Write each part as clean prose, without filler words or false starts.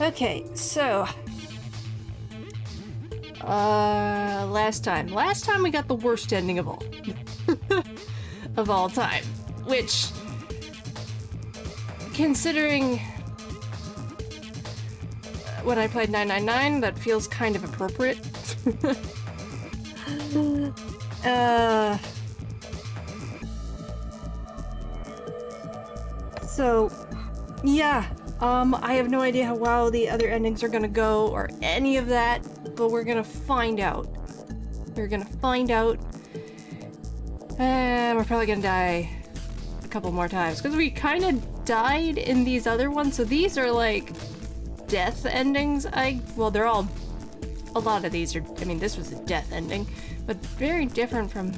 Okay, so last time we got the worst ending of all of all time, which, considering when I played 999, that feels kind of appropriate. So yeah, I have no idea how well the other endings are gonna go or any of that, but we're gonna find out. We're gonna find out, and we're probably gonna die a couple more times because we kind of died in these other ones. So these are like death endings. Well, they're all. A lot of these are. I mean, this was a death ending, but very different from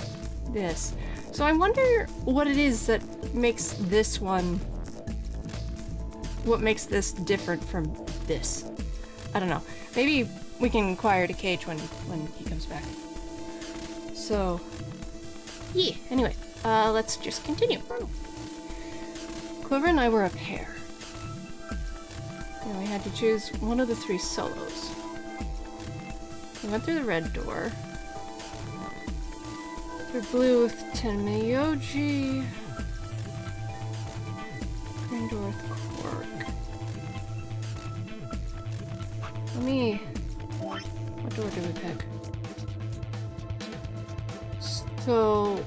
this. So I wonder what it is that makes this one. What makes this different from this? I don't know. Maybe we can inquire to Cage when he comes back. So, yeah, anyway, let's just continue. Clover and I were a pair. And we had to choose one of the 3 solos. We went through the red door. Through blue with Tenmyoji. Green door with Quark. What door do we pick? So...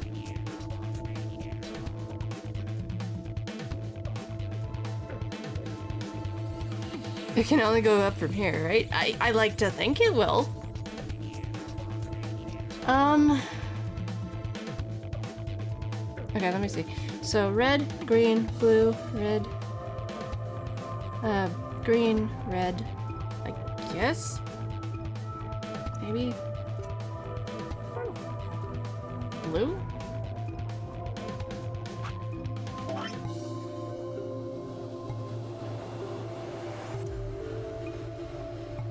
it can only go up from here, right? I like to think it will. Okay, let me see. So red, green, blue, red, green, red, I guess? Maybe? Blue?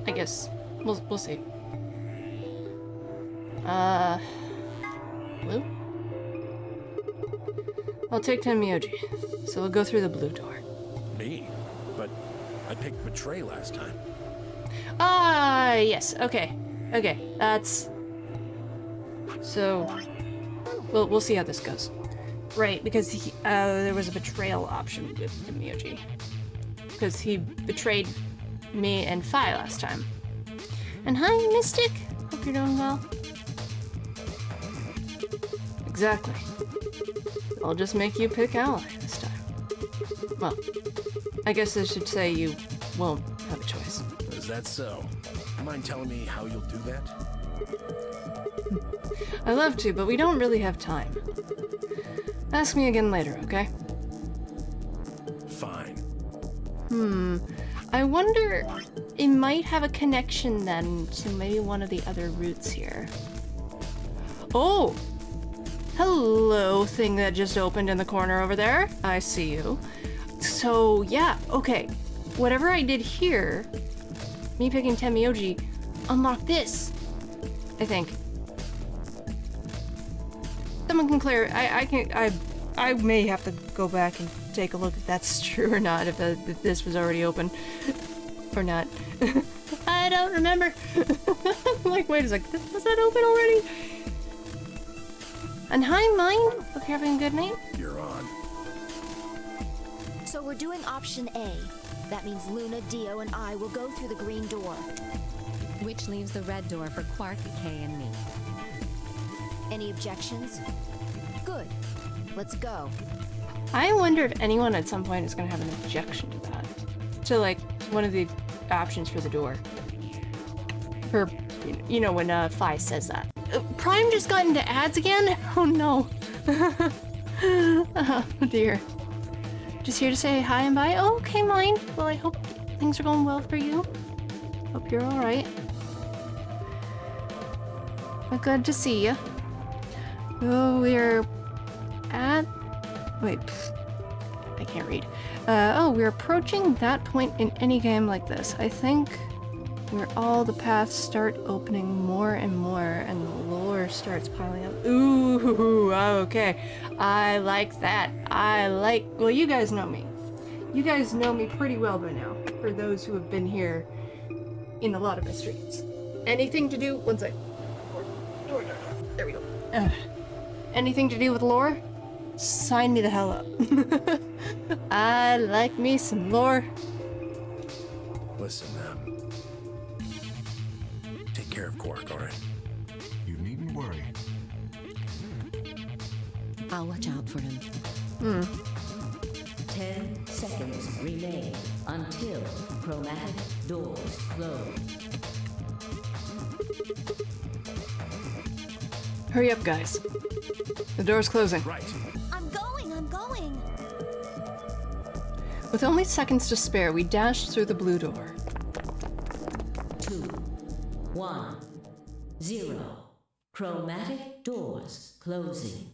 I guess. We'll see. Blue? I'll take Tenmyoji, so we'll go through the blue door. Me? But I picked Betray last time. Yes, okay. Okay, that's... So... We'll see how this goes. Right, because he, there was a betrayal option with Tenmyoji. Because he betrayed me and Phi last time. And hi, Mystic! Hope you're doing well. Exactly. I'll just make you pick ally this time. Well, I guess I should say you won't have a choice. Is that so? Mind telling me how you'll do that? I love to, but we don't really have time. Ask me again later, okay? Fine. I wonder... it might have a connection then to maybe one of the other routes here. Oh! Hello, thing that just opened in the corner over there. I see you. So, yeah, okay. Whatever I did here, me picking Tenmyoji, unlocked this, I think. Someone can clear. I may have to go back and take a look if that's true or not, if this was already open. Or not. I don't remember. I'm like, wait a second, was that open already? And hi, Mind. Hope you're having a good night. You're on. So we're doing option A. That means Luna, Dio, and I will go through the green door. Which leaves the red door for Quark, Kay, and me. Any objections? Good. Let's go. I wonder if anyone at some point is going to have an objection to that. To, like, one of the options for the door. For, you know, when Phi says that. Prime just got into ads again? Oh no. Oh dear. Just here to say hi and bye. Oh, okay, Mine. Well, I hope things are going well for you. Hope you're alright. Well, good to see you. Oh, we're at... wait. I can't read. Oh, we're approaching that point in any game like this. I think where all the paths start opening more and more and the lore starts piling up. Ooh, okay. I like that. Well, you guys know me. You guys know me pretty well by now, for those who have been here in a lot of my streams. Anything to do... One sec. Door. There we go. Anything to do with lore? Sign me the hell up. I like me some lore. Listen, take care of Quark, all right? You needn't worry. I'll watch out for him. 10 seconds remain until chromatic doors close. Hurry up, guys. The door's closing. Right. I'm going. With only seconds to spare, we dashed through the blue door. 2, 1, 0. Chromatic doors closing.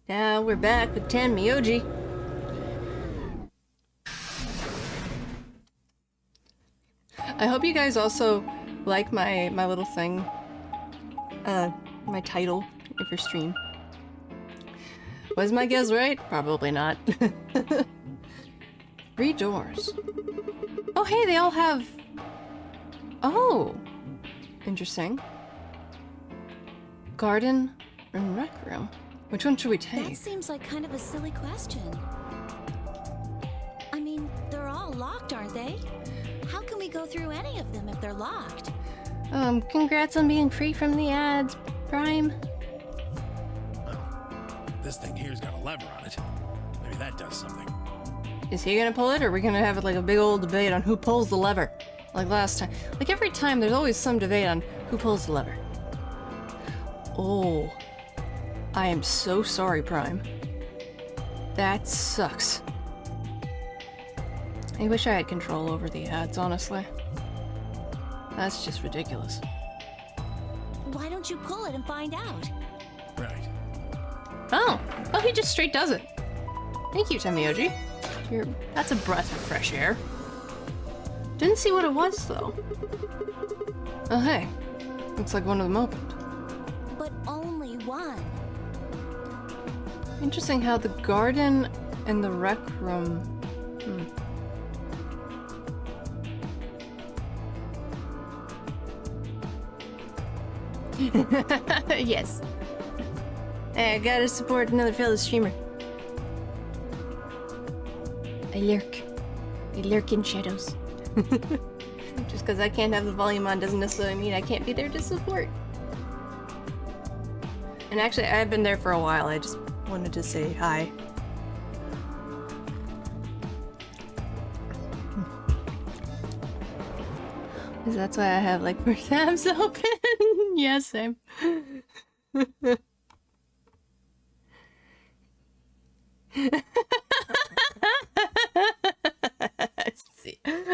Now we're back with 10 Miyoji. I hope you guys also like my little thing. My title of your stream. Was my guess right? Probably not. 3 doors. Oh, hey, they all have... Oh! Interesting. Garden and rec room. Which one should we take? That seems like kind of a silly question. I mean, they're all locked, aren't they? How can we go through any of them if they're locked? Congrats on being free from the ads, Prime. This thing here's got a lever on it. Maybe that does something. Is he gonna pull it, or are we gonna have like a big old debate on who pulls the lever? Like last time. Like every time, there's always some debate on who pulls the lever. Oh. I am so sorry, Prime. That sucks. I wish I had control over the ads, honestly. That's just ridiculous. Why don't you pull it and find out? Right. Oh, he just straight does it. Thank you, Temioji. That's a breath of fresh air. Didn't see what it was, though. Oh, hey. Looks like one of them opened. But only one. Interesting how the garden and the rec room... Yes. Hey, I gotta support another fellow streamer. I lurk in shadows. Just because I can't have the volume on doesn't necessarily mean I can't be there to support. And actually, I've been there for a while. I just wanted to say hi. That's why I have like 4 tabs open. Yeah, same.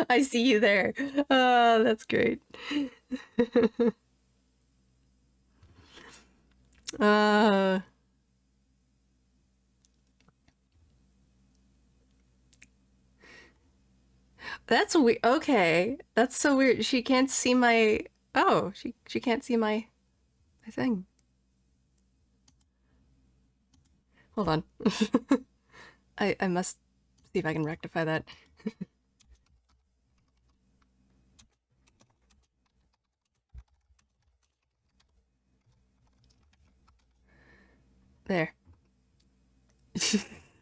I see you there. Oh, that's great. That's weird. Okay, that's so weird. She can't see my... Oh, she can't see my thing. Hold on. I must see if I can rectify that. There.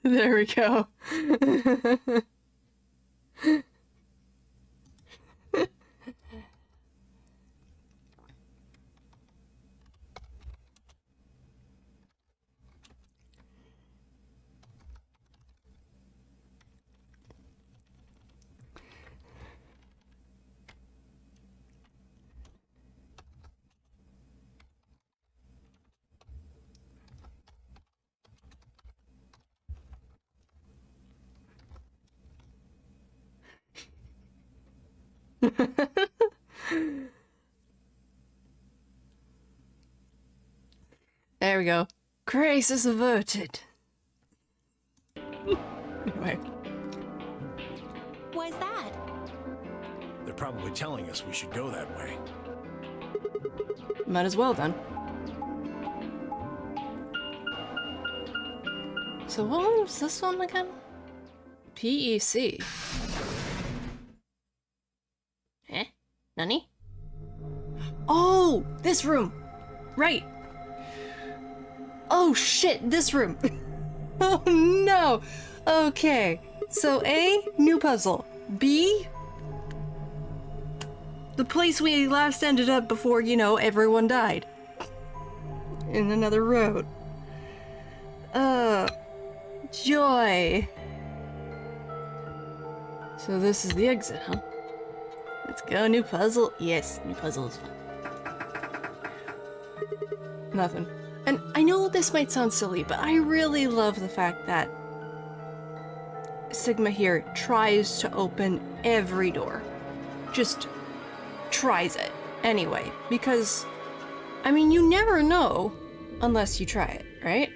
There we go. There we go. Crisis averted. Anyway. Why's that? They're probably telling us we should go that way. Might as well then. So what was this one again? PEC. Eh? Nani? Oh, this room! Right! Oh shit, this room! Oh no! Okay, so A, new puzzle. B, the place we last ended up before, you know, everyone died. In another road. Joy. So this is the exit, huh? Let's go, new puzzle. Yes, new puzzle is fun. Nothing. And I know this might sound silly, but I really love the fact that Sigma here tries to open every door. Just tries it anyway, because, I mean, you never know unless you try it, right?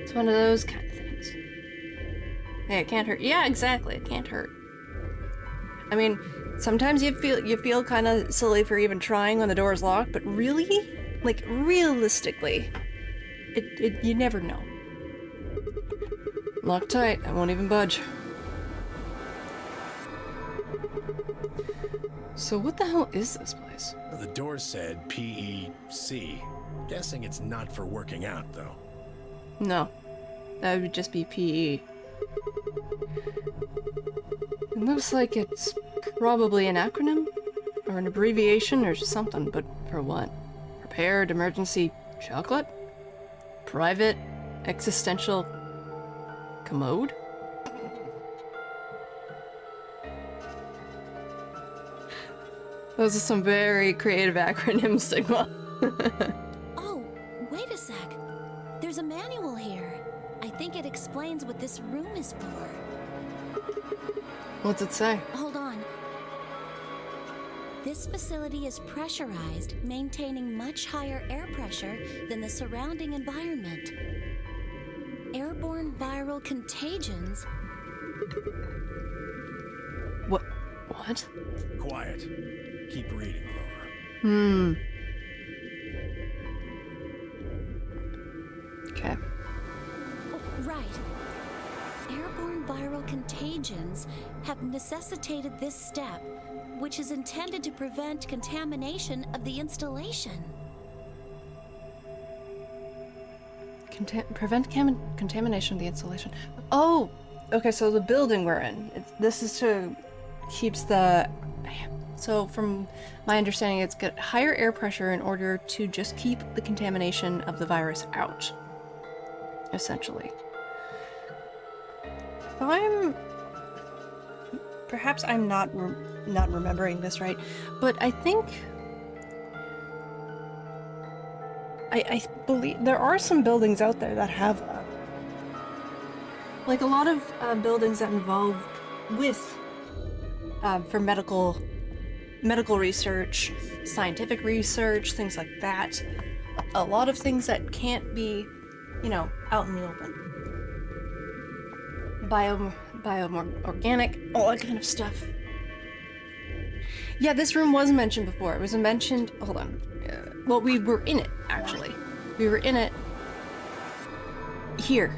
It's one of those kind of things. Hey, it can't hurt. Yeah, exactly, it can't hurt. I mean, sometimes you feel kind of silly for even trying when the door is locked, but really? Like, realistically, you never know. Lock tight, I won't even budge. So what the hell is this place? The door said PEC. Guessing it's not for working out, though. No, that would just be PE. It looks like it's probably an acronym, or an abbreviation or something, but for what? Prepared emergency chocolate? Private existential commode? Those are some very creative acronyms, Sigma. Oh, wait a sec. There's a manual here. I think it explains what this room is for. What's it say? Hold on. This facility is pressurized, maintaining much higher air pressure than the surrounding environment. Airborne viral contagions. What? Quiet. Keep reading, Clover. Okay. Oh, right. Airborne viral contagions have necessitated this step, which is intended to prevent contamination of the installation. Prevent contamination of the installation. Oh! Okay, so the building we're in. This is to... keeps the... So from my understanding, it's got higher air pressure in order to just keep the contamination of the virus out. Essentially. Perhaps I'm not remembering this right, but I think... I believe there are some buildings out there that have that. Like a lot of buildings that involve with for medical research, scientific research, things like that. A lot of things that can't be, you know, out in the open. Organic, all that kind of stuff. Yeah, this room was mentioned before. It was mentioned. Hold on. Well, we were in it, actually. We were in it here.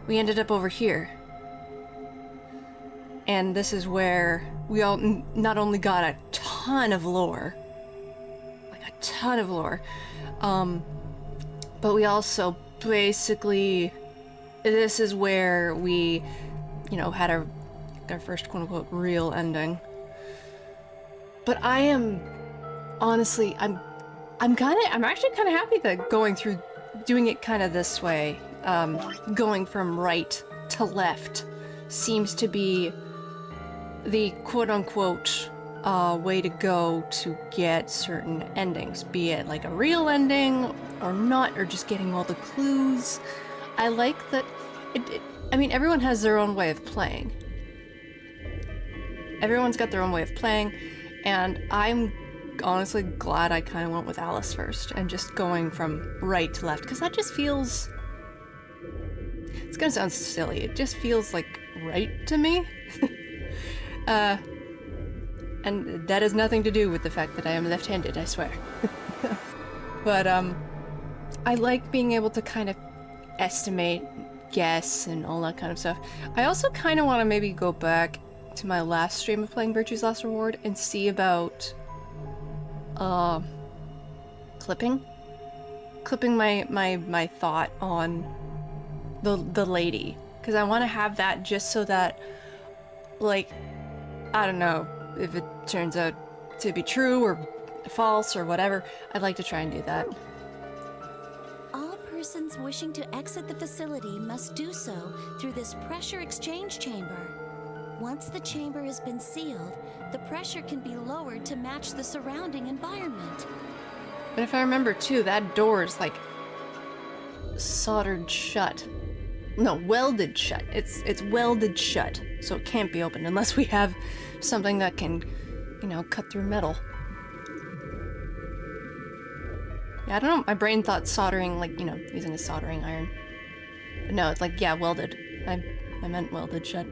We ended up over here. And this is where we all not only got a ton of lore, like a ton of lore, but we also basically, this is where we, you know, had our first quote-unquote real ending. But I am, honestly, I'm actually kind of happy that doing it kind of this way, going from right to left seems to be the quote-unquote way to go to get certain endings, be it like a real ending or not, or just getting all the clues. I like that I mean, everyone has their own way of playing. Everyone's got their own way of playing, and I'm honestly glad I kind of went with Alice first and just going from right to left, because that just feels... It's gonna sound silly, it just feels like right to me. And that has nothing to do with the fact that I am left-handed, I swear. But I like being able to kind of estimate, guess, and all that kind of stuff. I also kind of want to maybe go back to my last stream of playing Virtue's Last Reward and see about clipping my thought on the lady, because I want to have that just so that, like, I don't know if it turns out to be true or false or whatever. I'd like to try and do that. All persons wishing to exit the facility must do so through this pressure exchange chamber. Once the chamber has been sealed, the pressure can be lowered to match the surrounding environment. But if I remember too, that door is like soldered shut. No, welded shut. It's welded shut, so it can't be opened unless we have something that can, you know, cut through metal. Yeah, I don't know. My brain thought soldering, like, you know, using a soldering iron. But no, it's like, yeah, welded. I meant welded shut.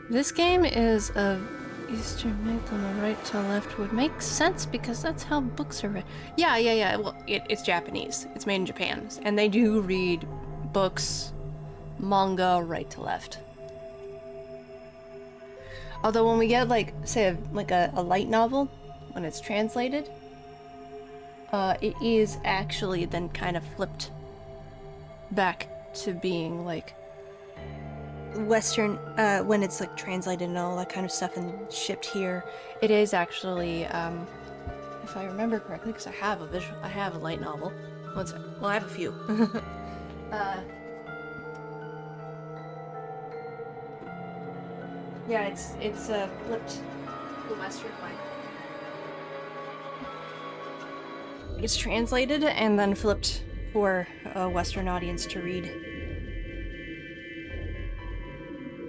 This game is of Eastern myth on the right to left would make sense because that's how books are read. Yeah. Well, it's Japanese. It's made in Japan. And they do read books, manga, right to left. Although when we get, like, say, a light novel, when it's translated, it is actually then kind of flipped back to being, like, Western, when it's, like, translated and all that kind of stuff and shipped here. It is actually, if I remember correctly, because I have a light novel. Well, I have a few. Yeah, it's flipped the Western way. It's translated and then flipped for a Western audience to read.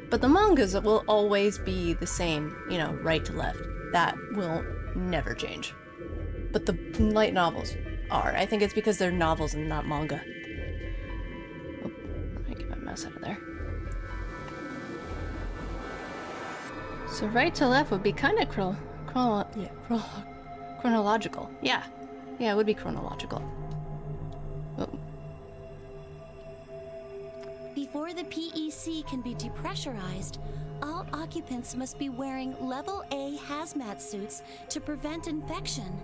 But the mangas will always be the same, you know, right to left. That will never change. But the light novels are. I think it's because they're novels and not manga. Oh, let me get my mouse out of there. So right to left would be kind of chronological. Yeah, it would be chronological. Oh. Before the PEC can be depressurized, all occupants must be wearing Level A hazmat suits to prevent infection.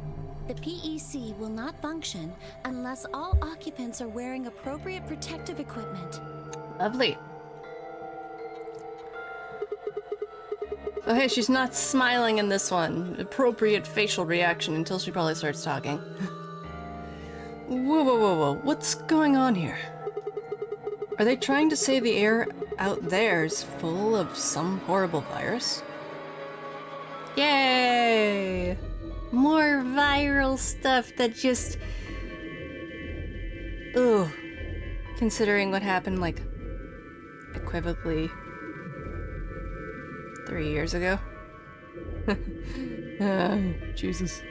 The PEC will not function unless all occupants are wearing appropriate protective equipment. Lovely. Oh, hey, she's not smiling in this one. Appropriate facial reaction until she probably starts talking. Whoa. What's going on here? Are they trying to say the air out there is full of some horrible virus? Yay! More viral stuff that just... Ugh. Considering what happened, like, equivocally 3 years ago. Jesus.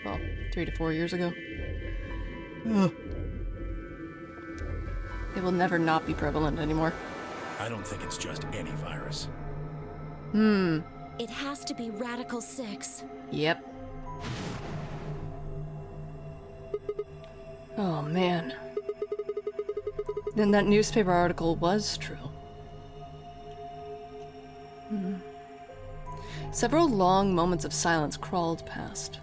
Well, 3 to 4 years ago. Ugh. It will never not be prevalent anymore. I don't think it's just any virus. It has to be Radical 6. Yep. Oh, man. Then that newspaper article was true. Several long moments of silence crawled past.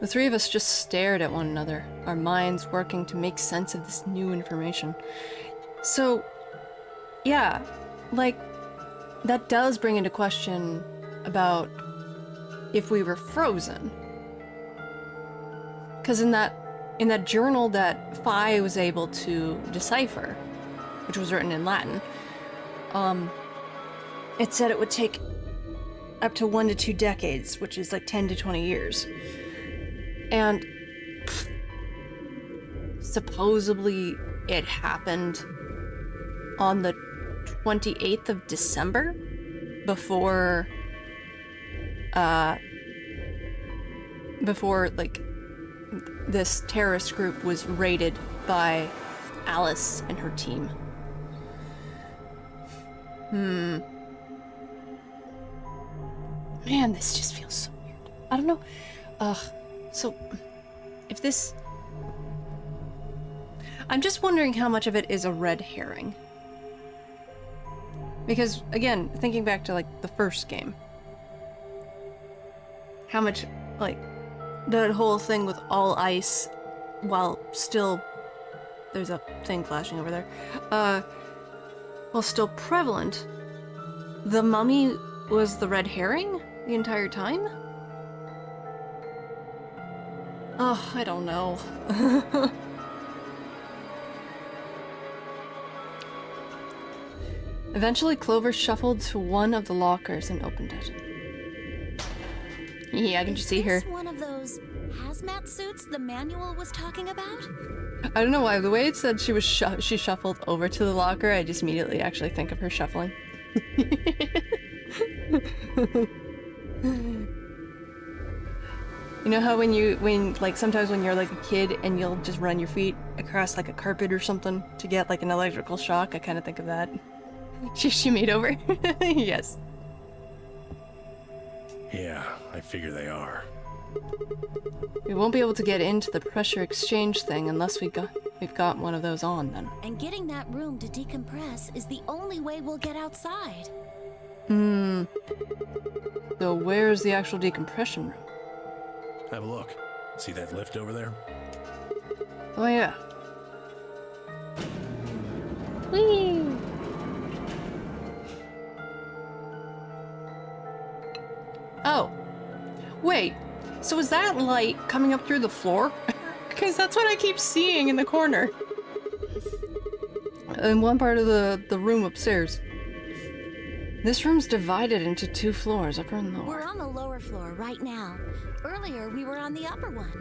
The three of us just stared at one another, our minds working to make sense of this new information. So, yeah, like, that does bring into question about if we were frozen. Because in that journal that Phi was able to decipher, which was written in Latin, it said it would take up to 1 to 2 decades, which is like 10 to 20 years. And supposedly it happened on the 28th of December before like this terrorist group was raided by Alice and her team. Man, this just feels so weird. I don't know. So, if this... I'm just wondering how much of it is a red herring. Because, again, thinking back to, like, the first game. How much, like, that whole thing with all ice while still... There's a thing flashing over there. While still prevalent, the mummy was the red herring the entire time? Oh, I don't know. Eventually, Clover shuffled to one of the lockers and opened it. Yeah, I can just see her. Is this one of those hazmat suits the manual was talking about? I don't know why. The way it said she was she shuffled over to the locker, I just immediately actually think of her shuffling. You know how when sometimes when you're like a kid and you'll just run your feet across like a carpet or something to get like an electrical shock? I kind of think of that. She made over. Yes. Yeah, I figure they are. We won't be able to get into the pressure exchange thing unless we've got one of those on then. And getting that room to decompress is the only way we'll get outside. So where's the actual decompression room? Have a look. See that lift over there? Oh yeah. Whee! Oh. Wait. So is that light coming up through the floor? Because that's what I keep seeing in the corner. In one part of the room upstairs. This room's divided into 2 floors, upper and lower. We're on the lower floor right now. Earlier, we were on the upper one.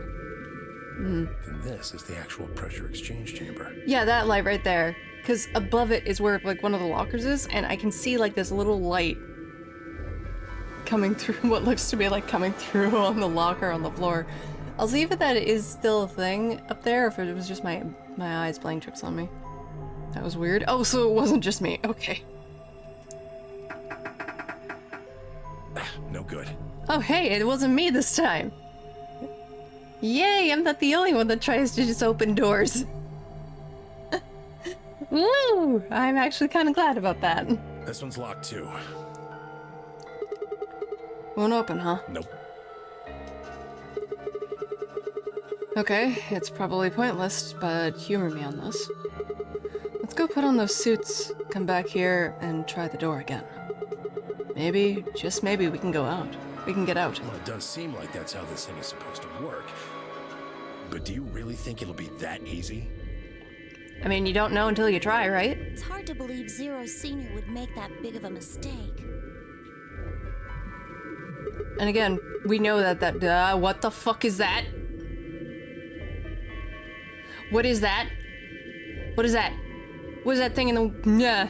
Then this is the actual pressure exchange chamber. Yeah, that light right there. Because above it is where like one of the lockers is, and I can see like this little light coming through what looks to be like coming through on the locker on the floor. I'll see if that is still a thing up there, or if it was just my eyes playing tricks on me. That was weird. Oh, so it wasn't just me. Okay. No good. Oh, hey, it wasn't me this time. Yay, I'm not the only one that tries to just open doors. Woo! I'm actually kind of glad about that. This one's locked too. Won't open, huh? Nope. Okay, it's probably pointless, but humor me on this. Let's go put on those suits, come back here, and try the door again. Maybe, just maybe, we can go out. We can get out. Well, it does seem like that's how this thing is supposed to work. But do you really think it'll be that easy? I mean, you don't know until you try, right? It's hard to believe Zero Senior would make that big of a mistake. And again, we know that what the fuck is that? What is that? What is that? What is that thing in the... Nah.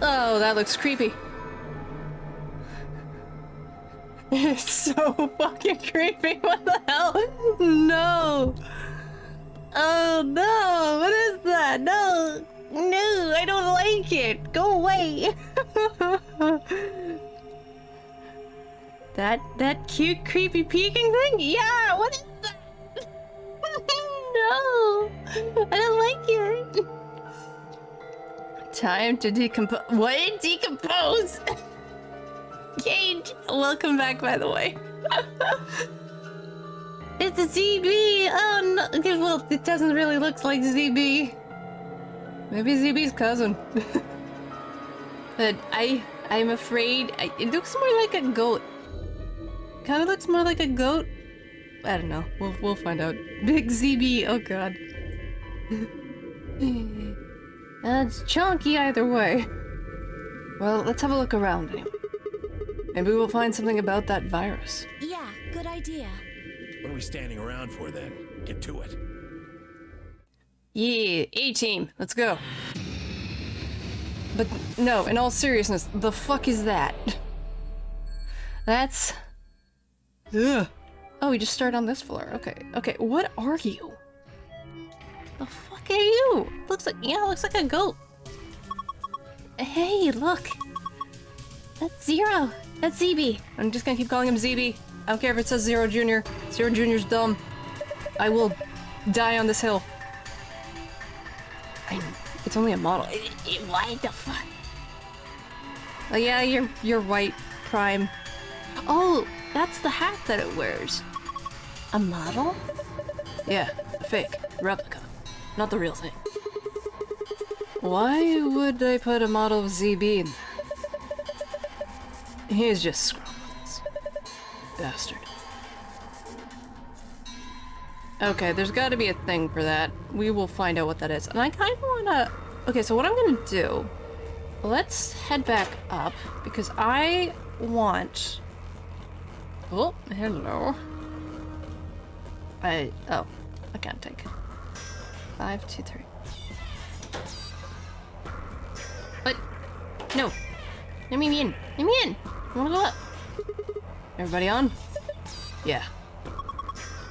Oh, that looks creepy. It's so fucking creepy. What the hell? No. Oh no, what is that? No. No, I don't like it. Go away. That cute, creepy peeking thing? Yeah, what is that? No, I don't like it. Time to decompose. What? Decompose? Cage, welcome back, by the way. It's a ZB. Oh no. Okay, well, it doesn't really look like ZB. Maybe ZB's cousin. But I'm afraid it looks more like a goat. Kind of looks more like a goat. I don't know. We'll find out. Big ZB. Oh god. It's chunky either way. Well, let's have a look around anyway. Maybe we'll find something about that virus. Yeah, good idea. What are we standing around for then? Get to it. Yeah, A-team. Let's go. But no, in all seriousness, the fuck is that? That's... Ugh. Oh, we just started on this floor. Okay, okay, what are you? The fuck are you? Looks like, yeah, looks like a goat. Hey, look. That's Zero. That's ZB. I'm just gonna keep calling him ZB. I don't care if it says Zero Jr. Zero Jr.'s dumb. I will die on this hill. It's only a model. What the fuck? Oh yeah, you're white, Prime. Oh, that's the hat that it wears. A model? Yeah, a fake, replica, not the real thing. Why would they put a model of ZB in there? He's just screwing with us. Bastard. Okay, there's gotta be a thing for that. We will find out what that is. And I kind of wanna... Okay, so what I'm gonna do... Let's head back up, because I want... Oh, hello. Oh, I can't take. 5, 2, 3. What? No. Let me in. Let me in. I wanna go up. Everybody on? Yeah.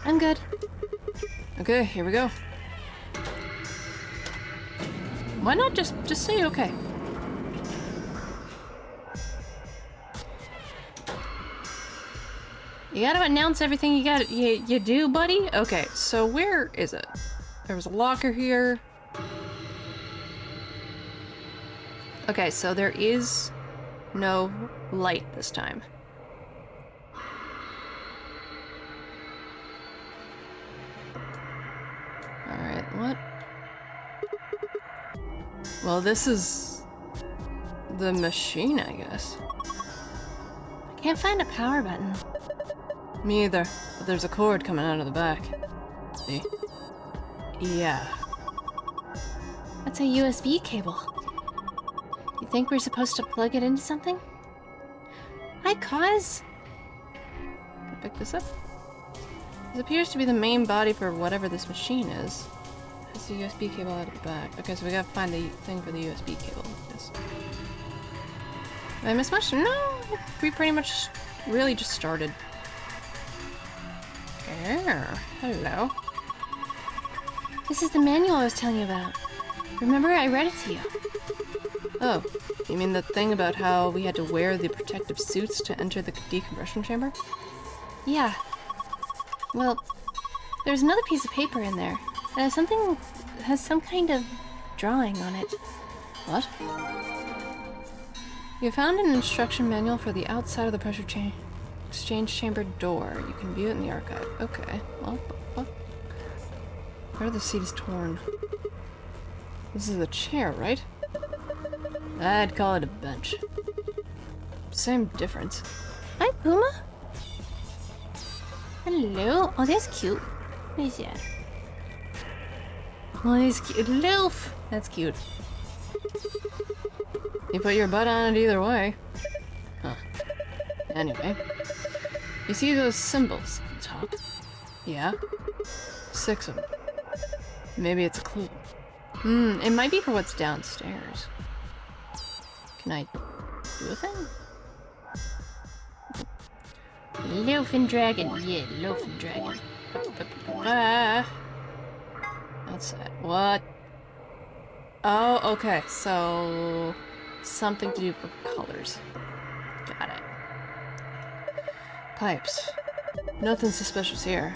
I'm good. Okay, here we go. Why not just say okay? You gotta announce everything you do, buddy? Okay, so where is it? There was a locker here. Okay, so there is no light this time. Alright, what? Well, this is the machine, I guess. I can't find a power button. Me either, but there's a cord coming out of the back. See? Yeah. That's a USB cable. You think we're supposed to plug it into something? Hi, Cause! Can I pick this up? This appears to be the main body for whatever this machine is. It has the USB cable out of the back. Okay, so we gotta find the thing for the USB cable. Yes. Did I miss much? No! We pretty much really just started. Yeah, hello. This is the manual I was telling you about. Remember, I read it to you. Oh, you mean the thing about how we had to wear the protective suits to enter the decompression chamber? Yeah. Well, there's another piece of paper in there. It has some kind of drawing on it. What? You found an instruction manual for the outside of the pressure exchange chamber door. You can view it in the archive. Okay, well, what? Where the seat is torn. This is a chair, right? I'd call it a bench. Same difference. Hi, Puma. Hello. Oh, that's cute. What is that? Oh, he's cute. Loof! That's cute. You put your butt on it either way. Huh. Anyway. You see those symbols on top? Yeah? 6 of them. Maybe it's a clue. It might be for what's downstairs. Can I do a thing? Loafing dragon. Yeah, loafing dragon. Outside. What? Oh, okay. So something to do with colors. Got it. Pipes. Nothing suspicious here.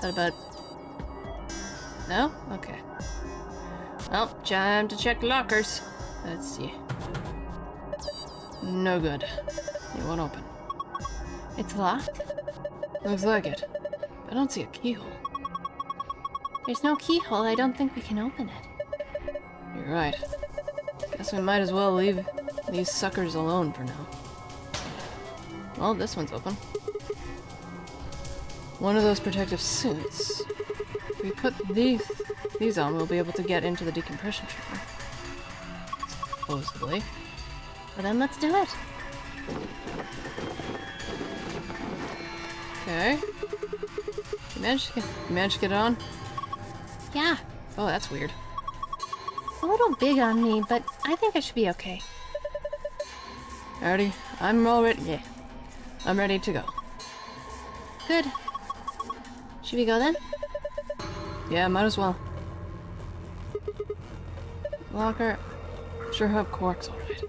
That about... No? Okay. Well, time to check lockers. Let's see. No good. It won't open. It's locked? Looks like it. I don't see a keyhole. There's no keyhole. I don't think we can open it. You're right. Guess we might as well leave these suckers alone for now. Well, this one's open. One of those protective suits. If we put these on, we'll be able to get into the decompression chamber. Supposedly. Well, then let's do it. Okay. You managed to get it on? Yeah. Oh, that's weird. A little big on me, but I think I should be okay. Alrighty, I'm all ready. Yeah. I'm ready to go. Good. Should we go then? Yeah, might as well. Locker. Sure hope Quark's alright.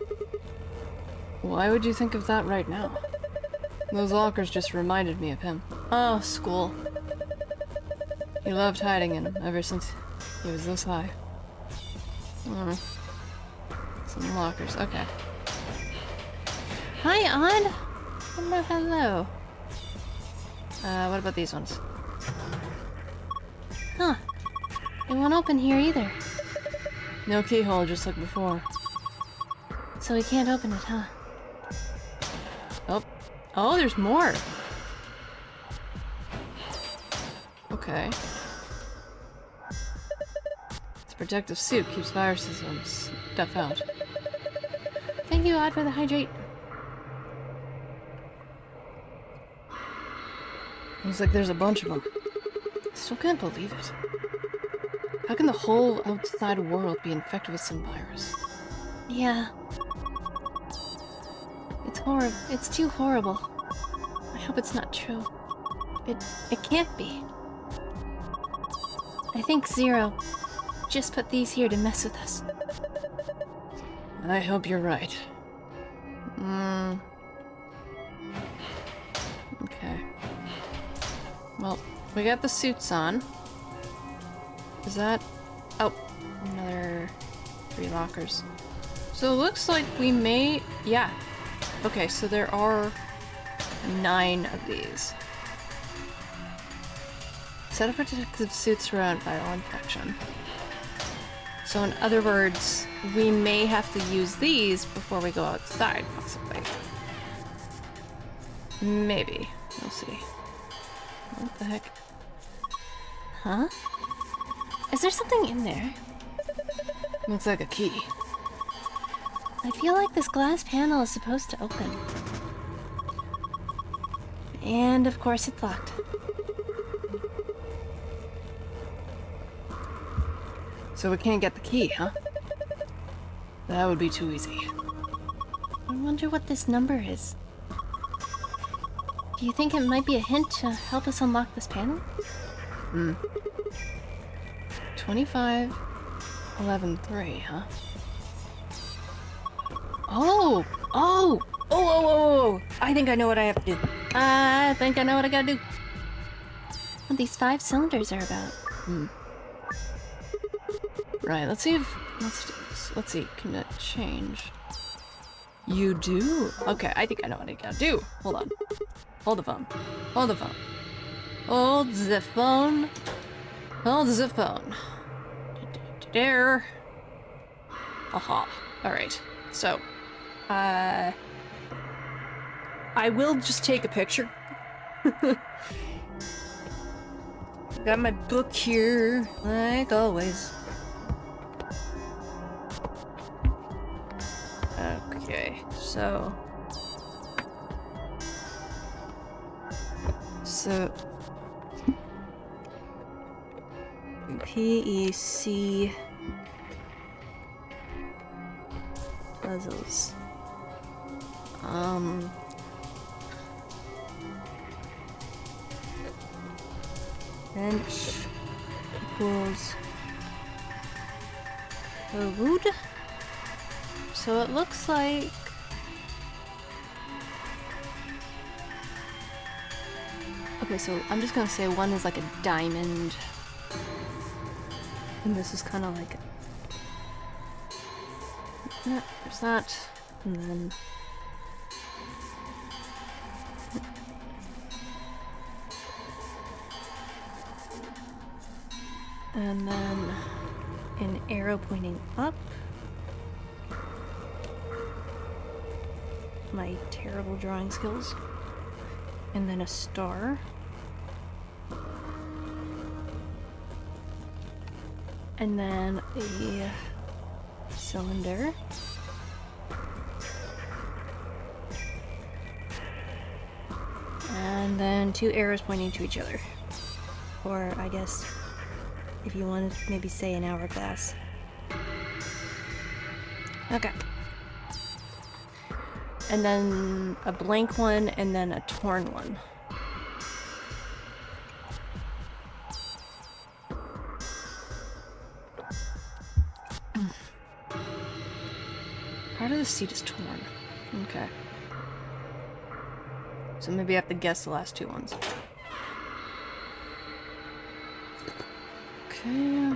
Why would you think of that right now? Those lockers just reminded me of him. Oh, school. He loved hiding in them ever since he was this high. Some lockers, okay. Hi, Odd. Hello, hello. What about these ones? Huh. It won't open here either. No keyhole, just like before. So we can't open it, huh? Oh. Oh, there's more! Okay. It's a protective suit, keeps viruses and stuff out. Thank you, Odd, for the hydrate. Looks like there's a bunch of them. Still can't believe it. How can the whole outside world be infected with some virus? Yeah. It's horrible. It's too horrible. I hope it's not true. It can't be. I think Zero just put these here to mess with us. I hope you're right. Okay. Well, we got the suits on. Is that... Oh, another 3 lockers. So it looks like we may... Yeah. Okay, so there are 9 of these. Set of protective suits around viral infection. So in other words, we may have to use these before we go outside, possibly. Maybe. We'll see. What the heck? Huh? Is there something in there? Looks like a key. I feel like this glass panel is supposed to open. And of course it's locked. So we can't get the key, huh? That would be too easy. I wonder what this number is. Do you think it might be a hint to help us unlock this panel? 25, 11, 3, huh? Oh! Oh! Oh! I think I know what I have to do. I think I know what I gotta do. What these 5 cylinders are about. Right, let's see if... Let's do this. Let's see, can it change? You do? Okay, I think I know what I gotta do. Hold on. Hold the phone. Hold the phone. Hold the phone. Hold the phone. There. Aha. Alright, so... I will just take a picture. Got my book here, like always. Okay, so PEC puzzles. Bench equals wood. So it looks like okay, so I'm just gonna say one is like a diamond, and this is kind of like no, there's that, and then an arrow pointing up. My terrible drawing skills. And then a star. And then a cylinder. And then 2 arrows pointing to each other. Or I guess if you want to maybe say an hourglass. Okay. And then a blank one, and then a torn one. Part of the seat is torn. Okay. So maybe I have to guess the last 2 ones. Okay.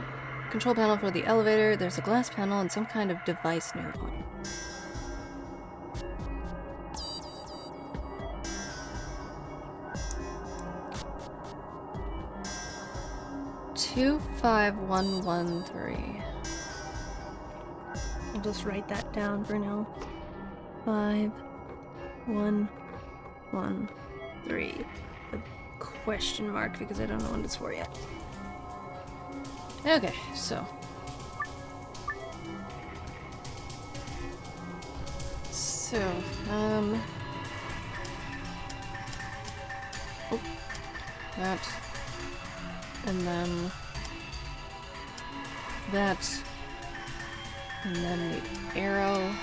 Control panel for the elevator. There's a glass panel and some kind of device nearby. Two 5113. I'll just write that down for now. 5113. A question mark because I don't know what it's for yet. Okay, so. Oh, that. And then that. And then the arrow.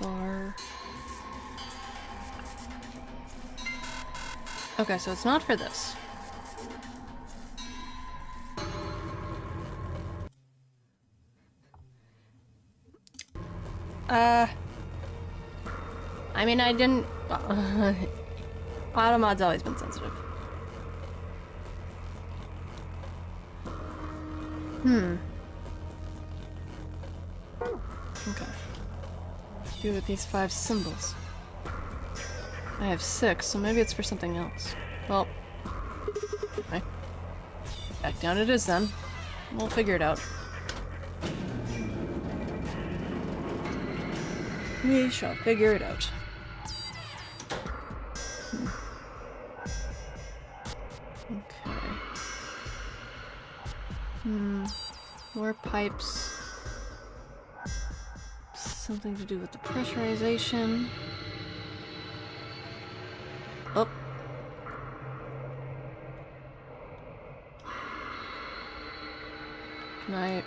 Door. Okay, so it's not for this. I mean, I didn't... Automod's always been sensitive. Okay. Do with these 5 symbols. I have 6, so maybe it's for something else. Well, okay. Back down it is then. We'll figure it out. We shall figure it out. Okay. More pipes. Something to do with the pressurization. Oh. Can I...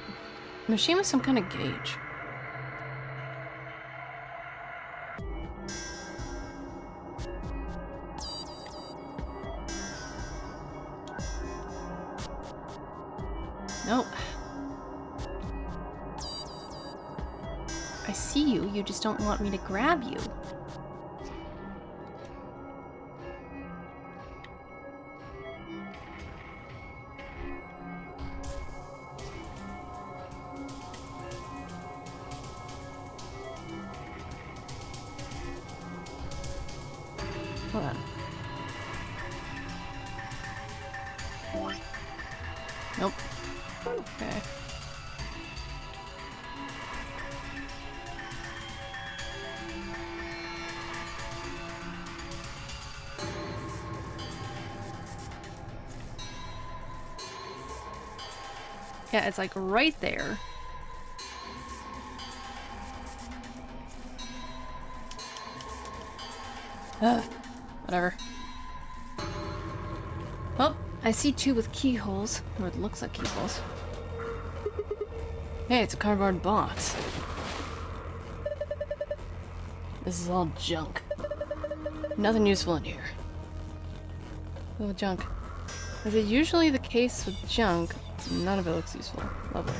Machine with some kind of gauge. Nope. I see you, you just don't want me to grab you. Hold on. Nope. Okay. Yeah, it's like right there. Whatever. Oh, I see 2 with keyholes, or it looks like keyholes. Hey, it's a cardboard box. This is all junk. Nothing useful in here. Oh, junk. As is usually the case with junk, none of it looks useful. Lovely.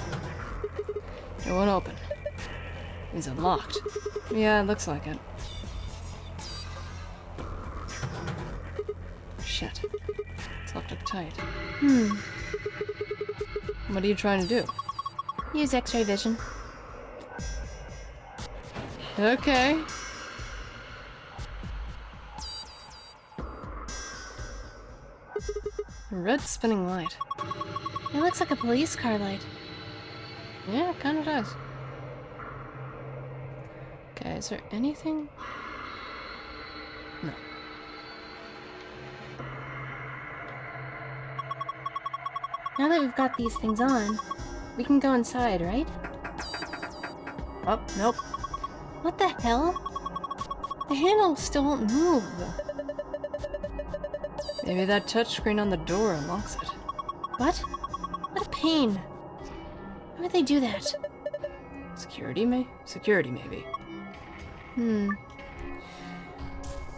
It won't open. It's unlocked. Yeah, it looks like it. Shit. It's locked up tight. What are you trying to do? Use X-ray vision. Okay. A red spinning light. It looks like a police car light. Yeah, it kind of does. Okay, is there anything? No. Now that we've got these things on, we can go inside, right? Oh, nope. What the hell? The handle still won't move. Maybe that touchscreen on the door unlocks it. What? What a pain. Why would they do that? Security, maybe.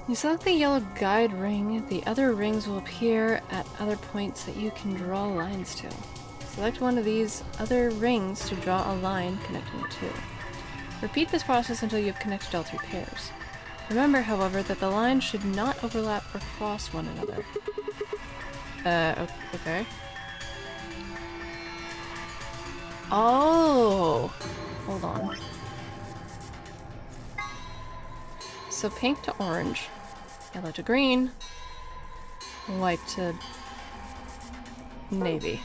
You select the yellow guide ring. The other rings will appear at other points that you can draw lines to. Select one of these other rings to draw a line connecting the two. Repeat this process until you have connected all 3 pairs. Remember, however, that the lines should not overlap or cross one another. Okay. Oh! Hold on. So pink to orange, yellow to green, white to navy.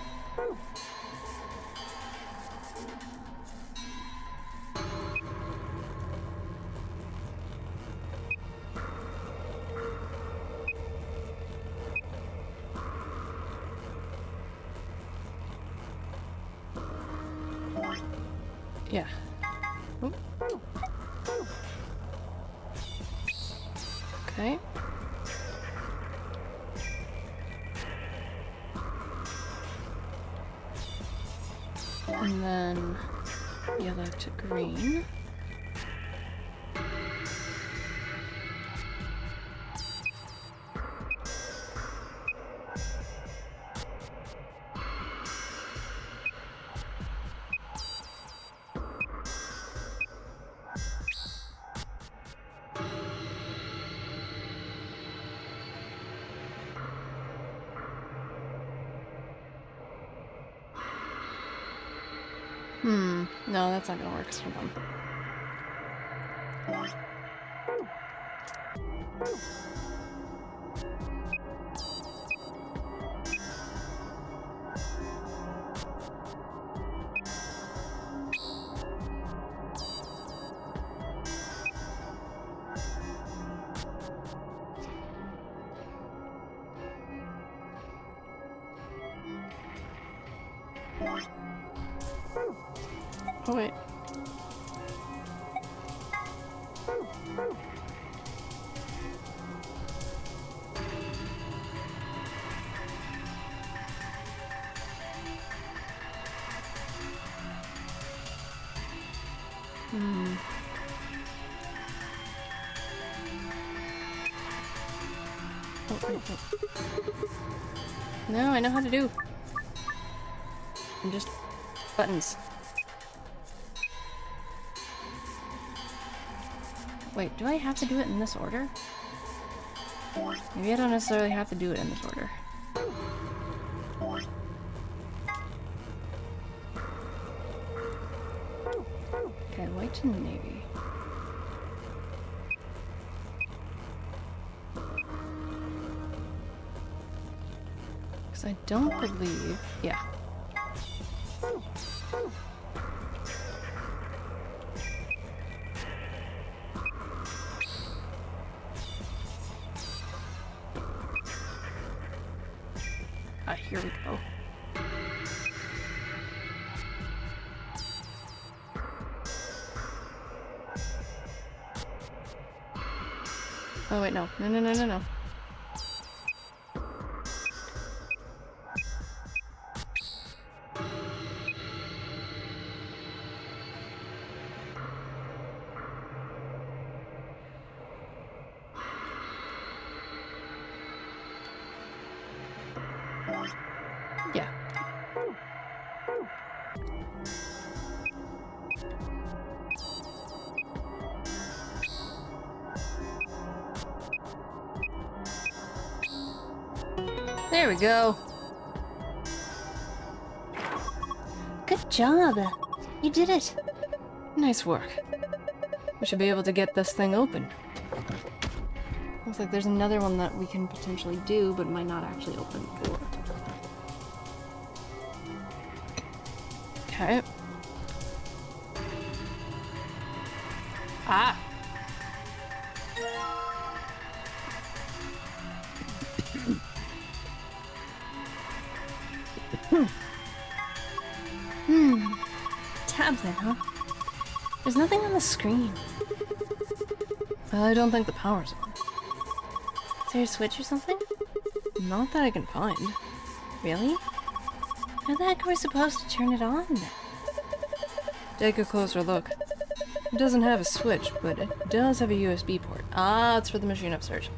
Yeah. Oop. Okay. And then yellow to green. No, that's not gonna work. Hold on. Oh, wait. Oh, wait. No, I know how to do. I'm just buttons. Wait, do I have to do it in this order? Maybe I don't necessarily have to do it in this order. Okay, white to navy. Because I don't believe... Yeah. Here we go. Oh wait, no. No. Yeah. There we go. Good job. You did it. Nice work. We should be able to get this thing open. Looks like there's another one that we can potentially do, but might not actually open the door. Okay. Ah! Tablet, huh? There's nothing on the screen. I don't think the power's on. Is there a switch or something? Not that I can find. Really? How the heck are we supposed to turn it on then? Take a closer look. It doesn't have a switch, but it does have a USB port. Ah, it's for the machine upstairs.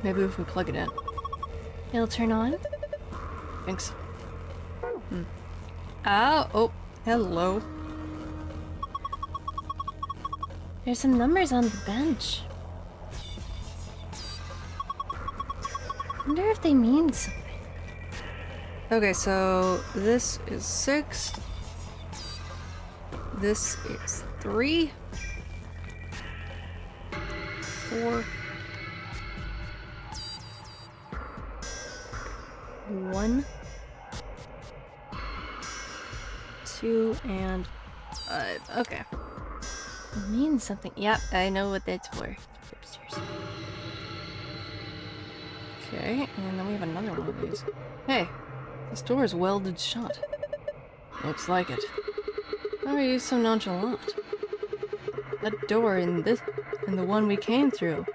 Maybe if we plug it in. It'll turn on? Thanks. Ah, oh, hello. There's some numbers on the bench. Wonder if they mean something. Okay, so this is 6. This is 3. 4. 1. 2 and 5. Okay. It means something. Yep, I know what that's for. Upstairs. Okay, and then we have another one of these. Hey, this door is welded shut. Looks like it. Why are you so nonchalant? That door and the one we came through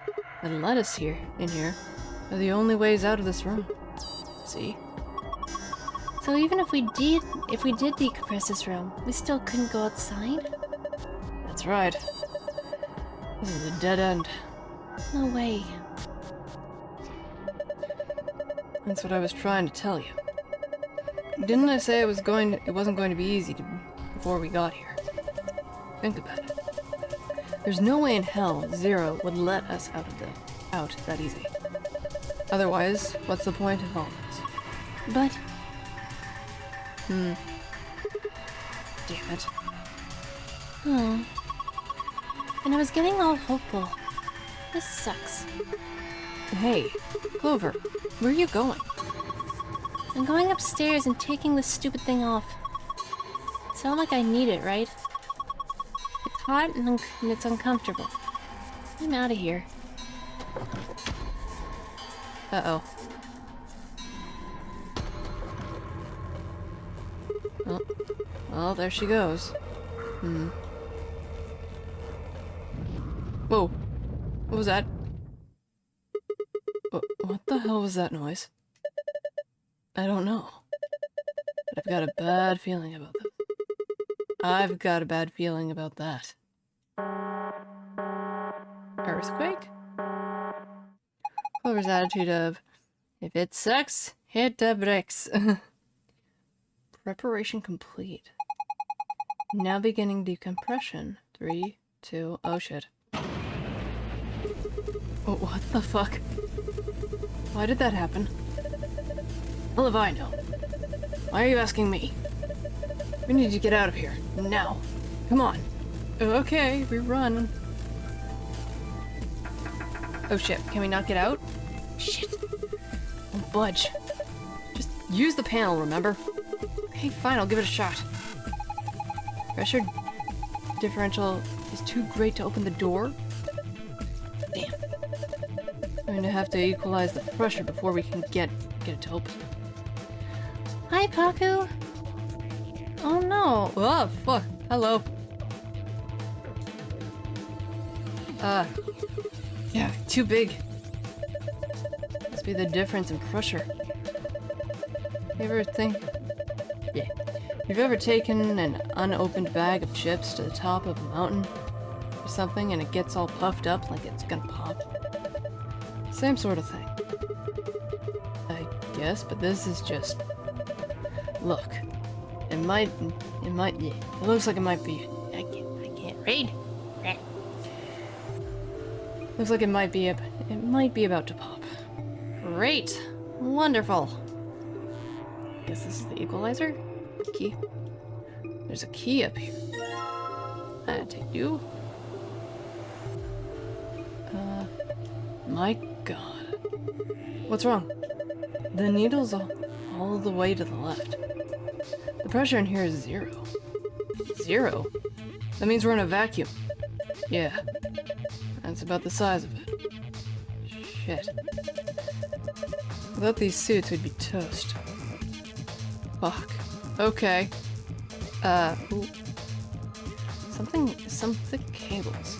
that led us in here, are the only ways out of this room. See? So even if we did decompress this room, we still couldn't go outside? That's right. This is a dead end. No way. That's what I was trying to tell you. Didn't I say it wasn't going to be easy before we got here? Think about it. There's no way in hell Zero would let us out that easy. Otherwise, what's the point of all this? But Damn it. oh. And I was getting all hopeful. This sucks. Hey, Clover, where are you going? I'm going upstairs and taking this stupid thing off. It's not like I need it, right? It's hot and it's uncomfortable. I'm out of here. Uh-oh. Oh. Well, there she goes. Whoa. What was that? What the hell was that noise? I don't know. But I've got a bad feeling about that. I've got a bad feeling about that. Earthquake? Clover's attitude of, if it sucks, hit the bricks. Preparation complete. Now beginning decompression. 3, 2, oh shit. Oh, what the fuck? Why did that happen? Hell if I know. Why are you asking me? We need to get out of here. Now. Come on. Okay, we run. Oh shit, can we not get out? Shit. Don't budge. Just use the panel, remember? Okay, fine, I'll give it a shot. Pressure differential is too great to open the door? Damn. I'm going to have to equalize the pressure before we can get it to open. Hi, Paku. Oh no. Oh, fuck. Hello. Yeah, too big. Must be the difference in pressure. Yeah. You've ever taken an unopened bag of chips to the top of a mountain or something and it gets all puffed up like it's gonna pop? Same sort of thing. I guess, but this is just... Look. It looks like it might be... I can't read. Looks like it might be about to pop. Great! Wonderful! Guess this is the equalizer? Key. There's a key up here. I take you. My god. What's wrong? The needle's all the way to the left. The pressure in here is 0. 0? That means we're in a vacuum. Yeah. That's about the size of it. Shit. Without these suits, we'd be toast. Fuck. Okay. Ooh. Some thick cables.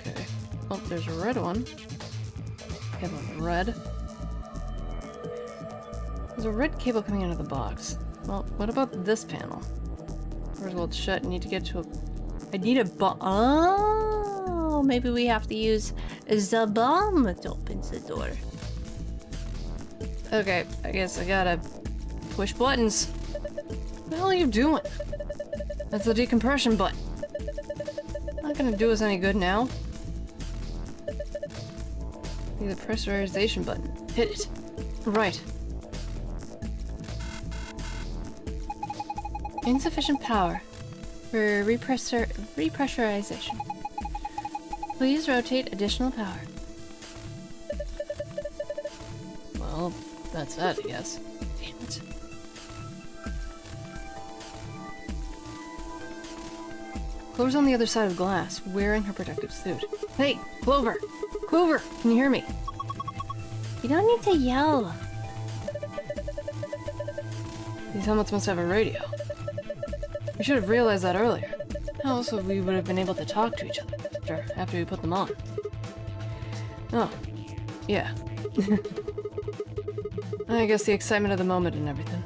Okay. Oh, there's a red one. Cable red. There's a red cable coming out of the box. Well, what about this panel? Door's well shut. I need to get to a... I need a bomb. Oh, maybe we have to use the bomb to open the door. Okay, I guess I gotta push buttons. What the hell are you doing? That's the decompression button. I'll gonna do us any good now. Need the pressurization button. Hit it. Right. Insufficient power for repressurization. Please rotate additional power. Well, that's that, I guess. Damn it. Clover's on the other side of the glass, wearing her protective suit. Hey, Clover! Clover, can you hear me? You don't need to yell. These helmets must have a radio. We should have realized that earlier. How else would we have been able to talk to each other after we put them on? Oh, yeah. I guess the excitement of the moment and everything.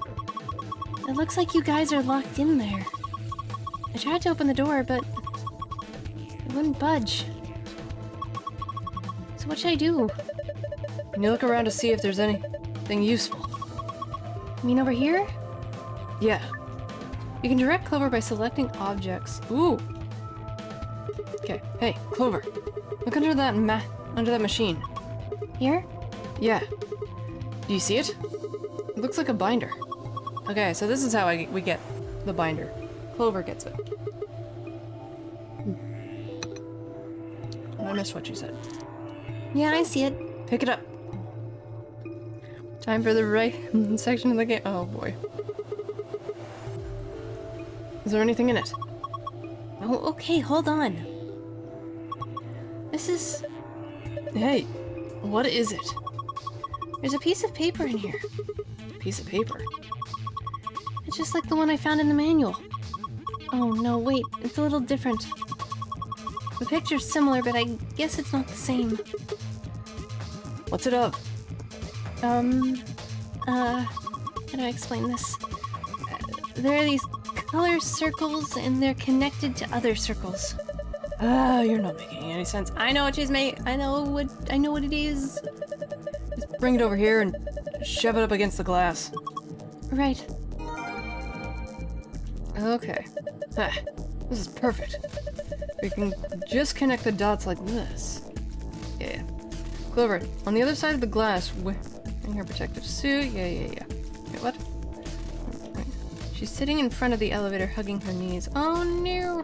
It looks like you guys are locked in there. I tried to open the door, but it wouldn't budge. So what should I do? Can you look around to see if there's anything useful? You mean over here? Yeah. You can direct Clover by selecting objects. Ooh! Okay, hey, Clover. Look under that machine. Here? Yeah. Do you see it? It looks like a binder. Okay, so this is how we get the binder. Clover gets it. I missed what you said. Yeah, I see it. Pick it up. Time for the right section of the game. Oh boy. Is there anything in it? Oh, okay, hold on. This is... Hey, what is it? There's a piece of paper in here. Piece of paper. It's just like the one I found in the manual. Oh no, wait, it's a little different. The picture's similar, but I guess it's not the same. What's it of? How do I explain this? There are these color circles, and they're connected to other circles. Ah, you're not making any sense. I know what she's made. I know what it is. Just bring it over here and shove it up against the glass. Right. Okay. Ah, this is perfect. We can just connect the dots like this. Yeah. Clover, on the other side of the glass, wearing her protective suit. Yeah. Wait, what? Right. She's sitting in front of the elevator, hugging her knees. Oh no!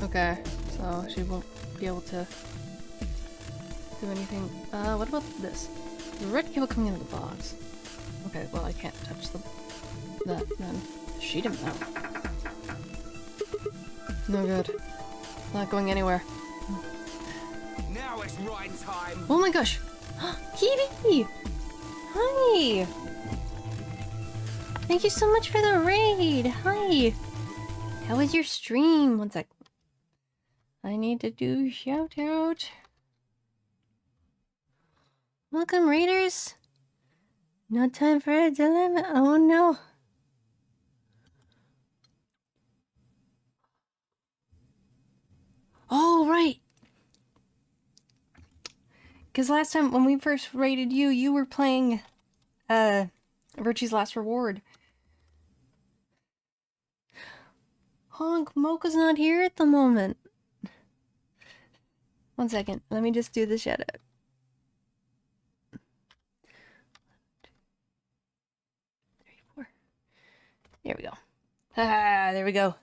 Okay, so she won't be able to do anything. What about this? The red cable coming out of the box. Okay, well I can't touch that then. She didn't know. No good. Not going anywhere. Now it's right time. Oh my gosh! Kiwi! Hi! Thank you so much for the raid! Hi! How was your stream? One sec. I need to do shout out. Welcome, raiders! No time for a dilemma. Oh no! Oh, right! Because last time when we first raided you, you were playing Virtue's Last Reward. Honk, Mocha's not here at the moment. One second, let me just do the shout out. There we go. Ah, there we go.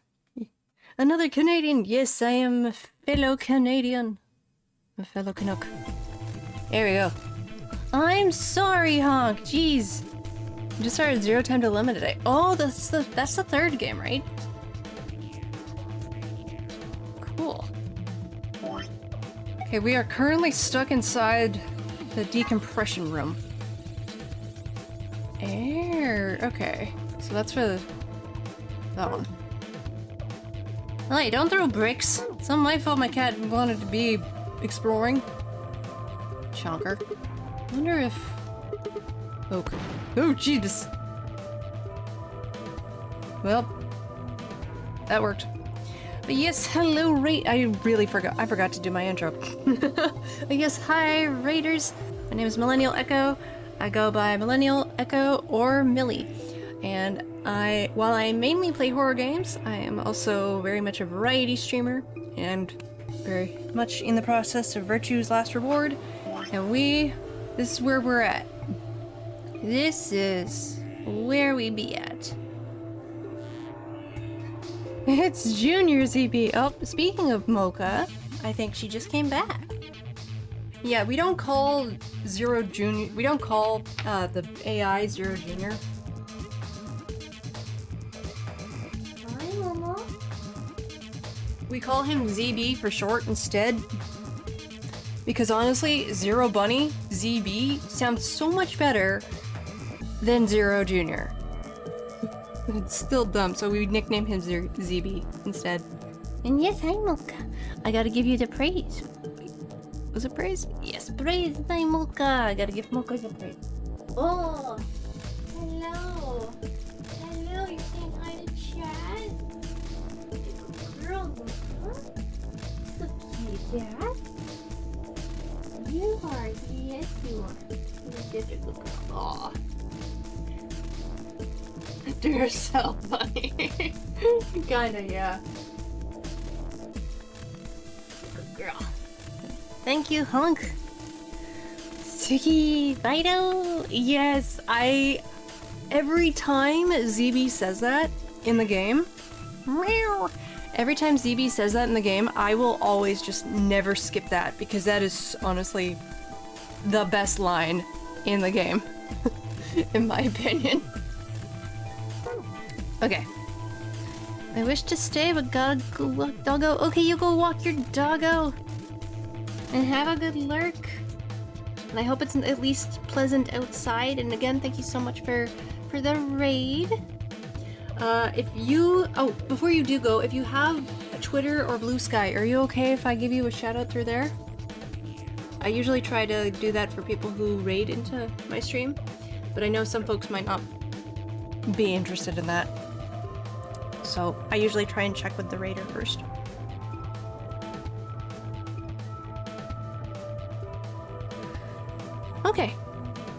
Another Canadian. Yes, I am a fellow Canadian. A fellow Canuck. There we go. I'm sorry, Honk. Jeez. I just started Zero Time Dilemma today. Oh, that's the third game, right? Cool. Okay, we are currently stuck inside the decompression room. Air. Okay. So that's for that one. Hey, don't throw bricks. It's not my fault my cat wanted to be exploring. Chonker. I wonder if... Oak. Oh, jeez. Well, that worked. But yes, hello, I really forgot. I forgot to do my intro. But yes, hi, Raiders. My name is Millennial Echo. I go by Millennial Echo or Millie. And while I mainly play horror games, I am also very much a variety streamer and very much in the process of Virtue's Last Reward. And this is where we're at. This is where we be at. It's Junior ZB. Oh, speaking of Mocha, I think she just came back. Yeah, we don't call Zero Junior. We don't call the AI Zero Junior. Hi, Mama. We call him ZB for short instead. Because honestly, Zero Bunny, ZB, sounds so much better than Zero Junior. It's still dumb, so we nickname him ZB instead. And yes, hi Mocha. I gotta give you the praise. Wait, was it praise? Yes, praise. Hi Mocha. I gotta give Mocha the praise. Oh, hello. Hello, you're saying hi to Chad? Good girl, Mocha. So cute, Dad. You are. Yes, you are. You're such a good girl. Aw. They're so funny. Kinda, yeah. Good girl. Thank you, Hunk. Sticky Fido. Yes, every time ZB says that in the game, every time ZB says that in the game, I will always just never skip that because that is honestly the best line in the game, in my opinion. Okay. I wish to stay, but gotta go walk doggo. Okay, you go walk your doggo. And have a good lurk. And I hope it's at least pleasant outside. And again, thank you so much for the raid. Before you do go, if you have Twitter or Blue Sky, are you okay if I give you a shout out through there? I usually try to do that for people who raid into my stream, but I know some folks might not be interested in that. So I usually try and check with the raider first. Okay,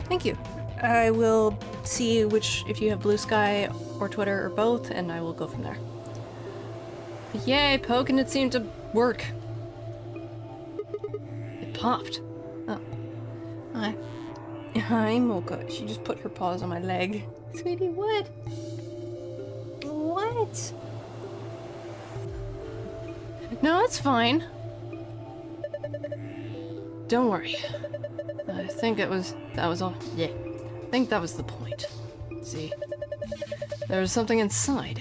thank you. I will see if you have Blue Sky or Twitter or both, and I will go from there. Yay, poking it seemed to work. It popped. Oh. Hi. Hi, Mocha. She just put her paws on my leg. Sweetie, what? What? No, it's fine. Don't worry. I think that was all. Yeah. I think that was the point. See? There was something inside.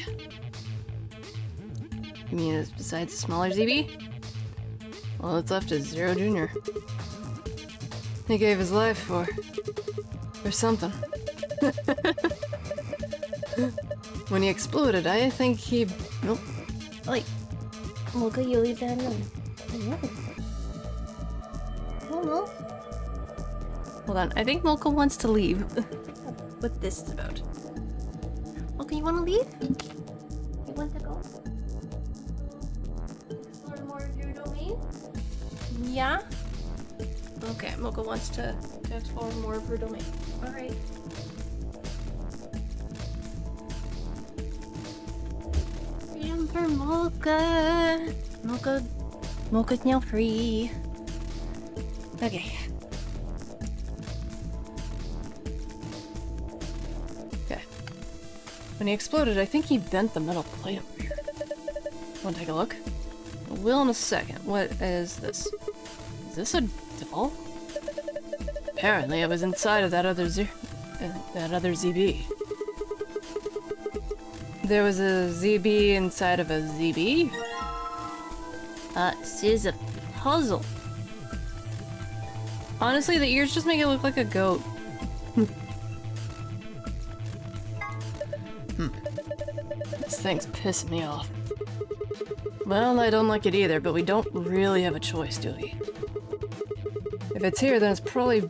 You mean it's besides the smaller ZB? All that's left is Zero Junior. He gave his life for something. When he exploded, I think he... Nope. Like, Mocha, you leave that alone. Hello? Hold on, I think Mocha wants to leave. What this is about. Mocha, you want to leave? You want to go? Explore more of your domain? Yeah? Okay, Mocha wants to explore more of her domain. Alright. Freedom for Mocha! Mocha's now free. Okay. Okay. When he exploded, I think he bent the metal plate over here. Wanna take a look? I will in a second. What is this? Is this a doll? Apparently, it was inside of that other ZB. There was a ZB inside of a ZB? This is a puzzle. Honestly, the ears just make it look like a goat. This thing's pissing me off. Well, I don't like it either, but we don't really have a choice, do we? If it's here, then it's probably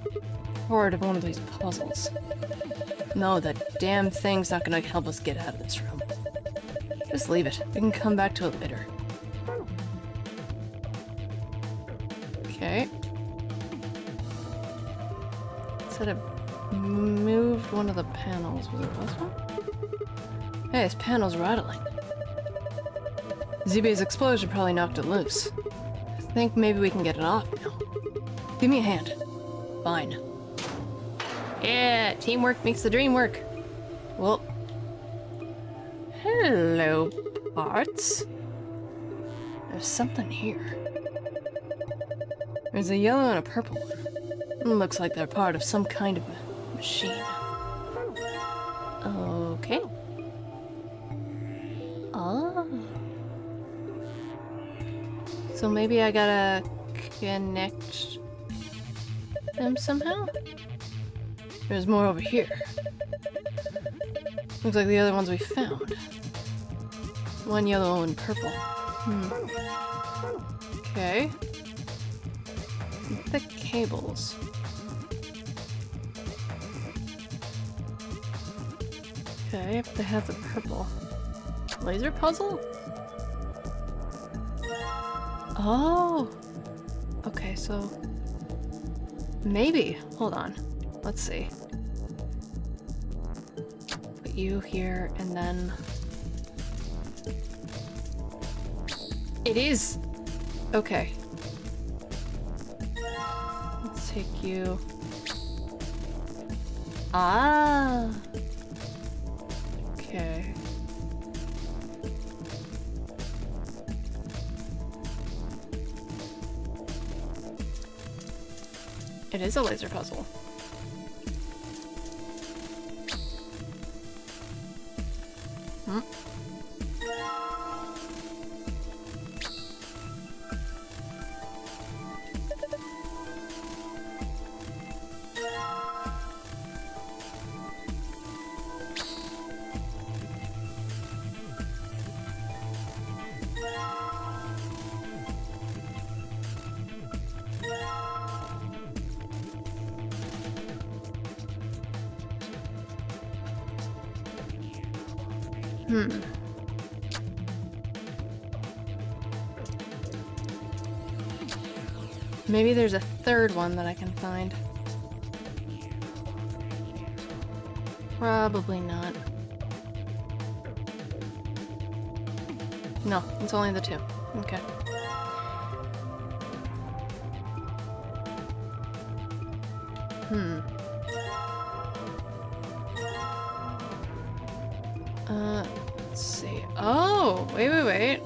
part of one of these puzzles. No, that damn thing's not gonna help us get out of this room. Just leave it. We can come back to it later. Okay. Is that a moved one of the panels. Was it this one? Hey, this panel's rattling. ZB's explosion probably knocked it loose. I think maybe we can get it off now. Give me a hand. Fine. Yeah, teamwork makes the dream work. Well, hello, parts. There's something here. There's a yellow and a purple one. Looks like they're part of some kind of machine. Okay. Oh. So maybe I gotta connect them somehow? There's more over here. Looks like the other ones we found. One yellow and purple. Okay. The cables. Okay, they have the purple. Laser puzzle? Oh! Okay, so... maybe. Hold on. Let's see. Put you here, and then... it is! Okay. Let's take you... ah! Okay. It is a laser puzzle. Maybe there's a third one that I can find. Probably not. No, it's only the two. Okay. Let's see. Oh, wait.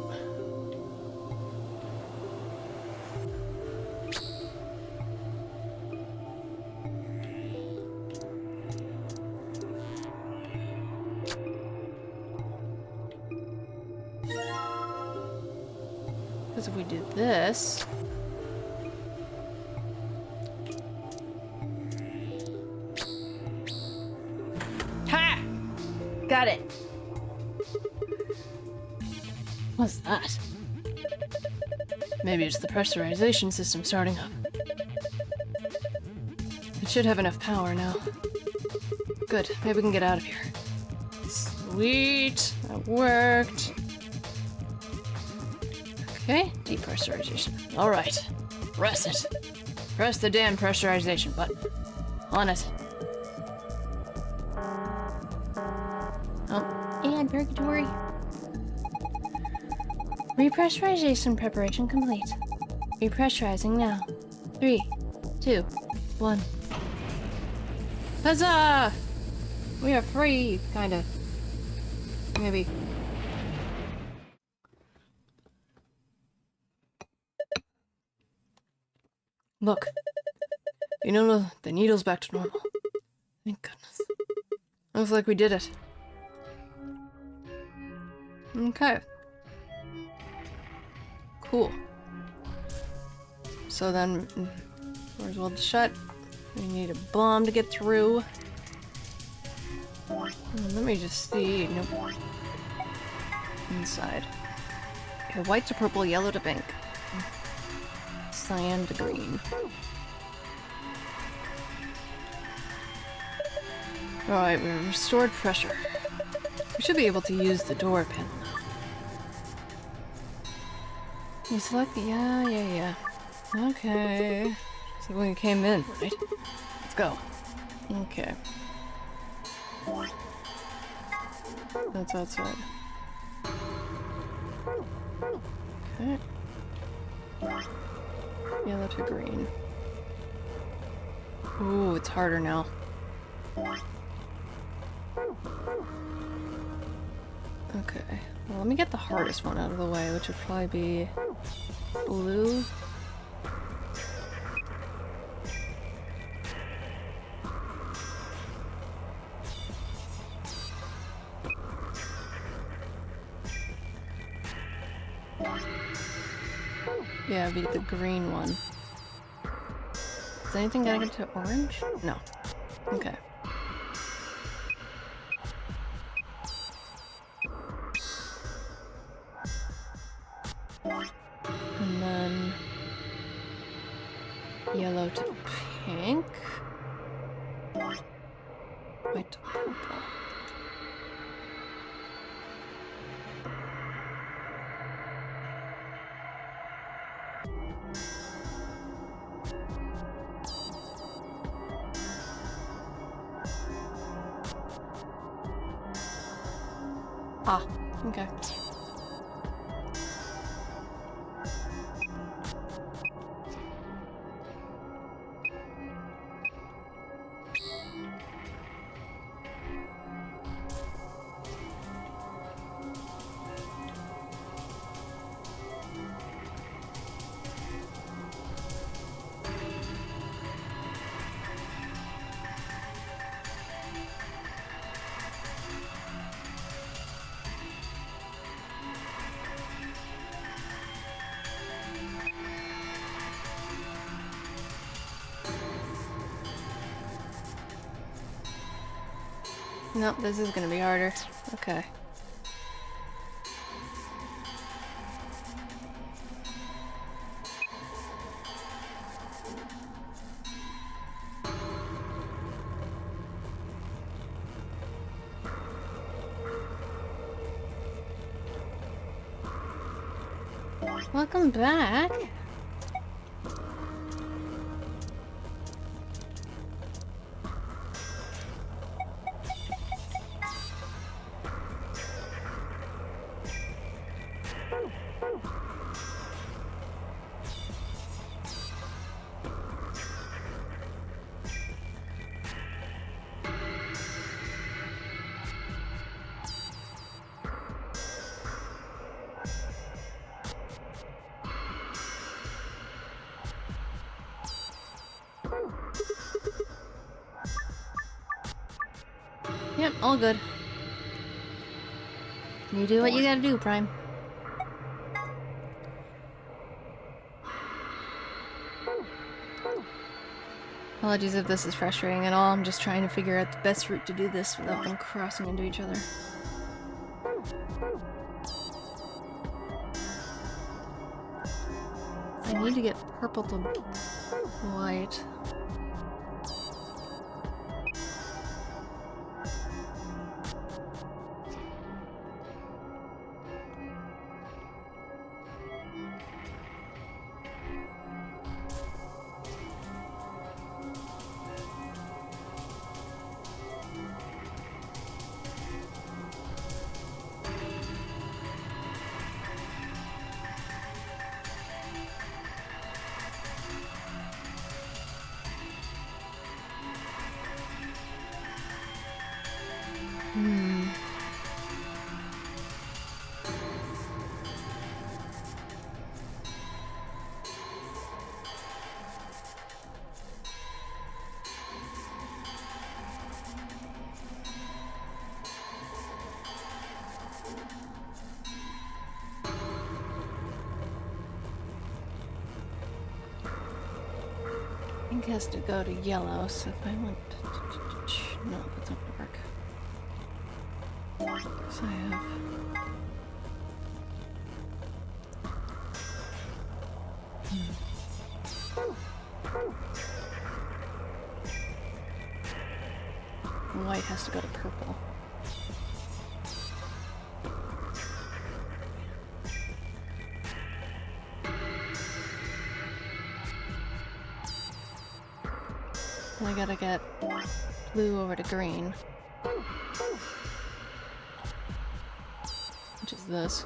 Because if we do this... ha! Got it! What's that? Maybe it's the pressurization system starting up. It should have enough power now. Good, maybe we can get out of here. Sweet, that worked. Okay, depressurization. Alright, press it. Press the damn pressurization button. On it. Oh, and purgatory. Repressurization preparation complete. Repressurizing now. 3, 2, 1. Huzzah! We are free, kinda. Maybe. Look. You know, the needle's back to normal. Thank goodness. Looks like we did it. Okay. Cool. So then, doors will shut. We need a bomb to get through. Let me just see. Nope. Inside. Okay, white to purple, yellow to pink. Cyan to green. Alright, we restored pressure. We should be able to use the door panel now. You select the... yeah. Okay. So when we came in, right? Let's go. Okay. That's outside. Okay. Yellow to green. Ooh, it's harder now. Okay. Well, let me get the hardest one out of the way, which would probably be blue. Yeah, it'd be the green one. Is anything gonna get to orange? No. Okay. And then yellow to pink. White to purple. Ah, okay. Nope, this is gonna be harder. Okay. Welcome back. Yep, all good. You do what you gotta do, Prime. Apologies if this is frustrating at all. I'm just trying to figure out the best route to do this without them crossing into each other. I need to get purple to white. Pink has to go to yellow, so if I want... No, that's not gonna work. So I have... White has to go to purple. I gotta get blue over to green. Which is this.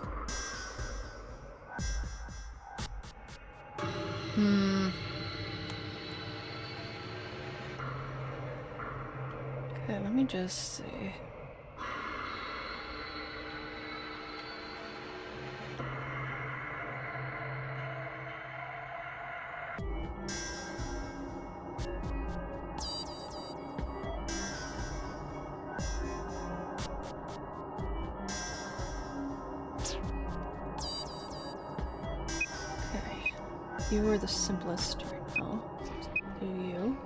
Okay, let me just see. Okay, you were the simplest right now. Do you?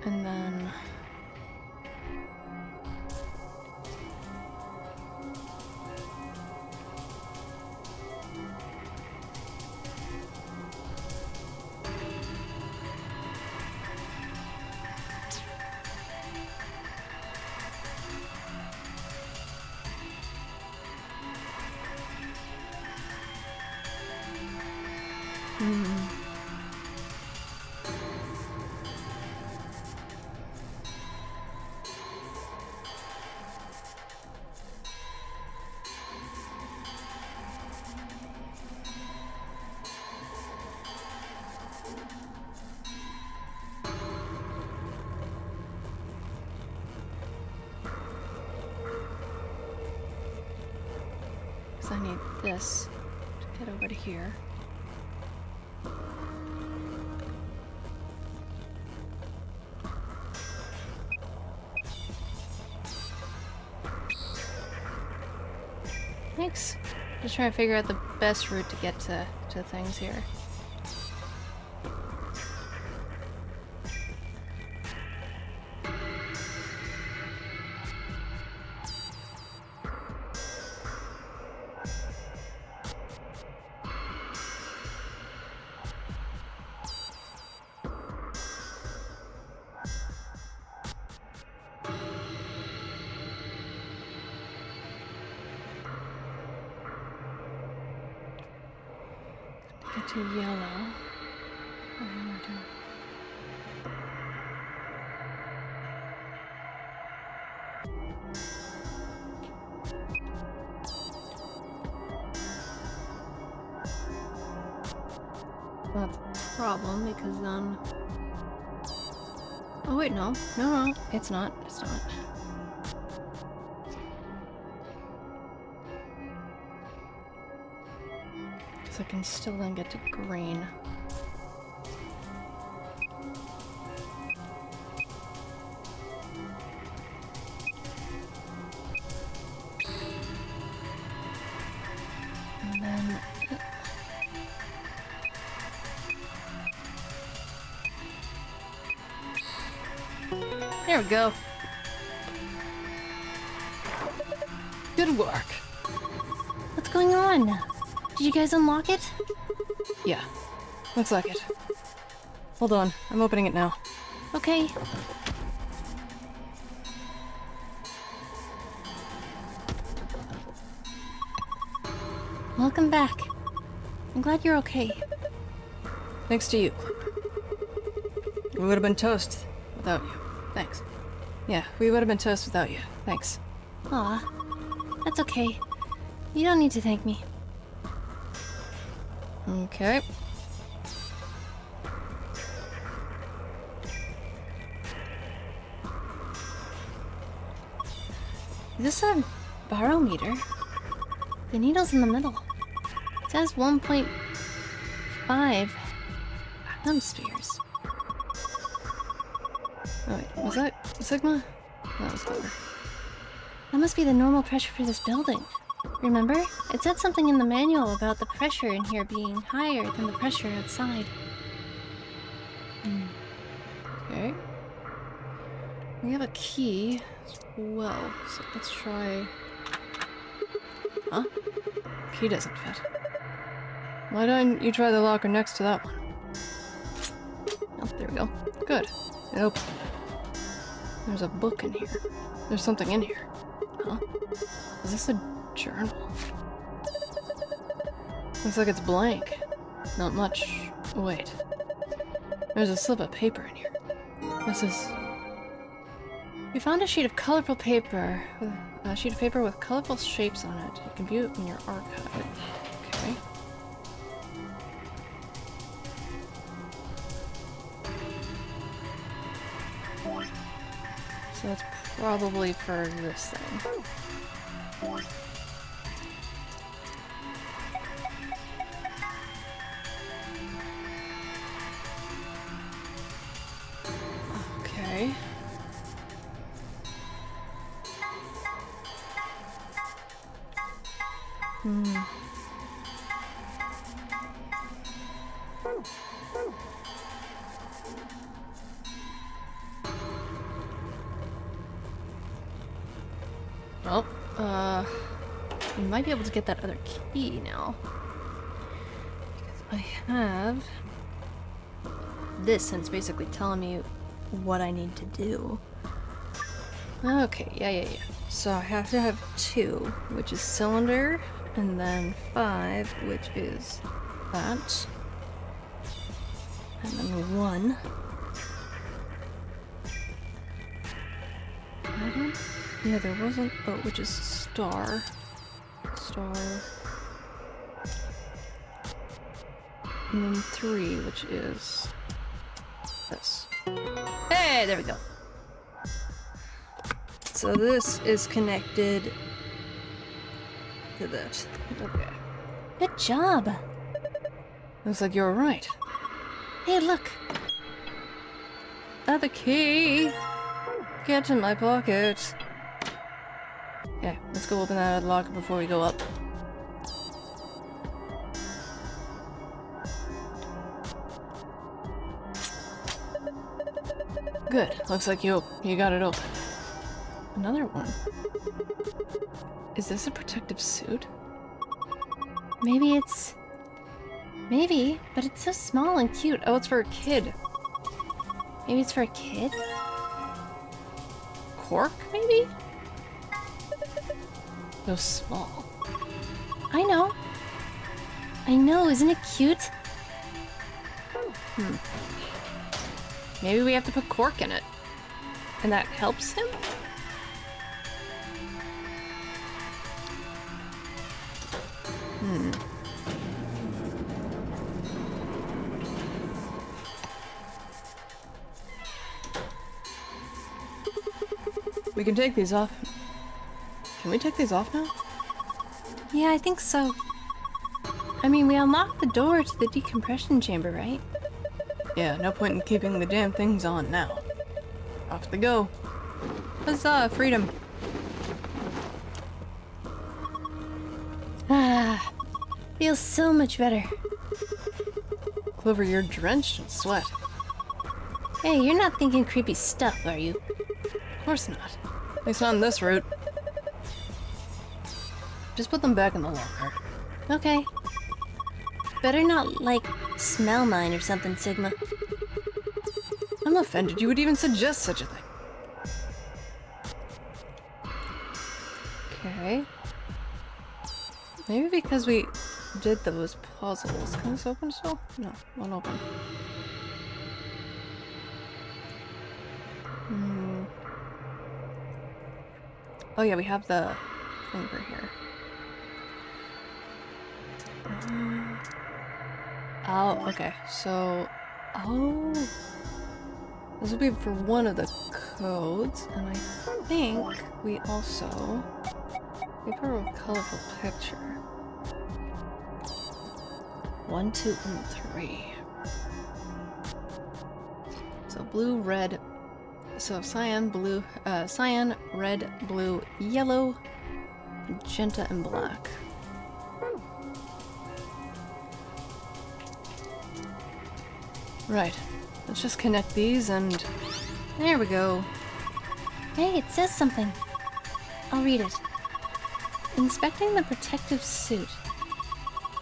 And then I need this to get over to here. Thanks. Just trying to figure out the best route to get to things here. Get to yellow. That's a problem because then. Oh wait, no, it's not. It's not. I can still then get to green. And then... There we go. Good work. What's going on? Did you guys unlock it? Yeah, looks like it. Hold on, I'm opening it now. Okay. Welcome back. I'm glad you're okay. Thanks to you. We would have been toast without you. Thanks. Yeah, we would have been toast without you. Thanks. Aw, that's okay. You don't need to thank me. Okay. Is this a barometer? The needle's in the middle. It says 1.5 atmospheres. Oh wait, was that Sigma? That was clever. That must be the normal pressure for this building. Remember? It said something in the manual about the pressure in here being higher than the pressure outside. Okay. We have a key as well, so let's try... Huh? Key doesn't fit. Why don't you try the locker next to that one? Oh, there we go. Good. It opened. There's a book in here. There's something in here. Huh? Is this a journal? Looks like it's blank. Not much. Wait. There's a slip of paper in here. This is... You found a sheet of colorful paper. A sheet of paper with colorful shapes on it. You can view it in your archive. Okay. So that's probably for this thing. Okay. Well, we might be able to get that other key now. Because I have this, and it's basically telling me what I need to do. Okay, yeah. So I have to have 2, which is cylinder, and then 5, which is that. And then 1. Yeah, there wasn't. Oh, which is star. And then 3, which is this. Hey, there we go. So this is connected to that. Okay. Good job. Looks like you're right. Hey, look. The key. Get in my pocket. Okay, let's go open that locker before we go up. Good. Looks like you got it open. Another one. Is this a protective suit? Maybe, but it's so small and cute. Oh, it's for a kid. Maybe it's for a kid? Cork, maybe? So small. I know, isn't it cute? Maybe we have to put cork in it. And that helps him? We can take these off. Can we take these off now? Yeah, I think so. I mean, we unlocked the door to the decompression chamber, right? Yeah, no point in keeping the damn things on now. Off they go. Huzzah, freedom. Ah, feels so much better. Clover, you're drenched in sweat. Hey, you're not thinking creepy stuff, are you? Of course not. At least not on this route. Just put them back in the locker. Okay. Better not, like, smell mine or something, Sigma. I'm offended you would even suggest such a thing. Okay. Maybe because we did those puzzles. Can this open still? No, won't open. Oh yeah, we have the thing for here. Oh, okay. So, this will be for one of the codes, and I think we also paper with colorful picture. 1, 2, and 3. So blue, red. So cyan, blue, cyan, red, blue, yellow, magenta, and black. Right. Let's just connect these and there we go. Hey, it says something. I'll read it. Inspecting the protective suit.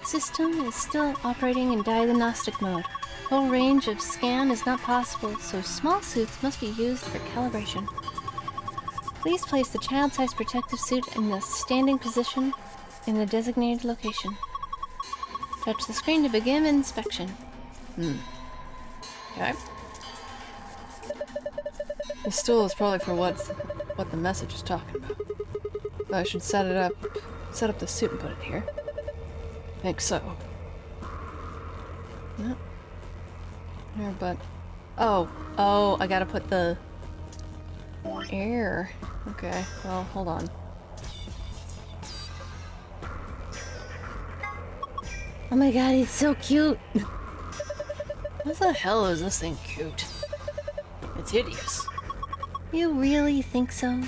System is still operating in diagnostic mode. Full range of scan is not possible, so small suits must be used for calibration. Please place the child-sized protective suit in the standing position in the designated location. Touch the screen to begin inspection. Okay. The stool is probably for what the message is talking about. But I should set up the suit and put it here. I think so. Yep. Here, but oh, I gotta put the air. Okay, well, hold on. Oh my god, he's so cute! What the hell is this thing cute? It's hideous. You really think so?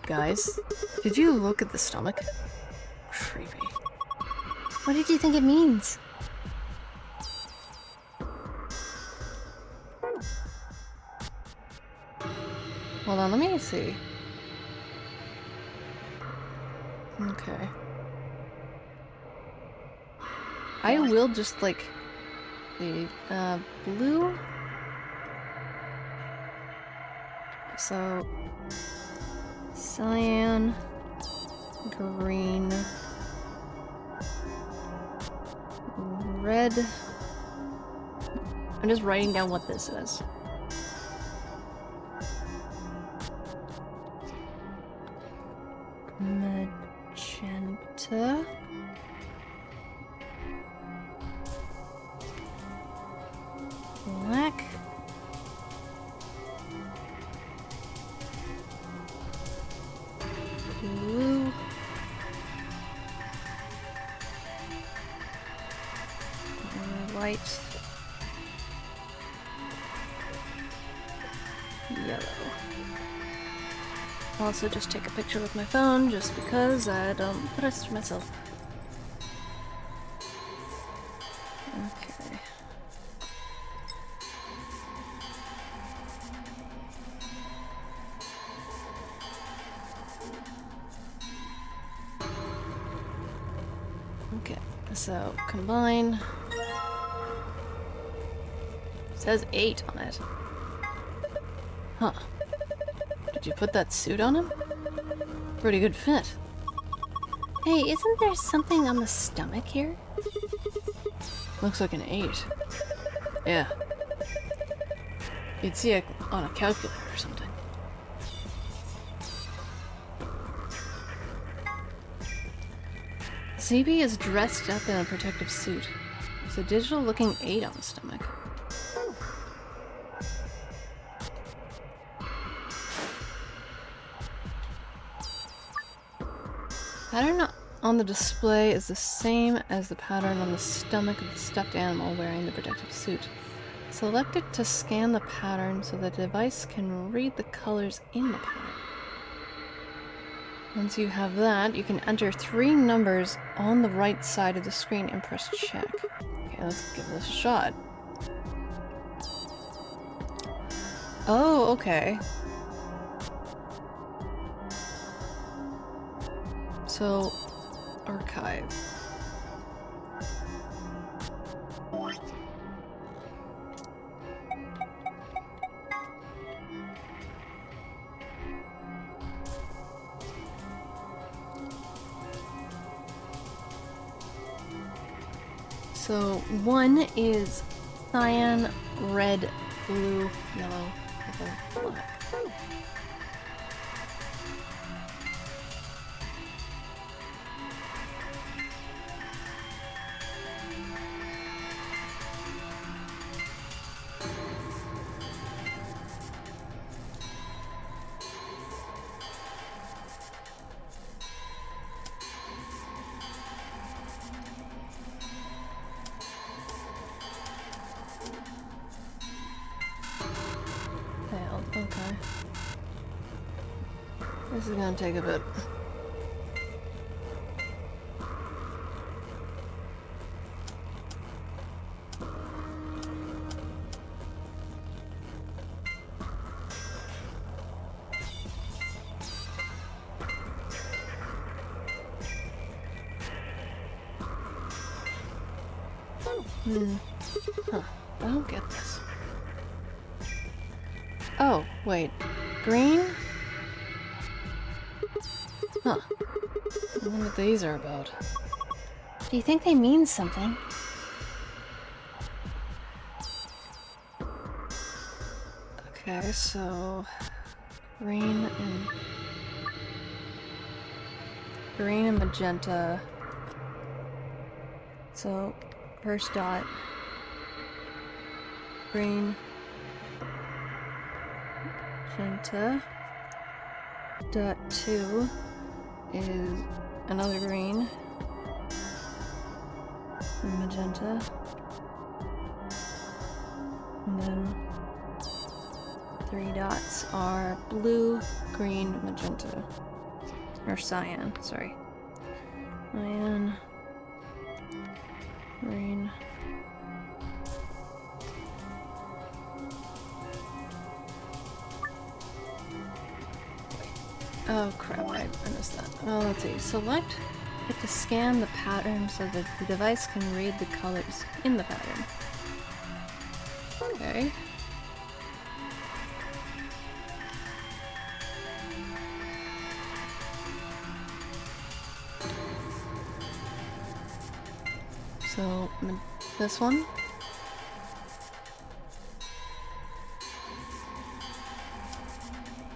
Guys, did you look at the stomach? Creepy. What did you think it means? Hold on, let me see. Okay. I will just like the blue. So cyan, green, red. I'm just writing down what this is. Magenta. Black. Blue. White. Yellow. I'll also just take a picture with my phone just because I don't trust myself. Okay. Okay, so combine. It says 8 on it. Huh. Did you put that suit on him? Pretty good fit. Hey, isn't there something on the stomach here? Looks like an 8. Yeah. You'd see it on a calculator or something. CB is dressed up in a protective suit. There's a digital-looking 8 on the stomach. Pattern on the display is the same as the pattern on the stomach of the stuffed animal wearing the protective suit. Select it to scan the pattern so the device can read the colors in the pattern. Once you have that, you can enter 3 numbers on the right side of the screen and press check. Okay, let's give this a shot. Oh, okay. So, archive. So 1 is cyan, red, blue, yellow, purple, black. Okay. This is gonna take a bit. Huh. I don't get this. Oh, wait. Green? Huh. I wonder what these are about. Do you think they mean something? Okay, so green and magenta. So first dot, green, magenta. Dot 2 is another green and magenta. And then 3 dots are blue, green, magenta. Or cyan, sorry. Cyan, green. Oh crap, I missed that. Oh, let's see. Select it to scan the pattern so that the device can read the colors in the pattern. Okay. So, this one.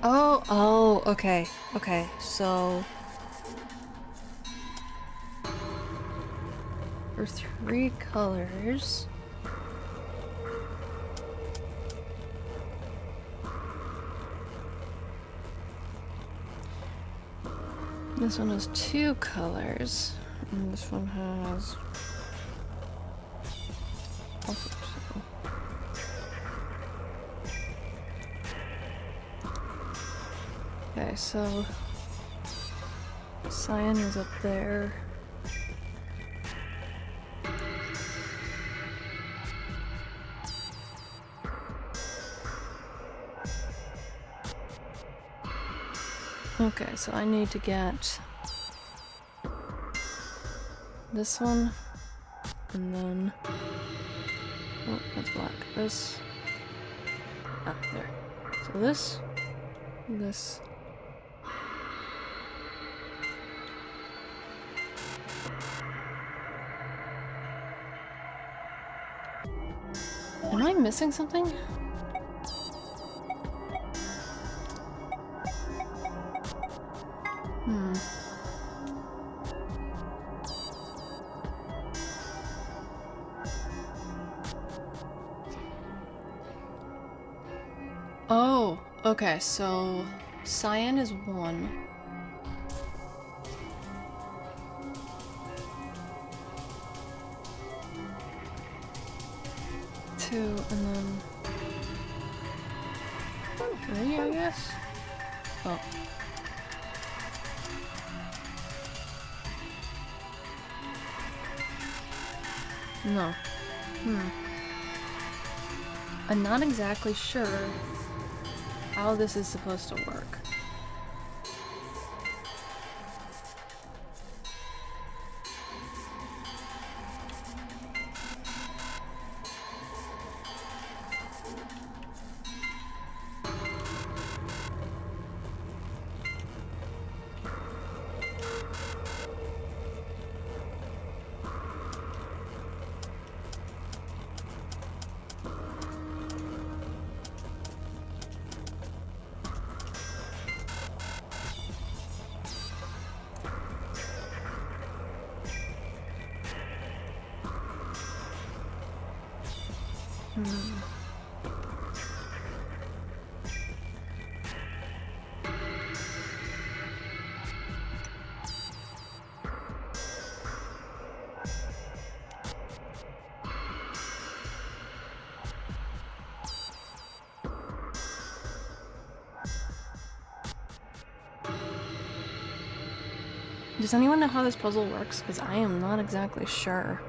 Oh, okay, so for 3 colors. This one has 2 colors, and this one has... Okay, so cyan is up there. Okay, so I need to get this one, and then... Oh, that's black. This... Ah, there. So this... This... Am I missing something? Oh, okay, so cyan is 1. Two, and then 3, I guess? Oh. No. I'm not exactly sure how this is supposed to work. Does anyone know how this puzzle works? Because I am not exactly sure.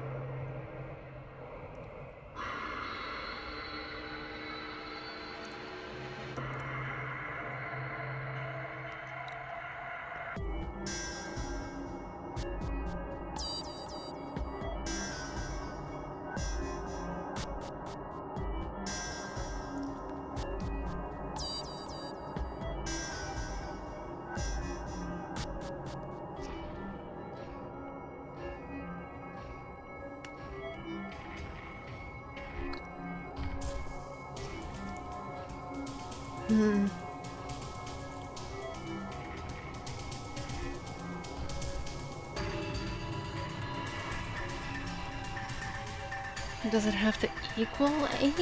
Does it have to equal 8?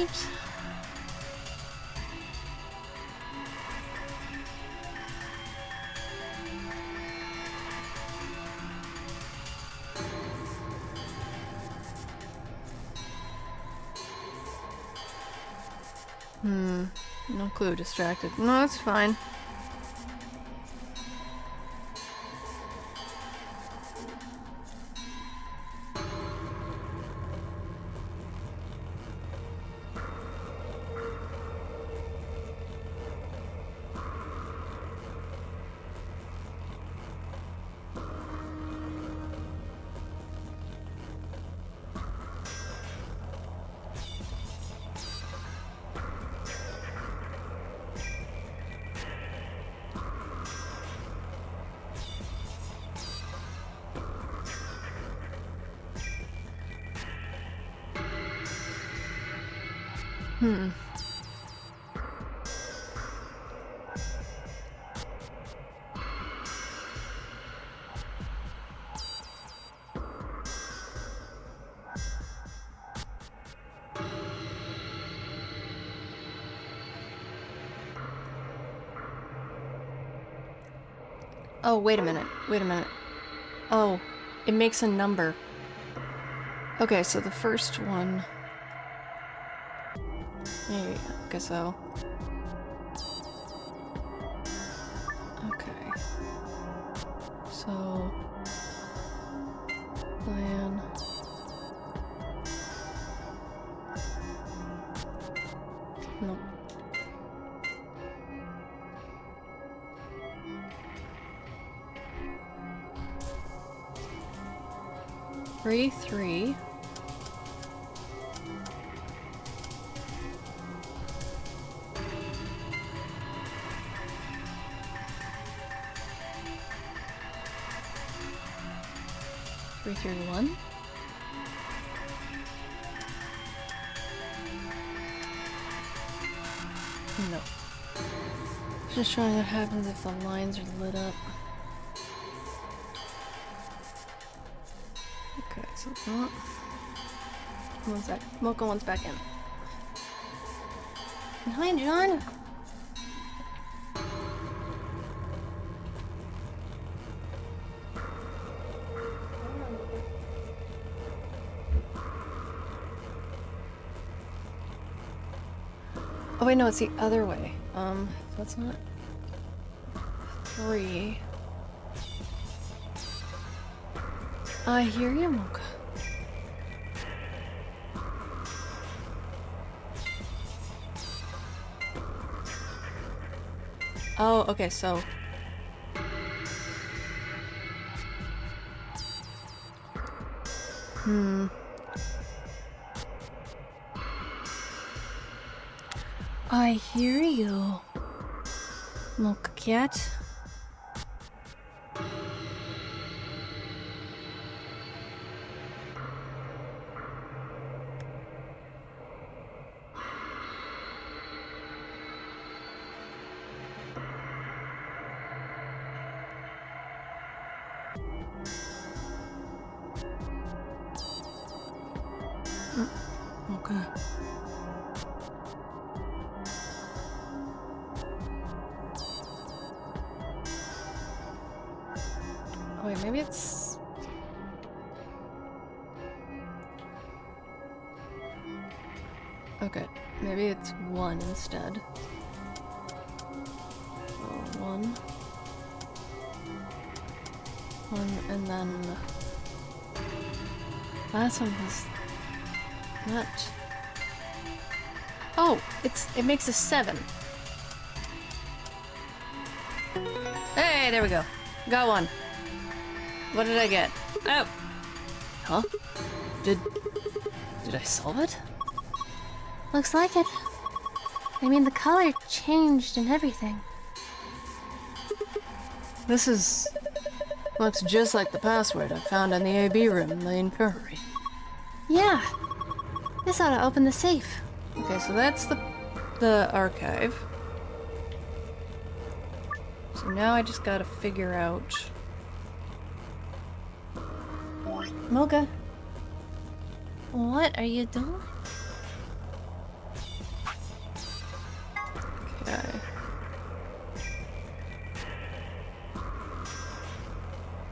No clue, distracted. No, that's fine. Oh, wait a minute. Wait a minute. Oh, it makes a number. Okay, so the first one... Yeah, I guess so. Okay. So... Plan... Nope. Three. 331. No. Just showing what happens if the lines are lit up. Okay, so it's not. One sec. Mocha one's back in. Hi, John. Oh wait, no, it's the other way. That's not 3. I hear you, Mocha. Oh, okay, so... I hear you, Mocha Cat. Okay. Oh wait, maybe it's... Okay, maybe it's 1 instead. So 1. 1, and then... Last one was... Not... Oh! It makes a 7. Hey, there we go. Got one. What did I get? Oh! Huh? Did I solve it? Looks like it. I mean, the color changed and everything. This is... looks just like the password I found in the AB room in the infirmary. Yeah. This ought to open the safe. Okay, so that's the archive. So now I just gotta figure out... Mocha. What are you doing? Okay.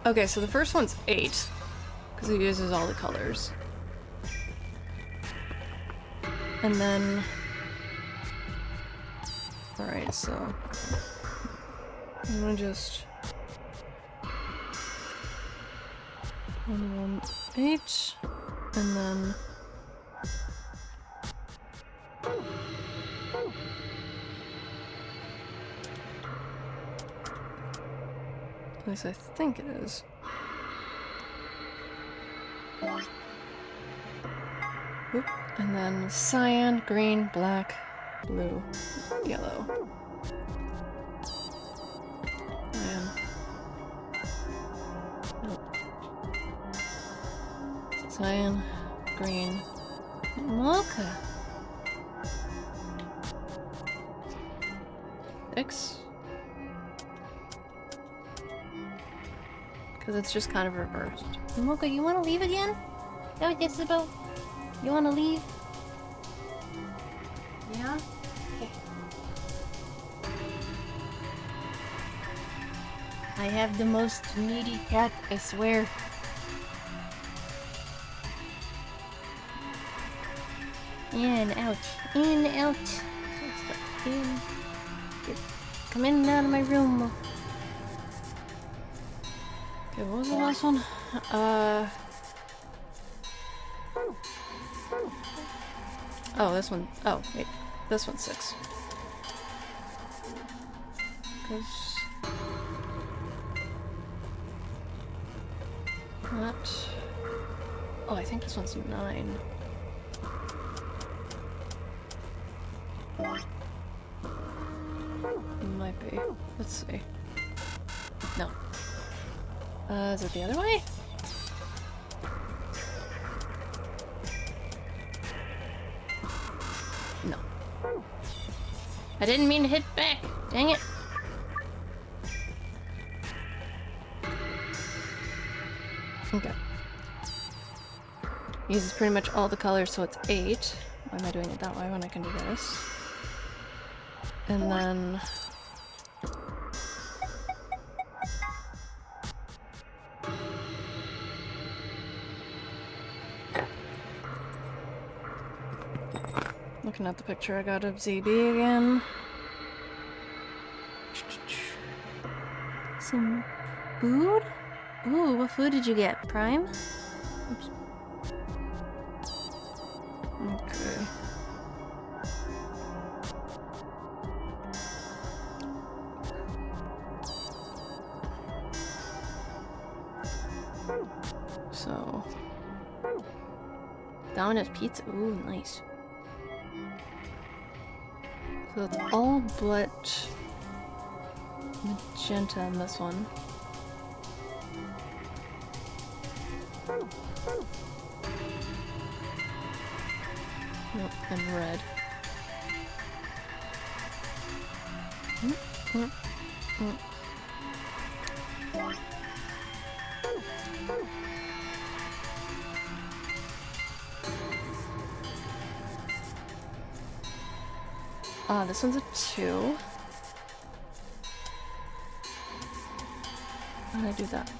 Okay, so the first one's 8, because it uses all the colors. And then... Alright, so... I'm gonna just... 1, 1, 8, and then... At least I think it is. Oop. And then cyan, green, black, blue, yellow. Cyan. Nope. Cyan, green, Mocha. 6. Because it's just kind of reversed. Mocha, you wanna leave again? Is that what this is about? You wanna leave? Yeah? Okay. I have the most needy cat, I swear. In, out. In, out. In. Come in and out of my room. Okay, what was the last one? Oh, this one. Oh, wait. This one's 6. 'Cause... Not... Oh, I think this one's 9. Might be. Let's see. No. Is it the other way? No. I didn't mean to hit back. Dang it. Okay. Uses pretty much all the colors, so it's 8. Why am I doing it that way when I can do this? And then... Looking at the picture I got of ZB again. Some food? Ooh, what food did you get? Prime? Oops. Okay. So... Domino's pizza. Ooh, nice. So it's all but magenta in this one. Nope, and red. This one's a 2. How did I do that?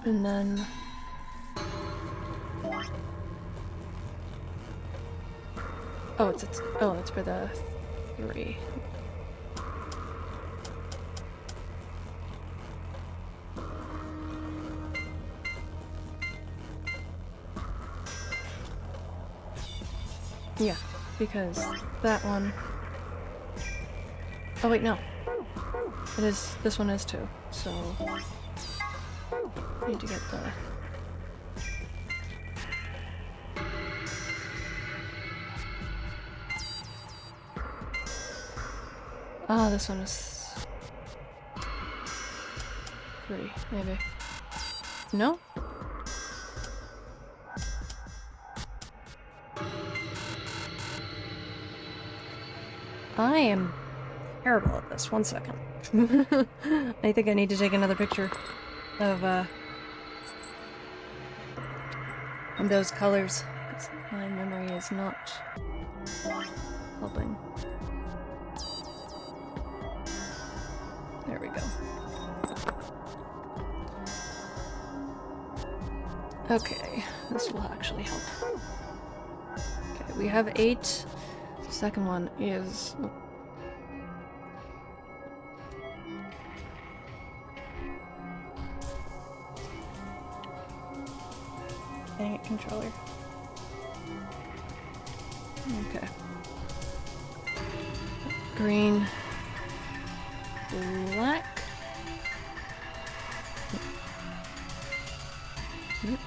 And then... Oh, it's for the 3. Yeah, because that one... Oh wait, no. It is, this one is 2, so... I need to get the... Ah, this one is... 3, maybe. No? I am terrible at this. 1 second. I think I need to take another picture of those colors. 'Cause my memory is not helping. There we go. Okay, this will actually help. Okay, we have 8. The second one is... oh. Dang it, controller. Okay. Green. Black. Yep.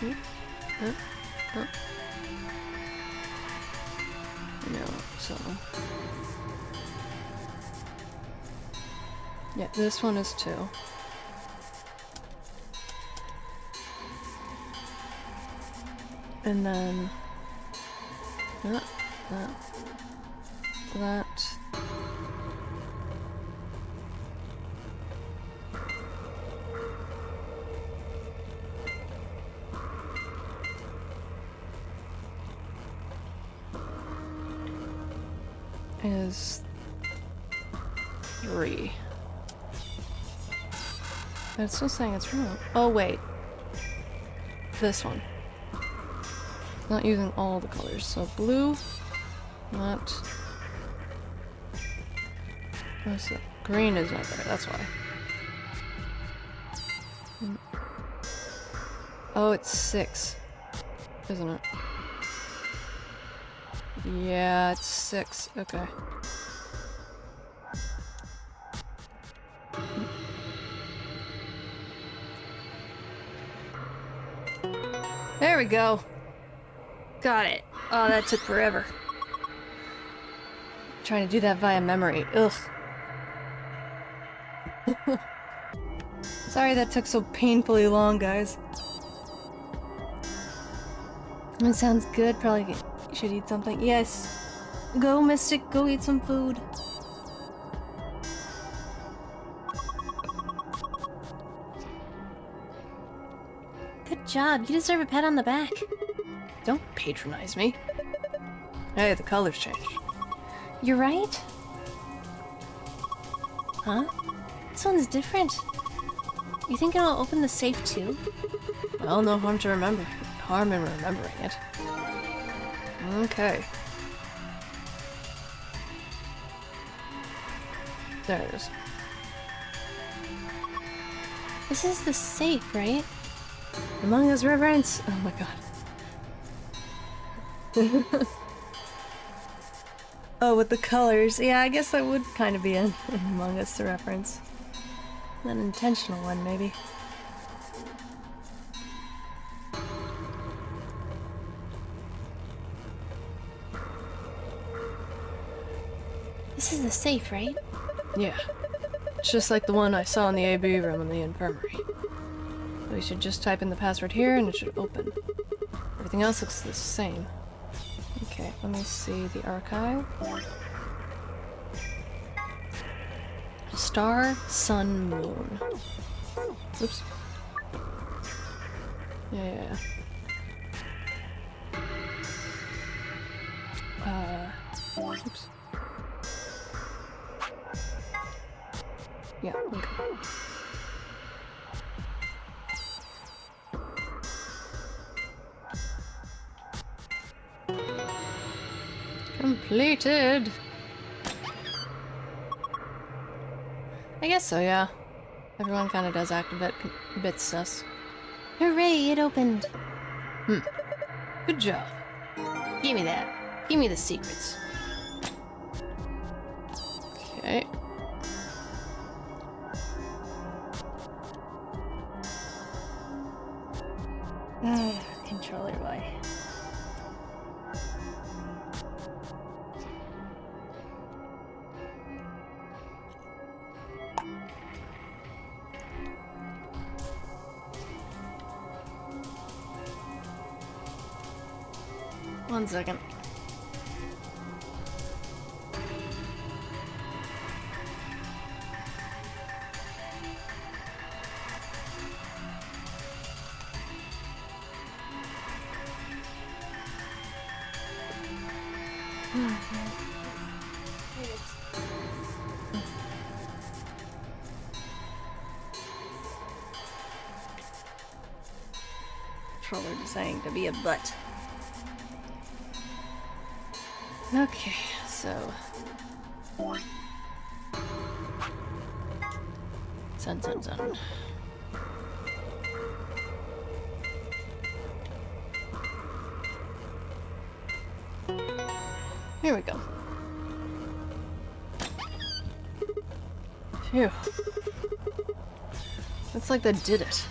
Yep. No, so... yeah, this one is 2. And then... that... is 3. But it's still saying it's wrong. Oh, wait. This one. Not using all the colors. So blue, not... what's it? Green is not there, that's why. Oh, it's 6. Isn't it? Yeah, it's 6. Okay. There we go. Got it. Oh, that took forever. Trying to do that via memory. Ugh. Sorry that took so painfully long, guys. It sounds good. Probably you should eat something. Yes. Go, Mystic. Go eat some food. Good job. You deserve a pat on the back. Don't patronize me. Hey, the colors changed. You're right. Huh? This one's different. You think it'll open the safe too? Well, no harm to remember. Harm in remembering it. Okay. There it is. This is the safe, right? Among Us reverence. Oh my god. Oh, with the colors. Yeah, I guess that would kind of be an Among Us the reference. An intentional one, maybe. This is the safe, right? Yeah. It's just like the one I saw in the AB room in the infirmary. We should just type in the password here and it should open. Everything else looks the same. Okay, let me see the archive. Star, sun, moon. Oops. Yeah. Oops. Yeah, okay. Completed! I guess so, yeah. Everyone kind of does act a bit sus. Hooray, it opened. Good job. Give me that. Give me the secrets. Okay. Controller, why? One second. controller designed to be a butt. Okay, so... Sun. Here we go. Phew. Looks like that did it.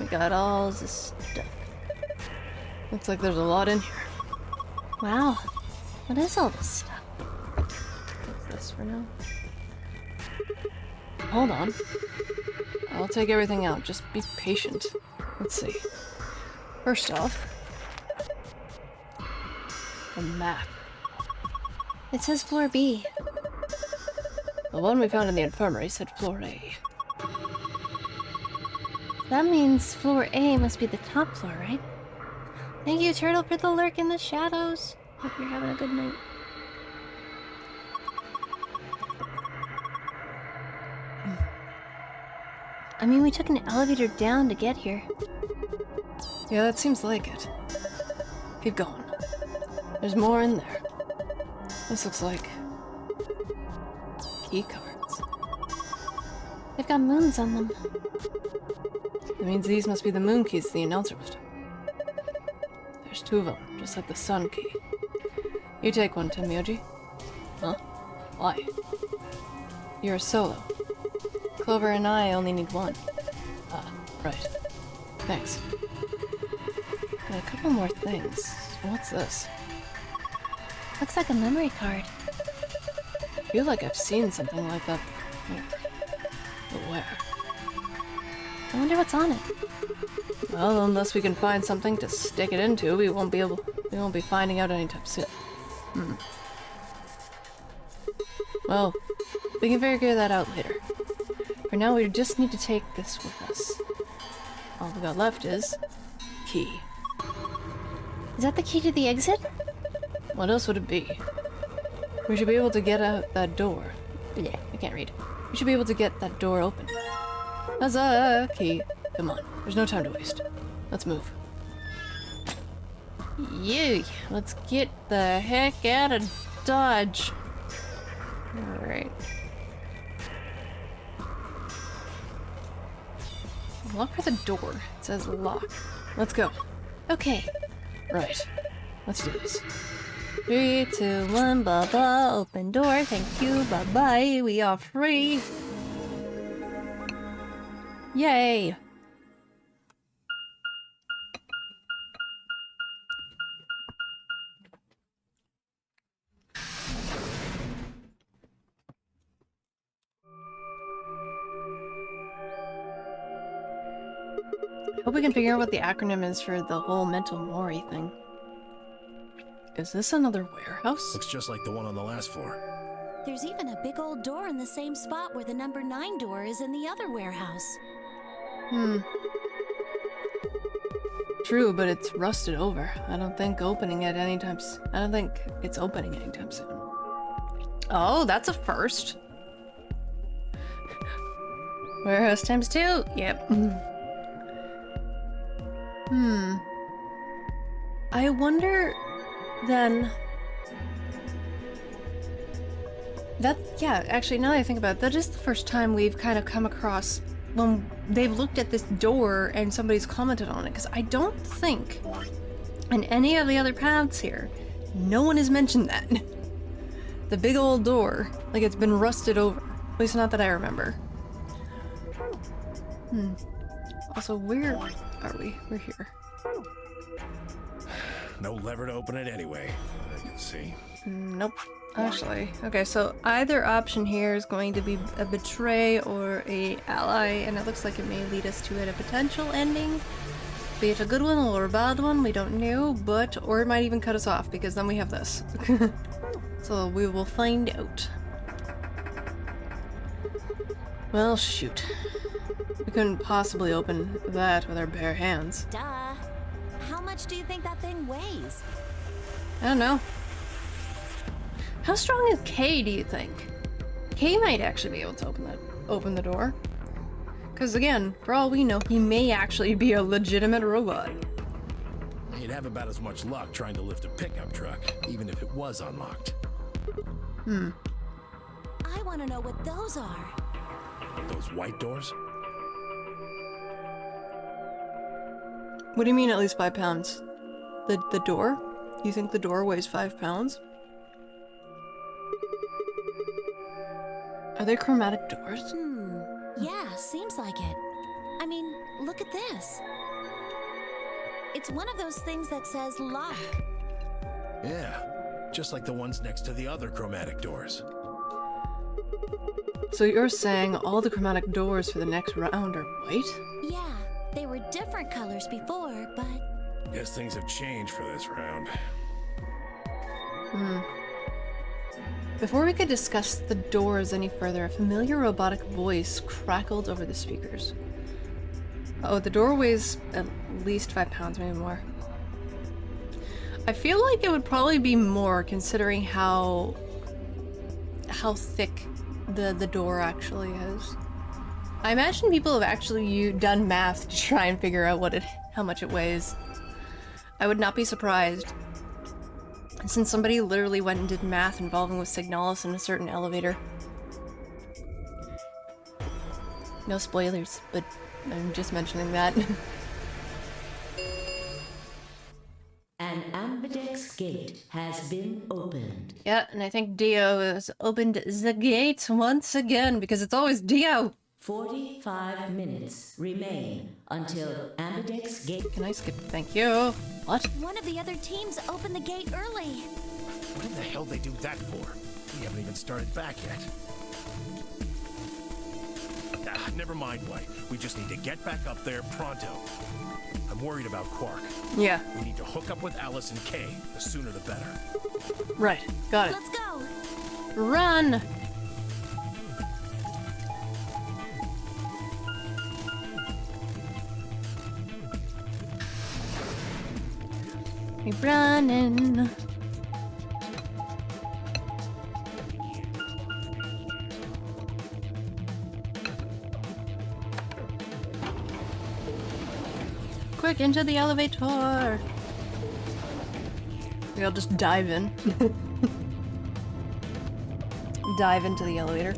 We got all this stuff. Looks like there's a lot in here. Wow. What is all this stuff? What's this for now? Hold on. I'll take everything out. Just be patient. Let's see. First off, a map. It says floor B. The one we found in the infirmary said floor A. That means floor A must be the top floor, right? Thank you, Turtle, for the lurk in the shadows. Hope you're having a good night. I mean, we took an elevator down to get here. Yeah, that seems like it. Keep going. There's more in there. This looks like... key cards. They've got moons on them. That means these must be the moon keys the announcer was talking about. There's 2 of them, just like the sun key. You take one, Tenmyoji. Huh? Why? You're a solo. Clover and I only need one. Ah, right. Thanks. And a couple more things. What's this? Looks like a memory card. I feel like I've seen something like that before. But where? I wonder what's on it. Well, unless we can find something to stick it into, we won't be finding out anytime soon. Well, we can figure that out later. For now, we just need to take this with us. All we got left is... key. Is that the key to the exit? What else would it be? We should be able to get out that door. Yeah, I can't read. We should be able to get that door open. Huzzah! Key. Come on, there's no time to waste. Let's move. Yay! Let's get the heck out of Dodge. Alright. Lock for the door. It says lock. Let's go. Okay. Right. Let's do this. 3, 2, 1, blah blah, open door, thank you, bye bye, we are free. Yay! Hope we can figure out what the acronym is for the whole mental mori thing. Is this another warehouse? Looks just like the one on the last floor. There's even a big old door in the same spot where the number 9 door is in the other warehouse. True, but it's rusted over. I don't think it's opening anytime soon. Oh, that's a first. Warehouse times 2. Yep. I wonder then yeah, actually now that I think about it, that is the first time we've kind of come across when they've looked at this door and somebody's commented on it, because I don't think in any of the other paths here no one has mentioned that. The big old door, like it's been rusted over. At least not that I remember. Also, where are we? We're here. No lever to open it anyway, I can see. Nope. Actually, okay, so either option here is going to be a betray or a ally, and it looks like it may lead us to a potential ending. Be it a good one or a bad one, we don't know, or it might even cut us off, because then we have this. So we will find out. Well, shoot. We couldn't possibly open that with our bare hands. Duh. How much do you think that thing weighs? I don't know. How strong is Kay, do you think? Kay might actually be able to open the door. Because again, for all we know, he may actually be a legitimate robot. You'd have about as much luck trying to lift a pickup truck, even if it was unlocked. I want to know what those are. Those white doors? What do you mean at least 5 pounds? The door? You think the door weighs 5 pounds? Are they chromatic doors? Yeah, seems like it. I mean, look at this. It's one of those things that says lock. Yeah, just like the ones next to the other chromatic doors. So you're saying all the chromatic doors for the next round are white? Yeah, they were different colors before, but... Guess things have changed for this round. Before we could discuss the doors any further, a familiar robotic voice crackled over the speakers. Oh, the door weighs at least 5 pounds, maybe more. I feel like it would probably be more considering how thick the door actually is. I imagine people have actually done math to try and figure out how much it weighs. I would not be surprised. Since somebody literally went and did math involving with Signalis in a certain elevator. No spoilers, but I'm just mentioning that. An ambidex gate has been opened. Yeah, and I think Dio has opened the gate once again, because it's always Dio! 45 minutes remain until ambidex gate... Can I skip? Thank you. What? One of the other teams opened the gate early. What in the hell they do that for? We haven't even started back yet. Never mind, White. We just need to get back up there pronto. I'm worried about Quark. Yeah. We need to hook up with Alice and Kay. The sooner the better. Right. Got it. Let's go. Run! We're running. Quick, into the elevator! Maybe I'll just dive in. Dive into the elevator.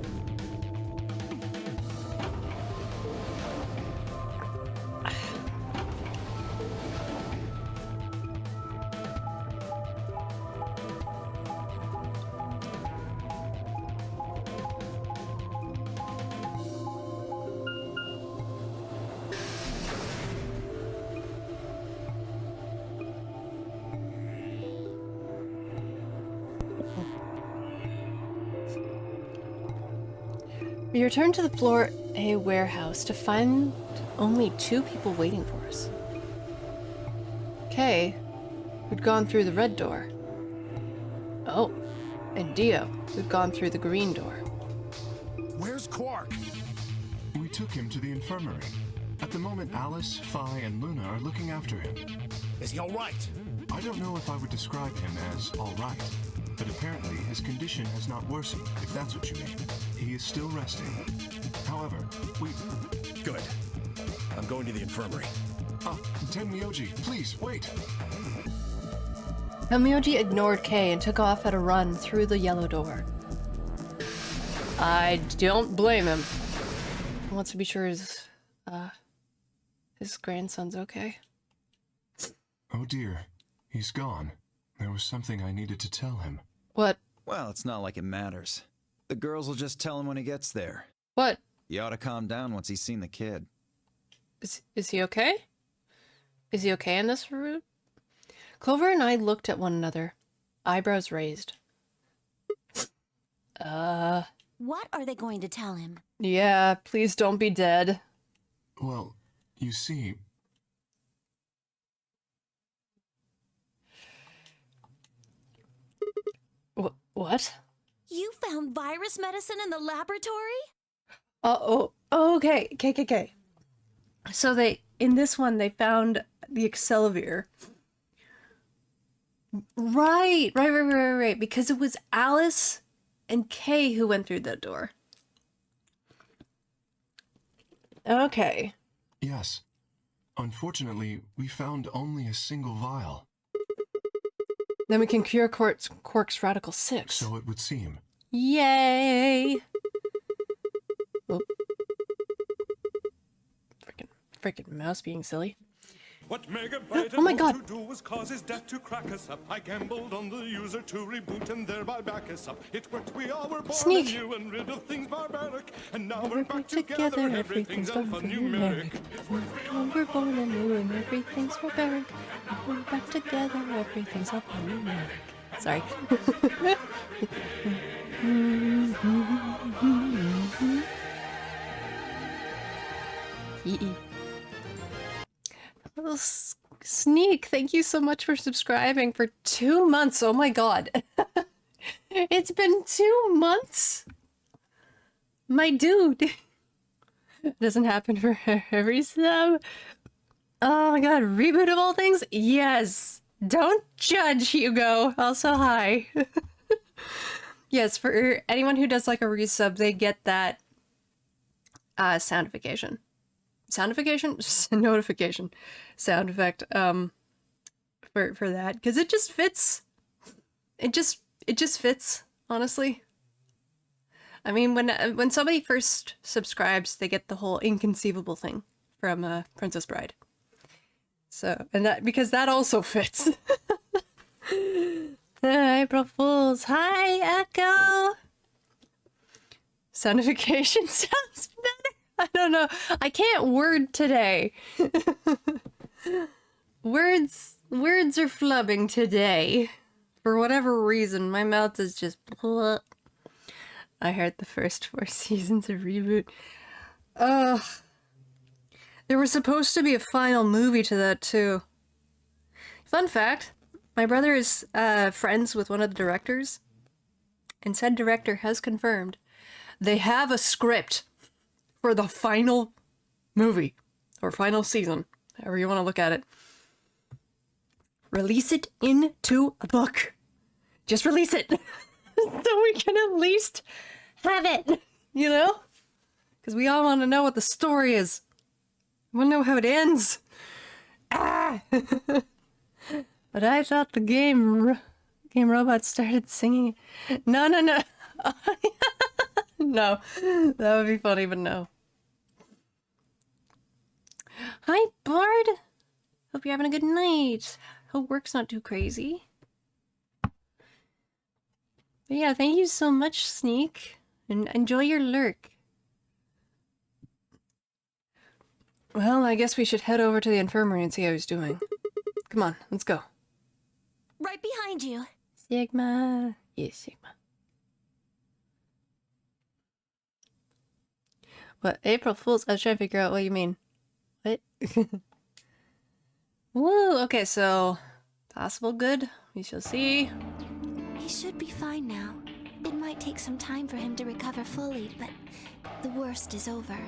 We return to the floor A warehouse to find only 2 people waiting for us. Kay, who'd gone through the red door. Oh, and Dio, who'd gone through the green door. Where's Quark? We took him to the infirmary. At the moment, Alice, Phi, and Luna are looking after him. Is he all right? I don't know if I would describe him as all right, but apparently his condition has not worsened, if that's what you mean. He is still resting. However, we... Good. I'm going to the infirmary. Tenmyoji, please, wait! Tenmyoji ignored Kay and took off at a run through the yellow door. I don't blame him. He wants to be sure his grandson's okay. Oh dear, he's gone. There was something I needed to tell him. What? Well, it's not like it matters. The girls will just tell him when he gets there. What? He ought to calm down once he's seen the kid. Is he okay? Is he okay in this route? Clover and I looked at one another, eyebrows raised. What are they going to tell him? Yeah, please don't be dead. Well, you see... What? You found virus medicine in the laboratory? Okay. So in this one, they found the Accelavir. Right. Because it was Alice and Kay who went through that door. Okay. Yes. Unfortunately, we found only a single vial. Then we can cure Quark's Radical 6. So it would seem. Yay! Oh. Freaking mouse being silly. What Megabyte Oh my God. to do was cause his death to crack us up. I gambled on the user to reboot and thereby back us up. It worked, we all were born Sneak. anew and rid of things barbaric. And now We're back together, everything's alphanumeric. We're born anew and everything's barbaric. We're back together, everything's alphanumeric. Sorry. Little Sneak, thank you so much for subscribing for 2 months. Oh my god. It's been 2 months? My dude. It doesn't happen for every sub. Oh my god, reboot of all things? Yes. Don't judge, Hugo. Also, hi. Yes, for anyone who does like a resub, they get that soundification. Soundification? Notification. Sound effect. For that. Because it just fits. It just fits, honestly. I mean, when somebody first subscribes, they get the whole inconceivable thing from Princess Bride. So, and that, because that also fits. April Fools. Hi, Echo! Soundification sounds better. I don't know. I can't word today. Words are flubbing today. For whatever reason, my mouth is just blah. I heard the first 4 seasons of Reboot. Ugh. There was supposed to be a final movie to that, too. Fun fact, my brother is friends with one of the directors, and said director has confirmed they have a script for the final movie, or final season, however you want to look at it. Release it into a book. Just release it. So we can at least have it, you know? Because we all want to know what the story is. We want to know how it ends. Ah! But I thought the game robot started singing. No. No, that would be funny, but no. Hi, Bard. Hope you're having a good night. Hope work's not too crazy. But yeah, thank you so much, Sneak. And enjoy your lurk. Well, I guess we should head over to the infirmary and see how he's doing. Come on, let's go. Right behind you. Sigma. Yes, Sigma. What? April Fools? I was trying to figure out what you mean. What? Woo! Okay, so... possible good. We shall see. He should be fine now. It might take some time for him to recover fully, but the worst is over.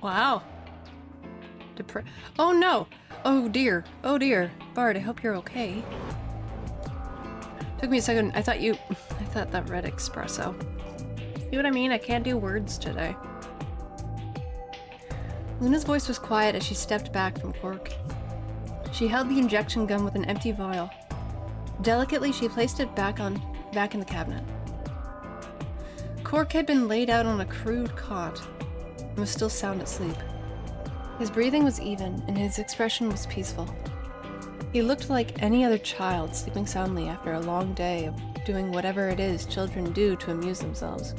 Wow. Oh no! Oh dear. Oh dear. Bard, I hope you're okay. Took me a second. I thought that read espresso. See what I mean? I can't do words today. Luna's voice was quiet as she stepped back from Quark. She held the injection gun with an empty vial. Delicately, she placed it back in the cabinet. Quark had been laid out on a crude cot and was still sound asleep. His breathing was even, and his expression was peaceful. He looked like any other child sleeping soundly after a long day of doing whatever it is children do to amuse themselves,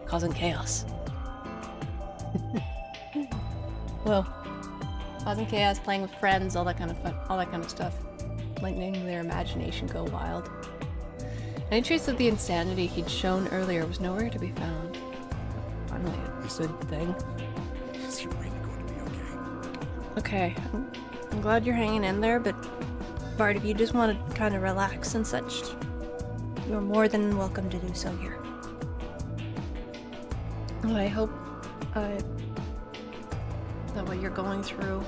causing chaos. Well, causing chaos, playing with friends, all that kind of stuff, letting their imagination go wild. Any trace of the insanity he'd shown earlier was nowhere to be found. Finally, a good thing. Is he really going to be okay? Okay, I'm glad you're hanging in there, but Bart, if you just want to kind of relax and such, you're more than welcome to do so here. And I hope that what you're going through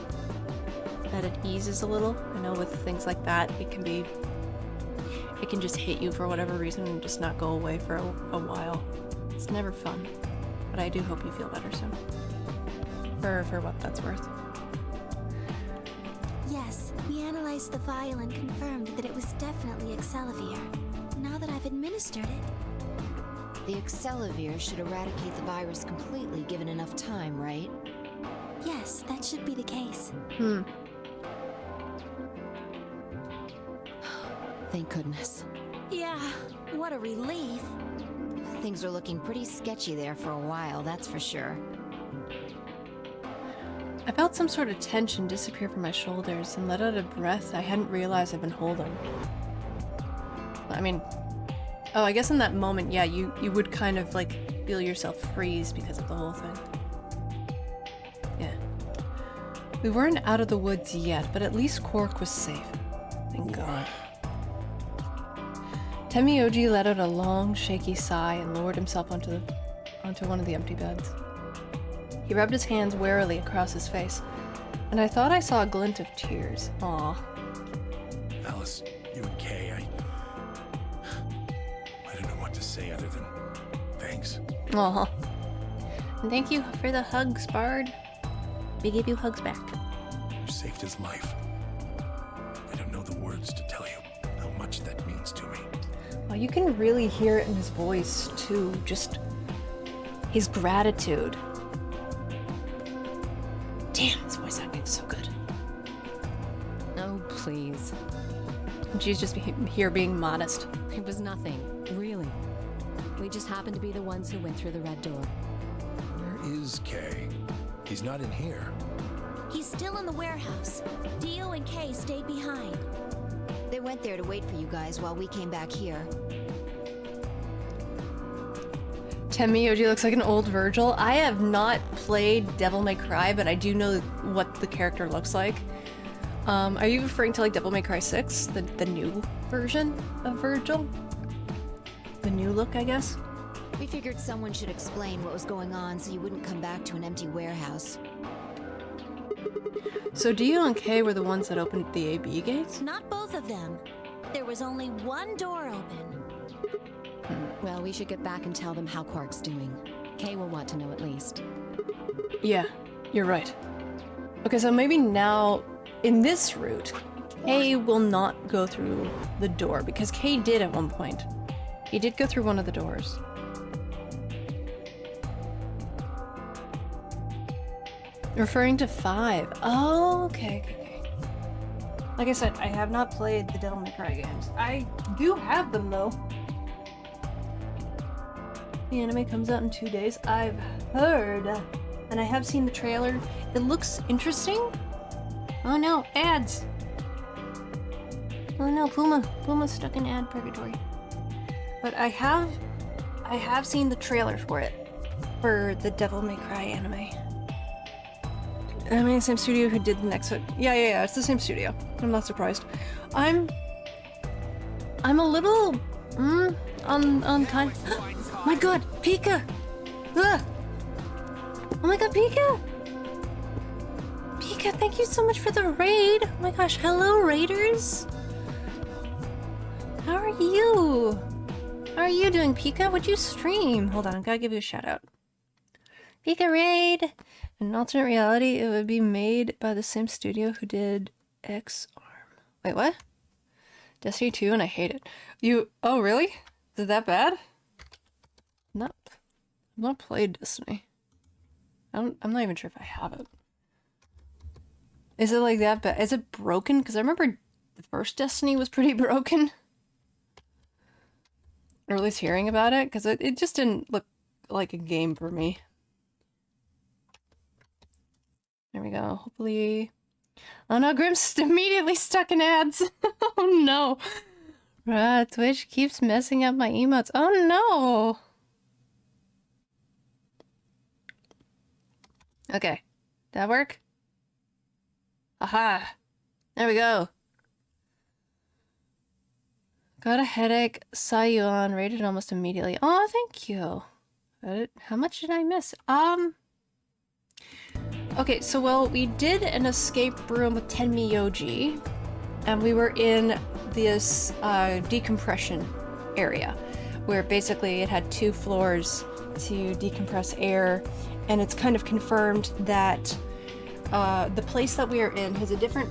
that it eases a little. I know with things like that, it can just hit you for whatever reason and just not go away for a while. It's never fun, but I do hope you feel better soon. For what that's worth. Yes, we analyzed the vial and confirmed that it was definitely Excelivir. Now that I've administered it... The Excelivir should eradicate the virus completely given enough time, right? Yes, that should be the case. Thank goodness. Yeah, what a relief. Things are looking pretty sketchy there for a while, that's for sure. I felt some sort of tension disappear from my shoulders and let out a breath I hadn't realized I'd been holding. I mean, oh, I guess in that moment, yeah, you would kind of like feel yourself freeze because of the whole thing. Yeah. We weren't out of the woods yet, but at least Quark was safe. Thank God. Temioji let out a long, shaky sigh and lowered himself onto one of the empty beds. He rubbed his hands warily across his face, and I thought I saw a glint of tears. Aw. Alice, you and Kay, I don't know what to say other than thanks. Aw. And thank you for the hugs, Bard. We give you hugs back. You saved his life. I don't know the words to tell you how much that means to me. Well, you can really hear it in his voice, too. Just his gratitude. Damn, his voice acting is so good. Oh, please. And she's just here being modest. It was nothing, really. We just happened to be the ones who went through the red door. Where is Kay? He's not in here. He's still in the warehouse. Dio and Kay stayed behind. They went there to wait for you guys while we came back here. Temioji looks like an old Virgil. I have not played Devil May Cry, but I do know what the character looks like. Are you referring to like Devil May Cry 6? The new version of Virgil? The new look, I guess? We figured someone should explain what was going on so you wouldn't come back to an empty warehouse. So Dio and Kay were the ones that opened the AB gates? Not both of them. There was only one door open. Well, we should get back and tell them how Quark's doing. Kay will want to know at least. Yeah, you're right. Okay, so maybe now, in this route, Kay will not go through the door, because Kay did at one point. He did go through one of the doors. Referring to 5. Oh, okay. Like I said, I have not played the Devil May Cry games. I do have them, though. The anime comes out in 2 days. I've heard, and I have seen the trailer. It looks interesting. Oh no, ads! Oh no, Puma's stuck in ad purgatory. But I have seen the trailer for it, for the Devil May Cry anime. I mean, the same studio who did the next one. Yeah, it's the same studio. I'm not surprised. I'm a little, on kind. My god, Pika! Ugh. Oh my god, Pika! Pika, thank you so much for the raid! Oh my gosh, hello, raiders! How are you? How are you doing, Pika? What'd you stream? Hold on, I gotta give you a shout out. Pika raid! In an alternate reality, it would be made by the same studio who did X-Arm. Wait, what? Destiny 2 and I hate it. Oh really? Is it that bad? I've not played Destiny. I'm not even sure if I have it. Is it like that bad? Is it broken? Because I remember the first Destiny was pretty broken. Or at least hearing about it, because it just didn't look like a game for me. There we go. Hopefully... Oh no, Grim's immediately stuck in ads. Oh no. Twitch keeps messing up my emotes. Oh no. Okay. Did that work? Aha. There we go. Got a headache. Saw you on. Rated almost immediately. Oh, thank you. How much did I miss? Okay, so well, we did an escape room with Tenmyoji, and we were in this decompression area, where basically it had 2 floors to decompress air, and it's kind of confirmed that the place that we are in has a different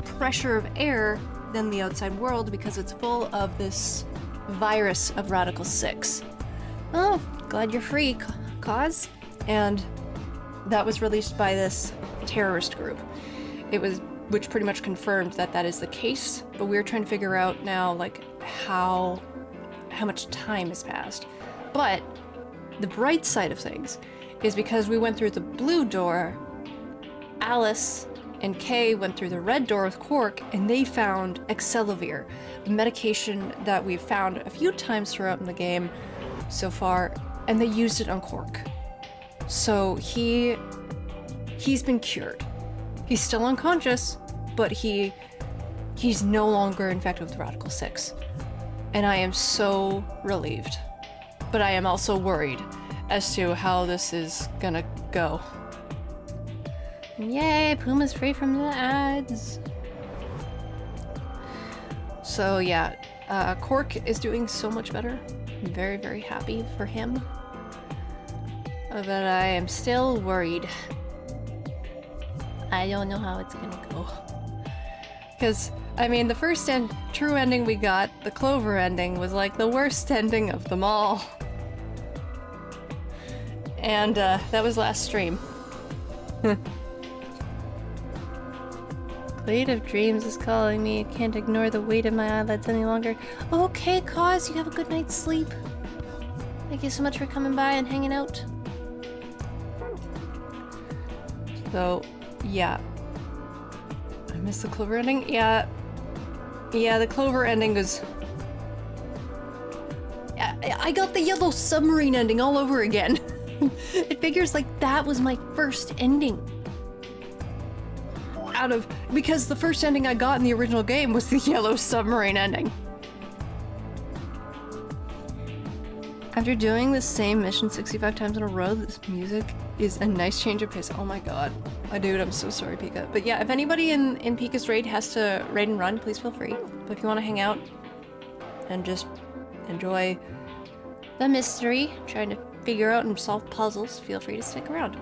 pressure of air than the outside world because it's full of this virus of Radical 6. Oh, glad you're free, cause. And that was released by this terrorist group. Which pretty much confirmed that that is the case, but we're trying to figure out now, like, how much time has passed. But the bright side of things is because we went through the blue door, Alice and Kay went through the red door with Quark, and they found Excelavir, the medication that we've found a few times throughout in the game so far, and they used it on Quark. So he's been cured. He's still unconscious, but he's no longer infected with Radical 6. And I am so relieved. But I am also worried as to how this is gonna go. Yay, Puma's free from the ads. So yeah, Quark is doing so much better. I'm very, very happy for him. But I am still worried. I don't know how it's gonna go. Because, I mean, the first true ending we got, the Clover ending, was like the worst ending of them all. And that was last stream. Weight of Dreams is calling me. I can't ignore the weight of my eyelids any longer. Okay, cause, you have a good night's sleep. Thank you so much for coming by and hanging out. So, yeah. I missed the Clover ending? Yeah. Yeah, the Clover ending was... I got the Yellow Submarine ending all over again. It figures like that was my first ending. Because the first ending I got in the original game was the Yellow Submarine ending. After doing the same mission 65 times in a row, this music is a nice change of pace. Oh my god. Dude, I'm so sorry, Pika. But yeah, if anybody in Pika's raid has to raid and run, please feel free. But if you want to hang out and just enjoy the mystery, trying to figure out and solve puzzles, feel free to stick around.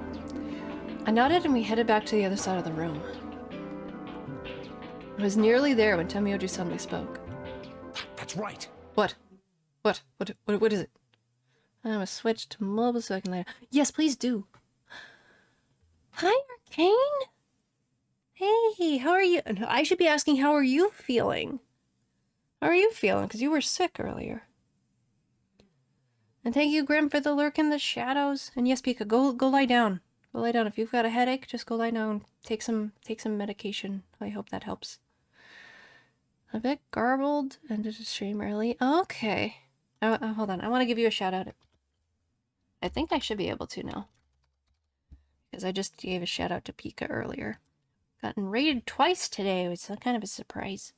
I nodded and we headed back to the other side of the room. I was nearly there when Tenmyoji suddenly spoke. That's right. What? What is it? I'm gonna switch to mobile so I can later. Yes, please do. Hi, Arcane. Hey, how are you? I should be asking, how are you feeling? How are you feeling? Because you were sick earlier. And thank you, Grim, for the lurk in the shadows. And yes, Pika, go lie down. Go lie down. If you've got a headache, just go lie down. Take some medication. I hope that helps. A bit garbled. Ended the stream early. Okay. Hold on. I want to give you a shout out. I think I should be able to now. Because I just gave a shout out to Pika earlier. Gotten raided twice today. It was kind of a surprise.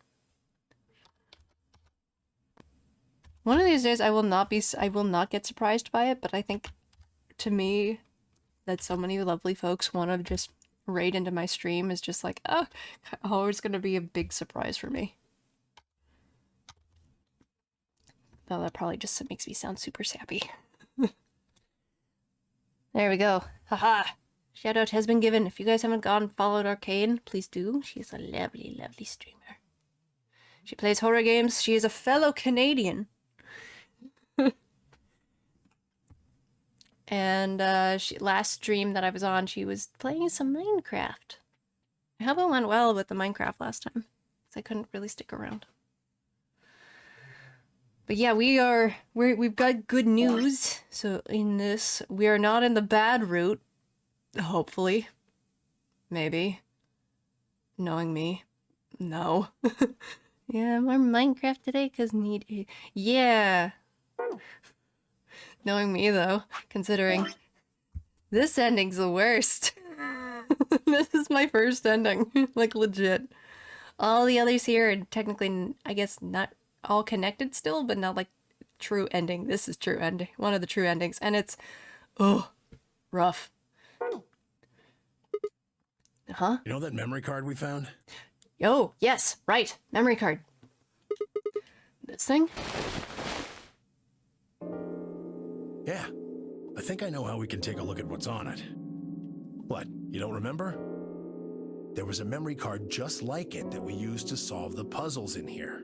One of these days I will not get surprised by it, but I think to me that so many lovely folks want to just raid into my stream is just like, oh, always going to be a big surprise for me. Though that probably just makes me sound super sappy. There we go. Haha. Shoutout has been given. If you guys haven't gone and followed Arcane, please do. She's a lovely, lovely streamer. She plays horror games. She is a fellow Canadian. And last stream that I was on, she was playing some Minecraft. I hope it went well with the Minecraft last time, because I couldn't really stick around. But yeah, we've got good news. So in this, we are not in the bad route. Hopefully. Maybe. Knowing me. No. Yeah, more Minecraft today, because need... Yeah. Knowing me, though, considering this ending's the worst. This is my first ending. Like, legit. All the others here are technically, I guess, not all connected still, but not, like, true ending. This is true ending. One of the true endings. And it's, rough. Huh? You know that memory card we found? Yo, yes, right. Memory card. This thing? Yeah. I think I know how we can take a look at what's on it. What, you don't remember? There was a memory card just like it that we used to solve the puzzles in here.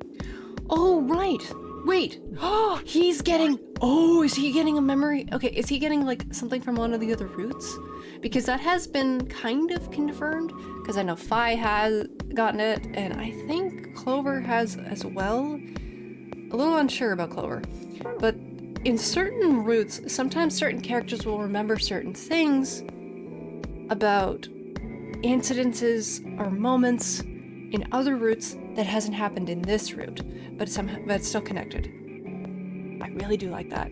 Oh, right. Wait. Oh, he's getting... Oh, is he getting a memory? Okay, is he getting, like, something from one of the other roots? Because that has been kind of confirmed. Because I know Phi has gotten it, and I think Clover has as well. A little unsure about Clover. But in certain roots, sometimes certain characters will remember certain things about incidences or moments in other routes that hasn't happened in this route, but it's still connected. I really do like that.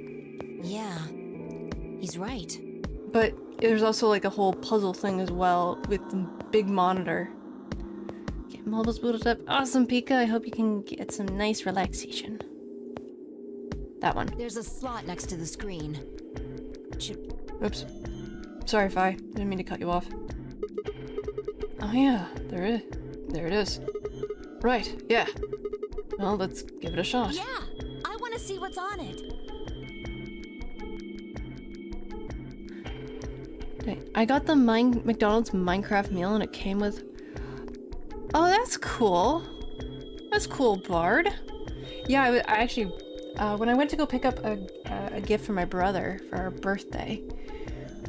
Yeah, he's right. But there's also like a whole puzzle thing as well with the big monitor. Get mobiles booted up. Awesome, Pika. I hope you can get some nice relaxation. That one. There's a slot next to the screen. Oops. Sorry, Phi. Didn't mean to cut you off. Oh yeah, there it is. Right, yeah. Well, let's give it a shot. Yeah, I want to see what's on it. Okay, I got the McDonald's Minecraft meal and it came with... Oh, that's cool. That's cool, Bard. Yeah, I actually... when I went to go pick up a gift for my brother for our birthday,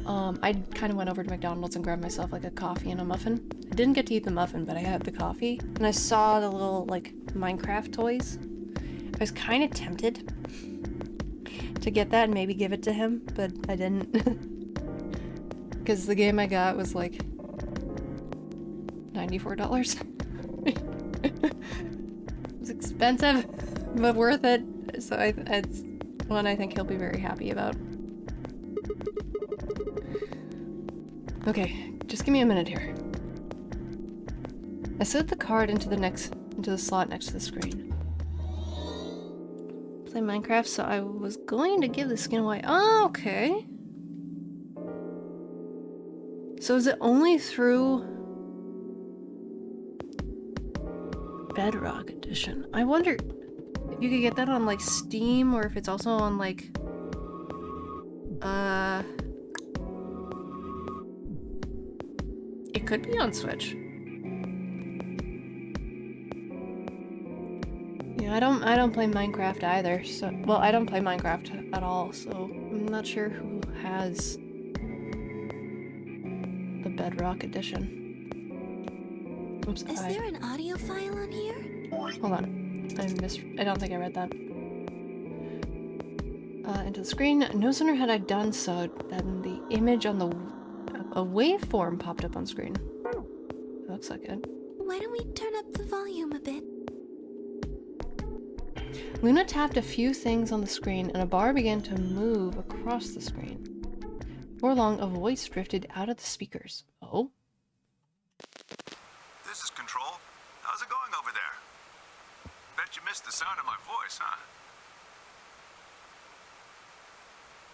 I kind of went over to McDonald's and grabbed myself like a coffee and a muffin. I didn't get to eat the muffin, but I had the coffee. And I saw the little like Minecraft toys. I was kind of tempted to get that and maybe give it to him, but I didn't. Because the game I got was like $94. It was expensive, but worth it. So it's one I think he'll be very happy about. Okay, just give me a minute here. I slid the card into the slot next to the screen. Play Minecraft, so I was going to give the skin away. Oh, okay. So is it only through Bedrock Edition? I wonder if you could get that on like Steam or if it's also on like it could be on Switch. Yeah, I don't play Minecraft either, so well, I don't play Minecraft at all, so I'm not sure who has the Bedrock Edition. Oops, Is there an audio file on here? Hold on. I don't think I read that. Into the screen. No sooner had I done so than the image on a waveform popped up on screen. That looks like it. Why don't we turn up the volume a bit? Luna tapped a few things on the screen and a bar began to move across the screen. Before long, a voice drifted out of the speakers. Oh? This is Control. How's it going over there? Bet you missed the sound of my voice, huh?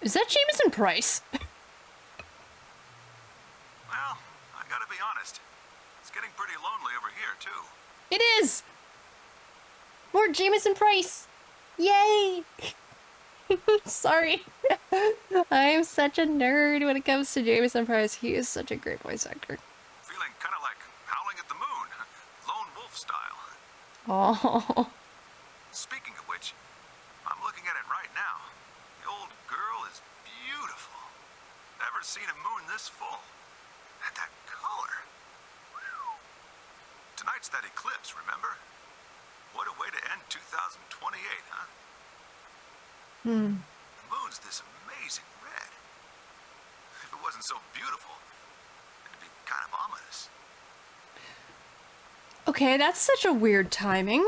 Is that Jameson Price? Well, I gotta be honest. It's getting pretty lonely over here, too. It is! More Jameson Price! Yay! Sorry. I am such a nerd when it comes to Jameson Price. He is such a great voice actor. Feeling kind of like Howling at the Moon, Lone Wolf style. Oh. Speaking of which, I'm looking at it right now. The old girl is beautiful. Never seen a moon this full. And that color. Whew. Tonight's that eclipse, remember? What a way to end 2028, huh? The moon's this amazing red. If it wasn't so beautiful, it'd be kind of ominous. Okay, that's such a weird timing.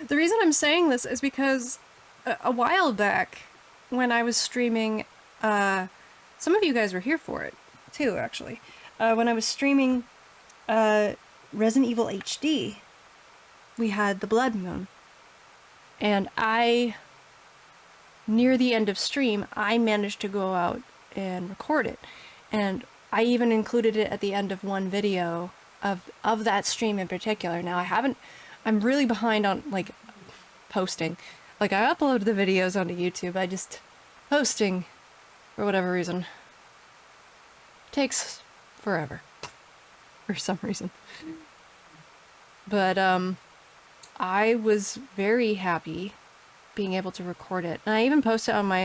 The reason I'm saying this is because a while back, when I was streaming, some of you guys were here for it, too, actually. When I was streaming Resident Evil HD, we had the Blood Moon. And near the end of stream, I managed to go out and record it. And I even included it at the end of one video of that stream in particular. Now I'm really behind on like posting. Like I upload the videos onto YouTube, I just posting for whatever reason takes forever for some reason. But I was very happy being able to record it, and I even posted it on my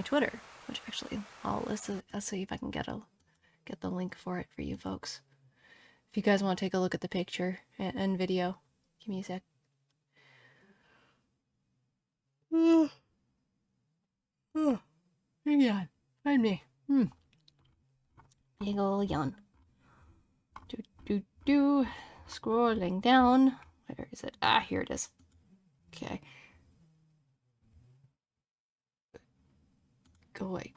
Twitter, which actually let's see if I can get the link for it for you folks. If you guys want to take a look at the picture and video, give me a sec. Yawn. Find me. Big ol' yawn. Scrolling down. Where is it? Ah, here it is. Okay. Go away.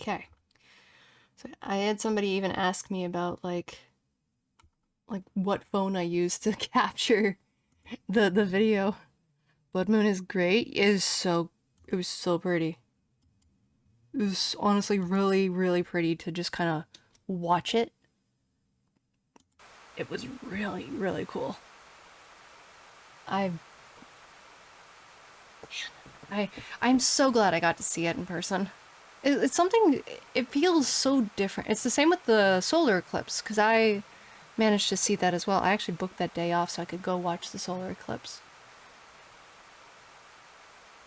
Okay. So I had somebody even ask me about like what phone I use to capture the video. Blood Moon is great. It was so pretty. It was honestly really, really pretty to just kind of watch it. It was really, really cool. I'm so glad I got to see it in person. It's something, it feels so different. It's the same with the solar eclipse, because I managed to see that as well. I actually booked that day off so I could go watch the solar eclipse.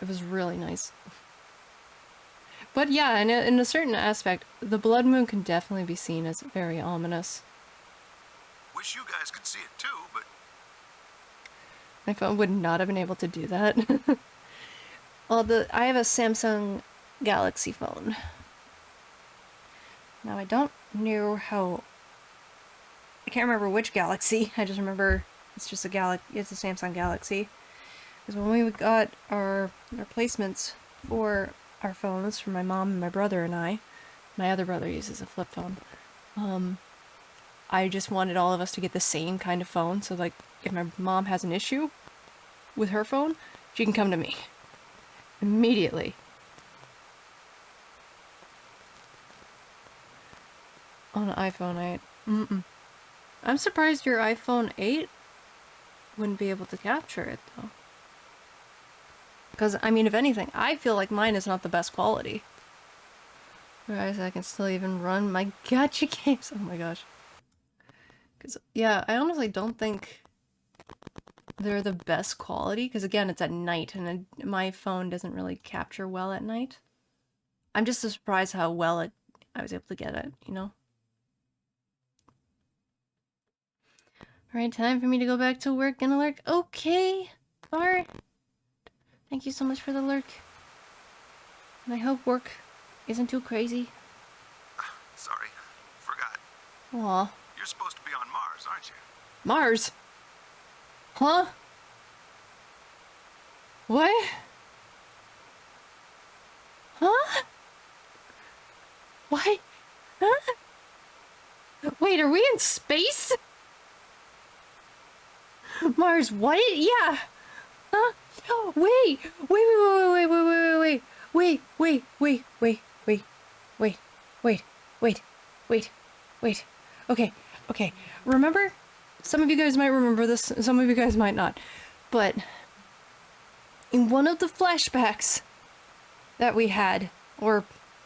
It was really nice. But yeah, in a certain aspect, the blood moon can definitely be seen as very ominous. Wish you guys could see it too, but... My phone would not have been able to do that. Well, I have a Samsung Galaxy phone. Now I don't know how... I can't remember which Galaxy. I just remember it's just it's a Samsung Galaxy. Because when we got our replacements for our phones for my mom and my brother and I, my other brother uses a flip phone. I just wanted all of us to get the same kind of phone, so like if my mom has an issue with her phone, she can come to me immediately. On an iPhone 8. I'm surprised your iPhone 8 wouldn't be able to capture it though. Because, I mean, if anything, I feel like mine is not the best quality. Whereas I can still even run my gacha games. Oh my gosh. Because, yeah, I honestly don't think they're the best quality. Because, again, it's at night, and my phone doesn't really capture well at night. I'm just surprised how well I was able to get it, you know? Alright, time for me to go back to work and lurk. Okay, Bar. Thank you so much for the lurk. And I hope work isn't too crazy. Sorry, forgot. Aw. You're supposed to be on Mars, aren't you? Mars? Huh? What? Huh? What? Huh? Wait, are we in space? Mars, what? Yeah. Huh? Wait. Okay. Remember? Some of you guys might remember this, some of you guys might not. But in one of the flashbacks that we had, or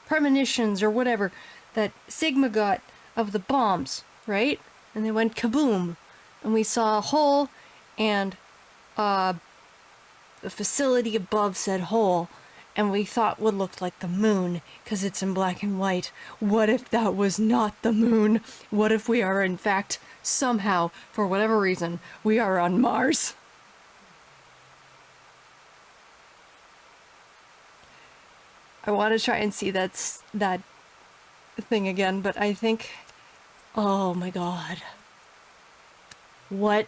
premonitions or whatever, that Sigma got of the bombs, right? And they went kaboom. And we saw a hole and the facility above said hole, and we thought would look like the moon because it's in black and white. What if that was not the moon? What if we are in fact somehow, for whatever reason, we are on Mars? I want to try and see that thing again, but I think, oh my god, what?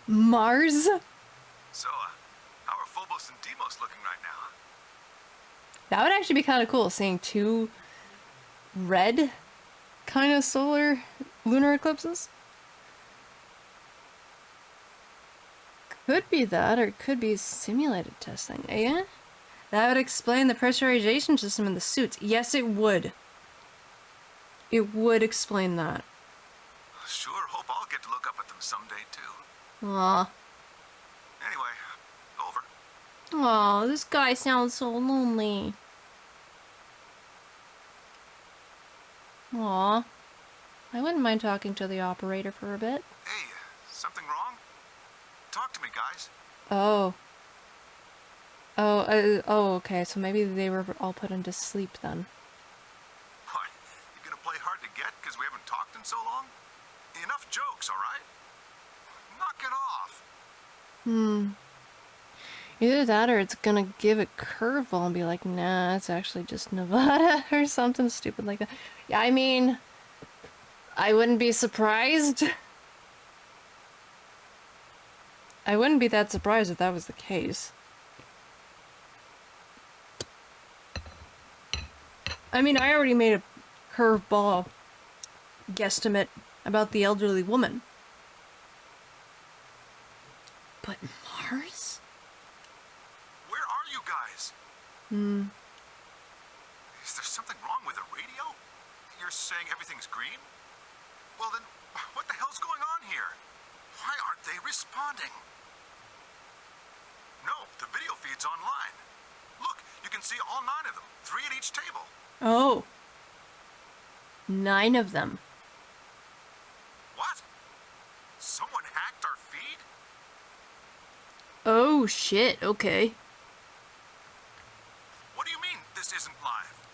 Mars? So, how are Phobos and Deimos looking right now? That would actually be kind of cool, seeing two red kind of lunar eclipses. Could be that, or it could be simulated testing. Yeah? That would explain the pressurization system in the suits. Yes, it would. It would explain that. Sure hope I'll get to look up at them someday, too. Aw. Anyway, over. Aw, this guy sounds so lonely. Aw. I wouldn't mind talking to the operator for a bit. Hey, something wrong? Talk to me, guys. Oh. Oh, okay, so maybe they were all put into sleep then. What? You gonna play hard to get because we haven't talked in so long? Enough jokes, alright? Knock it off. Either that or it's gonna give a curveball and be like, nah, it's actually just Nevada or something stupid like that. Yeah, I mean, I wouldn't be surprised. I wouldn't be that surprised if that was the case. I mean, I already made a curveball guesstimate about the elderly woman. But Mars? Where are you guys? Is there something wrong with the radio? You're saying everything's green? Well then, what the hell's going on here? Why aren't they responding? No, the video feed's online. Look, you can see all 9 of them, 3 at each table. Oh. 9 of them. What? Someone hacked our feed? Oh shit, okay. What do you mean this isn't live?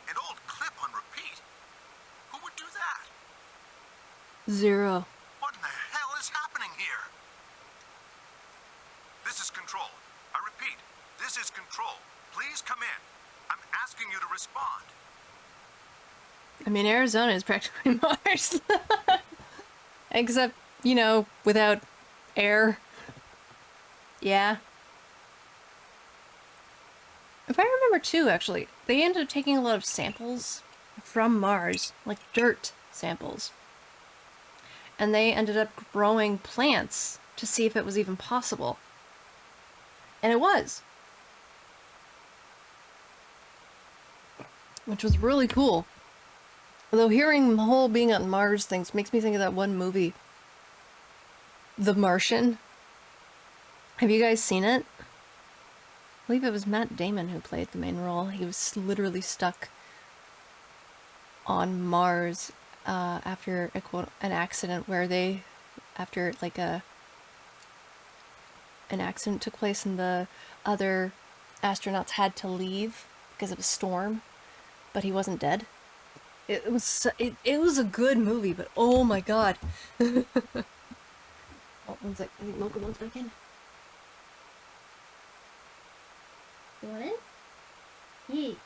An old clip on repeat? Who would do that? 0. What in the hell is happening here? This is Control. I repeat, this is Control. Please come in. I'm asking you to respond. I mean, Arizona is practically Mars. Except, you know, without air. Yeah. If I remember too, actually, they ended up taking a lot of samples from Mars, like dirt samples. And they ended up growing plants to see if it was even possible. And it was. Which was really cool. Although hearing the whole being on Mars things makes me think of that one movie, The Martian. Have you guys seen it? I believe it was Matt Damon who played the main role. He was literally stuck on Mars after an accident where an accident took place and the other astronauts had to leave because of a storm, but he wasn't dead. It was a good movie, but oh my god. Oh, one sec. I think Mocha wants back in. You want in? Yee.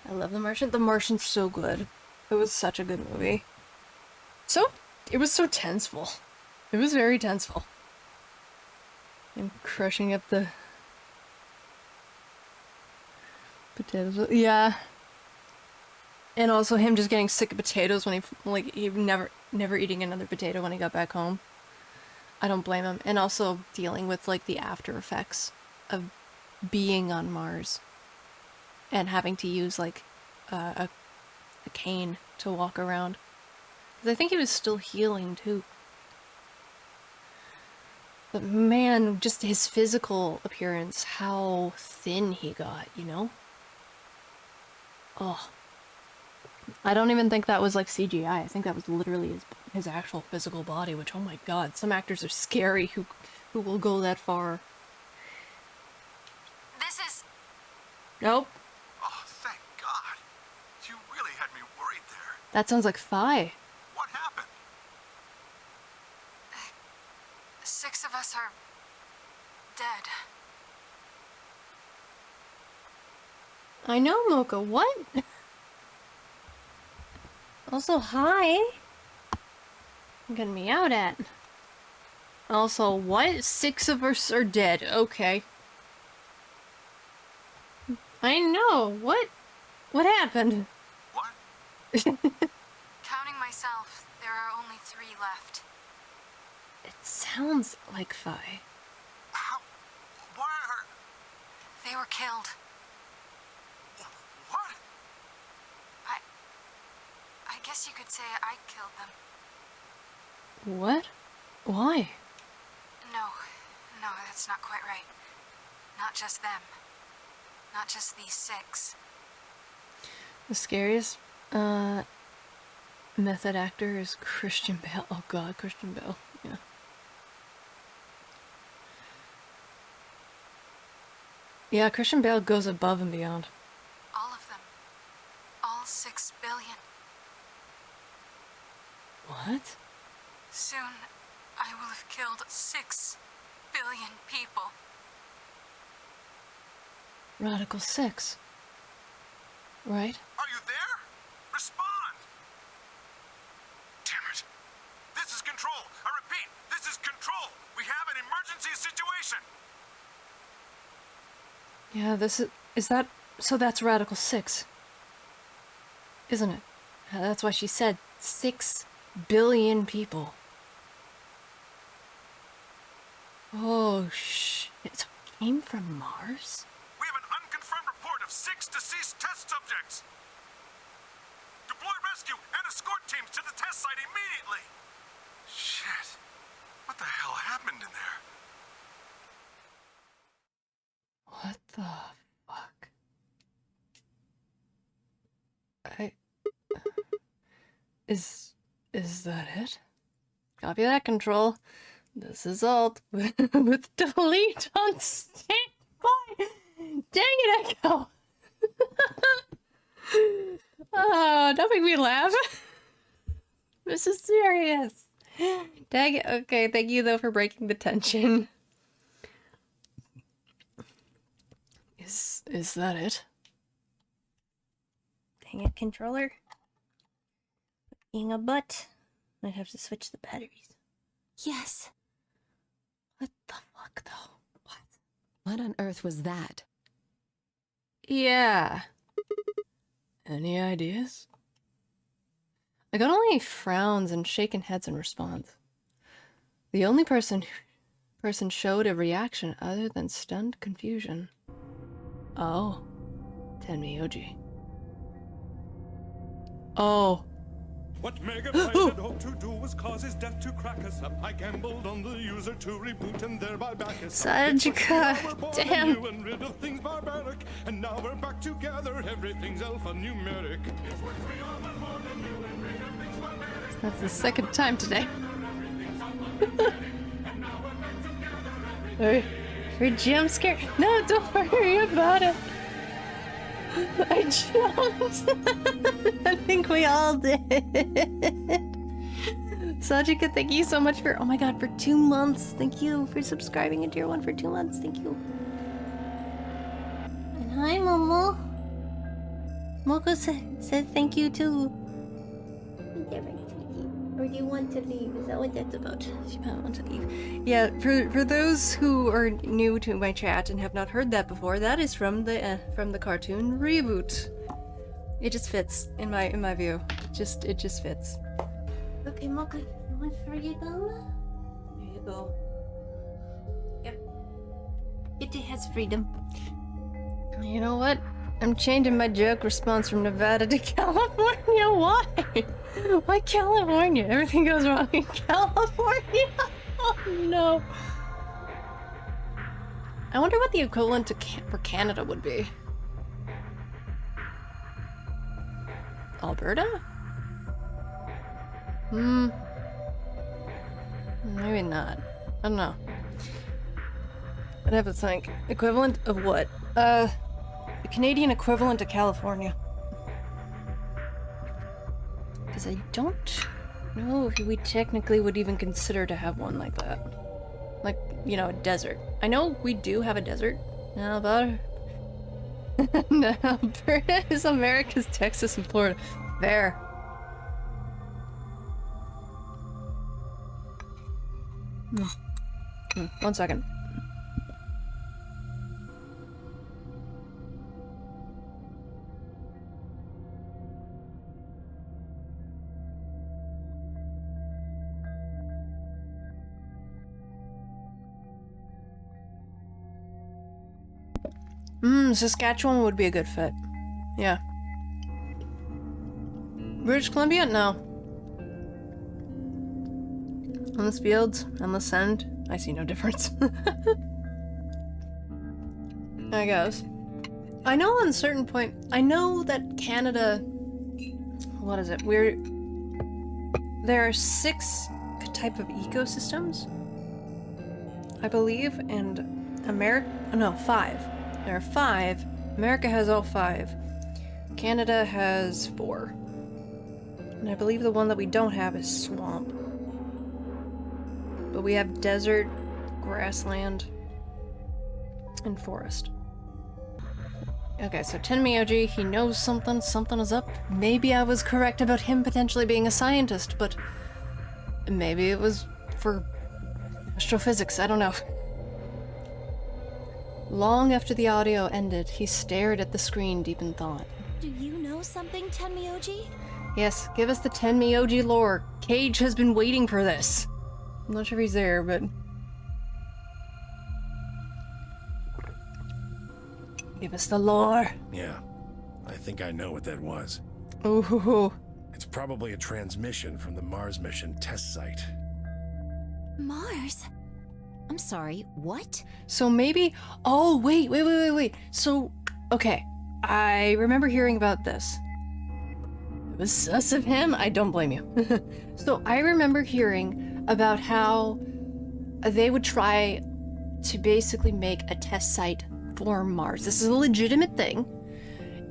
I love The Martian. The Martian's so good. It was such a good movie. It was so tenseful. It was very tenseful. And crushing up the potatoes. Yeah. And also him just getting sick of potatoes when he never eating another potato when he got back home. I don't blame him. And also dealing with like the after effects of being on Mars and having to use like a cane to walk around. 'Cause I think he was still healing too. But man, just his physical appearance, how thin he got, you know? Oh. I don't even think that was like CGI. I think that was literally his actual physical body, which, oh my god, some actors are scary who will go that far. This is... Nope. Oh, thank God. You really had me worried there. That sounds like Phi. What happened? 6 of us are... dead. I know, Mocha. What? Also, hi. I'm getting me out at. Also, what? 6 of us are dead. Okay. I know. What? What happened? What? Counting myself, there are only 3 left. It sounds like Phi. How? They were killed. What? I guess you could say I killed them. What? Why? No, that's not quite right. Not just them. Not just these 6. The scariest method actor is Christian Bale. Oh god, Christian Bale. Yeah. Yeah, Christian Bale goes above and beyond. All of them. All 6 billion. What? Soon, I will have killed 6 billion people. Radical 6. Right? Are you there? Respond! Damn it. This is control. I repeat, this is control. We have an emergency situation. Yeah, is that, so that's Radical 6. Isn't it? That's why she said 6 billion people. Oh, shit. So it came from Mars? We have an unconfirmed report of 6 deceased test subjects. Deploy rescue and escort teams to the test site immediately. Shit. What the hell happened in there? What the fuck? Is that it? Copy that, Control. This is Alt with delete on standby. Dang it, Echo! Oh, don't make me laugh. This is serious. Dang it. Okay, thank you though for breaking the tension. Is that it? Dang it, controller. Being a butt. Might have to switch the batteries. Yes. What the fuck though? What on earth was that? Yeah. Any ideas? I got only frowns and shaken heads in response. The only person showed a reaction other than stunned confusion. Oh. Tenmyoji. Oh. What Megabyte had hoped to do was cause his death to crack us up. I gambled on the user to reboot and thereby back us up. Sajika, damn. And rid of things barbaric, and now we're back together. Everything's alphanumeric. That's the second time today. For jump scare? No, don't worry about it. I jumped. I think we all did. Sajika, thank you so much for, oh my god, for 2 months. Thank you for subscribing to Tier 1 for 2 months. Thank you. And hi, Momo. Moko says thank you too. Or do you want to leave? Is that what that's about? She might want to leave. Yeah, for those who are new to my chat and have not heard that before, that is from the cartoon reboot. It just fits in my view. It just fits. Okay, Mocha, you want for you go? There you go. Yep. It has freedom. You know what? I'm changing my joke response from Nevada to California. Why? Why California? Everything goes wrong in California. Oh no. I wonder what the equivalent to for Canada would be. Alberta? Maybe not. I don't know. I'd have to think. Equivalent of what? The Canadian equivalent to California. Because I don't know if we technically would even consider to have one like that. Like, you know, a desert. I know we do have a desert. Now, Alberta. No, Alberta is America's Texas and Florida. Fair. One second. Saskatchewan would be a good fit. Yeah. British Columbia? No. Endless fields, endless sand. I see no difference. I guess. I know on a certain point, I know that Canada, what is it? There are 6 type of ecosystems, I believe, and 5. There are 5. America has all 5. Canada has 4. And I believe the one that we don't have is swamp. But we have desert, grassland, and forest. Okay, so Tenmyoji, he knows something is up. Maybe I was correct about him potentially being a scientist, but maybe it was for astrophysics, I don't know. Long after the audio ended, he stared at the screen deep in thought. Do you know something, Tenmyoji? Yes, give us the Tenmyoji lore. Cage has been waiting for this. I'm not sure if he's there, but... give us the lore. Yeah, I think I know what that was. Ooh. It's probably a transmission from the Mars mission test site. Mars? I'm sorry, what? So maybe... oh, wait. So, okay. I remember hearing about this. It was sus of him? I don't blame you. So I remember hearing about how they would try to basically make a test site for Mars. This is a legitimate thing.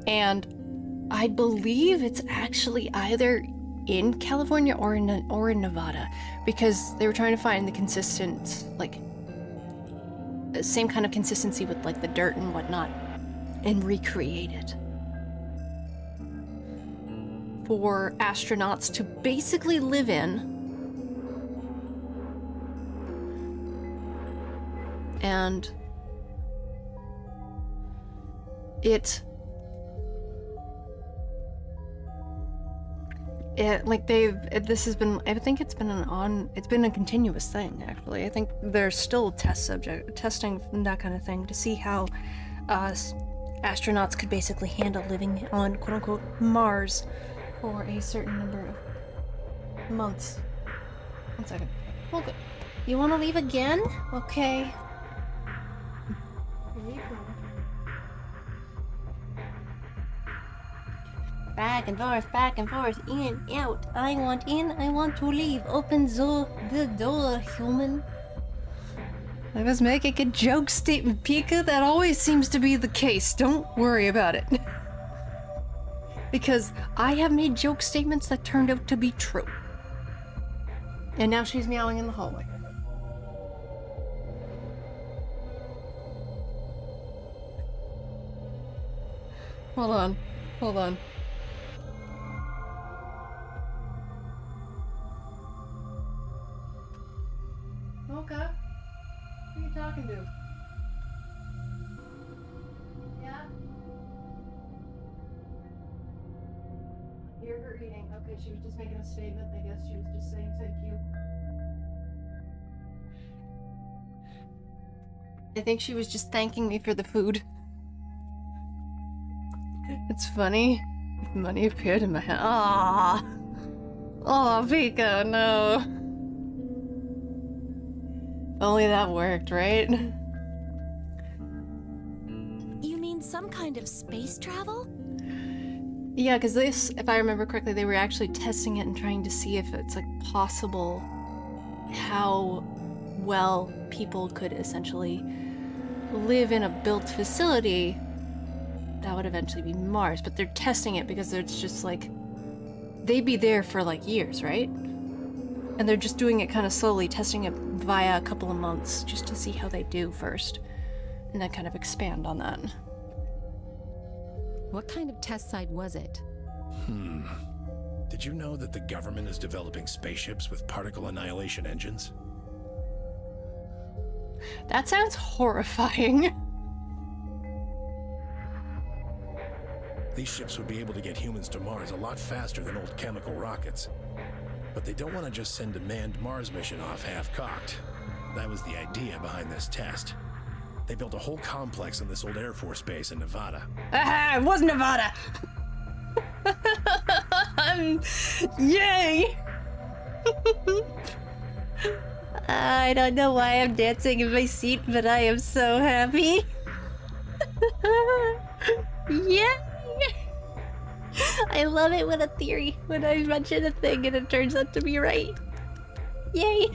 And I believe it's actually either in California or in Nevada, because they were trying to find the consistent, like, same kind of consistency with like the dirt and whatnot, and recreate it for astronauts to basically live in. And this has been, I think it's been a continuous thing, actually. I think there's still testing and that kind of thing to see how astronauts could basically handle living on quote-unquote Mars for a certain number of months. 1 second. Okay. You want to leave again? Okay. Back and forth, in, out. I want in, I want to leave. Open the door, human. I was making a joke statement, Pika. That always seems to be the case. Don't worry about it. Because I have made joke statements that turned out to be true. And now she's meowing in the hallway. Hold on. Okay. Who are you talking to? Yeah? Hear her eating. Okay, she was just making a statement. I guess she was just saying thank you. I think she was just thanking me for the food. It's funny. Money appeared in my hand. Aww. Oh, Pico, no. Only that worked, right? You mean some kind of space travel? Yeah, because this, if I remember correctly, they were actually testing it and trying to see if it's like possible how well people could essentially live in a built facility that would eventually be Mars. But they're testing it because it's just like, they'd be there for like years, right? And they're just doing it kind of slowly, testing it via a couple of months just to see how they do first, and then kind of expand on that. What kind of test site was it? Did you know that the government is developing spaceships with particle annihilation engines? That sounds horrifying. These ships would be able to get humans to Mars a lot faster than old chemical rockets. But they don't want to just send a manned Mars mission off half-cocked. That was the idea behind this test. They built a whole complex on this old Air Force base in Nevada. Ah, it was Nevada! Yay! I don't know why I'm dancing in my seat, but I am so happy. Yay! I love it when I mention a thing and it turns out to be right. Yay!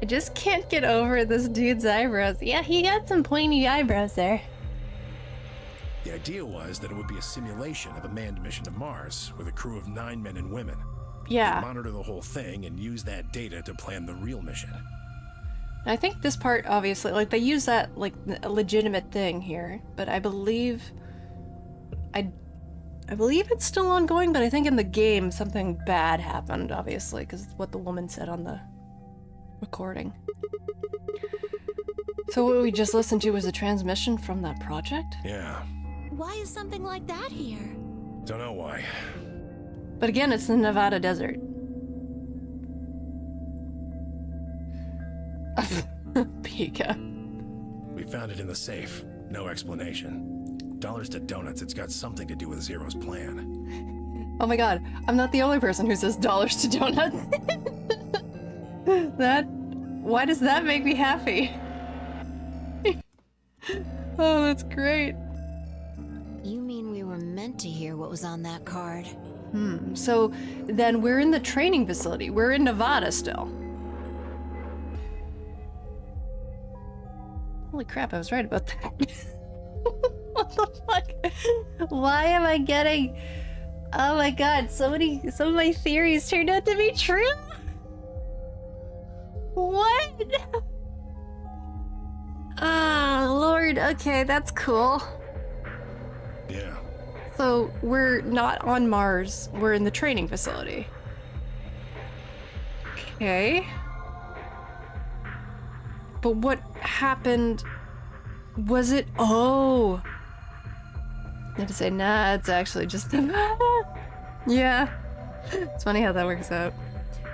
I just can't get over this dude's eyebrows. Yeah, he got some pointy eyebrows there. The idea was that it would be a simulation of a manned mission to Mars with a crew of 9 men and women. Yeah. They'd monitor the whole thing and use that data to plan the real mission. I think this part, obviously, like, they use that, like, a legitimate thing here, but I believe... I believe it's still ongoing, but I think in the game something bad happened, obviously, because it's what the woman said on the recording. So what we just listened to was a transmission from that project? Yeah. Why is something like that here? Don't know why. But again, it's the Nevada desert. Pika. We found it in the safe. No explanation. Dollars to donuts, it's got something to do with Zero's plan. Oh my god, I'm not the only person who says dollars to donuts. Why does that make me happy? Oh, that's great. You mean we were meant to hear what was on that card? So then we're in the training facility. We're in Nevada still. Holy crap, I was right about that. What the fuck? Why am I getting... Oh my god, some of my theories turned out to be true? What? Ah, Lord, okay, that's cool. Yeah. So, we're not on Mars, we're in the training facility. Okay. But what happened... Was it... Oh! I had to say, nah, it's actually just... Yeah. It's funny how that works out.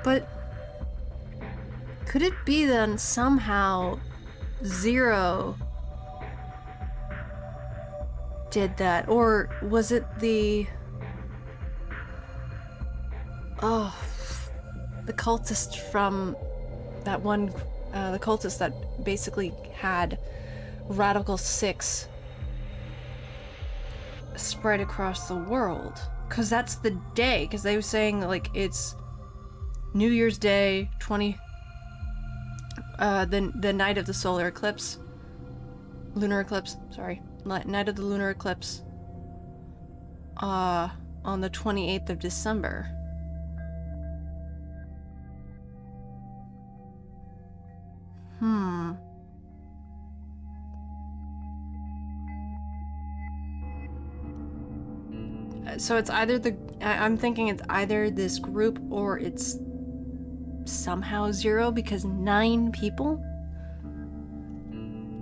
But... Could it be then somehow Zero did that? Or was it the... Oh... The cultist from... That one... the cultist that basically had Radical 6 spread across the world. Because that's the day. Because they were saying, like, it's New Year's Day, the night of the solar eclipse. Lunar eclipse, sorry. Night of the lunar eclipse. On the 28th of December. So it's either I'm thinking it's either this group or it's somehow Zero, because 9 people?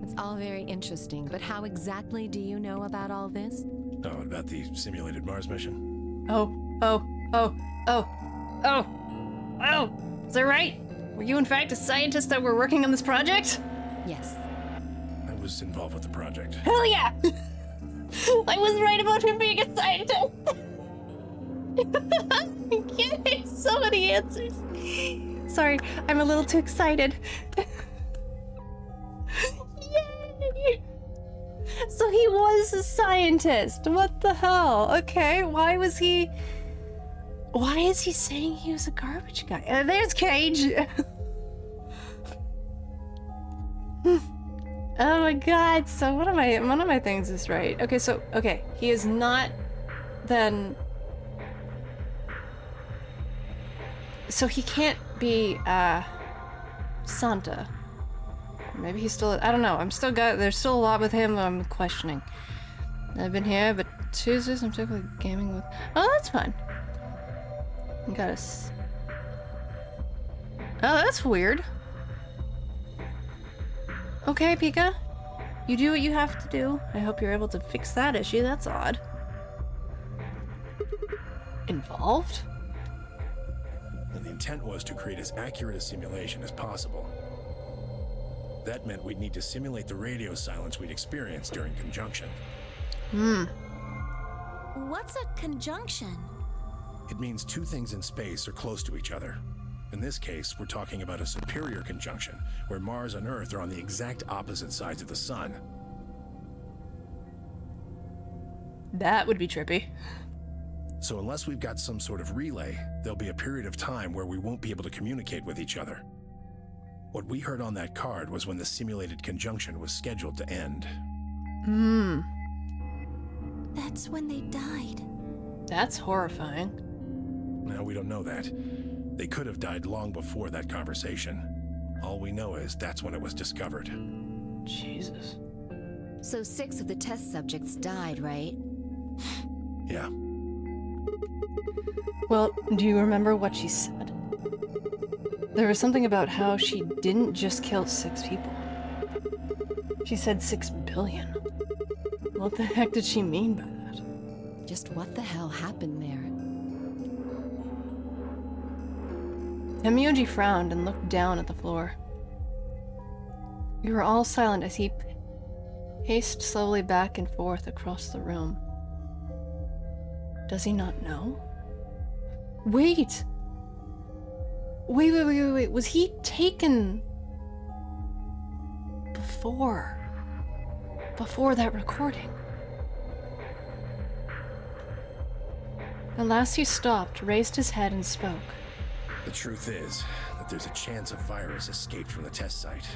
It's all very interesting, but how exactly do you know about all this? Oh, about the simulated Mars mission? Oh. Is that right? Were you in fact a scientist that were working on this project? Yes. I was involved with the project. Hell yeah! I was right about him being a scientist! I'm getting so many answers. Sorry, I'm a little too excited. Yay! So he was a scientist. What the hell? Okay, why is he saying he was a garbage guy? There's Cage! Oh my god, so one of my things is right. Okay, he is not then... So he can't be, Santa. Maybe he's still... I don't know, there's still a lot with him I'm questioning. I've been here, but Tuesdays I'm typically gaming with... Oh, that's fine. Got us. Oh, that's weird. Okay, Pika. You do what you have to do. I hope you're able to fix that issue. That's odd. Involved? And the intent was to create as accurate a simulation as possible. That meant we'd need to simulate the radio silence we'd experienced during conjunction. What's a conjunction? It means two things in space are close to each other. In this case, we're talking about a superior conjunction, where Mars and Earth are on the exact opposite sides of the sun. That would be trippy. So unless we've got some sort of relay, there'll be a period of time where we won't be able to communicate with each other. What we heard on that card was when the simulated conjunction was scheduled to end. That's when they died. That's horrifying. Now, we don't know that. They could have died long before that conversation. All we know is that's when it was discovered. Jesus. So 6 of the test subjects died, right? Yeah. Well, do you remember what she said? There was something about how she didn't just kill 6 people. She said 6 billion. What the heck did she mean by that? Just what the hell happened there? Temyoji frowned and looked down at the floor. You were all silent as he paced slowly back and forth across the room. Does he not know? Wait! Wait. Was he taken before that recording? At last he stopped, raised his head, and spoke. The truth is that there's a chance a virus escaped from the test site.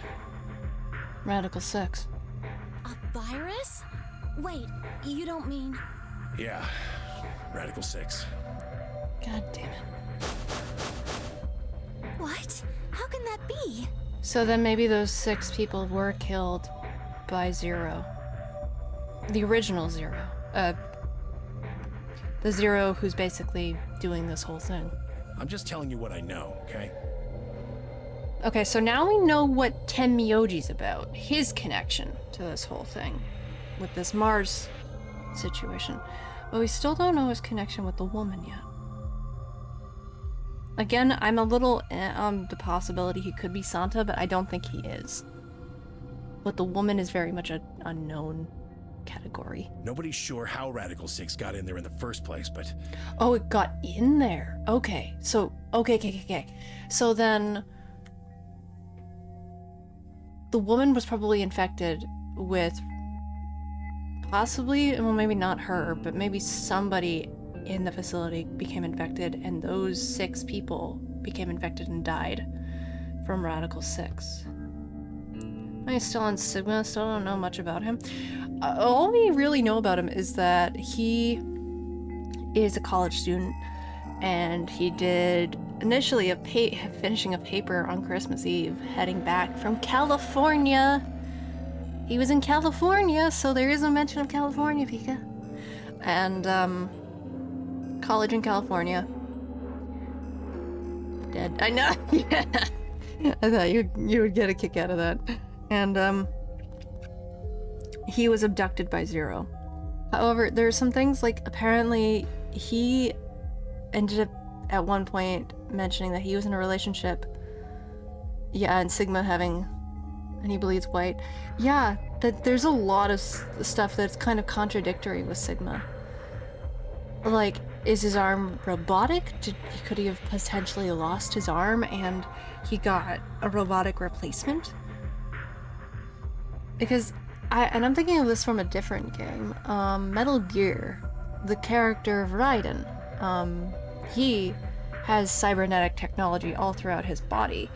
Radical 6. A virus? Wait, you don't mean... Yeah, Radical 6. God damn it. What? How can that be? So then maybe those 6 people were killed by Zero. The original Zero. The Zero who's basically doing this whole thing. I'm just telling you what I know, okay? Okay, so now we know what Temyoji's about. His connection to this whole thing. With this Mars situation. But we still don't know his connection with the woman yet. Again, I'm a little on the possibility he could be Santa, but I don't think he is. But the woman is very much an unknown category. Nobody's sure how Radical 6 got in there in the first place, but... Oh, it got in there. Okay. So, okay. So then... The woman was probably infected with... Possibly, well, maybe not her, but maybe somebody in the facility became infected, and those 6 people became infected and died from Radical 6. I'm still on Sigma, still don't know much about him. All we really know about him is that he is a college student, and he did initially finishing a paper on Christmas Eve, heading back from California. He was in California, so there is a mention of California, Pika. And, college in California. Dead. I know! Yeah. I thought you would get a kick out of that. And, he was abducted by Zero. However, there's some things, like, apparently he ended up at one point mentioning that he was in a relationship. Yeah, and Sigma having... and he bleeds white. Yeah, that there's a lot of stuff that's kind of contradictory with Sigma. Like, is his arm robotic? Could he have potentially lost his arm and he got a robotic replacement? Because I'm thinking of this from a different game. Metal Gear, the character of Raiden, he has cybernetic technology all throughout his body,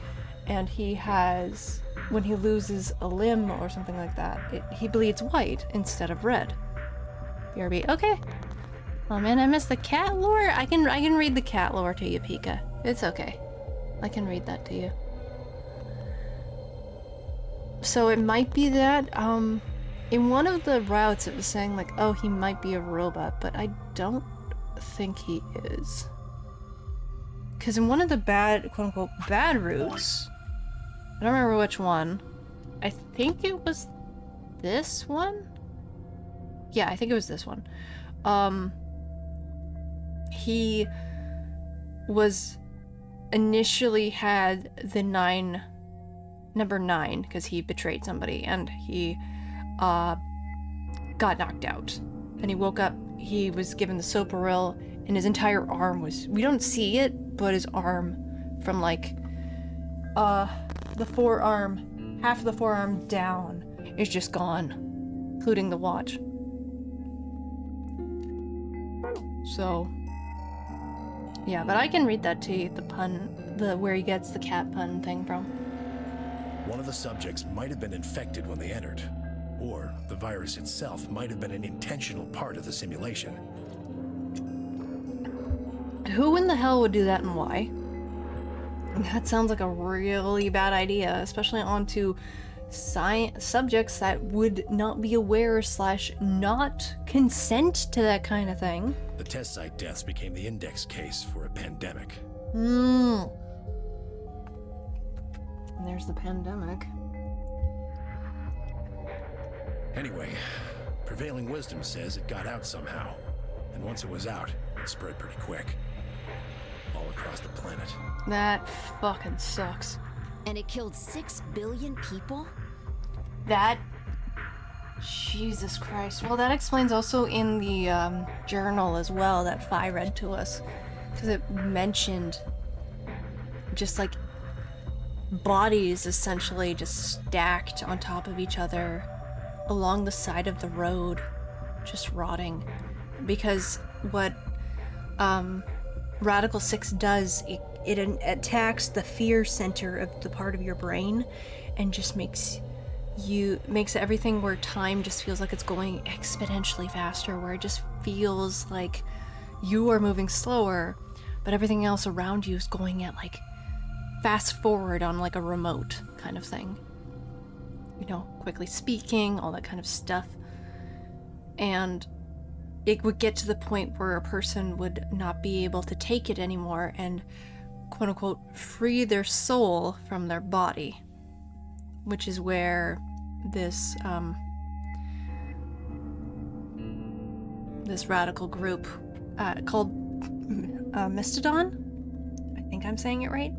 and he has, when he loses a limb or something like that, he bleeds white instead of red. BRB, okay. Oh man, I missed the cat lore. I can read the cat lore to you, Pika. It's okay. I can read that to you. So it might be that, in one of the routes it was saying like, oh, he might be a robot, but I don't think he is. Because in one of the bad, quote-unquote, bad routes, I don't remember which one, I think it was this one? Yeah, I think it was this one. He was initially had the 9 number 9, because he betrayed somebody, and he got knocked out. And he woke up, he was given the soparil, and his entire arm was, we don't see it, but his arm from like the forearm, half of the forearm down is just gone, including the watch. So yeah, but I can read that to you, the pun, where he gets the cat pun thing from. One of the subjects might have been infected when they entered, or the virus itself might have been an intentional part of the simulation. Who in the hell would do that and why? That sounds like a really bad idea, especially onto subjects that would not be aware / not consent to that kind of thing. The test site deaths became the index case for a pandemic. And there's the pandemic. Anyway, prevailing wisdom says it got out somehow. And once it was out, it spread pretty quick. All across the planet. That fucking sucks. And it killed 6 billion people? That... Jesus Christ. Well, that explains also in the journal as well that Fi read to us. Because it mentioned just like bodies essentially just stacked on top of each other along the side of the road, just rotting. Because what Radical 6 does, it attacks the fear center of the part of your brain and just makes everything where time just feels like it's going exponentially faster, where it just feels like you are moving slower, but everything else around you is going at like fast forward on like a remote kind of thing. You know, quickly speaking, all that kind of stuff. And it would get to the point where a person would not be able to take it anymore and quote unquote free their soul from their body, which is where this this radical group called Mastodon, I think I'm saying it right,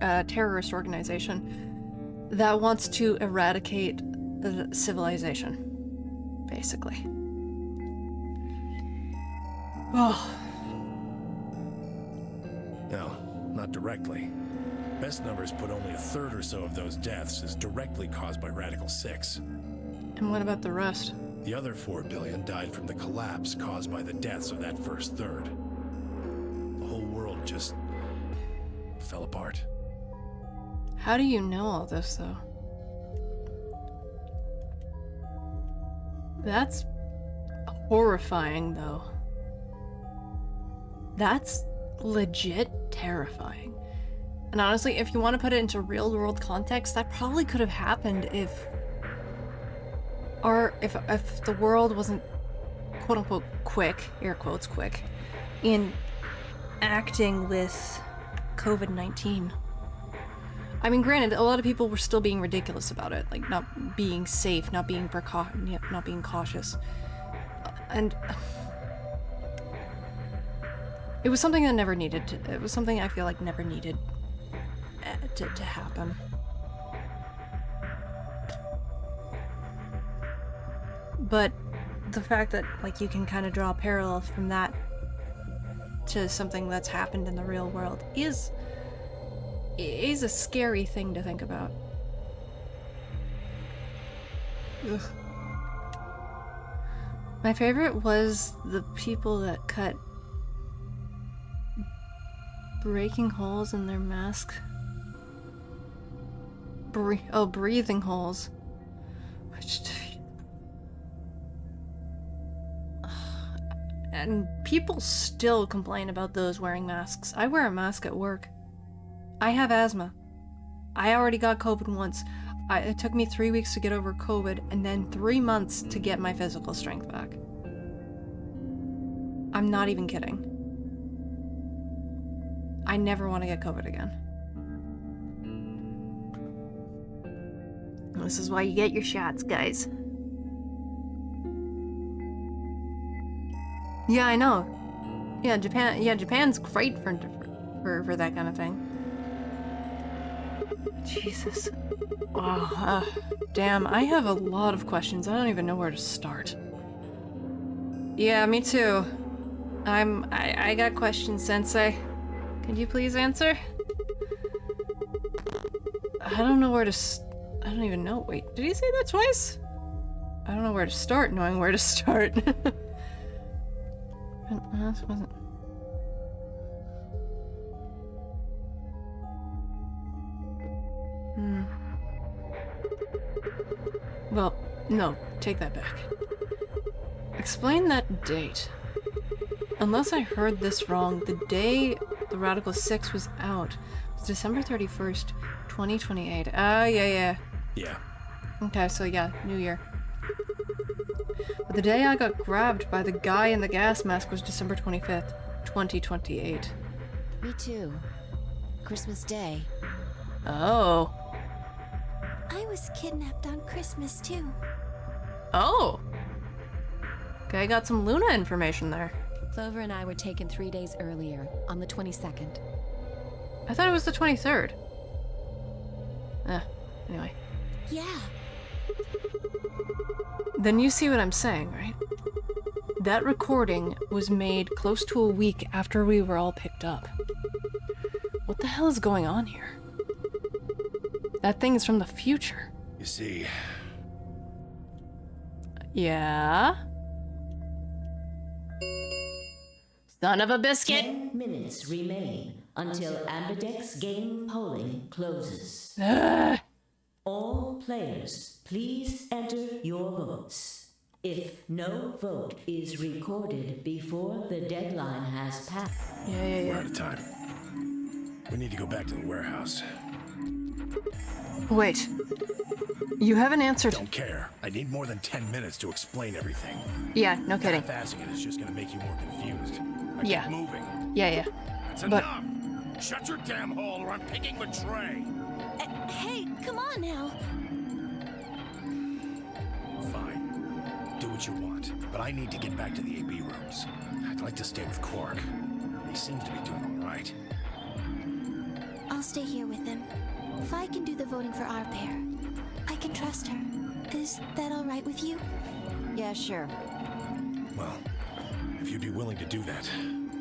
a terrorist organization that wants to eradicate the civilization, basically. Oh. No, not directly. Best numbers put only a third or so of those deaths as directly caused by Radical 6. And what about the rest? The other 4 billion died from the collapse caused by the deaths of that first third. The whole world just fell apart. How do you know all this, though? That's horrifying, though. That's legit terrifying. And honestly, if you want to put it into real-world context, that probably could have happened if the world wasn't quote-unquote quick, air quotes quick, in acting with COVID-19. I mean, granted, a lot of people were still being ridiculous about it, like not being safe, not being not being cautious. And it was something that never needed to, it was something I feel like never needed to happen. But the fact that like you can kind of draw parallels from that to something that's happened in the real world is a scary thing to think about. Ugh. My favorite was the people that cut breaking holes in their mask. Breathing holes. And people still complain about those wearing masks. I wear a mask at work. I have asthma. I already got COVID once. It took me 3 weeks to get over COVID, and then 3 months to get my physical strength back. I'm not even kidding. I never want to get COVID again. This is why you get your shots, guys. Yeah, I know. Yeah, Japan's great for that kind of thing. Jesus. Wow. Damn, I have a lot of questions. I don't even know where to start. Yeah, me too. I got questions, Sensei. Could you please answer? I don't know where to I don't even know. Wait, did he say that twice? I don't know where to start knowing where to start. This wasn't... Well, no, take that back. Explain that date. Unless I heard this wrong, the day the Radical 6 was out was December 31st, 2028. Yeah. Yeah. Okay, so yeah, New Year. But the day I got grabbed by the guy in the gas mask was December 25th, 2028. Me too. Christmas Day. Oh. I was kidnapped on Christmas too. Oh. Okay, I got some Luna information there. Clover and I were taken 3 days earlier, on the 22nd. I thought it was the 23rd. Anyway. Yeah. Then you see what I'm saying, right? That recording was made close to a week after we were all picked up. What the hell is going on here? That thing is from the future. You see... Yeah? Son of a biscuit! 10 minutes remain until Ambidex game polling closes. All players, please enter your votes. If no vote is recorded before the deadline has passed... We're out of time. We need to go back to the warehouse. Wait. You haven't answered... Don't care. I need more than 10 minutes to explain everything. Yeah, no kidding. Half-assing it is just gonna make you more confused. Yeah. Keep moving. Yeah. That's But... enough! Shut your damn hole or I'm picking the tray! Hey, come on now. Fine. Do what you want, but I need to get back to the AB rooms. I'd like to stay with Quark. He seems to be doing all right. I'll stay here with him. Fi can do the voting for our pair. I can trust her. Is that all right with you? Yeah, sure. Well, if you'd be willing to do that,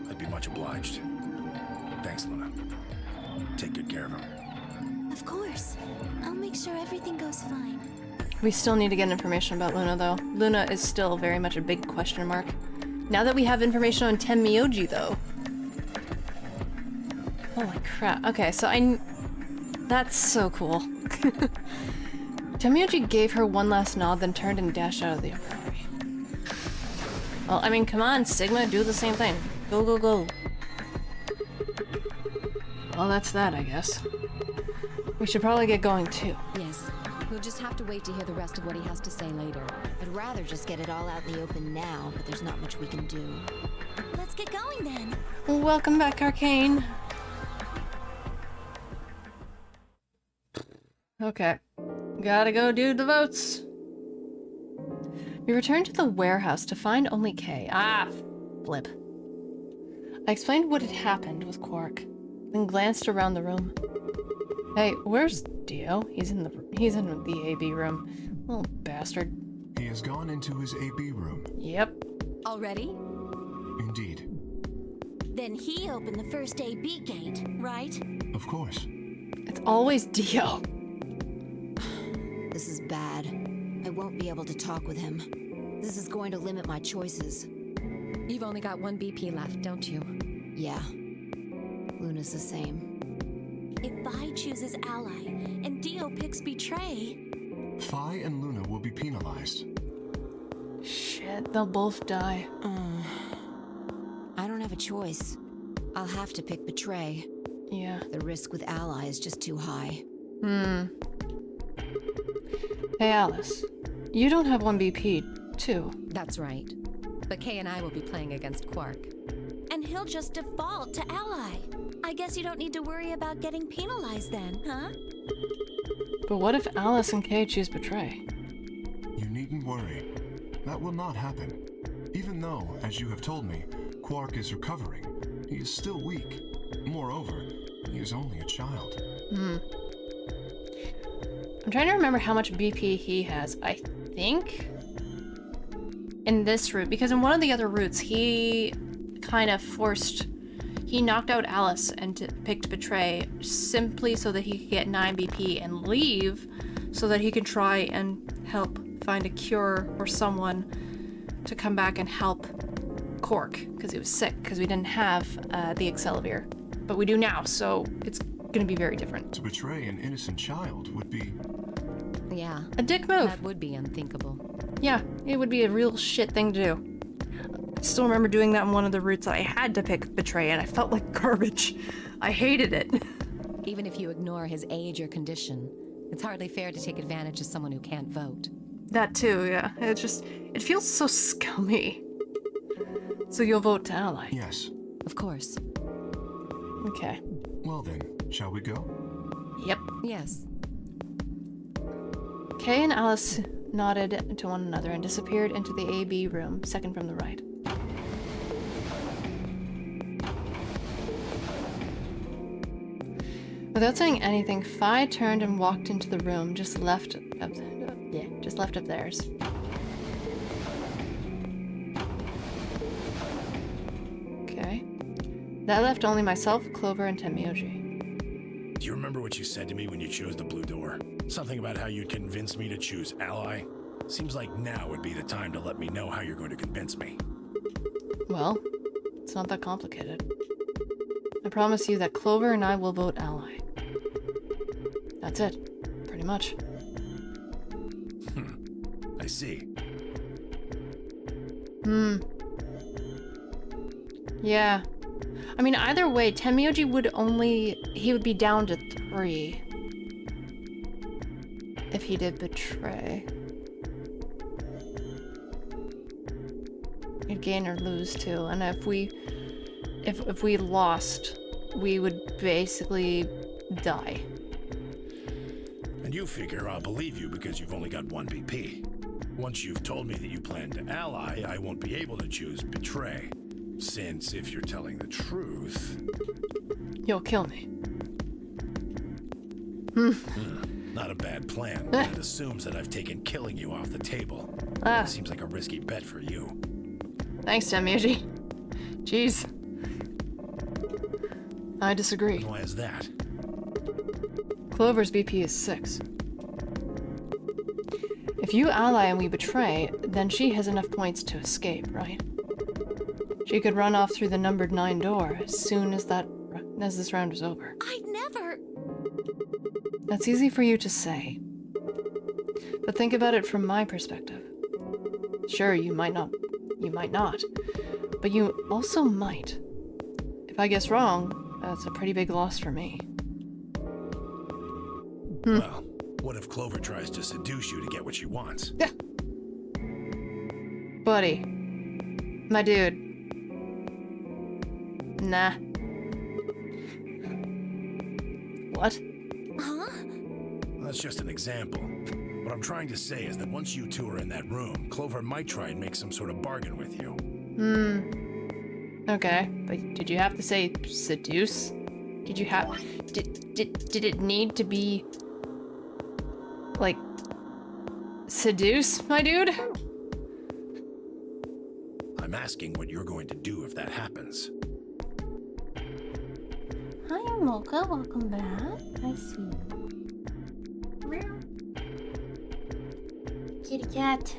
I'd be much obliged. Thanks, Luna. Take good care of him. Of course. I'll make sure everything goes fine. We still need to get information about Luna, though. Luna is still very much a big question mark. Now that we have information on Tenmyoji, though. Holy crap. Okay, so that's so cool. Tenmyoji gave her one last nod, then turned and dashed out of the infirmary. Well, I mean, come on, Sigma, do the same thing. Go. Well, that's that, I guess. We should probably get going, too. Yes. We'll just have to wait to hear the rest of what he has to say later. I'd rather just get it all out in the open now, but there's not much we can do. Let's get going, then. Welcome back, Arcane. Okay. Gotta go do the votes. We returned to the warehouse to find only Kay. Flip. I explained what had happened with Quark, then glanced around the room. Hey, where's Dio? He's in the AB room. Little bastard. He has gone into his AB room. Yep. Already? Indeed. Then he opened the first AB gate, right? Of course. It's always Dio. This is bad. I won't be able to talk with him. This is going to limit my choices. You've only got one BP left, don't you? Yeah. Luna's the same. If Vi chooses ally and Dio picks betray... Phi and Luna will be penalized. Shit, they'll both die. I don't have a choice. I'll have to pick betray. Yeah. The risk with ally is just too high. Hey, Alice. You don't have one BP, too. That's right. But Kay and I will be playing against Quark. And he'll just default to ally. I guess you don't need to worry about getting penalized then, huh? But what if Alice and Kay choose betray? You needn't worry. That will not happen. Even though, as you have told me, Quark is recovering, he is still weak. Moreover, he is only a child. I'm trying to remember how much BP he has. I think in this route, because in one of the other routes, he kind of he knocked out Alice and picked Betray simply so that he could get 9 BP and leave so that he could try and help find a cure or someone to come back and help Cork, because he was sick, because we didn't have the Excalibur. But we do now, so it's gonna be very different. To betray an innocent child would be... Yeah. A dick move. That would be unthinkable. Yeah, it would be a real shit thing to do. I still remember doing that in one of the routes I had to pick Betray, and I felt like garbage. I hated it. Even if you ignore his age or condition, it's hardly fair to take advantage of someone who can't vote. That too, yeah. It feels so scummy. So you'll vote to ally? Yes. Of course. Okay. Well then, shall we go? Yep. Yes. Kay and Alice nodded to one another and disappeared into the AB room, second from the right. Without saying anything, Fi turned and walked into the room just left of theirs. Okay. That left only myself, Clover, and Tenmyoji. Do you remember what you said to me when you chose the blue door? Something about how you'd convince me to choose ally? Seems like now would be the time to let me know how you're going to convince me. Well, it's not that complicated. I promise you that Clover and I will vote ally. That's it. Pretty much. I see. Yeah. I mean, either way, Tenmyoji would be down to 3. If he did betray. He'd gain or lose too, and if we lost, we would basically die. And you figure I'll believe you because you've only got 1 BP. Once you've told me that you plan to ally, I won't be able to choose betray. Since if you're telling the truth... You'll kill me. Not a bad plan, but it assumes that I've taken killing you off the table. It seems like a risky bet for you. Thanks, Tenmyoji. Jeez. I disagree. And why is that? Clover's BP is 6. If you ally and we betray, then she has enough points to escape, right? She could run off through the numbered 9 door as soon as this round is over. I'd never... That's easy for you to say. But think about it from my perspective. Sure, you might not, but you also might. If I guess wrong, that's a pretty big loss for me. Well, what if Clover tries to seduce you to get what she wants? Yeah. Buddy. My dude. Nah. What? Huh? That's just an example. What I'm trying to say is that once you two are in that room, Clover might try and make some sort of bargain with you. Okay, but did you have to say seduce? Did it need to be like seduce, my dude? I'm asking what you're going to do if that happens. Hi, Mocha. Welcome back. I see you. Kitty cat.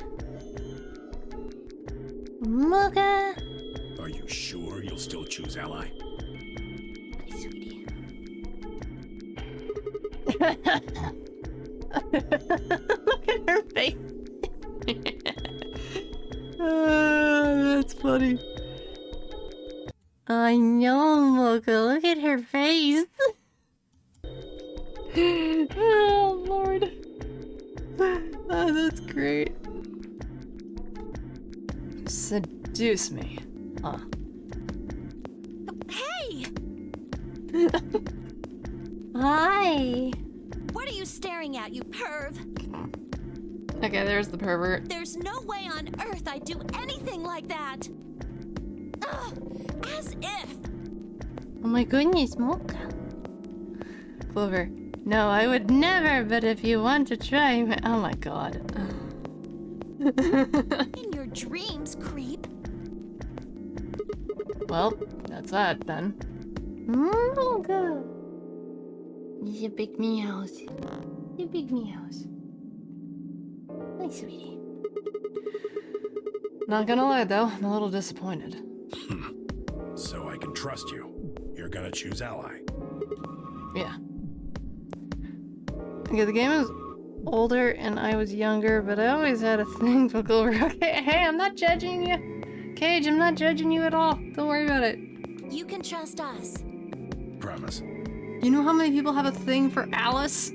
Mocha. Are you sure you'll still choose ally? Hi, sweetie. Look at her face. That's funny. I know, Mocha. Look at her face. Oh, Lord. Oh, that's great. Seduce me. Huh. Hey! Hi. What are you staring at, you perv? Okay, there's the pervert. There's no way on earth I'd do anything like that. Ugh, as if. Oh my goodness, Mocha. Clover, No, I would never, but if you want to try... Oh my god. In your dreams, creep. Well, that's that then. Oh god. He's a big meows. A big meows. Hi, sweetie. Not gonna lie though, I'm a little disappointed. So I can trust you. You're gonna choose ally. Yeah. Okay, the game is older and I was younger, but I always had a thing for Gold Rock. Hey, I'm not judging you. Cage, I'm not judging you at all. Don't worry about it. You can trust us. Promise. You know how many people have a thing for Alice?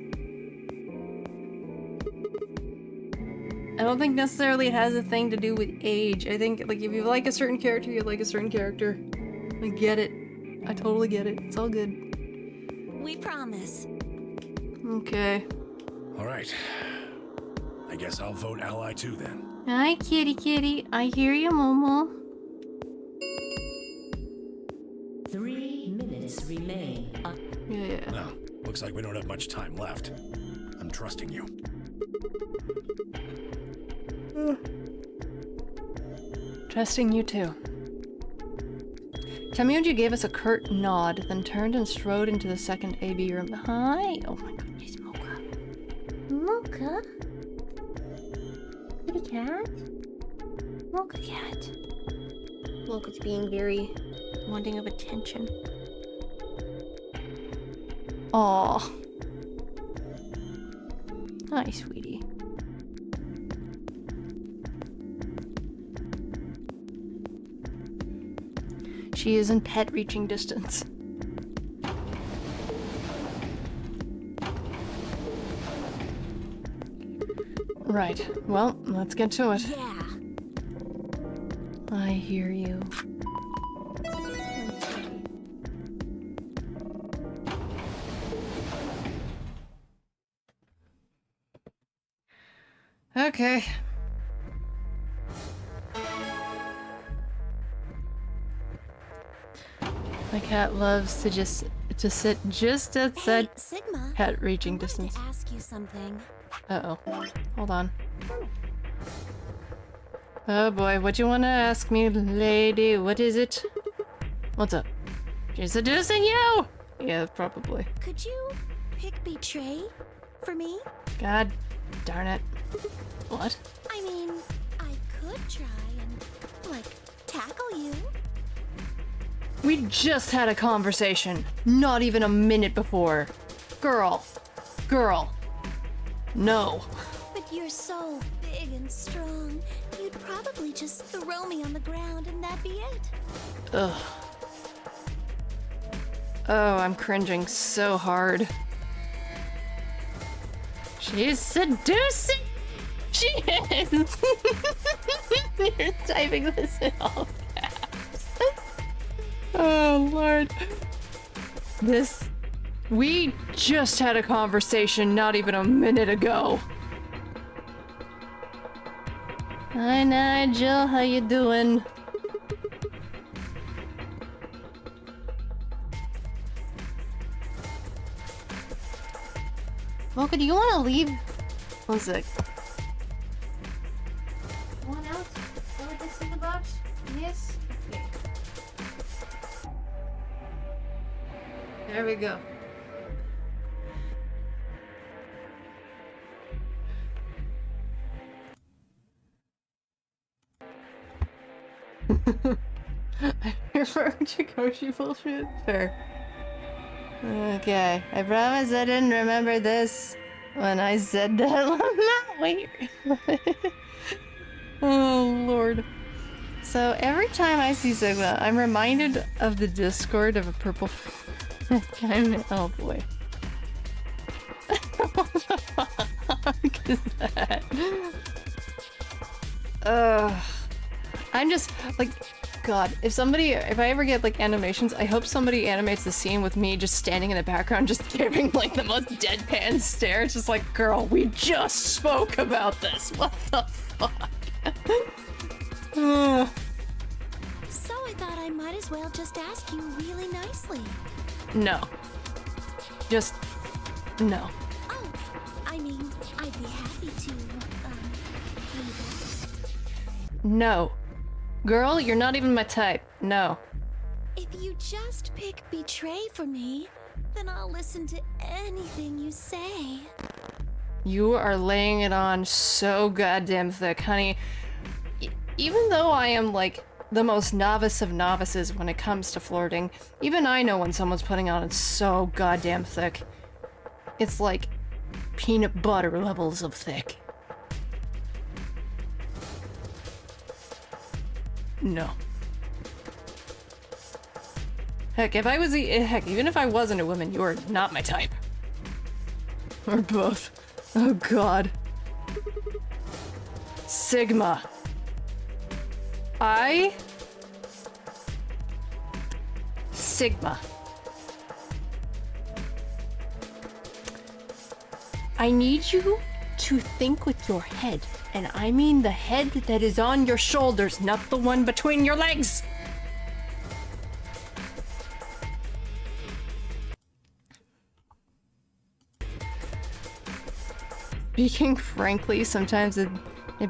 I don't think necessarily it has a thing to do with age. I think, like, if you like a certain character, you like a certain character. I get it. I totally get it. It's all good. We promise. Okay. Alright. I guess I'll vote ally too then. Hi, kitty kitty. I hear you, Momo. 3 minutes remain. Yeah. No, looks like we don't have much time left. I'm trusting you. Trusting you too. Tamuji gave us a curt nod, then turned and strode into the second AB room. Hi! Oh my goodness, Mocha. Mocha? Kitty cat? Mocha cat. Mocha's being very wanting of attention. Aw. Hi, sweetie. She is in pet reaching distance. Right. Well, let's get to it. Yeah. I hear you. Okay. My cat loves to sit just outside Sigma, pet reaching distance. To ask you something. Uh-oh. Hold on. Oh boy, what you want to ask me, lady? What is it? What's up? She's seducing you! Yeah, probably. Could you pick betray for me? God darn it. What? I mean, I could try and, like, tackle you. We just had a conversation. Not even a minute before. Girl. No. But you're so big and strong. You'd probably just throw me on the ground and that'd be it. Ugh. Oh, I'm cringing so hard. She's seducing! She is! You're typing this in all caps. Oh, Lord. We just had a conversation not even a minute ago. Hi, Nigel. How you doing? Mocha, do you want to leave? One sec. Someone else? Put this in the box? Yes? Okay. There we go. I prefer Chikoshi bullshit. Fair. Okay, I promise I didn't remember this when I said that. Wait. Oh, Lord. So every time I see Sigma, I'm reminded of the Discord of a purple... Oh, boy. What the fuck is that? I'm just, like... God, if I ever get, like, animations, I hope somebody animates the scene with me just standing in the background, just giving, like, the most deadpan stare. It's just like, girl, we just spoke about this. What the fuck? So I thought I might as well just ask you really nicely. No. Just No. Oh, I mean, I'd be happy to, do that. No. Girl, you're not even my type. No. If you just pick betray for me, then I'll listen to anything you say. You are laying it on so goddamn thick, honey. Even though I am, like, the most novice of novices when it comes to flirting, even I know when someone's putting on it so goddamn thick. It's like peanut butter levels of thick. No. Heck, if I was heck, even if I wasn't a woman, you are not my type. Or both. Oh god. Sigma. Sigma. I need you to think with your head, and I mean the head that is on your shoulders, not the one between your legs. Speaking frankly, sometimes it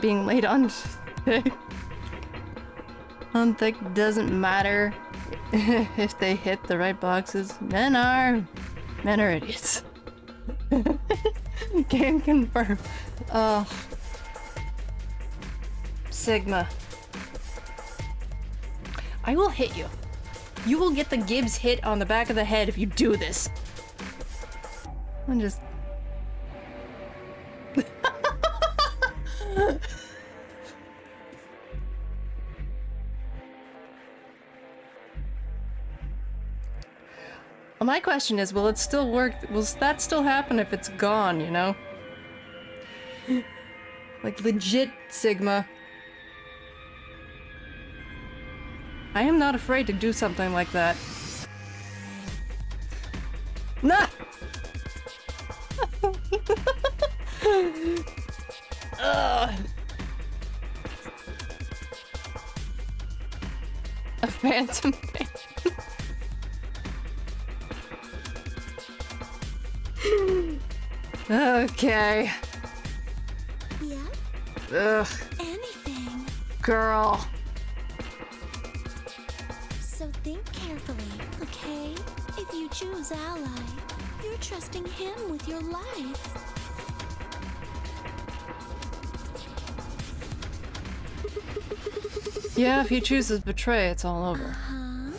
being laid on thick doesn't matter if they hit the right boxes. Men are idiots. Can confirm. Sigma. I will hit you. You will get the Gibbs hit on the back of the head if you do this. I'm just... Well, my question is, will it still work? Will that still happen if it's gone, you know? Like, legit, Sigma. I am not afraid to do something like that. Nah! Ugh. A phantom pain. Okay. Yeah? Ugh. Anything. Girl. So think carefully, okay? If you choose ally, you're trusting him with your life. Yeah, if he chooses betray, it's all over. Uh-huh.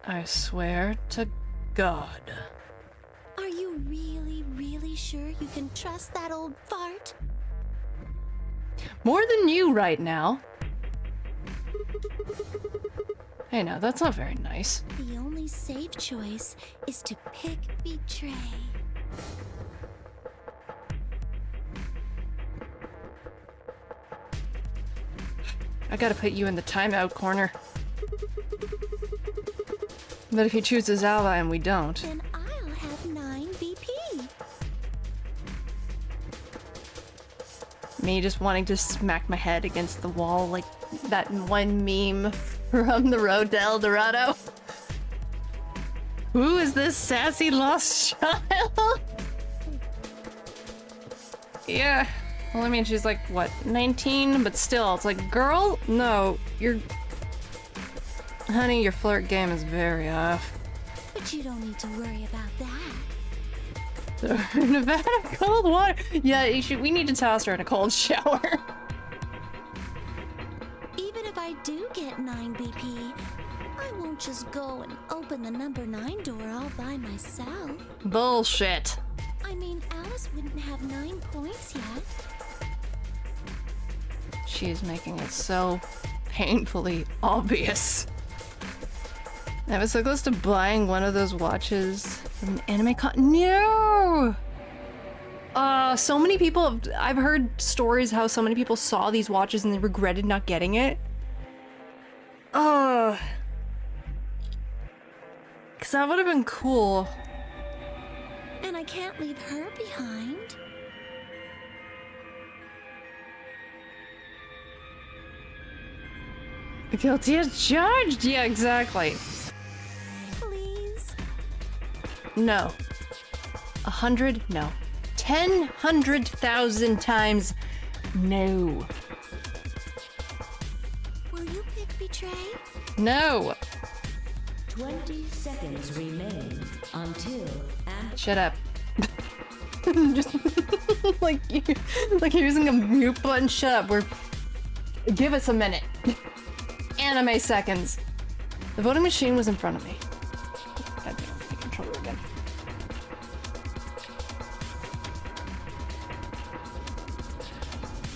I swear to God. Are you really, really sure you can trust that old fart? More than you right now. Hey, now, that's not very nice. The only safe choice is to pick betray. I gotta put you in the timeout corner. But if he chooses ally and we don't... Then I'll have 9 BP. Me just wanting to smack my head against the wall like that one meme from the road to El Dorado. Who is this sassy lost child? Yeah. Well, I mean, she's like, what, 19? But still, it's like, girl, no, you're... Honey, your flirt game is very off. But you don't need to worry about that. Nevada cold water. Yeah, we need to toss her in a cold shower. Even if I do get 9 BP, I won't just go and open the number 9 door all by myself. Bullshit. I mean, Alice wouldn't have 9 points yet. She's making it so painfully obvious. I was so close to buying one of those watches from an anime No! So many people I've heard stories how so many people saw these watches and they regretted not getting it. Cause that would have been cool. And I can't leave her behind. Guilty as charged! Yeah, exactly. Please? No. 100? No. 100,000 times no. Will you pick betray? No. 20 seconds remain until... Shut up. Just like you're using a mute button. Shut up. Give us a minute. Anime seconds. The voting machine was in front of me. God damn, the controller again.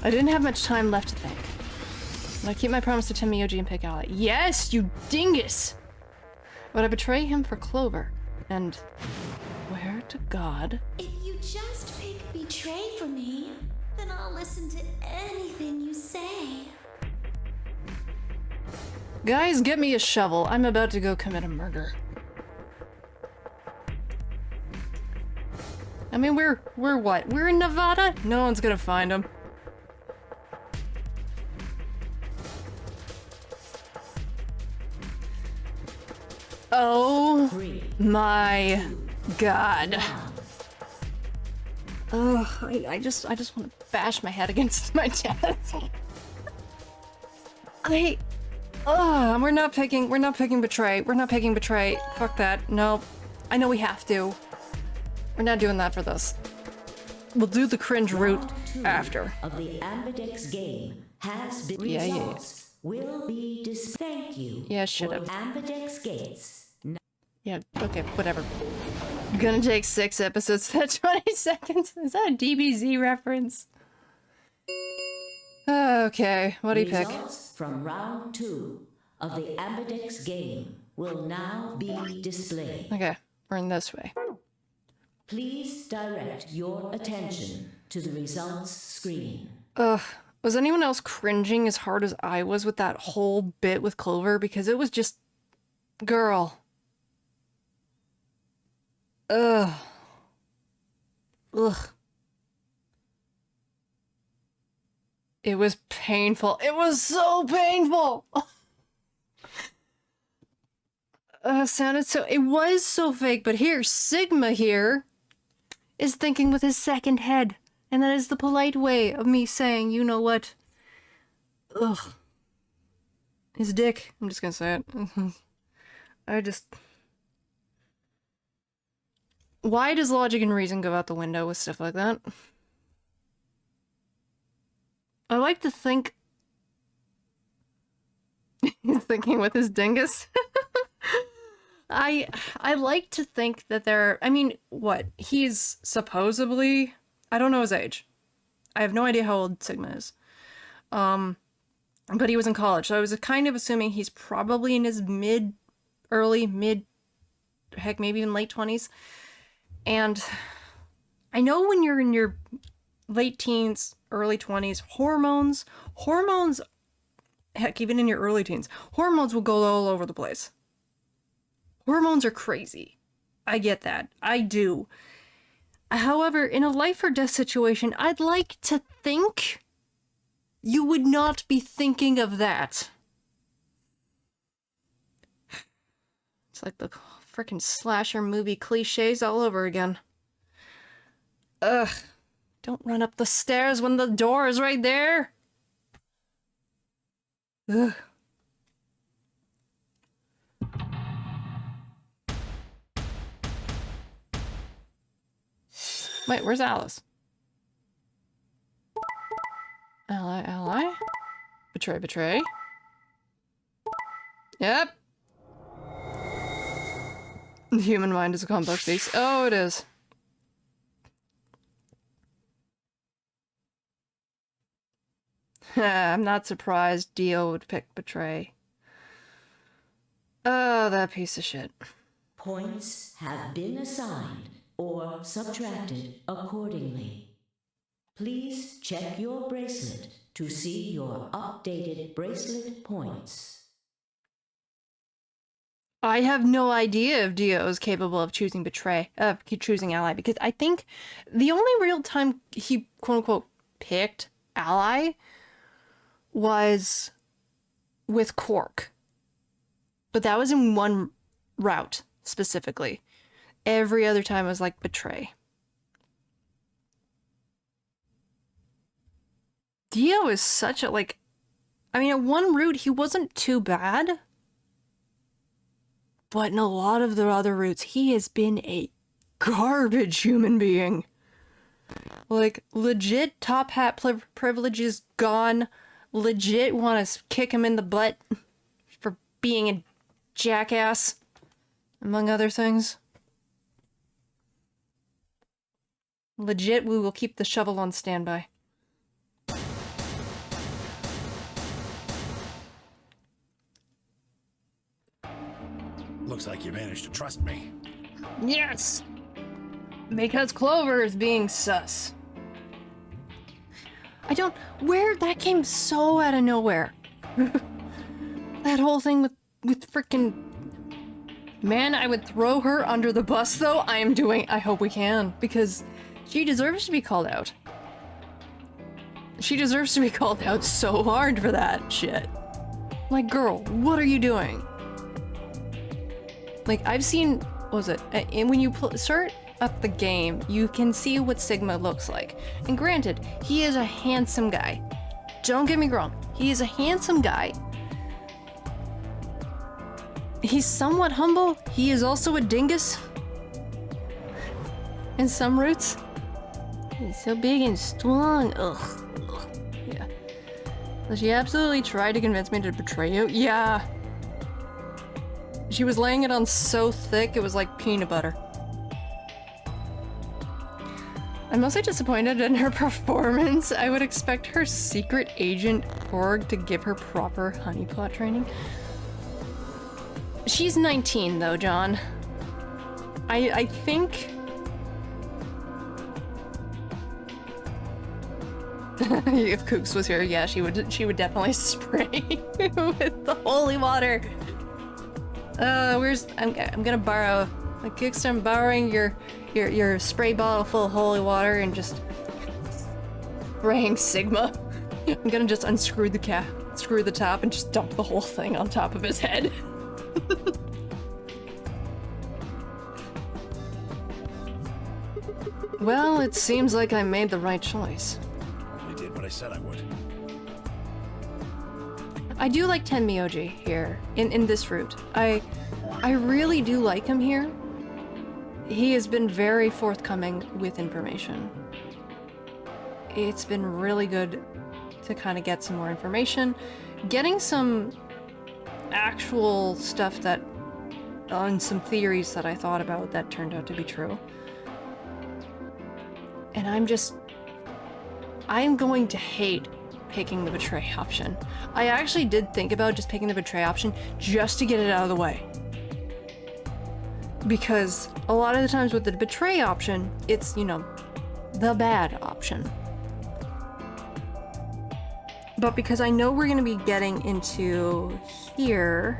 I didn't have much time left to think. But I keep my promise to Tenmyoji and pick Ally. Yes, you dingus! Would I betray him for Clover? And swear to God. If you just pick betray for me, then I'll listen to anything you say. Guys, get me a shovel. I'm about to go commit a murder. I mean, we're what? We're in Nevada? No one's gonna find him. Oh my God. Ugh, I just want to bash my head against my desk. We're not picking betray. We're not picking betray. Fuck that. No. I know we have to. We're not doing that for this. We'll do the cringe route after. Of the Ambidex game has been results will be thank you. Yeah, shut up. Ambidex gates. Yeah, okay, whatever. Gonna take 6 episodes to 20 seconds. Is that a DBZ reference? Okay, what do you pick? Results from round 2 of the Ambidex game will now be displayed. Okay, we're in this way. Please direct your attention to the results screen. Was anyone else cringing as hard as I was with that whole bit with Clover? Because it was just... Girl. Ugh. It was painful. It was so painful! Sounded so... It was so fake, but here, Sigma here is thinking with his second head. And that is the polite way of me saying, you know what? Ugh. His dick. I'm just gonna say it. Why does logic and reason go out the window with stuff like that? I like to think... He's thinking with his dingus. I like to think that I mean, what? He's supposedly... I don't know his age. I have no idea how old Sigma is. But he was in college, so I was kind of assuming he's probably in his early, heck, maybe even late 20s. And I know when you're in your late teens, early 20s, hormones, heck, even in your early teens, hormones will go all over the place. Hormones are crazy. I get that. I do. However, in a life or death situation, I'd like to think you would not be thinking of that. It's like the frickin' slasher movie cliches all over again. Ugh. Don't run up the stairs when the door is right there. Ugh. Wait, where's Alice? Ally. Betray. Yep. The human mind is a complex beast. Oh, it is. I'm not surprised Dio would pick betray. Oh, that piece of shit. Points have been assigned or subtracted accordingly. Please check your bracelet to see your updated bracelet points. I have no idea if Dio is capable of choosing choosing ally, because I think the only real time he quote-unquote picked ally was with Quark. But that was in one route, specifically. Every other time was like betray. Dio is such a, like... I mean, at one route, he wasn't too bad. But in a lot of the other routes, he has been a garbage human being. Like, legit top hat privileges gone. Legit want to kick him in the butt for being a jackass, among other things. Legit, we will keep the shovel on standby. Looks like you managed to trust me. Yes! Because Clover is being sus. I don't... Where... That came so out of nowhere. That whole thing with frickin'... Man, I would throw her under the bus, though. I am doing... I hope we can. Because she deserves to be called out. She deserves to be called out so hard for that shit. Like, girl, what are you doing? Like, I've seen... What was it? And when you start up the game, you can see what Sigma looks like. And granted, he is a handsome guy. Don't get me wrong. He is a handsome guy. He's somewhat humble. He is also a dingus. In some routes. He's so big and strong. Ugh. Yeah. So she absolutely tried to convince me to betray you. Yeah. She was laying it on so thick, it was like peanut butter. I'm mostly disappointed in her performance. I would expect her secret agent org to give her proper honeypot training. She's 19 though, John. I think... If Kooks was here, yeah, she would definitely spray with the holy water. I'm gonna borrow, like, Kooks, I'm borrowing your spray bottle full of holy water and just spraying Sigma. I'm gonna just unscrew the cap, screw the top, and just dump the whole thing on top of his head. Well, it seems like I made the right choice. Only did what I said I would. I do like Tenmyoji here, in this route. I really do like him here. He has been very forthcoming with information. It's been really good to kind of get some more information. Getting some actual stuff that, on some theories that I thought about that turned out to be true. And I'm going to hate picking the betray option. I actually did think about just picking the betray option just to get it out of the way. Because a lot of the times with the betray option, it's, you know, the bad option. But because I know we're going to be getting into here,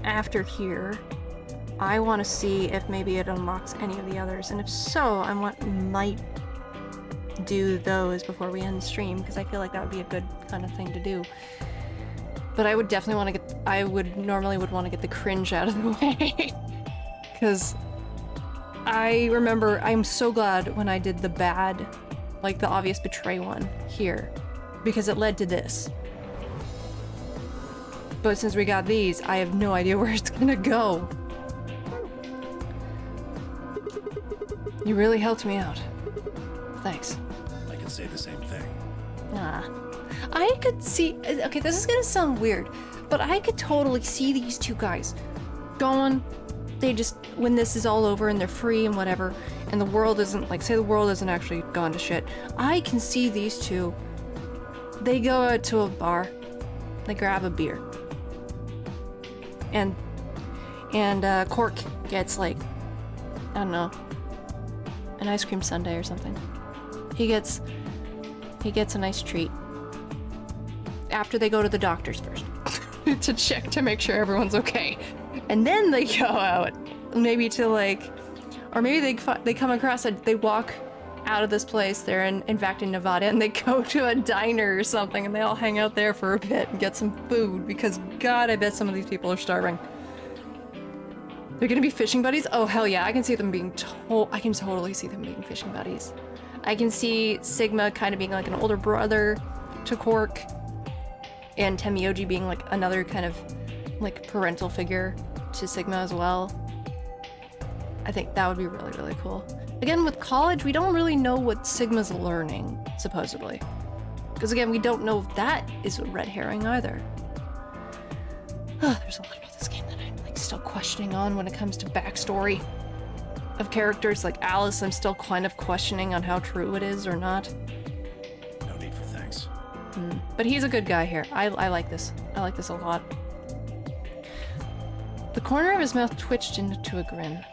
after here, I want to see if maybe it unlocks any of the others, and if so, I might do those before we end the stream, because I feel like that would be a good kind of thing to do. But I would definitely want to get, I would normally want to get the cringe out of the way. Because I remember, I'm so glad when I did the bad, like the obvious betray one here, because it led to this. But since we got these, I have no idea where it's gonna go. You really helped me out. Thanks. I can say the same thing. I could see... Okay, this is gonna sound weird, but I could totally see these two guys going... They just... When this is all over and they're free and whatever, and the world isn't... Like, say the world isn't actually gone to shit. I can see these two. They go out to a bar. They grab a beer. And Cork gets, like... I don't know... an ice cream sundae or something. He gets a nice treat. After they go to the doctors first. To check to make sure everyone's okay. And then they go out. Maybe to like... Or maybe they come across they walk out of this place. They're in fact in Nevada, and they go to a diner or something, and they all hang out there for a bit and get some food, because God, I bet some of these people are starving. They're gonna be fishing buddies? Oh hell yeah, I can see them being I can totally see them being fishing buddies. I can see Sigma kind of being like an older brother to Quark, and Temioji being like another kind of like parental figure to Sigma as well. I think that would be really, really cool. Again, with college, we don't really know what Sigma's learning, supposedly. Because again, we don't know if that is a red herring either. There's a lot about this game that I'm like still questioning on when it comes to backstory of characters. Like Alice, I'm still kind of questioning on how true it is or not. No need for thanks. But he's a good guy here. I like this. I like this a lot. The corner of his mouth twitched into a grin.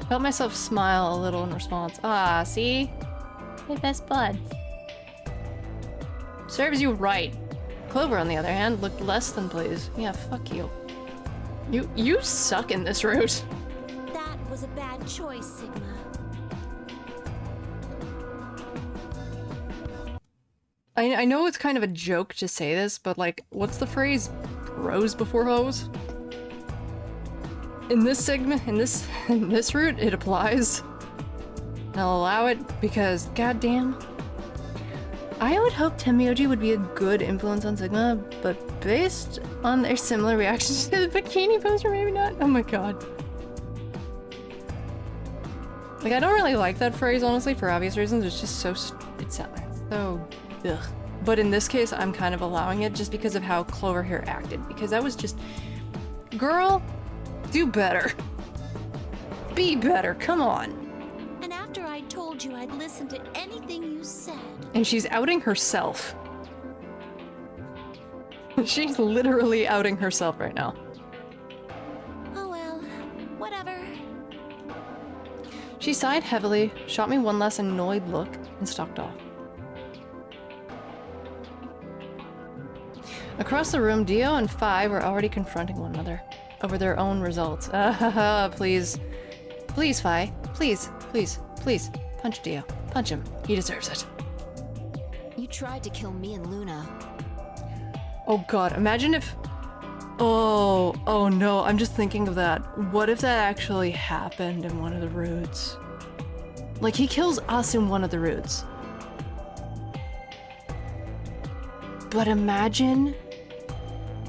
I felt myself smile a little in response. Ah, see? My best buds. Serves you right. Clover, on the other hand, looked less than pleased. Yeah, fuck you. You suck in this route. That was a bad choice, Sigma. I know it's kind of a joke to say this, but like, what's the phrase? Bros before hoes? In this segment, in this route, it applies. And I'll allow it because, goddamn. I would hope Temioji would be a good influence on Sigma, but based on their similar reactions to the bikini poster, maybe not. Oh my god. Like, I don't really like that phrase, honestly, for obvious reasons. It's just so, it's so, ugh. But in this case, I'm kind of allowing it just because of how Clover here acted. Because that was just, girl, do better. Be better, come on. And after I told you I'd listen to anything you said. And she's outing herself. She's literally outing herself right now. Oh well, whatever. She sighed heavily, shot me one last annoyed look, and stalked off. Across the room, Dio and Phi were already confronting one another over their own results. Please. Please, Phi. Please, please, please. Punch Dio. Punch him. He deserves it. You tried to kill me and Luna. Oh god, imagine if... Oh no, I'm just thinking of that. What if that actually happened in one of the routes? Like, he kills us in one of the routes. But imagine...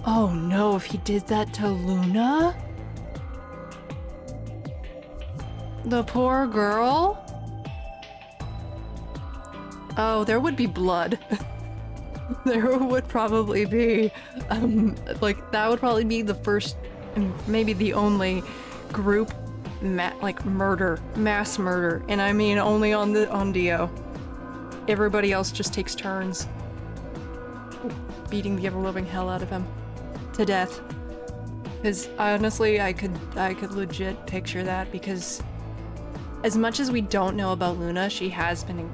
Oh no, if he did that to Luna? The poor girl? Oh, there would be blood. There would probably be, like, that would probably be the first, and maybe the only group, mass murder, and I mean only on Dio. Everybody else just takes turns beating the ever-loving hell out of him to death. Because honestly, I could legit picture that, because as much as we don't know about Luna, she has been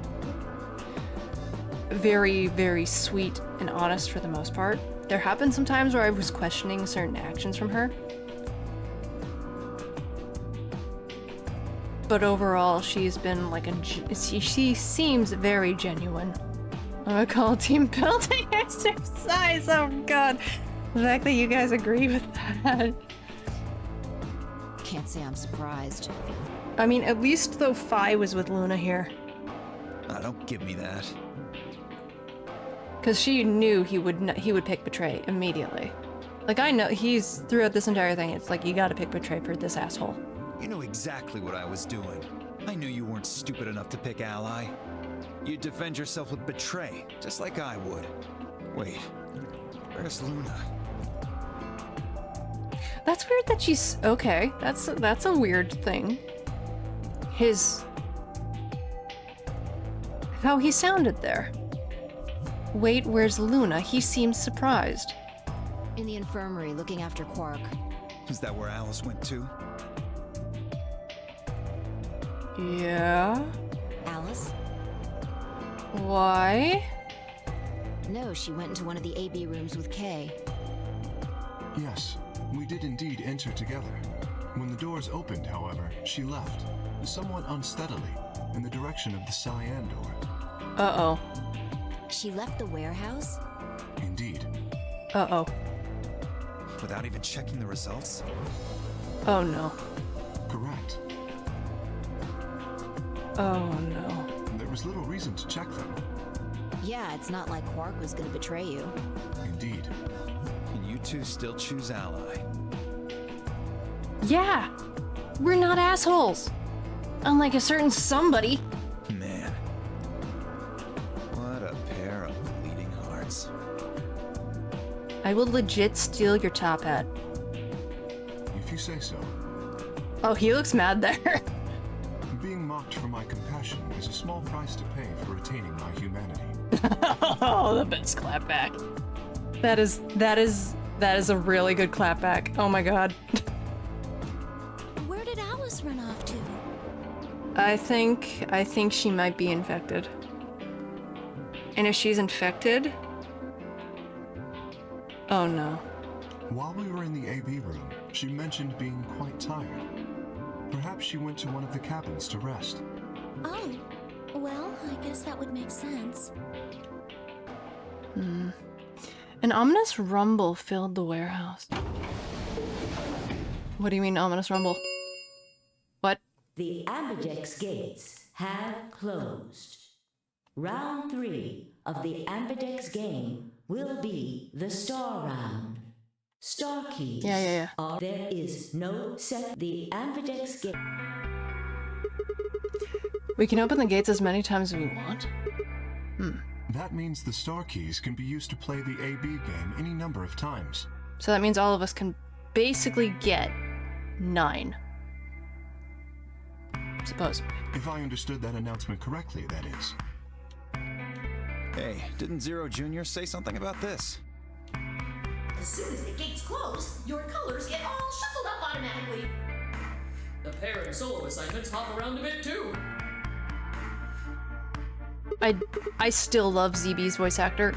very, very sweet and honest for the most part. There have been some times where I was questioning certain actions from her. But overall, she's been like she seems very genuine. I'm gonna call team building exercise. Oh god. The fact that you guys agree with that. Can't say I'm surprised. I mean, at least though Phi was with Luna here. Don't give me that. Because she knew he would pick Betray immediately. Like, I know, he's, throughout this entire thing, it's like, you gotta pick Betray for this asshole. You know exactly what I was doing. I knew you weren't stupid enough to pick Ally. You'd defend yourself with Betray, just like I would. Wait, where's Luna? That's weird that she's... Okay, that's a weird thing. How he sounded there. Wait, where's Luna? He seems surprised. In the infirmary, looking after Quark. Is that where Alice went to? Yeah? Alice? Why? No, she went into one of the AB rooms with Kay. Yes, we did indeed enter together. When the doors opened, however, she left, somewhat unsteadily, in the direction of the cyan door. Uh-oh. She left the warehouse? Indeed. Uh-oh. Without even checking the results? Oh no. Correct. Oh no. There was little reason to check them. Yeah, it's not like Quark was gonna betray you. Indeed. And you two still choose Ally. Yeah! We're not assholes! Unlike a certain somebody. Man. What a pair of bleeding hearts. I will legit steal your top hat. If you say so. Oh, he looks mad there. Being mocked for my compassion is a small price to pay for retaining my humanity. Oh, the best clapback. That is a really good clapback. Oh my god. Where did Alice run off to? I think she might be infected. And if she's infected... Oh no. While we were in the AB room, she mentioned being quite tired. Perhaps she went to one of the cabins to rest. Oh, well, I guess that would make sense. An ominous rumble filled the warehouse. What do you mean, ominous rumble? What? The Ambidex gates have closed. Round 3 of the Ambidex game will be the Star Round. Star keys. Yeah. There is no set. The Ambidex gate. We can open the gates as many times as we want? That means the star keys can be used to play the AB game any number of times. So that means all of us can basically get 9. Supposedly. If I understood that announcement correctly, that is. Hey, didn't Zero Jr. say something about this? As soon as the gates close, your colors get all shuffled up automatically. The pair and solo assignments hop around a bit too. I still love ZB's voice actor.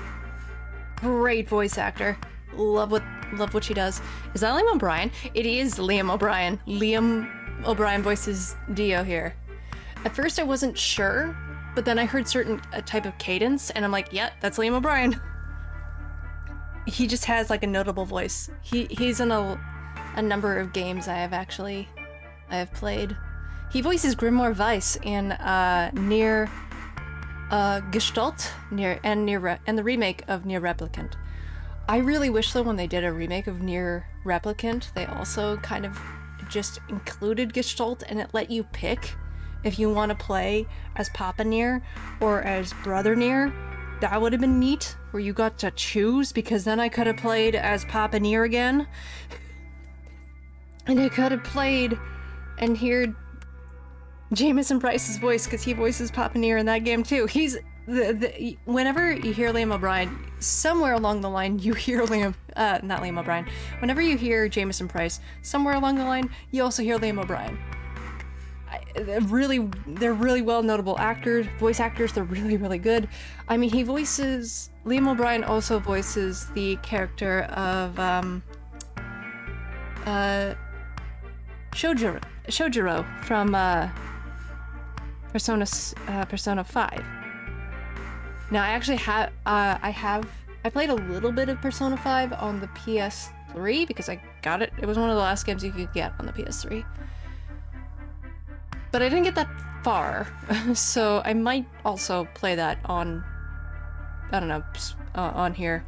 Great voice actor. Love what she does. Is that Liam O'Brien? It is Liam O'Brien. Liam O'Brien voices Dio here. At first I wasn't sure, but then I heard a type of cadence and I'm like, yeah, that's Liam O'Brien. He just has like a notable voice. He's in a number of games I have played. He voices Grimoire Weiss in Nier Gestalt and the remake of Nier Replicant. I really wish though when they did a remake of Nier Replicant, they also kind of just included Gestalt and it let you pick if you want to play as Papa Nier or as Brother Nier. That would have been neat, where you got to choose, because then I could have played as Papa Nier again. And I could have played and heard Jameson Price's voice, because he voices Papa Nier in that game too. He's whenever you hear Liam O'Brien, somewhere along the line you hear not Liam O'Brien. Whenever you hear Jameson Price, somewhere along the line you also hear Liam O'Brien. They're really well notable actors, voice actors. They're really good. I mean, Liam O'Brien also voices the character of Shojiro from Persona 5. Now I actually have I played a little bit of Persona 5 on the PS3 because I got it. It was one of the last games you could get on the PS3. But I didn't get that far, so I might also play that on, I don't know, on here,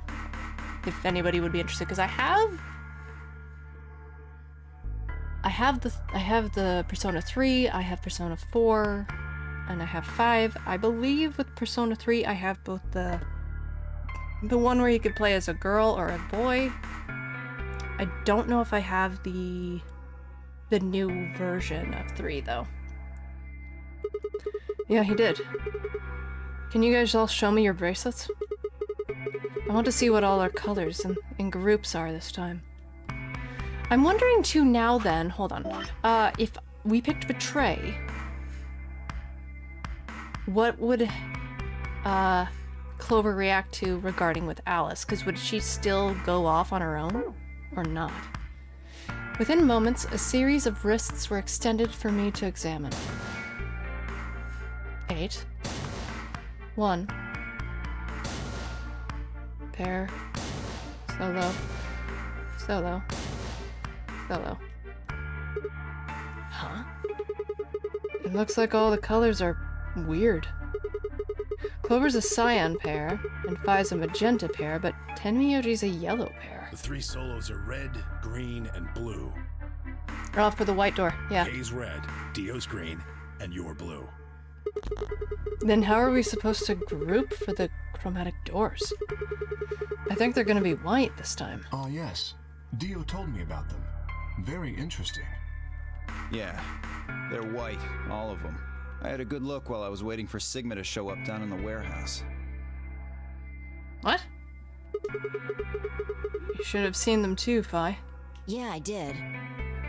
if anybody would be interested, because I have the Persona 3, I have Persona 4, and I have 5. I believe with Persona 3 I have both the one where you could play as a girl or a boy. I don't know if I have the new version of 3 though. Yeah, he did. Can you guys all show me your bracelets? I want to see what all our colors and groups are this time. I'm wondering too now then, hold on. If we picked Betray, what would Clover react to regarding with Alice? Because would she still go off on her own or not? Within moments, a series of wrists were extended for me to examine. 8. 1. Pair. Solo. Solo. Solo. Huh? It looks like all the colors are weird. Clover's a cyan pair, and Phi's a magenta pair, but Tenmyoji's a yellow pair. The 3 solos are red, green, and blue. We're off for the white door, yeah. Kay's red, Dio's green, and you're blue. Then how are we supposed to group for the chromatic doors? I think they're gonna be white this time. Ah, yes. Dio told me about them. Very interesting. Yeah, they're white, all of them. I had a good look while I was waiting for Sigma to show up down in the warehouse. What? You should have seen them too, Phi. Yeah, I did.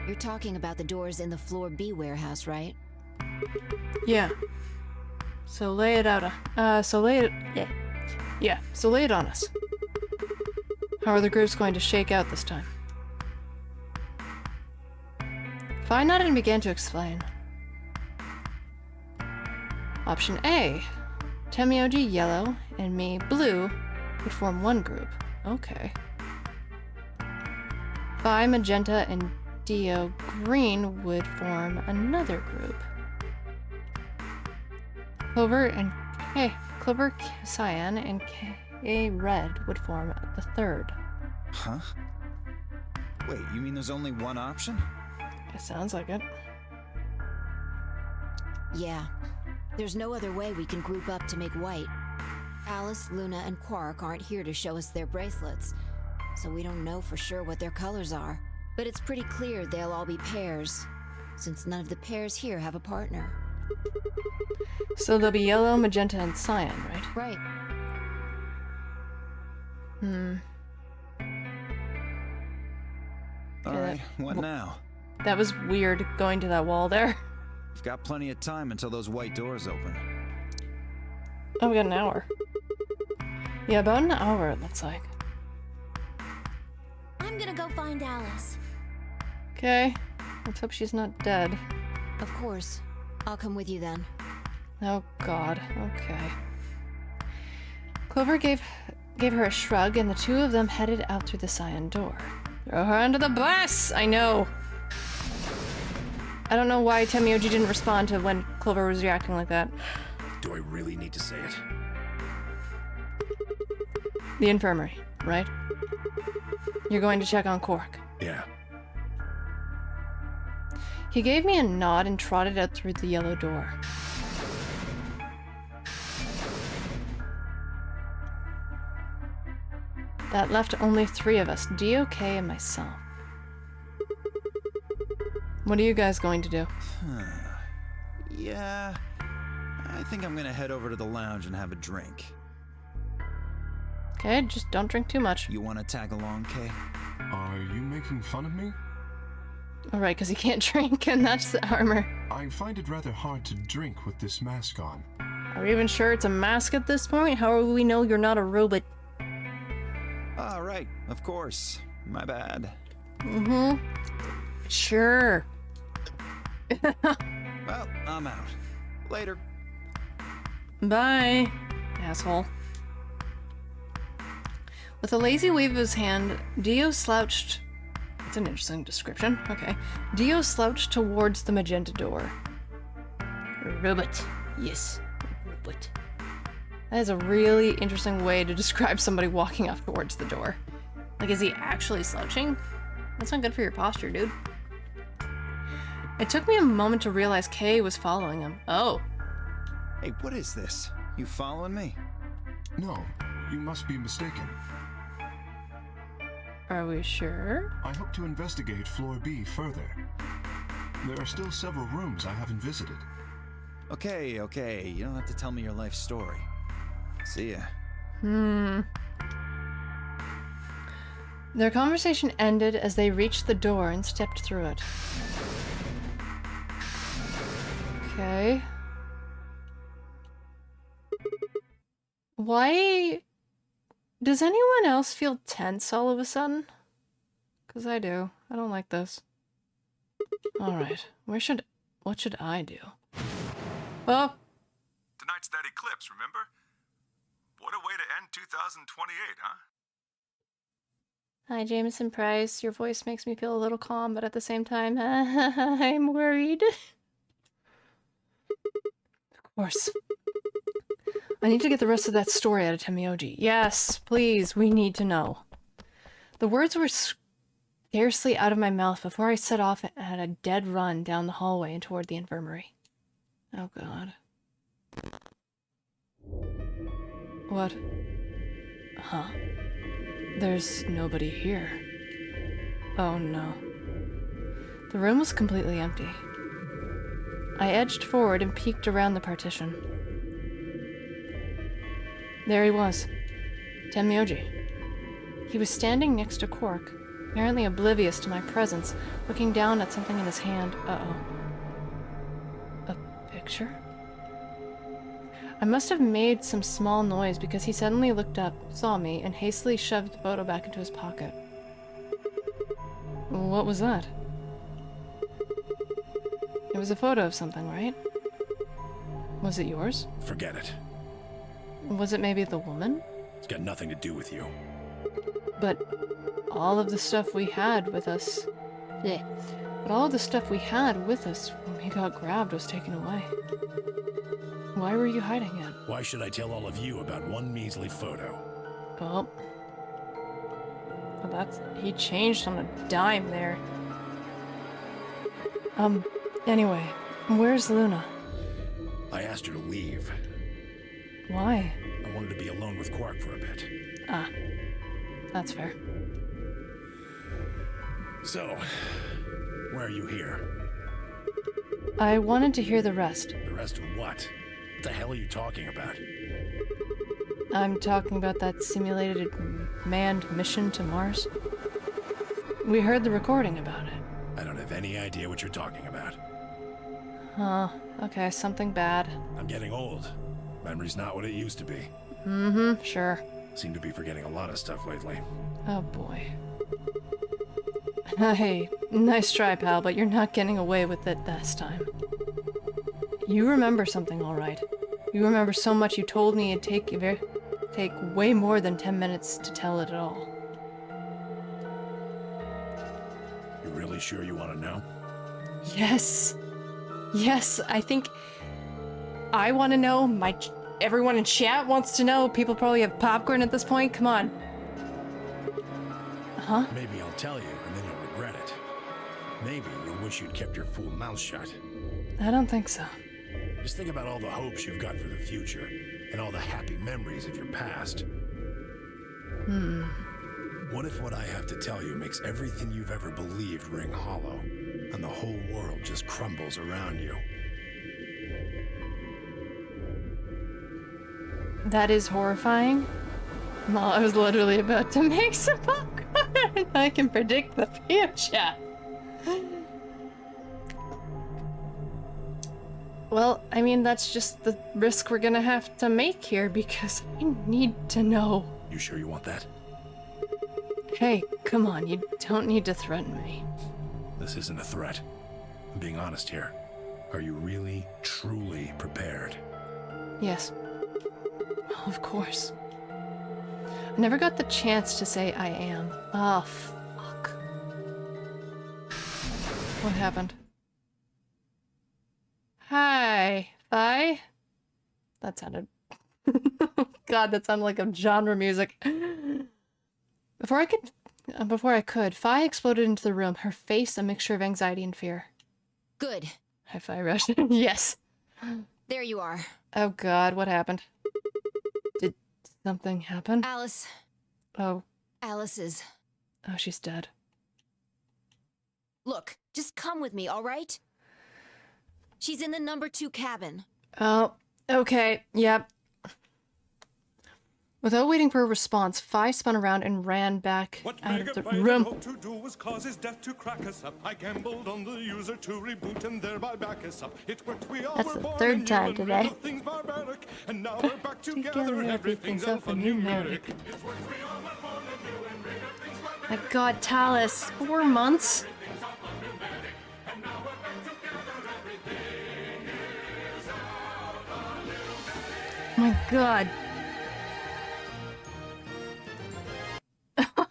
You're talking about the doors in the Floor B warehouse, right? Yeah. So lay it out. So lay it on us. How are the groups going to shake out this time? Phi nodded and began to explain. Option A, Tenmyoji yellow and me blue would form one group. Okay. Phi magenta and Dio green would form another group. Clover cyan and K red would form the third. Huh? Wait, you mean there's only one option? It sounds like it. Yeah. There's no other way we can group up to make white. Alice, Luna, and Quark aren't here to show us their bracelets, so we don't know for sure what their colors are. But it's pretty clear they'll all be pairs, since none of the pairs here have a partner. So they'll be yellow, magenta, and cyan, right? Right. Alright, what now? That was weird, going to that wall there. We've got plenty of time until those white doors open. Oh, we got an hour. Yeah, about an hour, it looks like. I'm gonna go find Alice. Okay. Let's hope she's not dead. Of course. I'll come with you then. Oh, God. Okay. Clover gave her a shrug, and the two of them headed out through the cyan door. Throw her under the bus! I know. I don't know why Tenmyoji didn't respond to when Clover was reacting like that. Do I really need to say it? The infirmary, right? You're going to check on Quark. Yeah. He gave me a nod and trotted out through the yellow door. That left only 3 of us, DOK and myself. What are you guys going to do? Yeah, I think I'm gonna head over to the lounge and have a drink. Okay, just don't drink too much. You wanna tag along, Kay? Are you making fun of me? Alright, because he can't drink, and that's the armor. I find it rather hard to drink with this mask on. Are we even sure it's a mask at this point? How will we know you're not a robot? Ah, right, of course. My bad. Sure. Well, I'm out. Later. Bye, asshole. With a lazy wave of his hand, Dio slouched... That's an interesting description. Okay. Dio slouched towards the magenta door. Robot. Yes, robot. That is a really interesting way to describe somebody walking off towards the door. Like, is he actually slouching? That's not good for your posture, dude. It took me a moment to realize Kay was following him. Oh. Hey, what is this? You following me? No, you must be mistaken. Are we sure? I hope to investigate Floor B further. There are still several rooms I haven't visited. Okay, you don't have to tell me your life story. See ya. Their conversation ended as they reached the door and stepped through it. Okay. Why... Does anyone else feel tense all of a sudden? Because I do. I don't like this. Alright. What should I do? Well... Tonight's that eclipse, remember? What a way to end 2028, huh? Hi, Jameson Price. Your voice makes me feel a little calm, but at the same time, I'm worried. Of course. I need to get the rest of that story out of Temioji. Yes, please, we need to know. The words were scarcely out of my mouth before I set off at a dead run down the hallway and toward the infirmary. Oh god. What? Huh? There's nobody here. Oh no. The room was completely empty. I edged forward and peeked around the partition. There he was. Tenmyoji. He was standing next to Quark, apparently oblivious to my presence, looking down at something in his hand. Uh-oh. A picture? I must have made some small noise because he suddenly looked up, saw me, and hastily shoved the photo back into his pocket. What was that? It was a photo of something, right? Was it yours? Forget it. Was it maybe the woman? It's got nothing to do with you. But all of the stuff we had with us... Yeah. But all of the stuff we had with us when we got grabbed was taken away. Why were you hiding it? Why should I tell all of you about one measly photo? Well, that's... he changed on a dime there. Anyway, where's Luna? I asked her to leave. Why? I wanted to be alone with Quark for a bit. Ah, that's fair. So, why are you here? I wanted to hear the rest. The rest of what? What the hell are you talking about? I'm talking about that simulated manned mission to Mars. We heard the recording about it. I don't have any idea what you're talking about. Huh, okay, something bad. I'm getting old. Memory's not what it used to be. Mm-hmm, sure. Seem to be forgetting a lot of stuff lately. Oh boy. Hey, nice try, pal, but you're not getting away with it this time. You remember something, all right. You remember so much you told me it'd take way more than 10 minutes to tell it at all. You really sure you want to know? Yes. Yes, I think I want to know. Everyone in chat wants to know. People probably have popcorn at this point. Come on. Huh? Maybe I'll tell you, and then you'll regret it. Maybe you'll wish you'd kept your fool mouth shut. I don't think so. Just think about all the hopes you've got for the future, and all the happy memories of your past. What if what I have to tell you makes everything you've ever believed ring hollow, and the whole world just crumbles around you? That is horrifying. Well, I was literally about to make some popcorn. I can predict the future. Well, I mean, that's just the risk we're gonna have to make here because I need to know. You sure you want that? Hey, come on, you don't need to threaten me. This isn't a threat. I'm being honest here. Are you really, truly prepared? Yes. Of course. I never got the chance to say I am. Oh, fuck. What happened? Hi, Fi? That sounded... God, that sounded like a genre music. Before I could, Fi exploded into the room, her face a mixture of anxiety and fear. Good. Hi, Fi Rush. Yes. There you are. Oh god, what happened? Did something happen? Alice. Oh. Alice is... Oh, she's dead. Look, just come with me, all right? She's in the number 2 cabin. Oh, okay, yep. Without waiting for a response, Fi spun around and ran back out of the room. What to do was cause his death to crack us up. I gambled on the user to reboot and thereby back us up. It worked, we all That's were the born third new time and today. real things barbaric. And now we're back together, everything's alphanumeric. My god, Talus, 4 months? My god.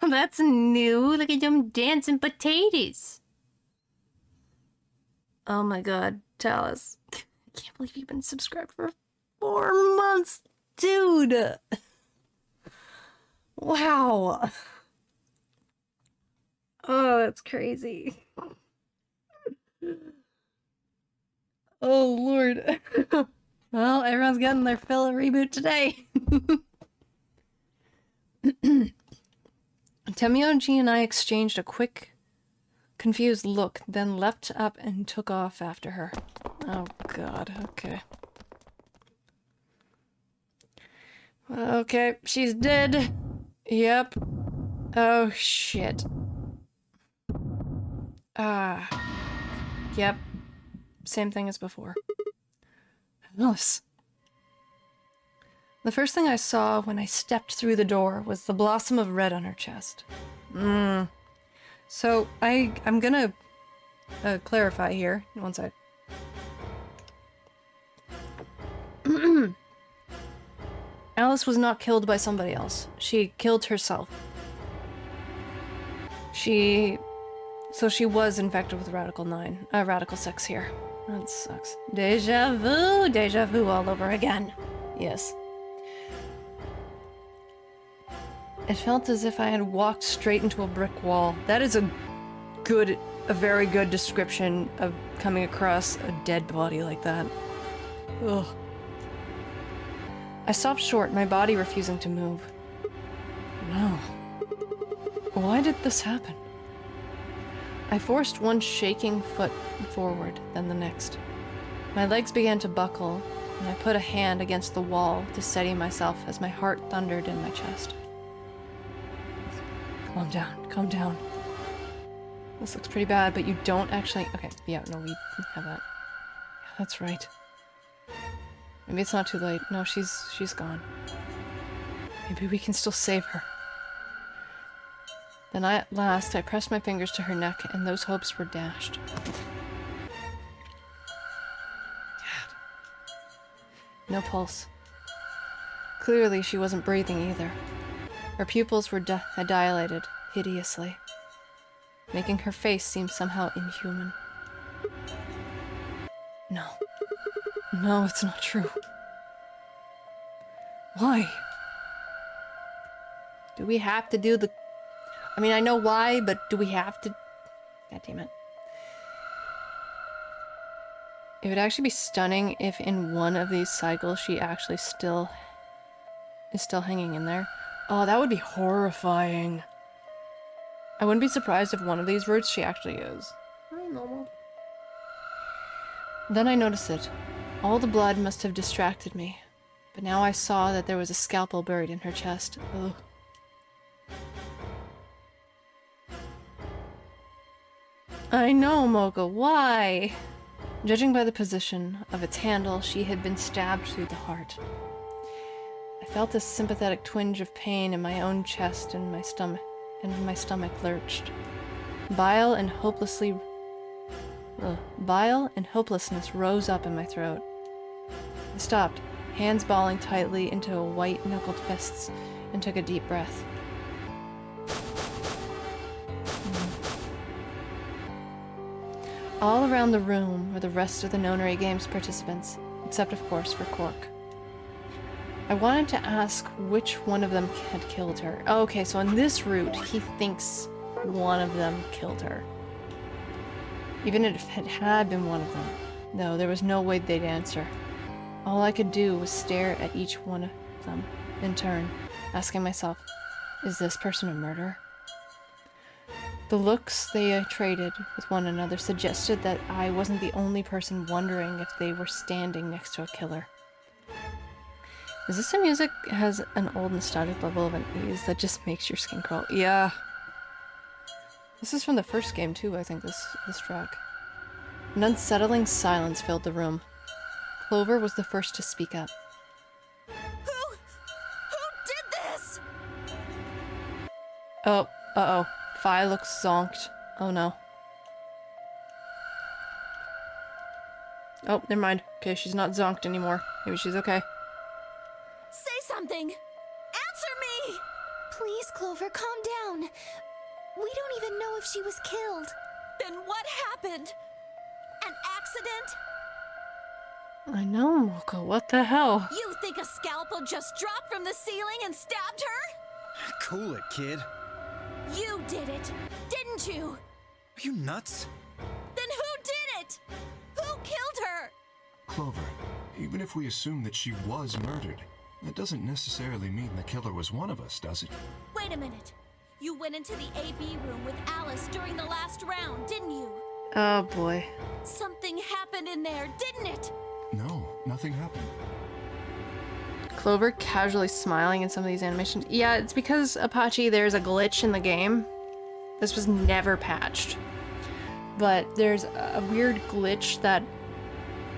That's new. Look at them dancing potatoes. Oh my god, Talus. I can't believe you've been subscribed for 4 months. Dude! Wow. Oh, that's crazy. Oh, Lord. Well, everyone's getting their fill of reboot today. Temioji and I exchanged a quick, confused look, then leapt up and took off after her. Oh, God. Okay. Okay, she's dead. Yep. Oh, shit. Yep. Same thing as before. Alice. The first thing I saw when I stepped through the door was the blossom of red on her chest. So, I'm gonna clarify here. One sec. Alice was not killed by somebody else. She killed herself. So she was infected with Radical 6 here. That sucks. Deja vu all over again. Yes. It felt as if I had walked straight into a brick wall. That is a very good description of coming across a dead body like that. Ugh. I stopped short, my body refusing to move. No. Why did this happen? I forced one shaking foot forward, then the next. My legs began to buckle, and I put a hand against the wall to steady myself as my heart thundered in my chest. Calm down, calm down. This looks pretty bad, but you don't actually... Okay, yeah, no, we have that. Yeah, that's right. Maybe it's not too late. No, she's gone. Maybe we can still save her. Then at last, I pressed my fingers to her neck, and those hopes were dashed. Dad. No pulse. Clearly, she wasn't breathing either. Her pupils were had dilated hideously, making her face seem somehow inhuman. No. No, it's not true. Why? Do we have to do the... I mean, I know why, but do we have to... God damn it. It would actually be stunning if in one of these cycles she actually is still hanging in there. Oh, that would be horrifying. I wouldn't be surprised if one of these routes she actually is. Normal. Then I noticed it. All the blood must have distracted me, but now I saw that there was a scalpel buried in her chest. Ugh. I know, Mocha, why? Judging by the position of its handle, she had been stabbed through the heart. I felt a sympathetic twinge of pain in my own chest and my stomach lurched. Bile and hopelessness rose up in my throat. I stopped, hands balling tightly into white-knuckled fists, and took a deep breath. All around the room were the rest of the Nonary Games participants, except of course for Cork. I wanted to ask which one of them had killed her. Oh, okay, so on this route, he thinks one of them killed her. Even if it had been one of them. No, there was no way they'd answer. All I could do was stare at each one of them, in turn, asking myself, is this person a murderer? The looks they traded with one another suggested that I wasn't the only person wondering if they were standing next to a killer. Is this the music has an old nostalgic level of unease that just makes your skin crawl? Yeah. This is from the first game too, I think, this track. An unsettling silence filled the room. Clover was the first to speak up. Who did this? Oh, uh-oh. Fi looks zonked. Oh no. Oh, never mind. Okay, she's not zonked anymore. Maybe she's okay. Say something! Answer me! Please, Clover, calm down. We don't even know if she was killed. Then what happened? An accident? I know, Moko. What the hell? You think a scalpel just dropped from the ceiling and stabbed her? Cool it, kid. You did it, didn't you? Are you nuts? Then who did it? Who killed her? Clover, even if we assume that she was murdered, that doesn't necessarily mean the killer was one of us, does it? Wait a minute. You went into the AB room with Alice during the last round, didn't you? Oh boy. Something happened in there, didn't it? No, nothing happened. Clover casually smiling in some of these animations. Yeah, it's because, Apache, there's a glitch in the game. This was never patched. But there's a weird glitch that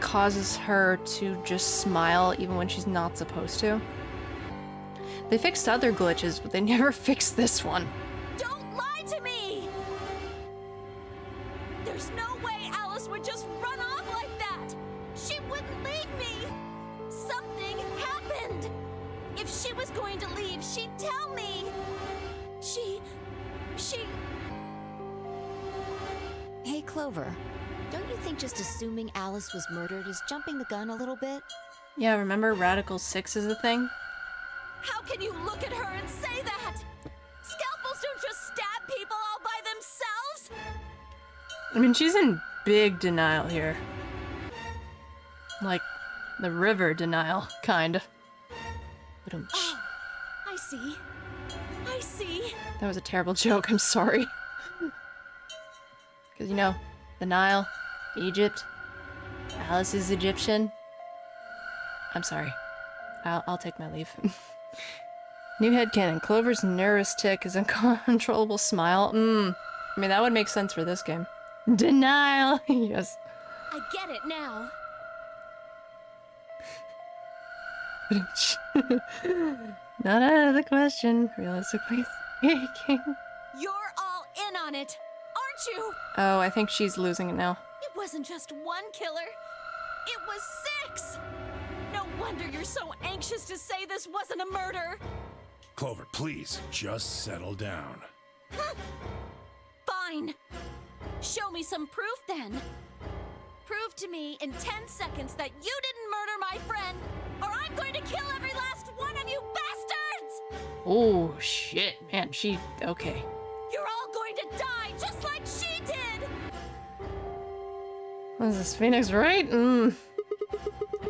causes her to just smile even when she's not supposed to. They fixed other glitches, but they never fixed this one. Don't lie to me! There's no way Alice would just run off like that! She wouldn't leave me! Something happened! If she was going to leave, she'd tell me! She... Hey, Clover. Don't you think just assuming Alice was murdered is jumping the gun a little bit? Yeah, remember Radical 6 is a thing? How can you look at her and say that? Scalpels don't just stab people all by themselves! I mean, she's in big denial here. Like, the river denial, kind. Oh, I see. I see. That was a terrible joke, I'm sorry. Because, you know, the Nile, Egypt, Alice is Egyptian. I'm sorry. I'll take my leave. New headcanon. Clover's nervous tick is an uncontrollable smile. I mean, that would make sense for this game. Denial! Yes. I get it now. Not out of the question, realistically speaking. You're all in on it, aren't you? Oh, I think she's losing it now. It wasn't just one killer. It was 6! No wonder you're so anxious to say this wasn't a murder. Clover, please, just settle down. Fine. Show me some proof then. Prove to me in 10 seconds that you didn't murder my friend, or I'm going to kill every last one of you bastards! Oh, shit, man, okay. You're all going to die just like she did! What is this, Phoenix, right?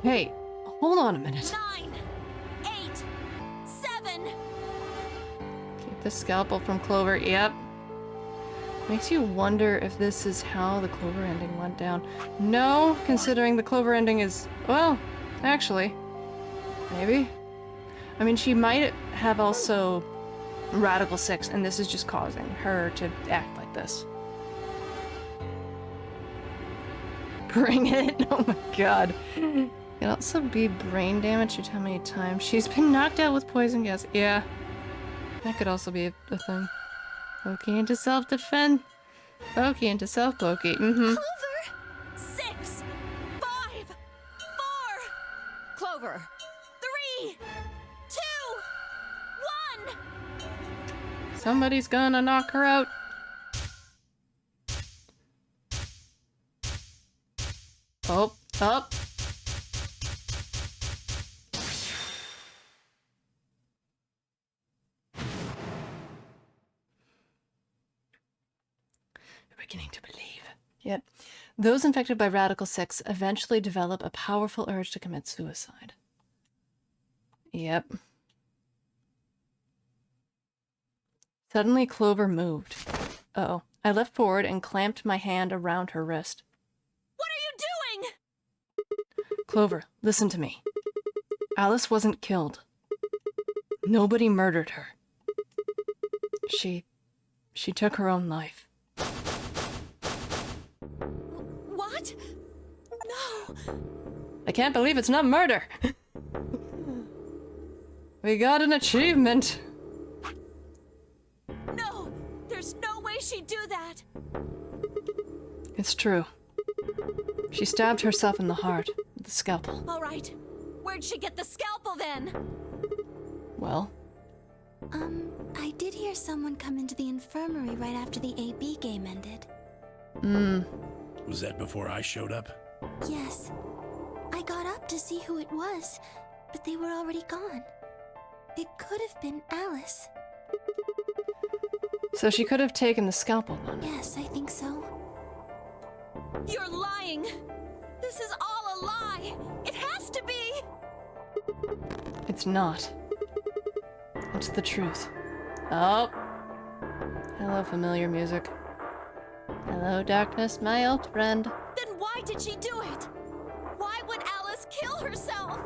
Hey, hold on a minute. 9, 8, 7. Keep the scalpel from Clover, yep. Makes you wonder if this is how the Clover ending went down. No, considering the Clover ending is, well, actually, maybe. I mean, she might have also Radical 6, and this is just causing her to act like this. Bring it! Oh my god. It could also be brain damage due to how many times she's been knocked out with poison gas. Yeah. That could also be a thing. Pokey into self-defense. Pokey into self-pokey. Clover! 6, 5, 4. Clover! 3, 2, 1. Somebody's gonna knock her out. Oh, up. Beginning to believe. Yep. Those infected by Radical 6 eventually develop a powerful urge to commit suicide. Yep. Suddenly, Clover moved. Uh-oh. I leapt forward and clamped my hand around her wrist. What are you doing? Clover, listen to me. Alice wasn't killed. Nobody murdered her. She took her own life. What? No. I can't believe it's not murder. We got an achievement. No, there's no way she'd do that. It's true. She stabbed herself in the heart with the scalpel. All right. Where'd she get the scalpel then? Well? I did hear someone come into the infirmary right after the AB game ended. Was that before I showed up? Yes. I got up to see who it was, but they were already gone. It could have been Alice. So she could have taken the scalpel then. Yes, I think so. You're lying! This is all a lie! It has to be! It's not. It's the truth. Oh. Hello, familiar music. Hello, darkness, my old friend. Then why did she do it? Why would Alice kill herself?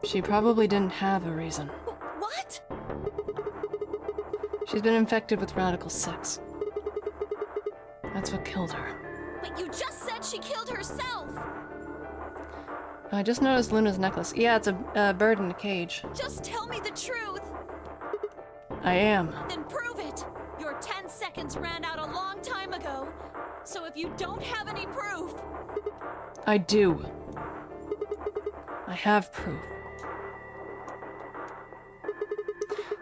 She probably didn't have a reason. What? She's been infected with Radical 6. That's what killed her. But you just said she killed herself! I just noticed Luna's necklace. Yeah, it's a bird in a cage. Just tell me the truth! I am. Then prove it! Your 10 seconds ran out a long time ago. So if you don't have any proof... I do. I have proof.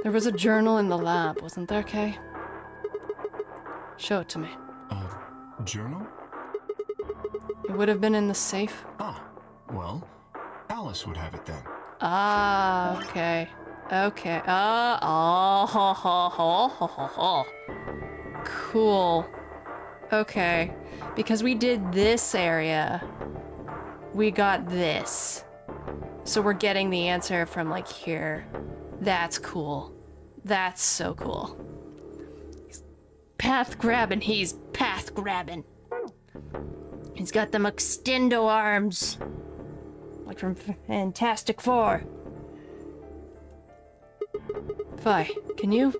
There was a journal in the lab, wasn't there, Kay? Show it to me. Journal? It would have been in the safe. Ah, well, Alice would have it then. Ah, okay. Okay. Cool. Okay. Because we did this area, we got this. So we're getting the answer from, like, here. That's cool. That's so cool. He's path grabbing. He's path grabbing. He's got them extendo arms. Like from Fantastic Four. Vi, can you?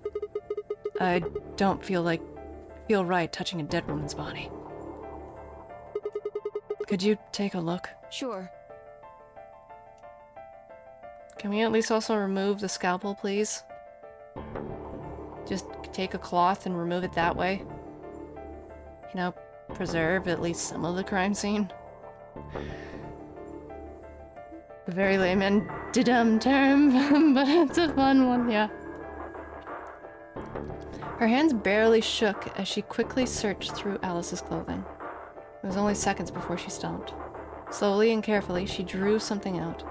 I don't feel right touching a dead woman's body. Could you take a look? Sure. Can we at least also remove the scalpel, please? Just take a cloth and remove it that way. You know, preserve at least some of the crime scene. A very layman-dum term, but it's a fun one, yeah. Her hands barely shook as she quickly searched through Alice's clothing. It was only seconds before she stopped. Slowly and carefully, she drew something out.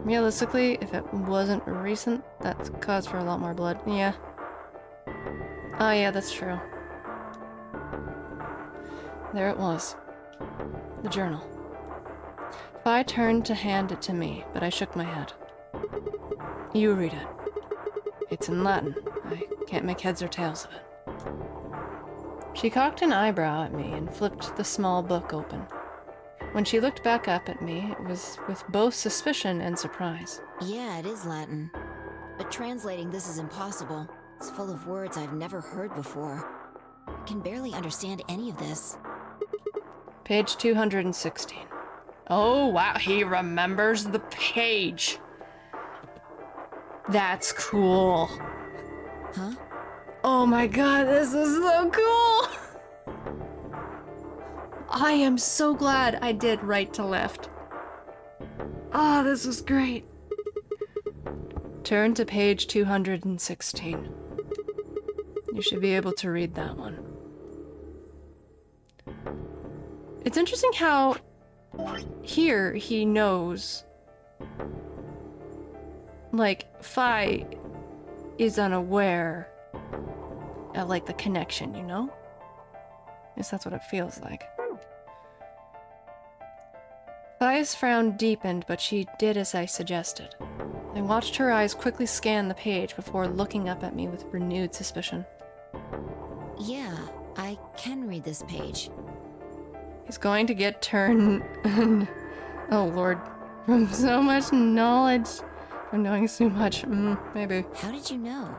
Realistically, if it wasn't recent, that's cause for a lot more blood. Yeah. Oh yeah, that's true. There it was. The journal. Vi turned to hand it to me, but I shook my head. You read it. It's in Latin. I can't make heads or tails of it. She cocked an eyebrow at me and flipped the small book open. When she looked back up at me, it was with both suspicion and surprise. Yeah, it is Latin. But translating this is impossible. It's full of words I've never heard before. I can barely understand any of this. Page 216. Oh, wow, he remembers the page. That's cool. Huh? Oh my god, this is so cool! I am so glad I did right to left. Oh, this is great. Turn to page 216. You should be able to read that one. It's interesting how here he knows, like, Fi is unaware of, like, the connection, you know? At least that's what it feels like. Fi's frown deepened, but she did as I suggested. I watched her eyes quickly scan the page before looking up at me with renewed suspicion. Yeah, I can read this page. He's going to get turned... oh lord. From so much knowledge. From knowing so much. Maybe. How did you know?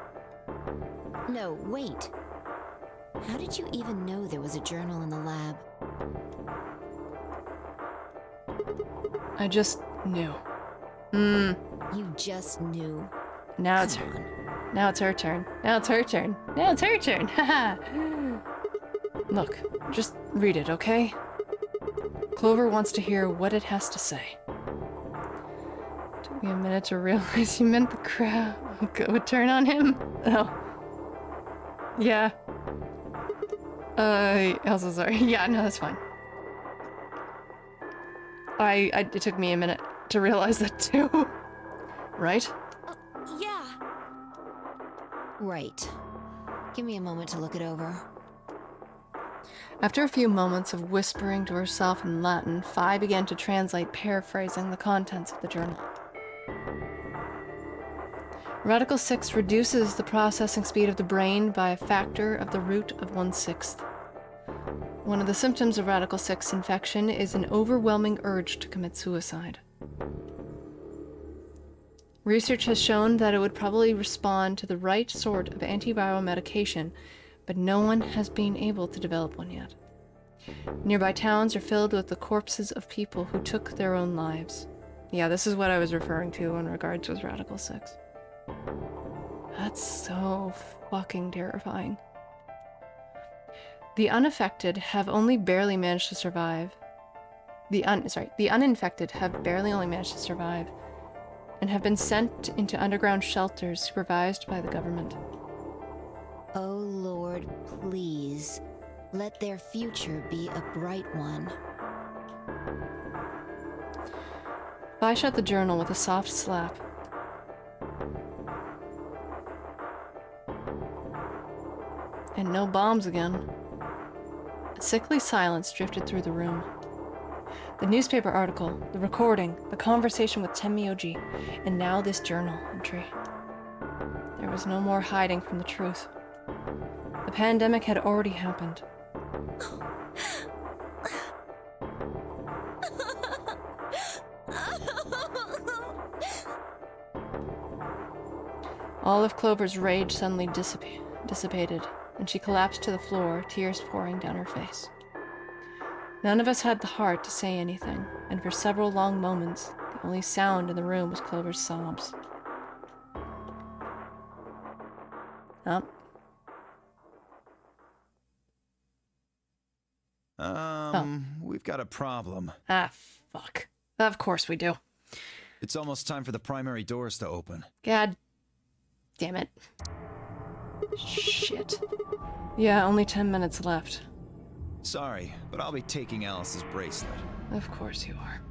No, wait. How did you even know there was a journal in the lab? I just knew. You just knew. Now it's her. Now it's her turn. Now it's her turn. Now it's her turn. Haha. Look, just read it, okay? Clover wants to hear what it has to say. Took me a minute to realize you meant the crowd would turn on him. Oh. Yeah. I'm so sorry. Yeah, no, that's fine. It took me a minute to realize that too. Right? Yeah. Right. Give me a moment to look it over. After a few moments of whispering to herself in Latin, Phi began to translate, paraphrasing the contents of the journal. Radical 6 reduces the processing speed of the brain by a factor of the root of 1/6. One of the symptoms of Radical 6 infection is an overwhelming urge to commit suicide. Research has shown that it would probably respond to the right sort of antiviral medication, but no one has been able to develop one yet. Nearby towns are filled with the corpses of people who took their own lives. Yeah, this is what I was referring to in regards with Radical 6. That's so fucking terrifying. The unaffected have only barely managed to survive. The uninfected have barely only managed to survive and have been sent into underground shelters supervised by the government. Oh Lord, please, let their future be a bright one. Vi shut the journal with a soft slap. And no bombs again. A sickly silence drifted through the room. The newspaper article, the recording, the conversation with Tenmyoji, and now this journal entry. There was no more hiding from the truth. The pandemic had already happened. All of Clover's rage suddenly dissipated, and she collapsed to the floor, tears pouring down her face. None of us had the heart to say anything, and for several long moments, the only sound in the room was Clover's sobs. We've got a problem. Ah, fuck. Of course we do. It's almost time for the primary doors to open. God damn it. Shit. Yeah, only 10 minutes left. Sorry, but I'll be taking Alice's bracelet. Of course you are.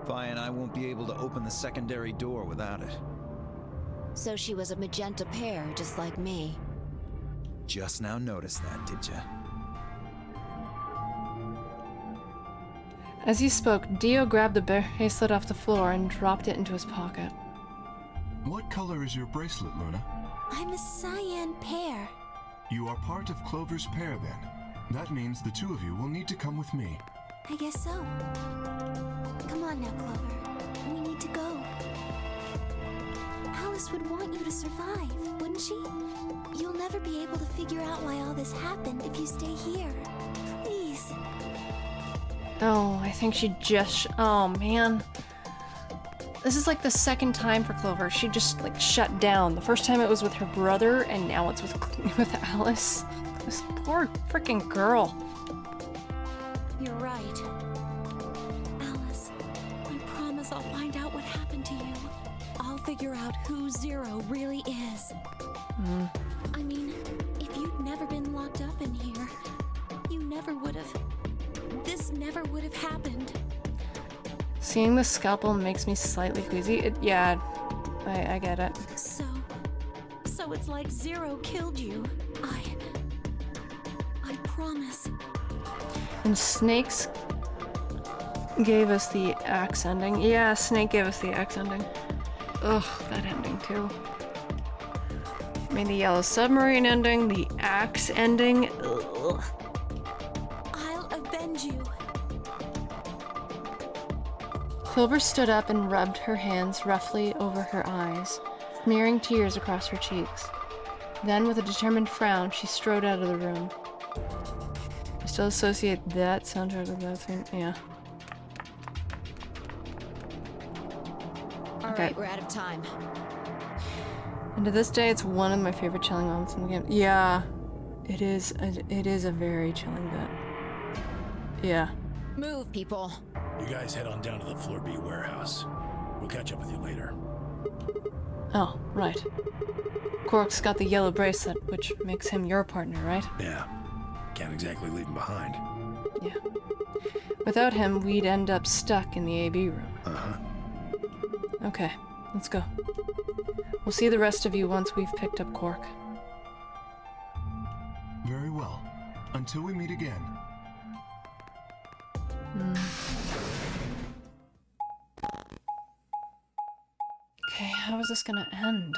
Vi and I won't be able to open the secondary door without it. So she was a magenta pair, just like me. Just now noticed that, did ya? As he spoke, Dio grabbed the bracelet off the floor and dropped it into his pocket. What color is your bracelet, Luna? I'm a cyan pair. You are part of Clover's pair, then. That means the two of you will need to come with me. I guess so. Come on now, Clover. We need to go. Alice would want you to survive, wouldn't she? You'll never be able to figure out why all this happened if you stay here. Please. Oh, I think she just... Oh, man. This is like the second time for Clover. She just, like, shut down. The first time it was with her brother, and now it's with Alice. This poor freaking girl. You're right. Alice, I promise I'll find out what happened to you. I'll figure out who Zero really is. I mean, if you'd never been locked up in here, you never would have... This never would have happened. Seeing the scalpel makes me slightly queasy. Yeah, I get it. So it's like Zero killed you. I promise. And Snake's gave us the axe ending. Yeah, Snake gave us the axe ending. Ugh, that ending too. I mean, the Yellow Submarine ending, the axe ending. Ugh. I'll avenge you. Clover stood up and rubbed her hands roughly over her eyes, smearing tears across her cheeks. Then, with a determined frown, she strode out of the room. I still associate that soundtrack with that thing. Yeah. Alright, we're out of time. And to this day, it's one of my favorite chilling moments in the game. Yeah, it is a very chilling bit. Yeah. Move, people. You guys head on down to the Floor B warehouse. We'll catch up with you later. Oh, right. Quark's got the yellow bracelet, which makes him your partner, right? Yeah. Can't exactly leave him behind. Yeah. Without him, we'd end up stuck in the AB room. Uh-huh. Okay, let's go. We'll see the rest of you once we've picked up Quark. Very well. Until we meet again. Okay, how is this gonna end?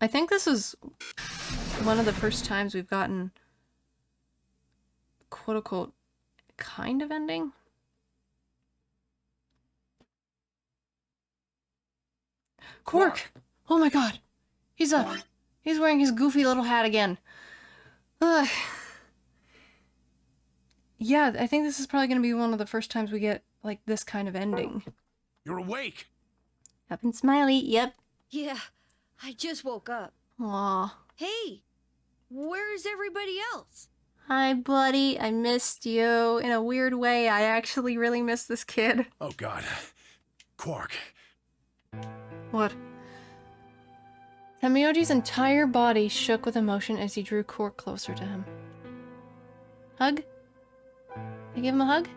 I think this is one of the first times we've gotten quote-unquote kind of ending. Quark! Oh my god! He's up! He's wearing his goofy little hat again. Ugh. Yeah, I think this is probably gonna be one of the first times we get, like, this kind of ending. You're awake! Up and smiley, yep. Yeah, I just woke up. Aw. Hey, where's everybody else? Hi, buddy. I missed you. In a weird way, I actually really miss this kid. Oh god. Quark. What? Tamioji's entire body shook with emotion as he drew Quark closer to him. Hug? I give him a hug?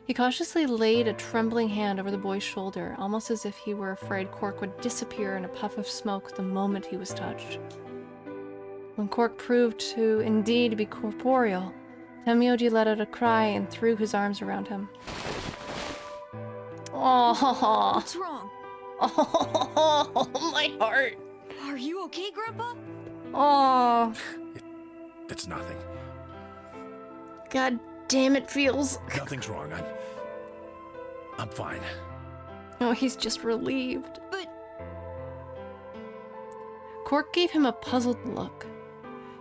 He cautiously laid a trembling hand over the boy's shoulder, almost as if he were afraid Quark would disappear in a puff of smoke the moment he was touched. When Quark proved to indeed be corporeal, Tamioji let out a cry and threw his arms around him. Oh, What's wrong? oh, my heart. Are you okay, Grandpa? Oh, It's nothing. God damn it, feels. Nothing's wrong. I'm fine. oh, he's just relieved. But Quark gave him a puzzled look.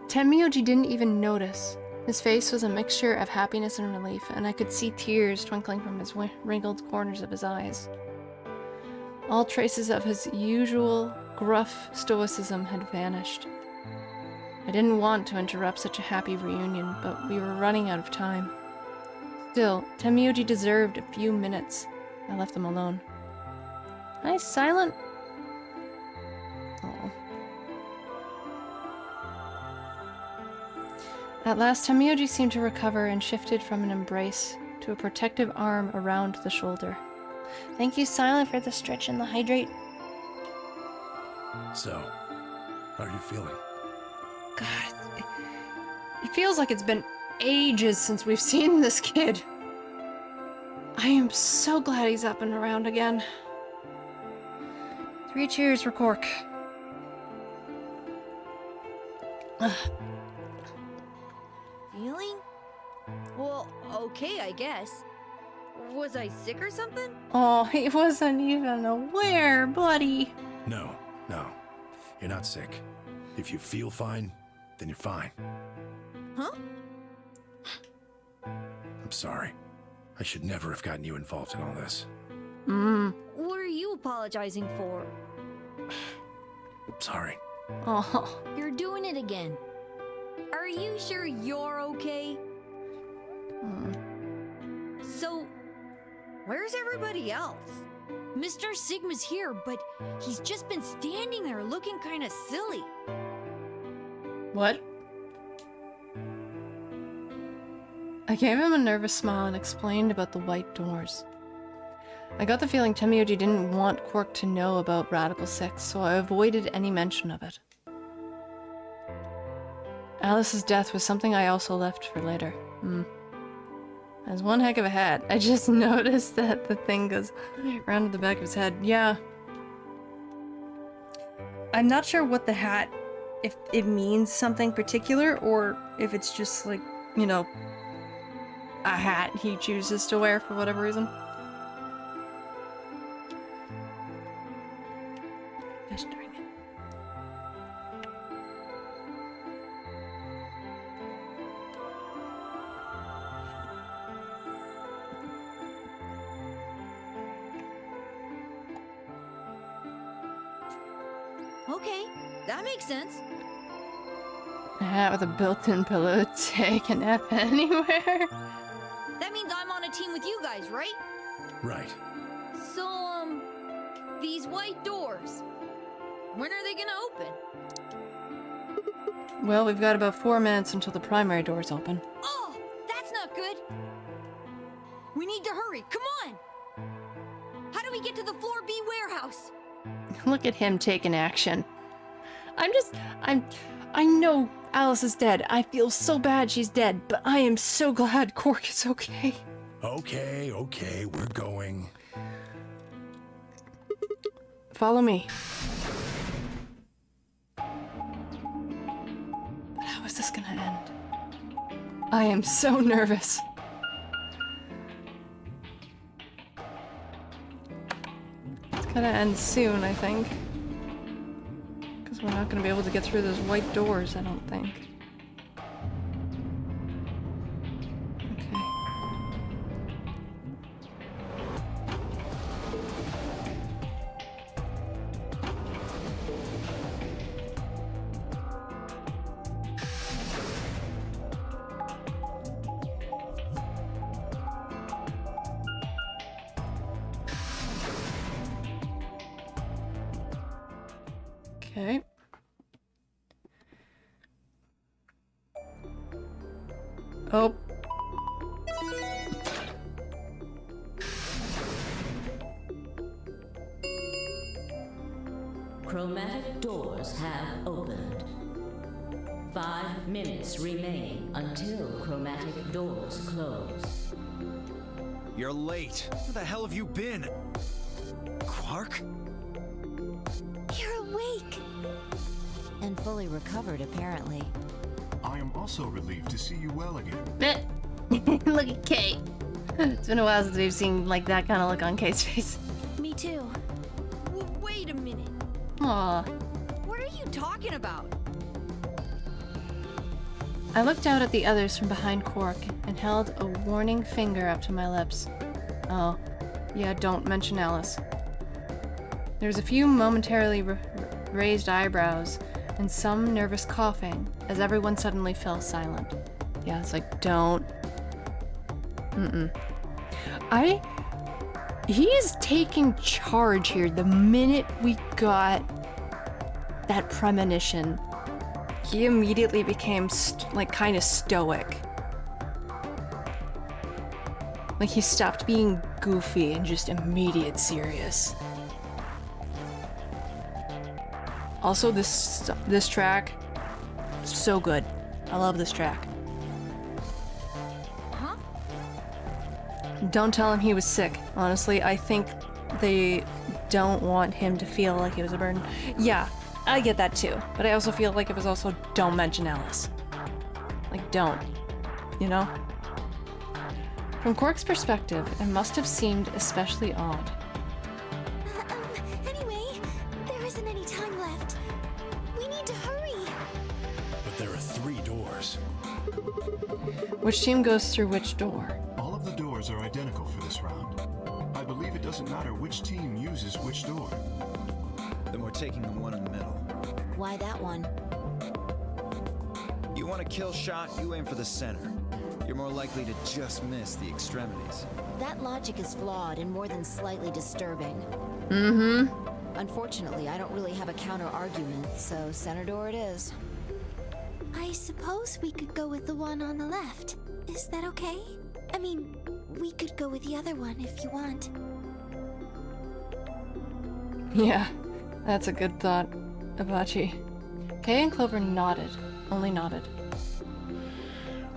Tamioji didn't even notice. His face was a mixture of happiness and relief, and I could see tears twinkling from his wrinkled corners of his eyes. All traces of his usual gruff stoicism had vanished. I didn't want to interrupt such a happy reunion, but we were running out of time. Still, Tamioji deserved a few minutes. I left them alone. Hi, Silent. Oh. At last, Tamioji seemed to recover and shifted from an embrace to a protective arm around the shoulder. Thank you, Silent, for the stretch and the hydrate. So, how are you feeling? God, it feels like it's been ages since we've seen this kid. I am so glad he's up and around again. 3 cheers for Quark. feeling? Well, okay, I guess. Was I sick or something? Oh, he wasn't even aware, buddy. No. You're not sick. If you feel fine, then you're fine. Huh? I'm sorry. I should never have gotten you involved in all this. What are you apologizing for? Sorry. Oh. You're doing it again. Are you sure you're okay? So, where's everybody else? Mr. Sigma's here, but he's just been standing there looking kind of silly. What? I gave him a nervous smile and explained about the white doors. I got the feeling Tamioji didn't want Quark to know about Radical 6, so I avoided any mention of it. Alice's death was something I also left for later. That's one heck of a hat. I just noticed that the thing goes around to the back of his head. Yeah. I'm not sure what the hat, if it means something particular, or if it's just like, you know, a hat he chooses to wear for whatever reason. Gosh darn it. Okay, that makes sense. A hat with a built-in pillow to take a nap anywhere. That means I'm on a team with you guys, right? Right. So, these white doors, when are they gonna open? Well, we've got about 4 minutes until the primary door's open. Oh, that's not good. We need to hurry. Come on. How do we get to the floor B warehouse? Look at him taking action. I know Alice is dead. I feel so bad she's dead, but I am so glad Cork is okay. Okay, we're going. Follow me. But how is this gonna end? I am so nervous. It's gonna end soon, I think. Because we're not gonna be able to get through those white doors, I don't think. Okay. Okay. Oh. Chromatic doors have opened. 5 minutes remain until chromatic doors close. You're late. Where the hell have you been? Quark? You're awake. And fully recovered, apparently. I am also relieved to see you well again. Look at Kate. It's been a while since we've seen like that kind of look on Kate's face. Me too. Wait a minute. Aw. What are you talking about? I looked out at the others from behind Cork and held a warning finger up to my lips. Oh, yeah, don't mention Alice. There was a few momentarily raised eyebrows and some nervous coughing as everyone suddenly fell silent. Yeah, it's like, don't. He is taking charge here the minute we got that premonition. He immediately became, kind of stoic. Like, he stopped being goofy and just immediate serious. Also, this track, so good. I love this track. Huh? Don't tell him he was sick. Honestly, I think they don't want him to feel like he was a burden. Yeah, I get that too. But I also feel like it was also, don't mention Alice. Like, don't. You know? From Quark's perspective, it must have seemed especially odd. Anyway, there isn't any time left. We need to hurry. But there are 3 doors. Which team goes through which door? All of the doors are identical for this round. I believe it doesn't matter which team uses which door. Then we're taking the one in the middle. Why that one? You want a kill shot, you aim for the center. You're more likely to just miss the extremities. That logic is flawed and more than slightly disturbing. Unfortunately, I don't really have a counter-argument, so center door it is. I suppose we could go with the one on the left. Is that okay? I mean, we could go with the other one if you want. Yeah, that's a good thought, Abachi. Kay and Clover nodded, only nodded.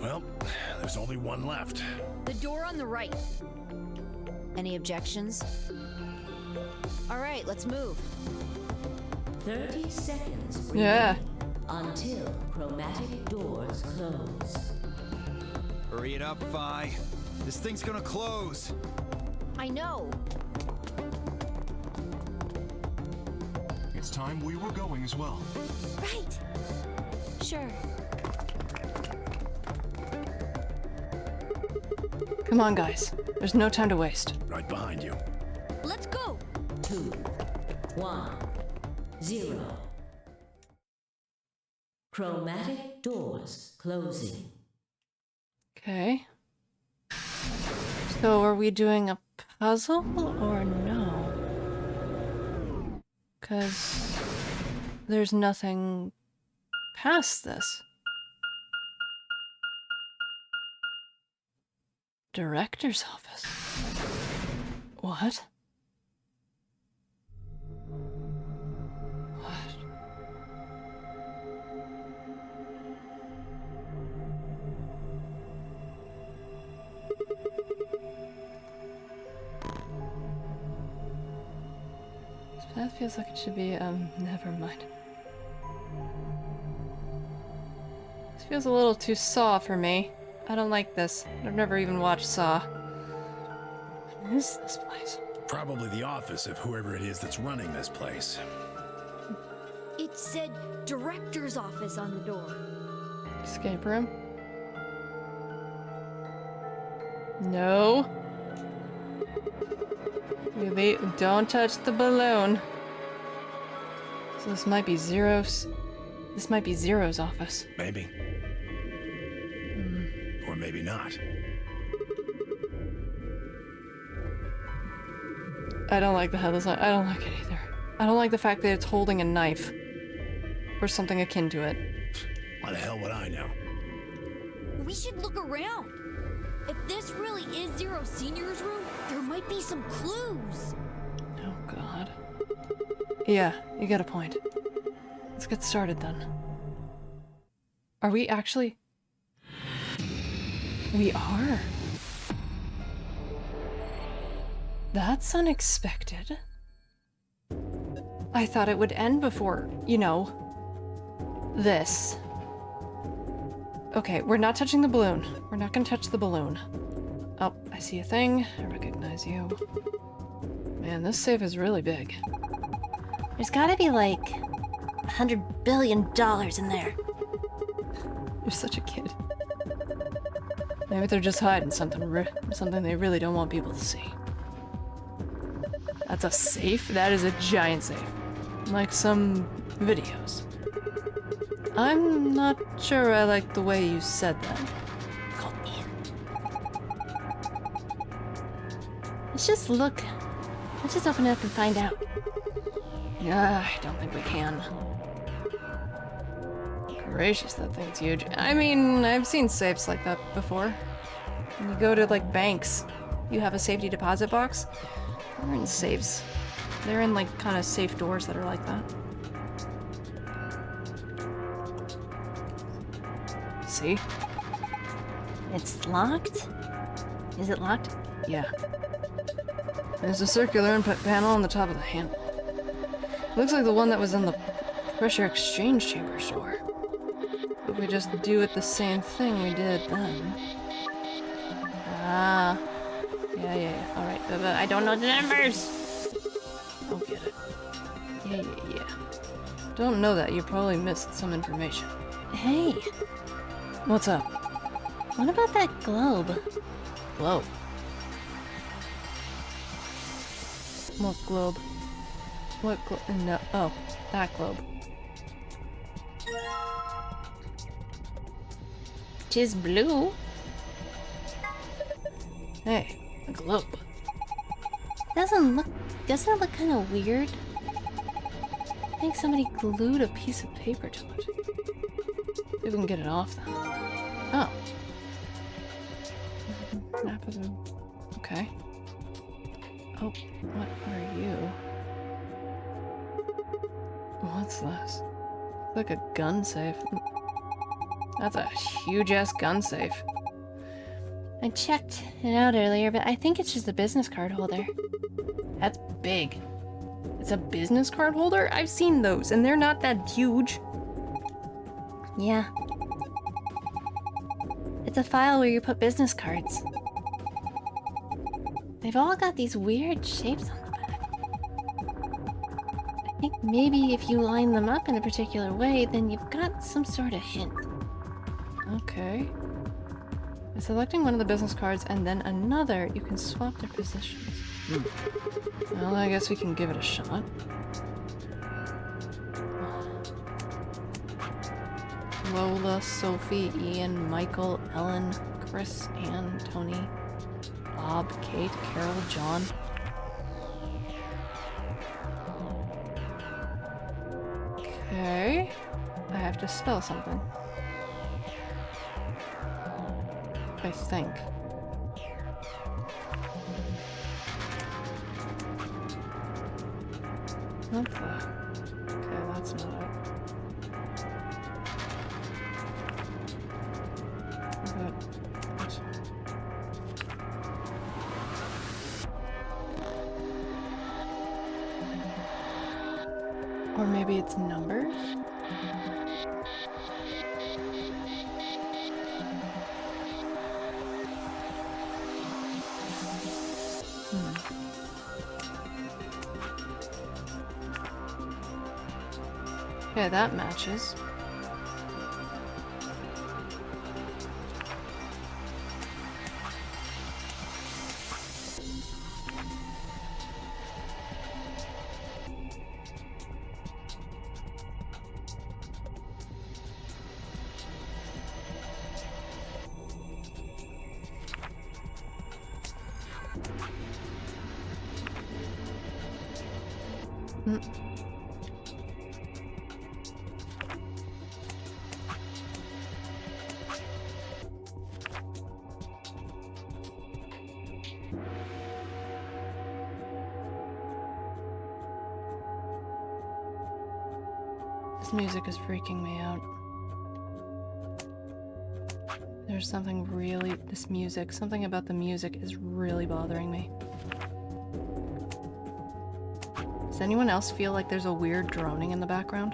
Well, there's only one left. The door on the right. Any objections? All right, let's move. 30 seconds Yeah. until chromatic doors close. Hurry it up, Vi. This thing's gonna close. I know. It's time we were going as well. Right. Sure. Come on, guys. There's no time to waste. Right behind you. Let's go. 2, 1, 0. Chromatic doors closing. Okay. So are we doing a puzzle or no? Because there's nothing past this. Director's office. What? That feels like it should be, never mind. This feels a little too Saw for me. I don't like this. I've never even watched Saw. What is this place? Probably the office of whoever it is that's running this place. It said director's office on the door. Escape room? No. Really, don't touch the balloon. So this might be Zero's. This might be Zero's office. Maybe. Or maybe not. I don't like the headless light. I don't like it either. I don't like the fact that it's holding a knife. Or something akin to it. Why the hell would I know? We should look around. If this really is Zero Senior's room, there might be some clues. Oh, God. Yeah, you got a point. Let's get started then. Are we actually... We are. That's unexpected. I thought it would end before, you know, this. Okay, we're not touching the balloon. We're not gonna touch the balloon. Oh, I see a thing. I recognize you. Man, this safe is really big. There's gotta be like $100 billion in there. You're such a kid. Maybe they're just hiding something, something they really don't want people to see. That's a safe? That is a giant safe. Like some videos. I'm not sure I like the way you said that. Go in. Let's just look. Let's just open it up and find out. Yeah, I don't think we can. Gracious, that thing's huge. I mean, I've seen safes like that before. When you go to, like, banks, you have a safety deposit box. They're in safes. They're in, like, kind of safe doors that are like that. See? It's locked? Is it locked? Yeah. There's a circular input panel on the top of the handle. Looks like the one that was in the pressure exchange chamber store. If we just do it the same thing we did then. Ah. Yeah. Alright, but I don't know the numbers! I'll get it. Yeah. Don't know that, you probably missed some information. Hey. What's up? What about that globe? Globe? What globe? What globe? No. Oh, that globe. Tis blue. Hey, a globe. Doesn't it look kind of weird? I think somebody glued a piece of paper to it. See if we can get it off then. Oh. Map of the... Okay. Oh, what are you? What's this? Like a gun safe. That's a huge-ass gun safe. I checked it out earlier, but I think it's just a business card holder. That's big. It's a business card holder? I've seen those, and they're not that huge. Yeah. It's a file where you put business cards. They've all got these weird shapes on the back. I think maybe if you line them up in a particular way, then you've got some sort of hint. Okay. By selecting one of the business cards and then another, you can swap their positions. Well, I guess we can give it a shot. Lola, Sophie, Ian, Michael, Ellen, Chris, Ann, Tony, Bob, Kate, Carol, John. Okay. I have to spell something. I think. What the? Okay, that's not it. Or maybe it's numbers? Yeah, that matches. This music is freaking me out. There's something really... this music, something about the music is really bothering me. Does anyone else feel like there's a weird droning in the background?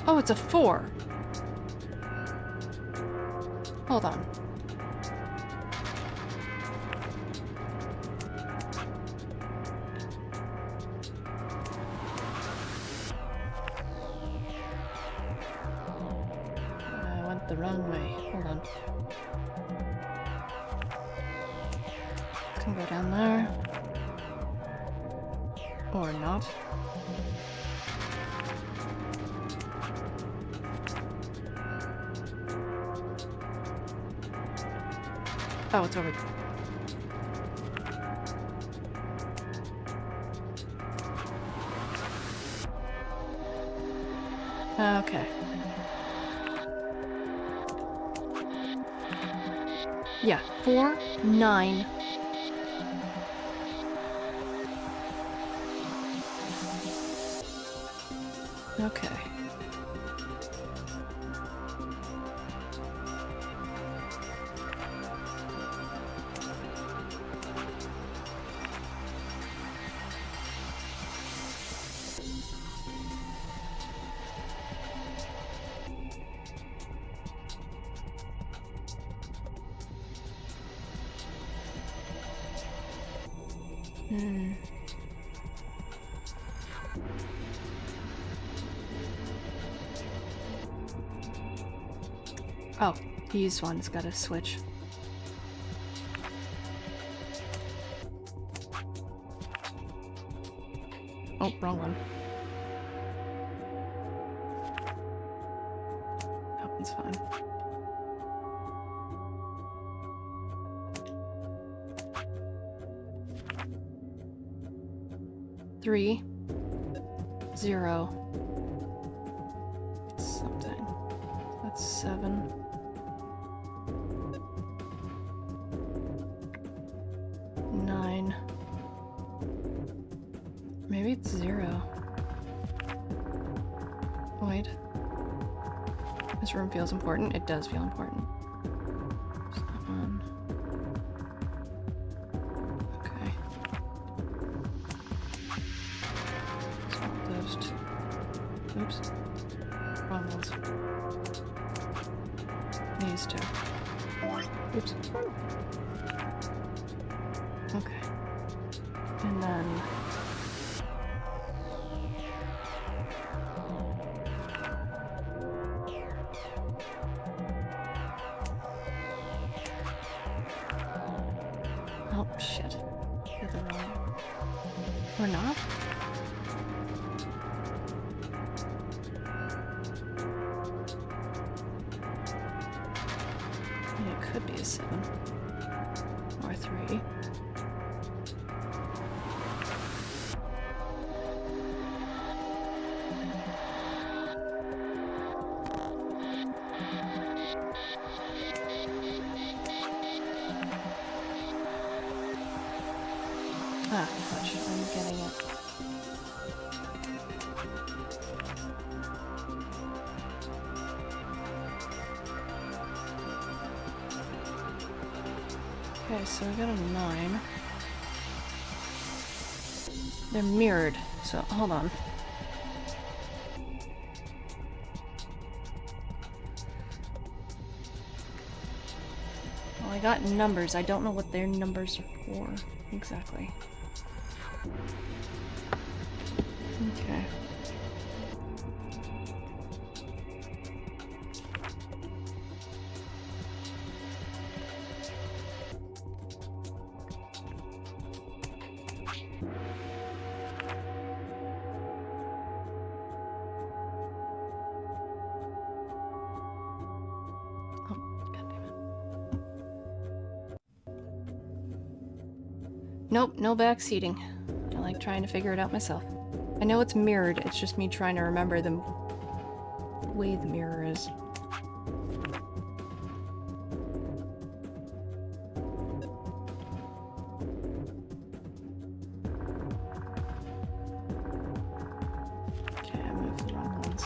Oh, it's a 4. Hold on. I went the wrong way. Hold on. Can go down there. Or not. Oh, it's over there. Okay. Yeah, 4, 9. Okay. Oh, these ones gotta switch. Oh, wrong one. That one's fine. Three, 0, something. That's 7. Maybe it's 0. Wait. This room feels important. It does feel important. There's that one. Okay. Swap those two. Oops. Wrong ones. These two. Oops. Okay. And then... oh. Or not? Yeah, it could be a 7. Or a 3. Ah, fudge, I'm getting it. Okay, so we got a 9. They're mirrored, so hold on. Well, I got numbers. I don't know what their numbers are for exactly. Okay. Nope, no backseating. I like trying to figure it out myself. I know it's mirrored, it's just me trying to remember the way the mirror is. Okay, I moved the wrong ones.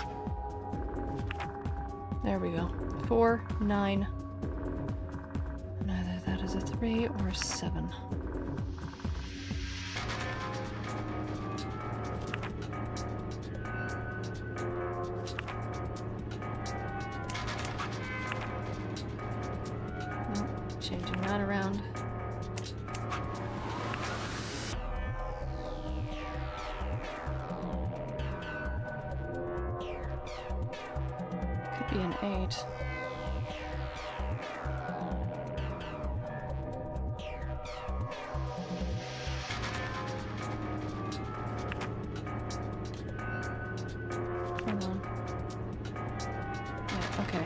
There we go. 4, 9. Either that is a 3 or a 7. Changing that around. Could be an 8. Hold on. Yeah, okay.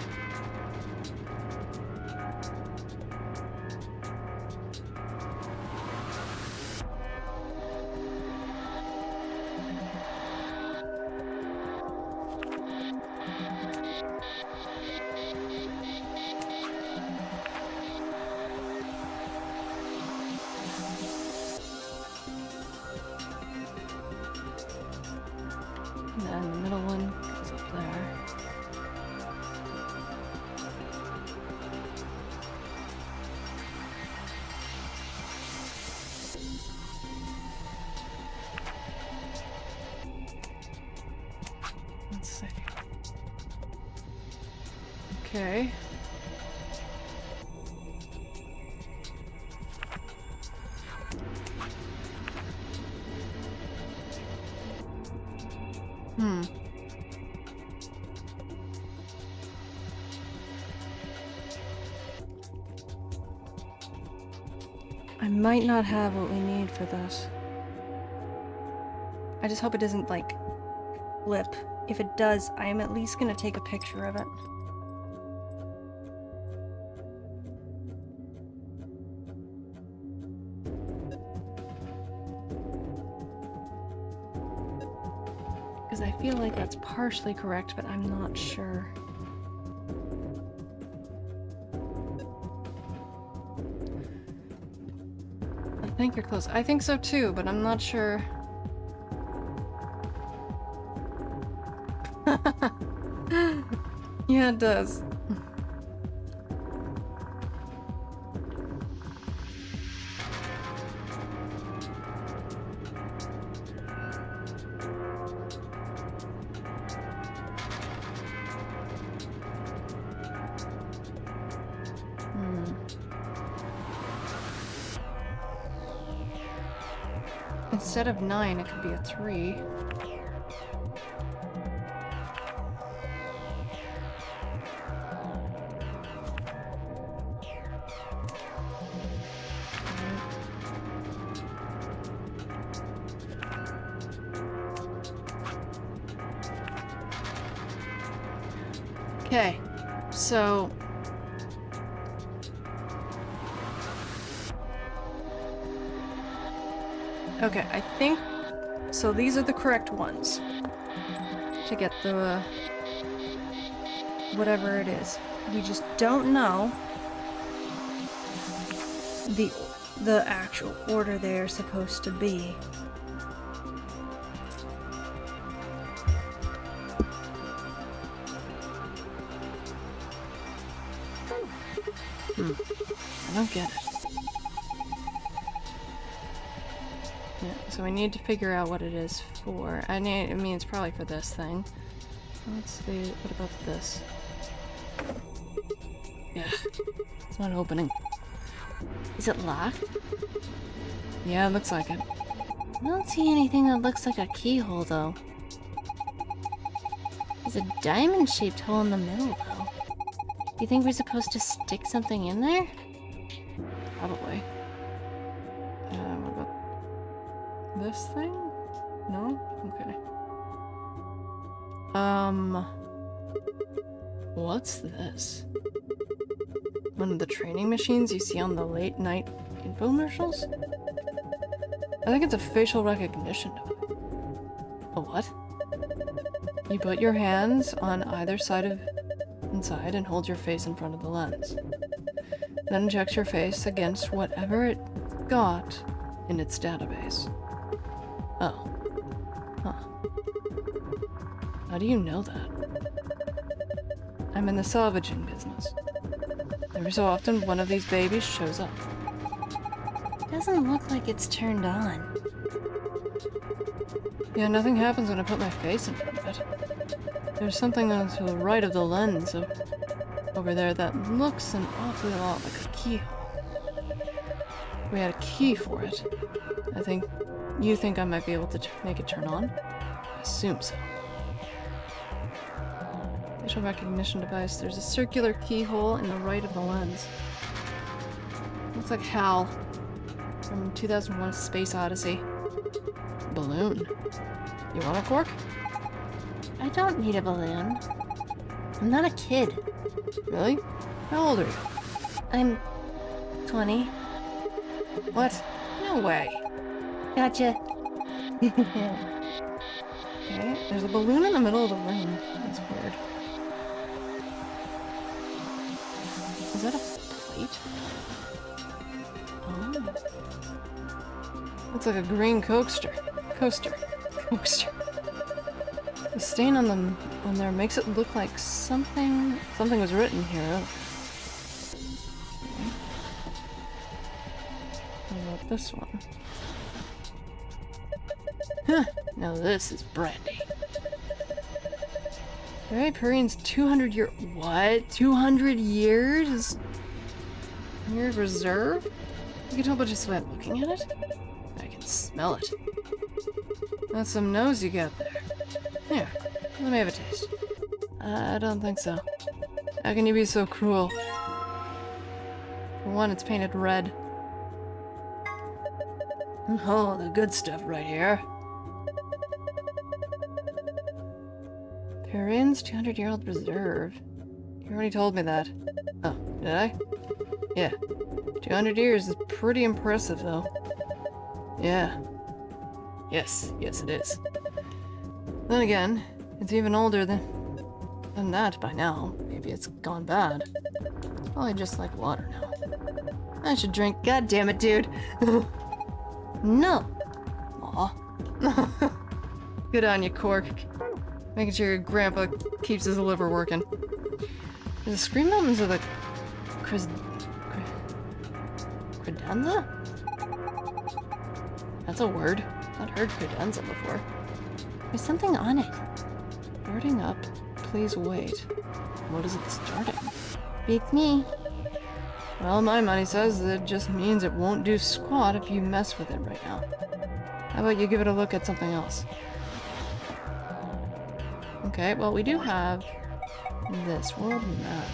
And then the middle one goes up there. Let's see. Okay. I might not have what we need for this. I just hope it doesn't, like, flip. If it does, I am at least gonna take a picture of it. Because I feel like that's partially correct, but I'm not sure. I think you're close. I think so too, but I'm not sure. Yeah, it does. Instead of 9, it could be a 3. Okay, so... Okay, I think... So these are the correct ones. To get the... whatever it is. We just don't know the actual order they're supposed to be. I don't get it. Yeah, so we need to figure out what it is for. I mean, it's probably for this thing. Let's see, what about this? Yeah, it's not opening. Is it locked? Yeah, it looks like it. I don't see anything that looks like a keyhole, though. There's a diamond-shaped hole in the middle, though. Do you think we're supposed to stick something in there? Probably. What about this thing? No? Okay. What's this? One of the training machines you see on the late night infomercials? I think it's a facial recognition device. A what? You put your hands on either side of inside and hold your face in front of the lens. Then checks your face against whatever it got in its database. Oh. Huh. How do you know that? I'm in the salvaging business. Every so often, one of these babies shows up. Doesn't look like it's turned on. Yeah, nothing happens when I put my face in front of it. There's something on to the right of the lens over there that looks an awfully lot like a keyhole. If we had a key for it, you think I might be able to make it turn on? I assume so. Facial recognition device. There's a circular keyhole in the right of the lens. Looks like Hal from 2001: Space Odyssey. Balloon. You want a cork? I don't need a balloon. I'm not a kid. Really? How old are you? I'm 20. What? No way. Gotcha. Okay, there's a balloon in the middle of the room. That's weird. Is that a plate? Oh. Looks like a green coaster. Coaster. The stain on there makes it look like something was written here. What about this one? Huh, now this is brandy. Perion's 200 year... What? 200 years? Your reserve? You can tell by just by looking at it? I can smell it. That's some nose you got there. Here, let me have a taste. I don't think so. How can you be so cruel? For one, it's painted red. Oh, the good stuff right here. Perrin's 200-year-old reserve. You already told me that. Oh, did I? Yeah. 200 years is pretty impressive, though. Yeah. Yes it is. Then again, it's even older than that by now. Maybe it's gone bad. It's probably just like water now. I should drink. God damn it, dude. No. Aw. Good on you, Cork. Making sure your grandpa keeps his liver working. The Scream Mountains are the credenza? That's a word. I've not heard credenza before. There's something on it. Starting up. Please wait. What is it starting? Beats me. Well, my money says that it just means it won't do squat if you mess with it right now. How about you give it a look at something else? Okay, well, we do have this world map.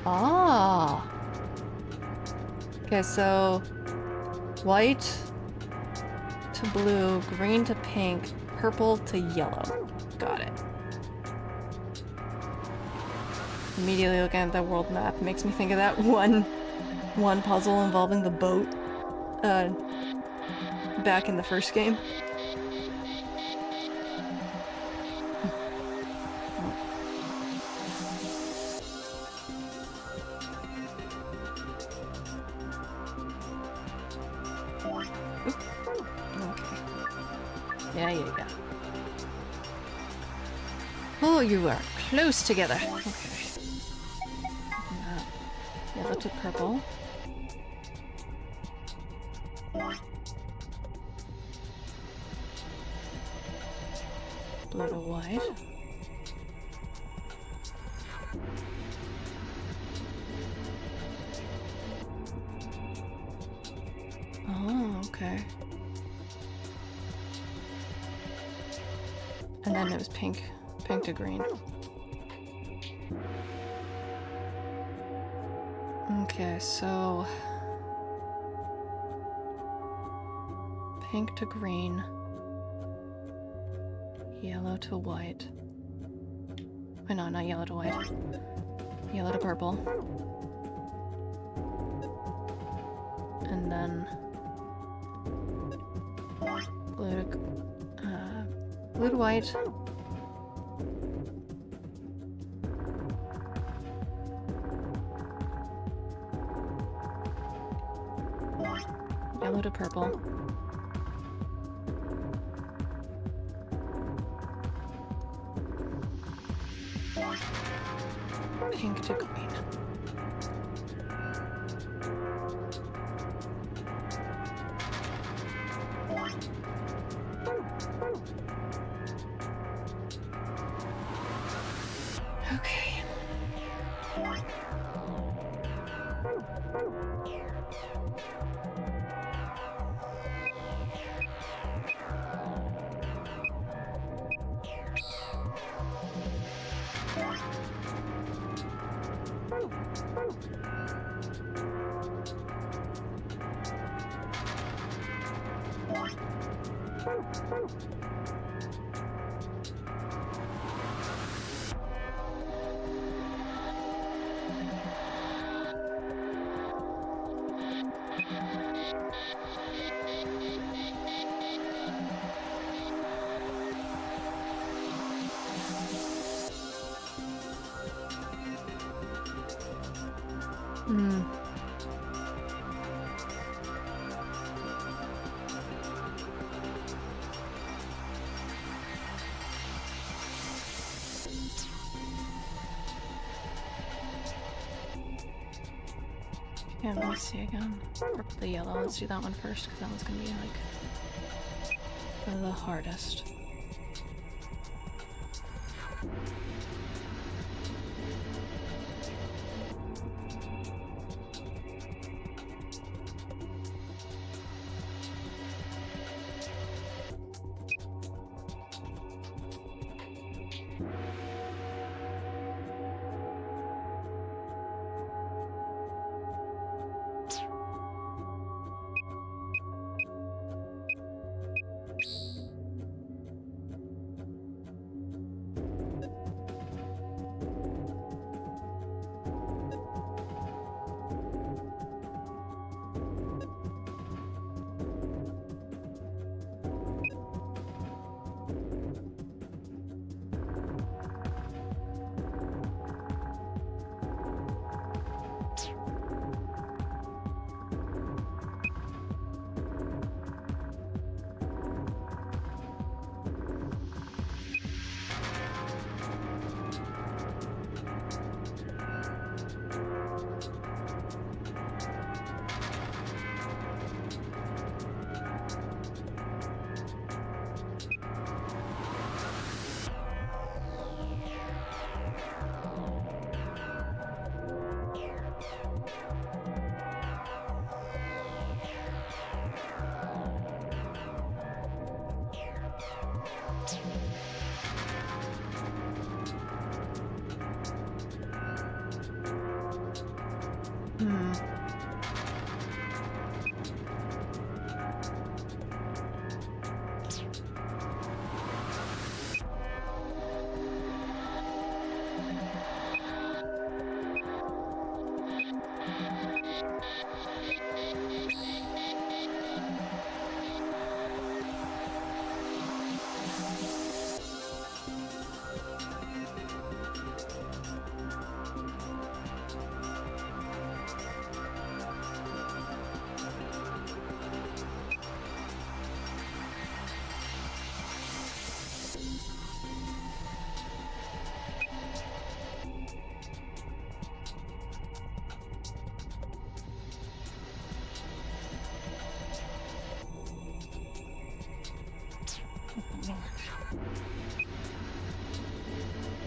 Ah! Okay, so white to blue, green to pink, purple to yellow. Got it. Immediately looking at that world map makes me think of that one puzzle involving the boat back in the first game. Yeah, you go. Oh, you are close together. Okay. Yellow to purple. Blue to white. Oh, okay. And then it was pink to green. Okay, so pink to green, yellow to white. Oh, no, not yellow to white. Yellow to purple. And then blue to white. Yellow to purple. Pink to green. Okay. Yeah, let me see again. Purple to yellow. Let's do that one first, because that one's gonna be like the hardest.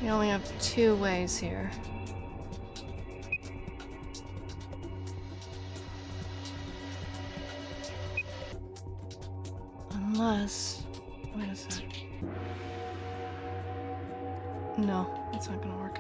We only have 2 ways here. Unless... wait a sec. No, that's not gonna work.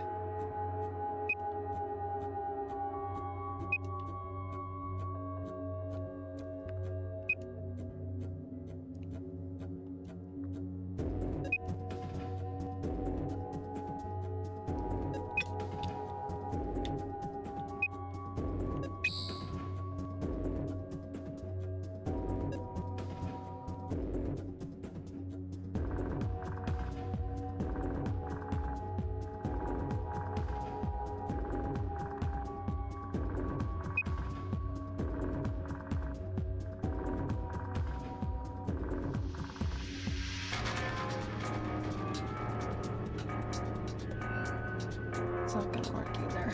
It's not gonna work either.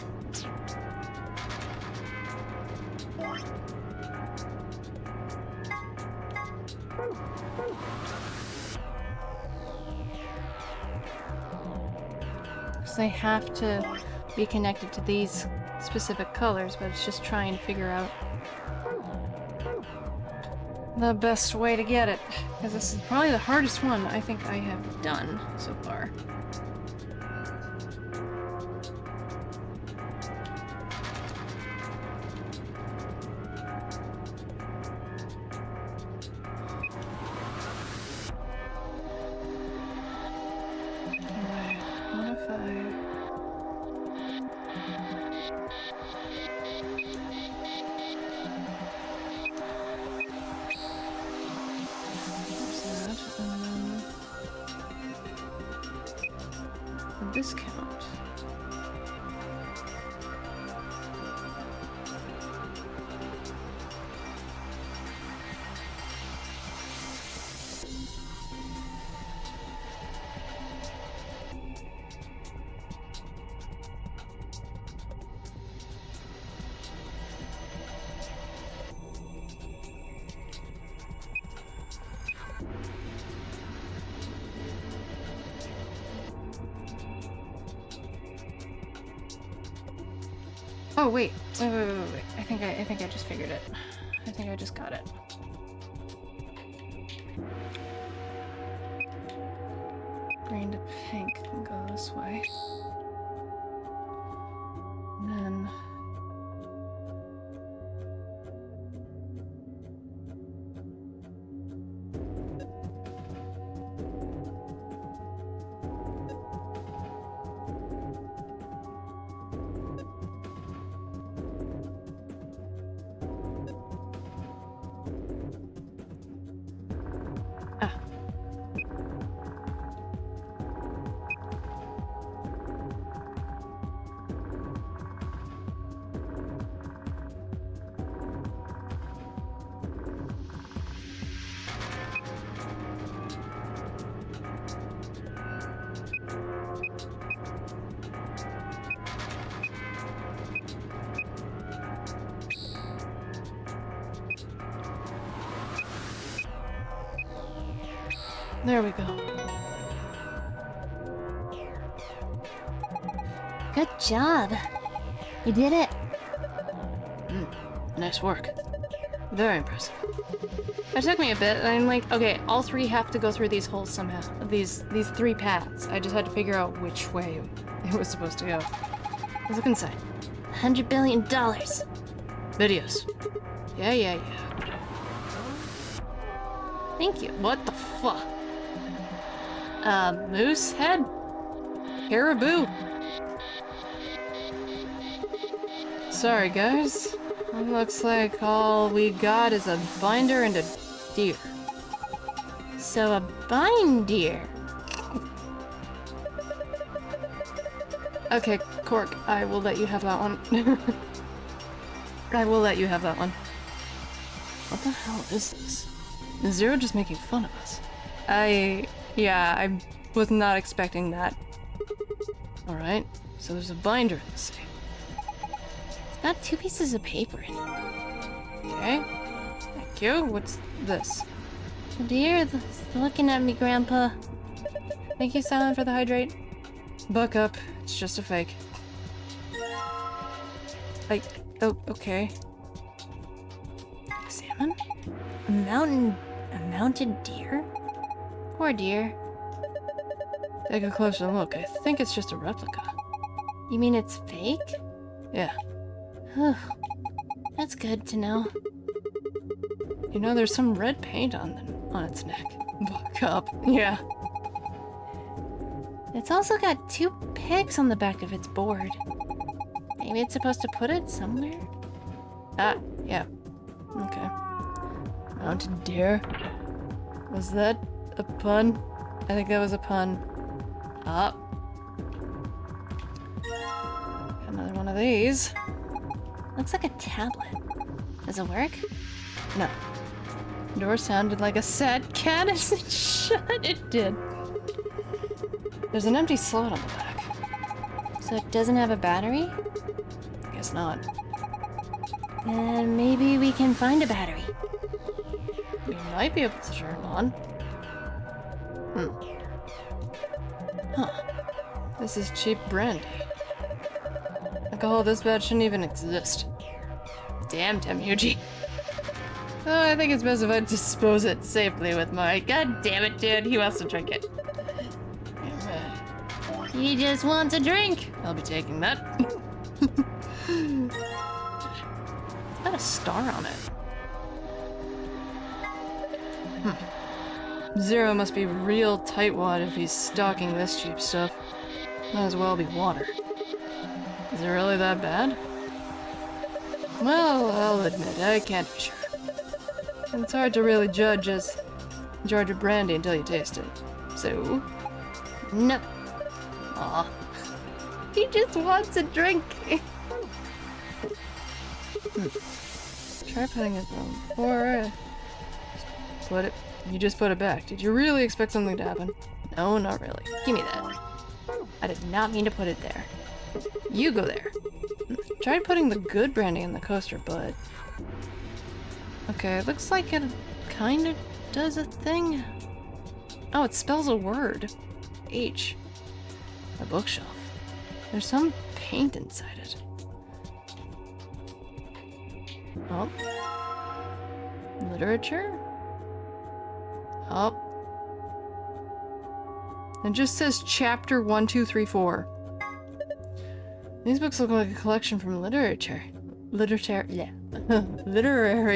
Because they have to be connected to these specific colors, but it's just trying to figure out the best way to get it. Because this is probably the hardest one I think I have done so far. Discount. Oh wait. Wait. I think I just figured it. I think I just got it. Green to pink can go this way. And then there we go. Good job. You did it. Nice work. Very impressive. It took me a bit, and I'm like, okay, all 3 have to go through these holes somehow. These 3 paths. I just had to figure out which way it was supposed to go. Let's look inside. $100 billion. Videos. Yeah. Thank you. What the fuck? Moose head? Caribou? Sorry, guys. It looks like all we got is a binder and a deer. So a binder. Okay, Cork, I will let you have that one. I will let you have that one. What the hell is this? Is Zero just making fun of us? Yeah, I was not expecting that. Alright, so there's a binder in the safe. It's got 2 pieces of paper in it. Okay. Thank you. What's this? The deer is looking at me, Grandpa. Thank you, Simon, for the hydrate. Buck up. It's just a fake. Oh, okay. Examine? A mounted deer? Poor deer. Take a closer look. I think it's just a replica. You mean it's fake? Yeah. Whew. That's good to know. You know, there's some red paint on its neck. Buck up. Yeah. It's also got 2 pigs on the back of its board. Maybe it's supposed to put it somewhere? Ah, yeah. Okay. Mounted deer. Was that a pun? I think that was a pun. Ah. Another one of these. Looks like a tablet. Does it work? No. Door sounded like a sad cat as it shut. It did. There's an empty slot on the back. So it doesn't have a battery? Guess not. Then maybe we can find a battery. We might be able to turn it on. Huh. This is cheap brandy. Alcohol this bad shouldn't even exist. Damn, Temuji. Oh, I think it's best if I dispose it safely with my... God damn it, dude. He wants to drink it. He just wants a drink. I'll be taking that. Got a star on it. Zero must be real tightwad if he's stocking this cheap stuff. Might as well be water. Is it really that bad? Well, I'll admit, I can't be sure. It's hard to really judge a brandy until you taste it. So... Nope. Aw. He just wants a drink. Try putting it down. Or... put it... You just put it back. Did you really expect something to happen? No, not really. Give me that. I did not mean to put it there. You go there. Tried putting the good brandy in the coaster, but... Okay, it looks like it kinda does a thing. Oh, it spells a word. H. A bookshelf. There's some paint inside it. Oh. Literature? Oh. It just says chapter 1, 2, 3, 4. These books look like a collection from literature. Literary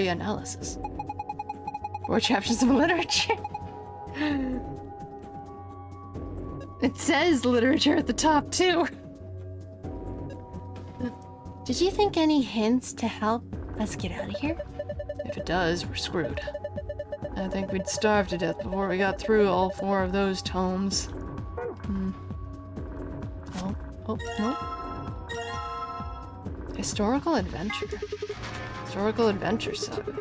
analysis. 4 chapters of literature. It says literature at the top, too. Did you think any hints to help us get out of here? If it does, we're screwed. I think we'd starve to death before we got through all 4 of those tomes. Oh, no. Historical Adventure. Historical Adventure Saga.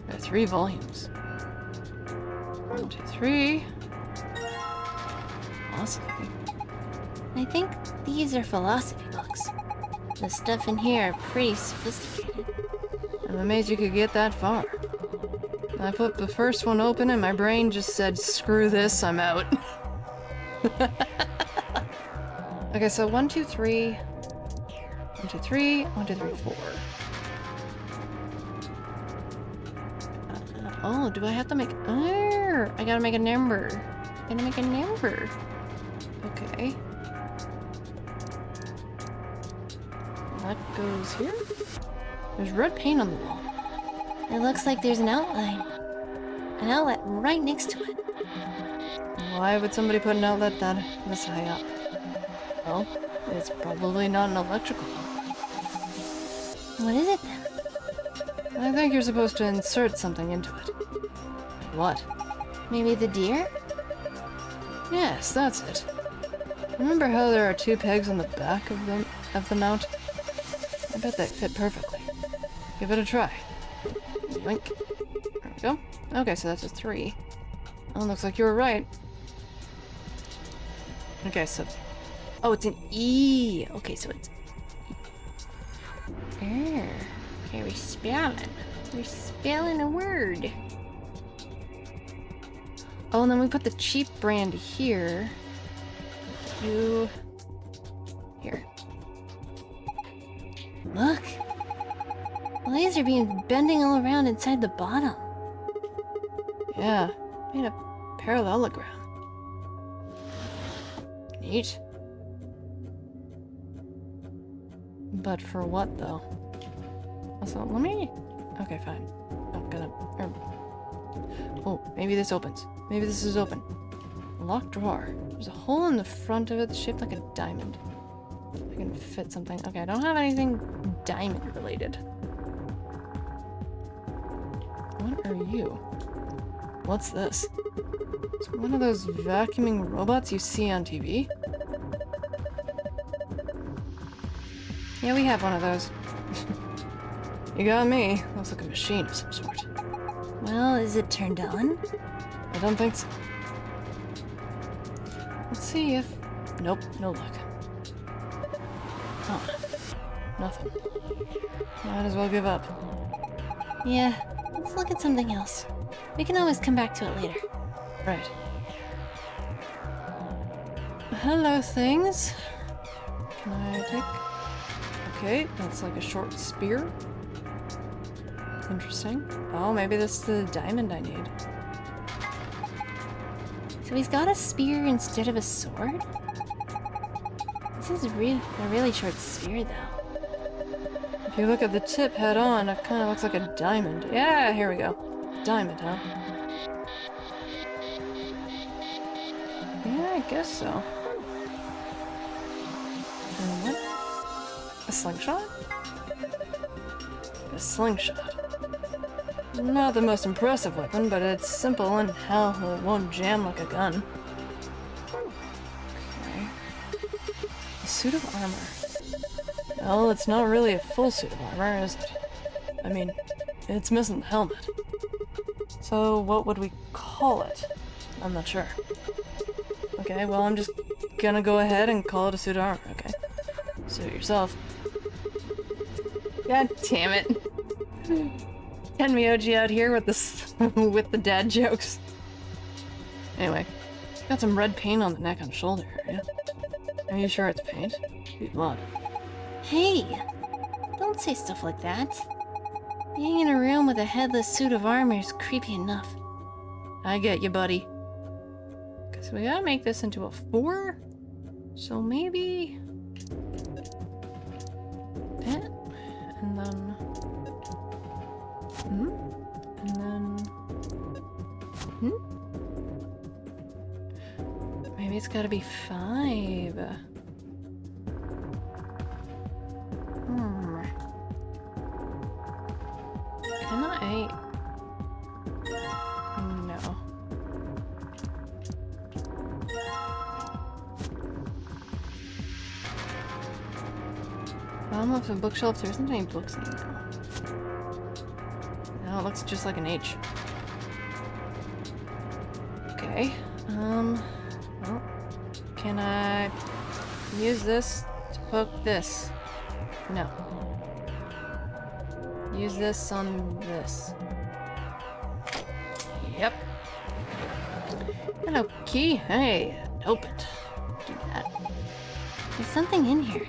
There are 3 volumes. 1, 2, 3. Awesome. I think these are philosophy books. The stuff in here are pretty sophisticated. I'm amazed you could get that far. I flipped the first one open and my brain just said, screw this, I'm out. Okay, so 1, 2, 3. 1, 2, 3. 1, 2, 3, 4. Oh, do I have to make... I gotta make a number. Gotta make a number. Okay. That goes here? There's red paint on the wall. It looks like there's an outline. An outlet right next to it. Why would somebody put an outlet this high up? Well, it's probably not an electrical outlet. What is it then? I think you're supposed to insert something into it. What? Maybe the deer? Yes, that's it. Remember how there are 2 pegs on the back of the mount? I bet they fit perfectly. Give it a try. Yoink. There we go. Okay, so that's a 3. Oh, looks like you were right. Okay, so... Oh, it's an E! Okay, so it's... Okay, we're spelling. We're spelling a word. Oh, and then we put the cheap brandy here. You... Look. The laser beam bending all around inside the bottom. Yeah, made a parallelogram. Neat. But for what, though? Also, let me... Okay, fine. I'm gonna... Oh, maybe this opens. Maybe this is open. Locked drawer. There's a hole in the front of it shaped like a diamond. I can fit something. Okay, I don't have anything diamond related. What are you? What's this? Is it one of those vacuuming robots you see on TV? Yeah, we have one of those. You got me. Looks like a machine of some sort. Well, is it turned on? I don't think so. Let's see if... Nope, no luck. Huh. Nothing. Might as well give up. Yeah, let's look at something else. We can always come back to it later. Right. Hello, things. Can I take... Okay, that's like a short spear. Interesting. Oh, maybe that's the diamond I need. So he's got a spear instead of a sword? This is a really short spear, though. If you look at the tip head on, it kind of looks like a diamond. Yeah, here we go. Diamond, huh? Yeah, I guess so. And what? A slingshot? A slingshot. Not the most impressive weapon, but it's simple and hell, it won't jam like a gun. Okay. A suit of armor. Well, it's not really a full suit of armor, is it? I mean, it's missing the helmet. So what would we call it? I'm not sure. Okay, well, I'm just gonna go ahead and call it a suit of armor, okay? Suit yourself. God damn it. Tenmyoji out here with this with the dad jokes. Anyway, got some red paint on the neck and shoulder area. Are you sure it's paint? Be blood. Hey! Don't say stuff like that. Being in a room with a headless suit of armor is creepy enough. I get you, buddy. Cause we gotta make this into a 4? So maybe... that? And then... And then... Maybe it's gotta be 5. Can I... No. Bottom of the bookshelf, there isn't any books in there. No, it looks just like an H. Okay, well, can I use this to poke this? No. Use this on this. Yep. Hello, key. Hey, open it. Do that. There's something in here.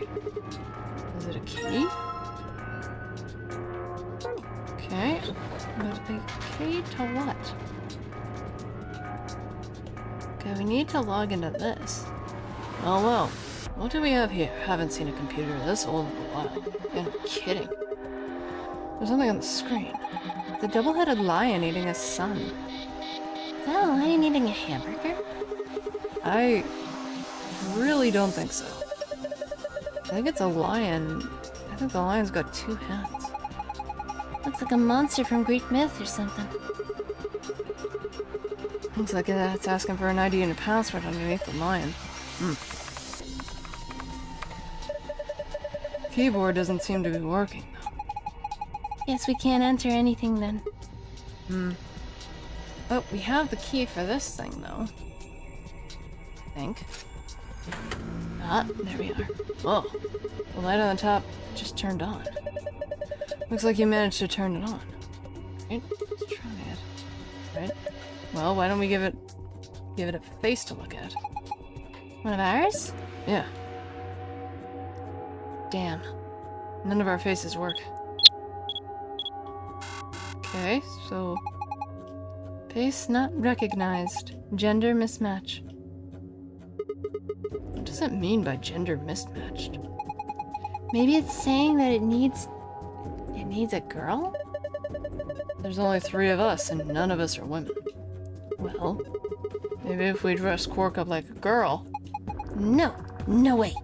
Is it a key? Okay, but a key to what? Okay, we need to log into this. Oh well, what do we have here? Haven't seen a computer this old in a while. You're not kidding. There's something on the screen. The double-headed lion eating a sun. Is that a lion eating a hamburger? I really don't think so. I think it's a lion. I think the lion's got 2 heads. Looks like a monster from Greek myth or something. Looks like it's asking for an ID and a password underneath the lion. Keyboard doesn't seem to be working, though. Guess we can't enter anything then. Oh, we have the key for this thing, though. I think. Ah, there we are. Whoa. The light on the top just turned on. Looks like you managed to turn it on. Right? Let's try it. Right? Well, why don't we give it a face to look at? One of ours? Yeah. Damn. None of our faces work. Okay, so... Face not recognized. Gender mismatch. What does that mean by gender mismatched? Maybe it's saying that it needs a girl? There's only 3 of us, and none of us are women. Well, maybe if we dress Quark up like a girl... No way.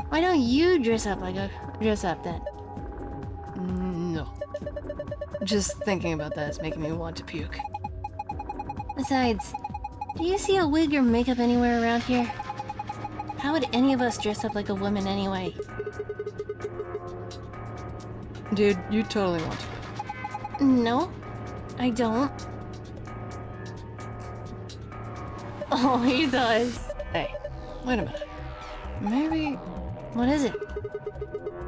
Why don't you dress up then? No. Just thinking about that is making me want to puke. Besides, do you see a wig or makeup anywhere around here? How would any of us dress up like a woman anyway? Dude, you totally want to. No, I don't. Oh, he does. Hey, wait a minute. Maybe... What is it?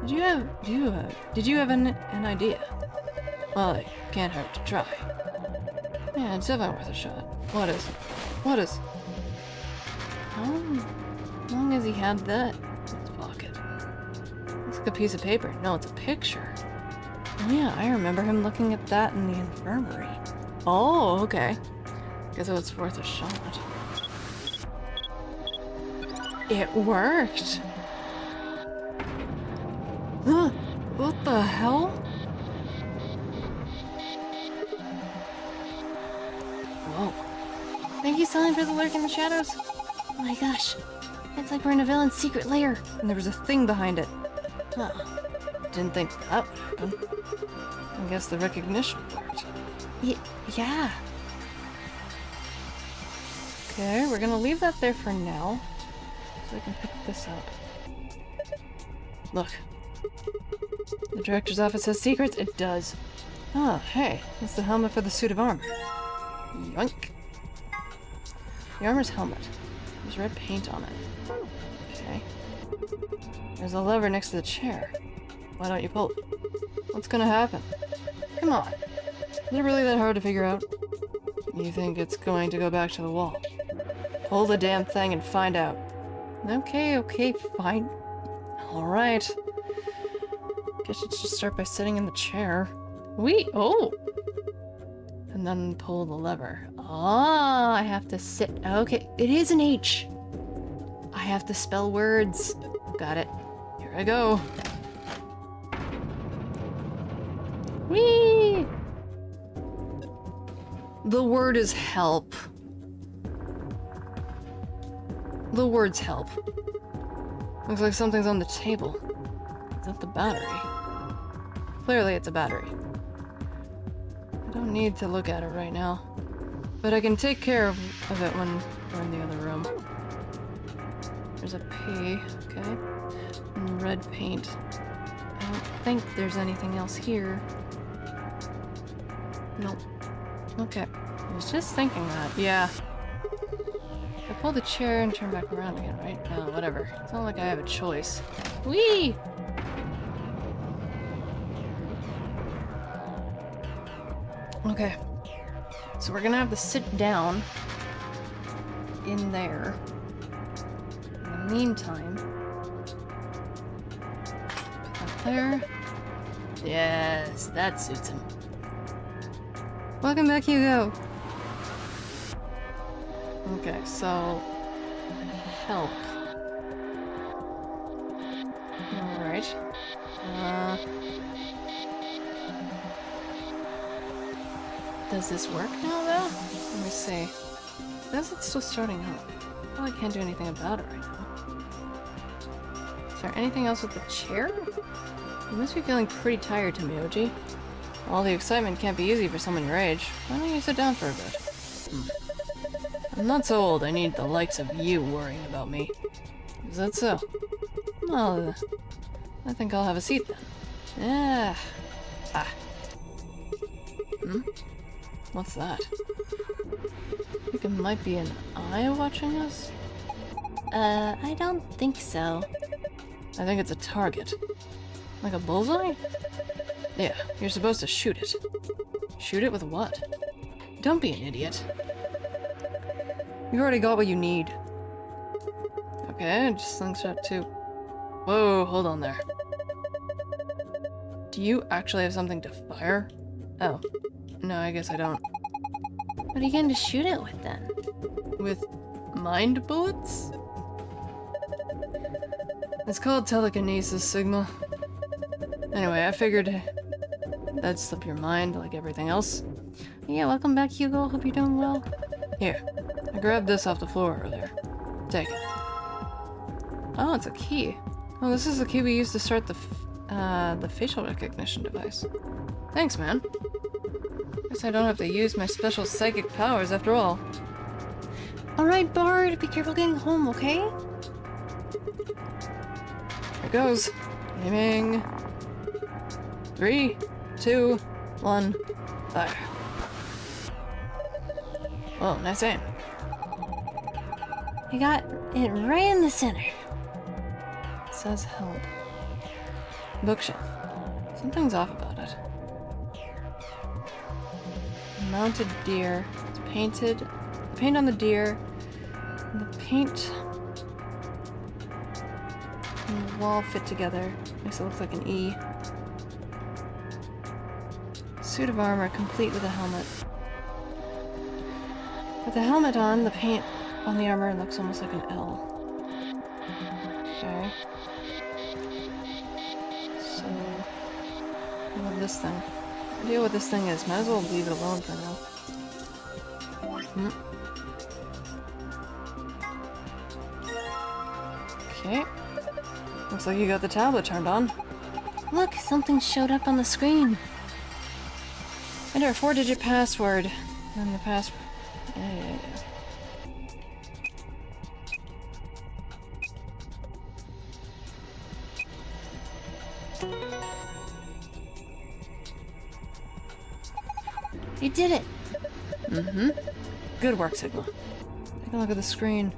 Did you have an idea? Well, it can't hurt to try. Yeah, it's definitely worth a shot. What is... How long has he had that in his pocket? Looks like a piece of paper. No, it's a picture. Oh yeah, I remember him looking at that in the infirmary. Oh, okay. Guess it's worth a shot. It worked! Huh? What the hell? Whoa. Thank you, Silent, for the lurk in the shadows. Oh my gosh. It's like we're in a villain's secret lair. And there was a thing behind it. Huh. Didn't think that would happen. I guess the recognition worked. Yeah. Okay, we're gonna leave that there for now. So I can pick this up. Look. The director's office has secrets? It does. Oh, hey. That's the helmet for the suit of armor. Yoink. The armor's helmet. There's red paint on it. Okay. There's a lever next to the chair. Why don't you pull it? What's gonna happen? Come on. Is it really that hard to figure out? You think it's going to go back to the wall? Pull the damn thing and find out. Okay, fine. Alright. Guess let's just start by sitting in the chair. Oh! And then pull the lever. Ah, I have to sit. Okay, it is an H. I have to spell words. Got it. Here I go. Whee! The word is help. The words help. Looks like something's on the table. Is that the battery? Clearly it's a battery. I don't need to look at it right now. But I can take care of it when we're in the other room. There's a P, okay. And red paint. I don't think there's anything else here. Nope. Okay. I was just thinking that. Yeah. I pull the chair and turn back around again, right? No, whatever. It's not like I have a choice. Whee! Okay. So we're gonna have to sit down in there. In the meantime, put that there. Yes, that suits him. Welcome back, Hugo. Okay, so help. Alright. Does this work now, though? Let me see. It says it's still starting up. Well, I can't do anything about it right now. Is there anything else with the chair? You must be feeling pretty tired, Tomioji. All the excitement can't be easy for someone your age. Why don't you sit down for a bit? I'm not so old I need the likes of you worrying about me. Is that so? Well, I think I'll have a seat then. What's that? I think it might be an eye watching us? I don't think so. I think it's a target. Like a bullseye? Yeah, you're supposed to shoot it. Shoot it with what? Don't be an idiot. You already got what you need. Okay, just slingshot too. Whoa, hold on there. Do you actually have something to fire? Oh. No, I guess I don't. What are you going to shoot it with then? With mind bullets? It's called telekinesis, Sigma. Anyway, I figured that'd slip your mind like everything else. Yeah, welcome back, Hugo. Hope you're doing well. Here, I grabbed this off the floor earlier. Take it. Oh, it's a key. Oh, this is the key we used to start the facial recognition device. Thanks, man. Guess I don't have to use my special psychic powers after all. Alright, Bard, be careful getting home, okay? Here goes. Aiming. 3, 2, 1, fire. Oh, nice aim. You got it right in the center. It says help. Bookshelf. Something's off about it. Mounted deer. It's painted. The paint on the deer. And the paint and the wall fit together. Makes it look like an E. Suit of armor complete with a helmet. With the helmet on, the paint on the armor looks almost like an L. Okay. So, what about this thing? No idea what this thing is. Might as well leave it alone for now. Okay. Looks like you got the tablet turned on. Look, something showed up on the screen. Enter a 4-digit password. And the password. Yeah. You did it! Mm-hmm. Good work, Sigma. Take a look at the screen.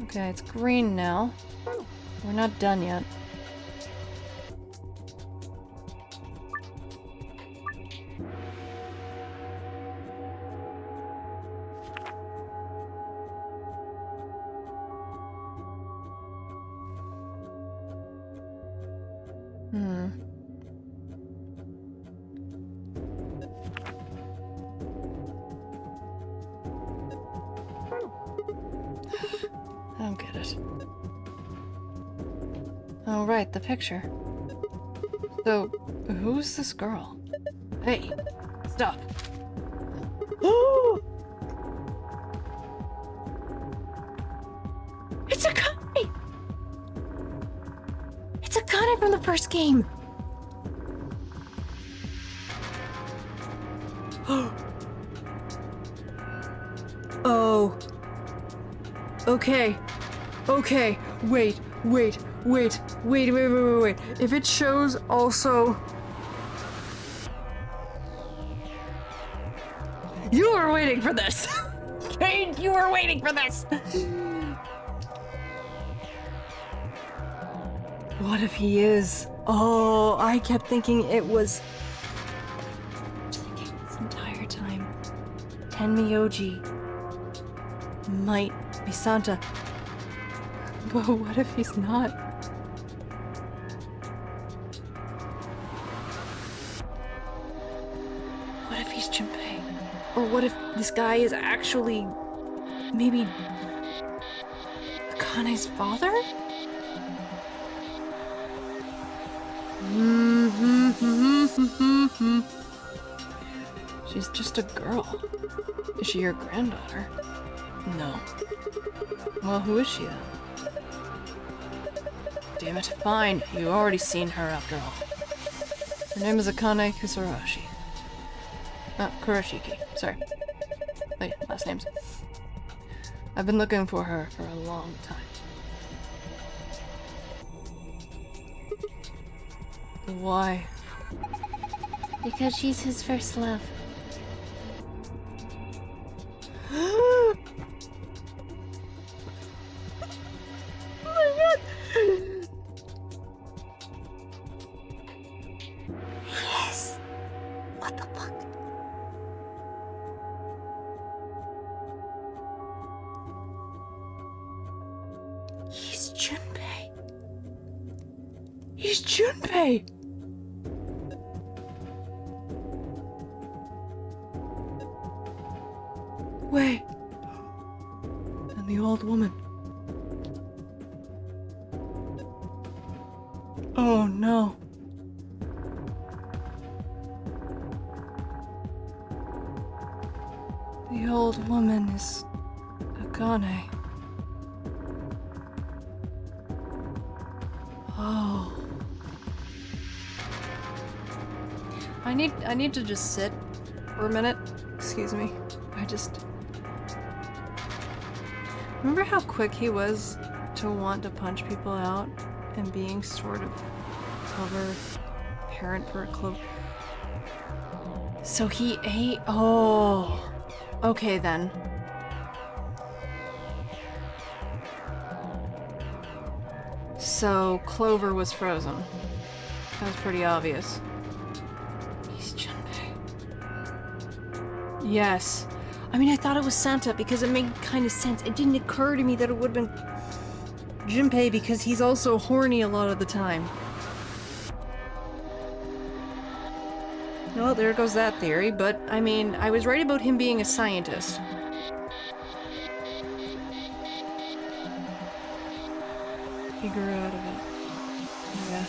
Okay, it's green now. We're not done yet. I don't get it. Oh, right, the picture. So, who's this girl? Hey, stop. It's a guy! It's a guy from the first game! Oh. Okay. Okay. Wait. If it shows also... You were waiting for this! Kane, you were waiting for this! What if he is? Oh, I kept thinking it was... this entire time. Tenmyoji might be Santa. But what if he's not? What if he's Junpei? Or what if this guy is actually... maybe... Akane's father? She's just a girl. Is she your granddaughter? No. Well, who is she then? Damn it. Fine. You've already seen her after all. Her name is Akane Kusarashi. Kurashiki. Sorry. Wait, last names. I've been looking for her for a long time. Why? Because she's his first love. Yes. What the fuck? He's Junpei. He's Junpei! And the old woman. Oh no. The old woman is Akane. Oh. I need to just sit for a minute. Excuse me. Remember how quick he was to want to punch people out and being sort of clever parent for a club. So he ate. Oh. Okay then. So Clover was frozen. That was pretty obvious. He's Junpei. Yes. I mean, I thought it was Santa because it made kind of sense. It didn't occur to me that it would have been Junpei because he's also horny a lot of the time. Well, there goes that theory, but I mean, I was right about him being a scientist. He grew out of it. Yeah.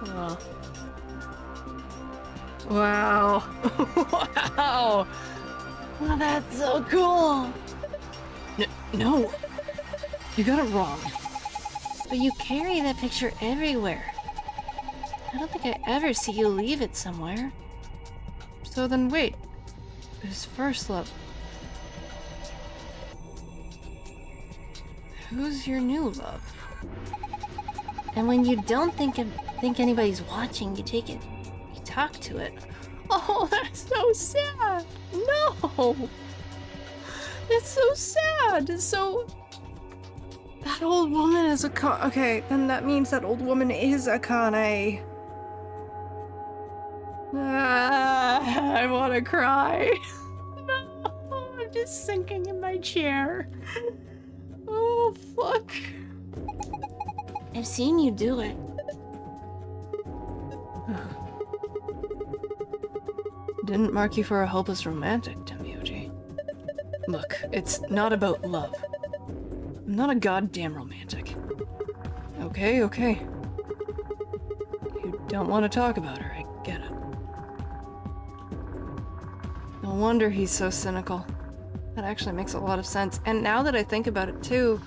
Oh. Wow. Wow. Oh, that's so cool. No. You got it wrong. But you carry that picture everywhere. I don't think I ever see you leave it somewhere. So then wait. His first love. Who's your new love? And when you don't think anybody's watching, you take it. You talk to it. Oh, that's so sad. No. That's so sad. So that old woman is okay, then that means that old woman is Akane. I want to cry. No, I'm just sinking in my chair. Oh, fuck. I've seen you do it. Didn't mark you for a hopeless romantic, Temyoji. Look, it's not about love. I'm not a goddamn romantic. Okay. You don't want to talk about her, I get it. No wonder he's so cynical. That actually makes a lot of sense. And now that I think about it too,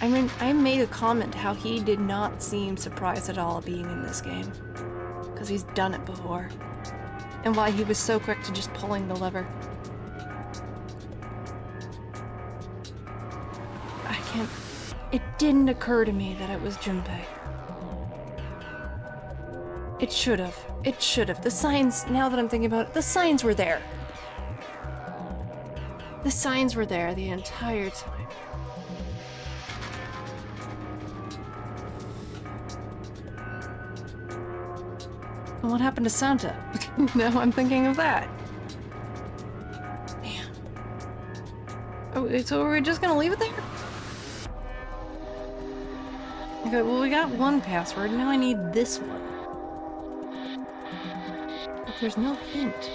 I mean, I made a comment how he did not seem surprised at all being in this game. Because he's done it before. And why he was so quick to just pulling the lever. It didn't occur to me that it was Junpei. It should have. The signs, now that I'm thinking about it, the signs were there. The signs were there the entire time. And what happened to Santa? Now I'm thinking of that. Man. Oh, so we're just gonna leave it there? Okay, well we got one password, now I need this one. But there's no hint.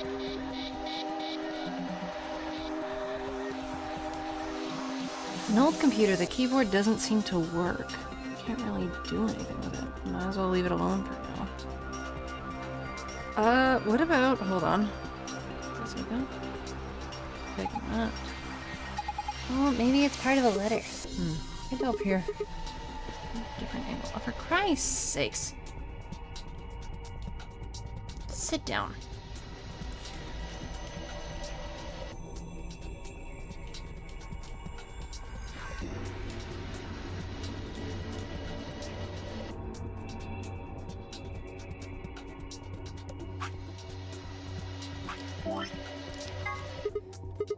An old computer, the keyboard doesn't seem to work. Can't really do anything with it. Might as well leave it alone for now. What about, hold on. What's it got? Taking that. Oh, maybe it's part of a letter. Get up here. Different angle. Oh, for Christ's sakes. Sit down.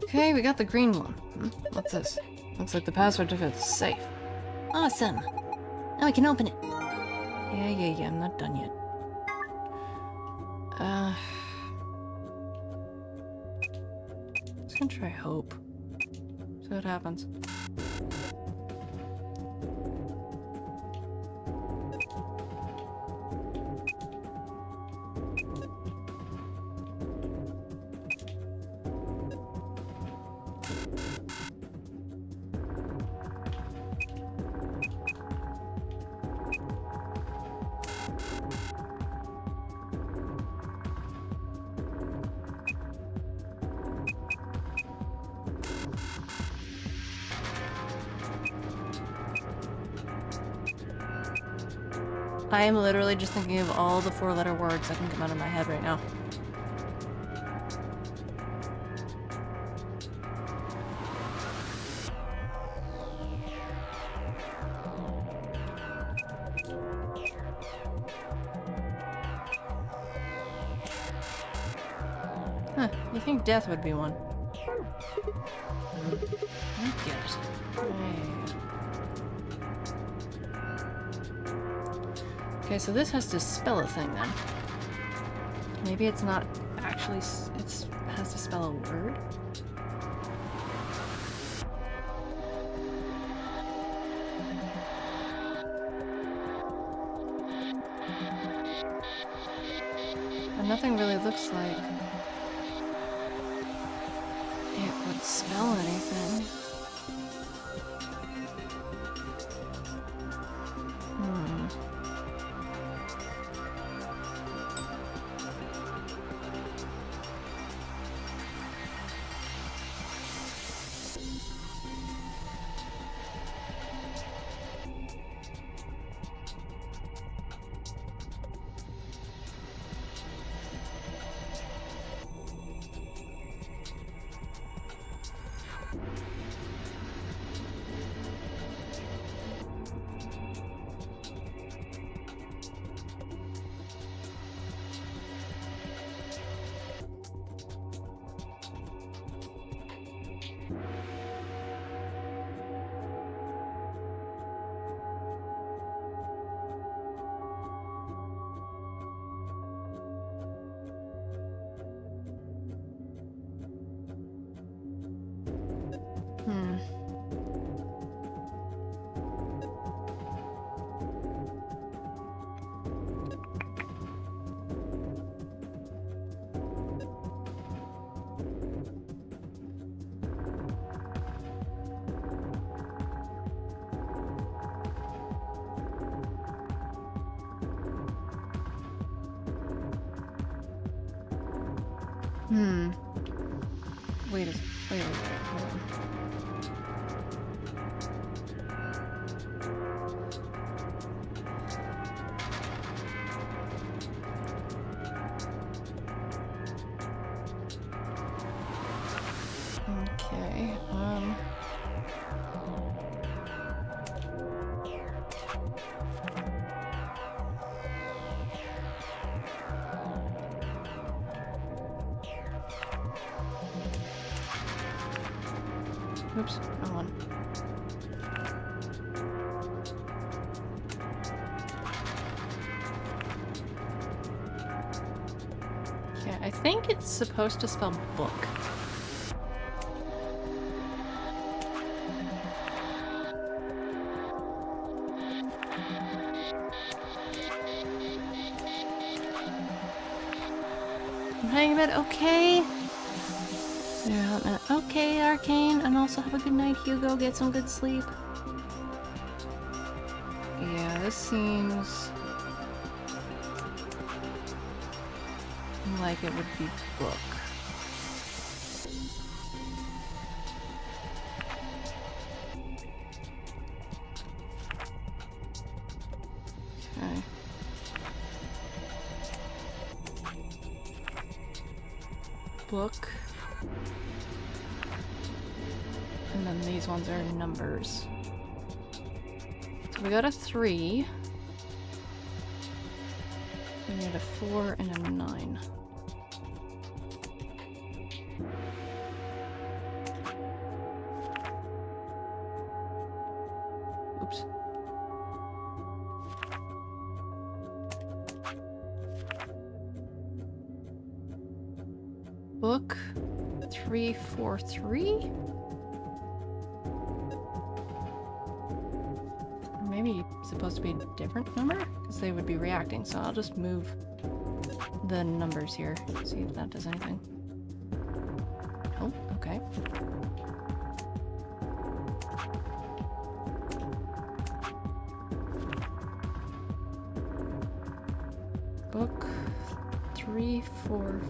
Okay, we got the green one. What's this? Looks like the password to the safe. Awesome. Now we can open it. Yeah, I'm not done yet. Just gonna try hope. See what happens. I am literally just thinking of all the 4-letter words that can come out of my head right now. Huh, you think death would be one? I get it. Okay, so this has to spell a thing then. Maybe it's not actually, it has to spell a word? And nothing really looks like it would spell anything. Wait, hold on. Okay, oops, wrong one. Okay, I think it's supposed to spell book. I'm hanging bed, okay. Okay, Arcane, and also have a good night, Hugo. Get some good sleep. Yeah, this seems like it would be book. Okay. Book. And then these ones are numbers. So we got a 3. We need a 4 and a 9. Oops. Book 343? Maybe supposed to be a different number? Because they would be reacting, so I'll just move the numbers here. See if that does anything. Oh, okay. Book 334.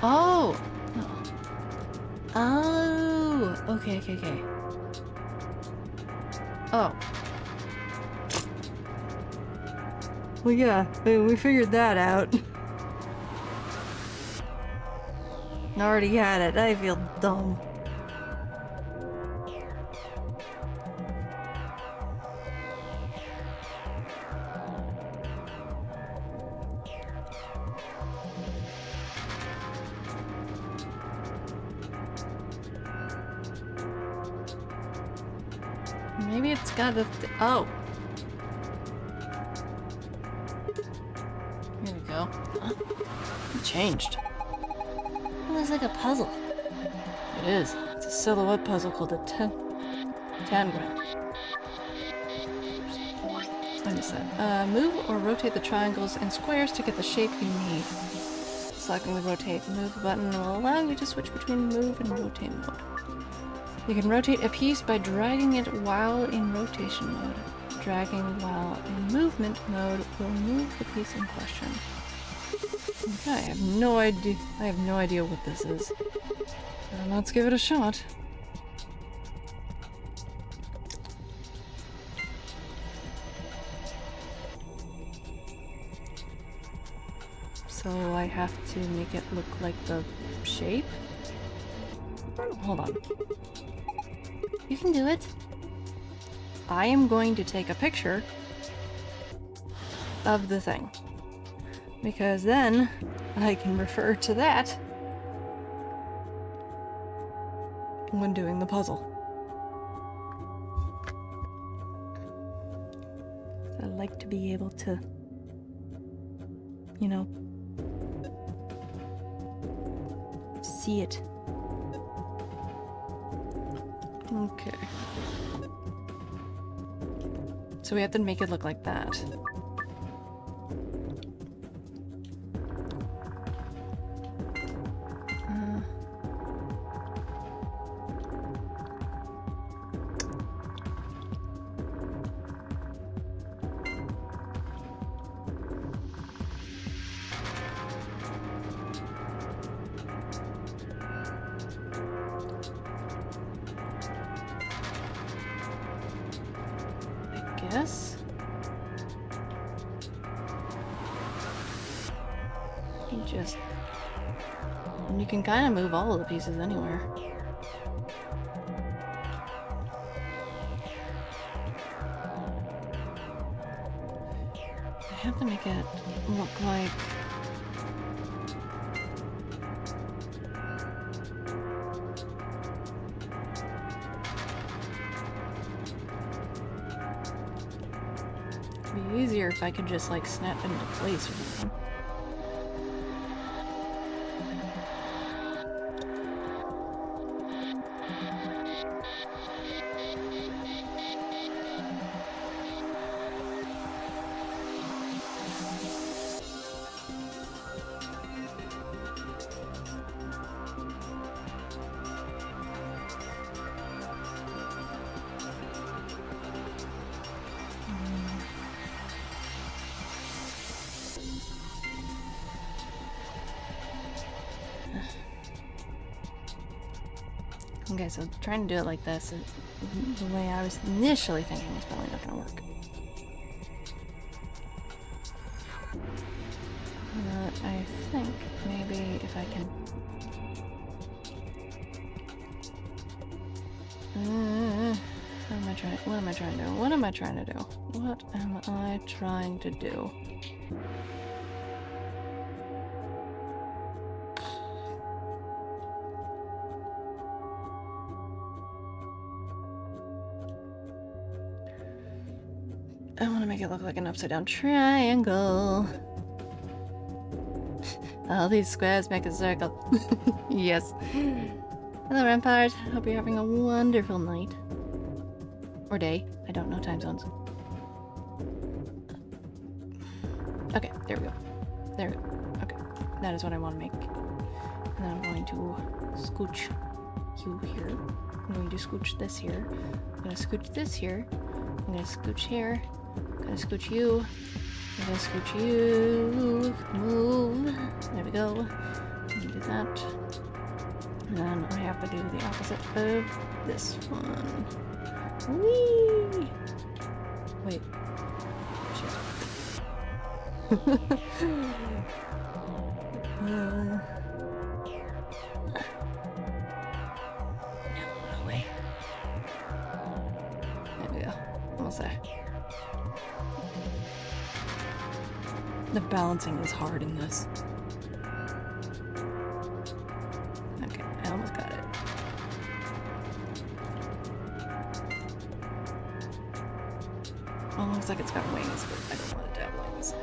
Oh! No. Oh! Okay. Well, yeah, we figured that out. Already had it. I feel dumb. Maybe it's got a oh. Here we go. Huh? It changed. It looks like a puzzle. It is. It's a silhouette puzzle called a tangram. I missed that. Move or rotate the triangles and squares to get the shape you need. Selecting the rotate move button will allow you to switch between move and rotate mode. You can rotate a piece by dragging it while in rotation mode. Dragging while in movement mode will move the piece in question. Okay, I have no idea. I have no idea what this is. Let's give it a shot. So I have to make it look like the shape? Hold on. You can do it. I am going to take a picture of the thing. Because then I can refer to that when doing the puzzle. I like to be able to, you know, see it. Okay. So we have to make it look like that. Yes. You can kind of move all of the pieces anywhere. I have to make it look like it'd be easier if I could just like snap into place or something. Okay, so trying to do it like this, the way I was initially thinking was probably not gonna work. But I think maybe if I can... what am I trying to do? What am I trying to do? What am I trying to do? I want to make it look like an upside down triangle. All these squares make a circle. Yes. Hello, Rampart. Hope you're having a wonderful night. Or day. I don't know time zones. Okay, there we go. There we go. Okay. That is what I want to make. And then I'm going to scooch you here. I'm going to scooch this here. I'm going to scooch this here. I'm going to scooch here. I'm going to scooch you. I'm going to scooch you. Move. There we go. Do that. And then I have to do the opposite of this one. Whee! Wait. Shit. No way. There we go. Almost there. The balancing is hard in this. Okay, I almost got it. Oh, looks like it's got wings, but I don't want it to have wings.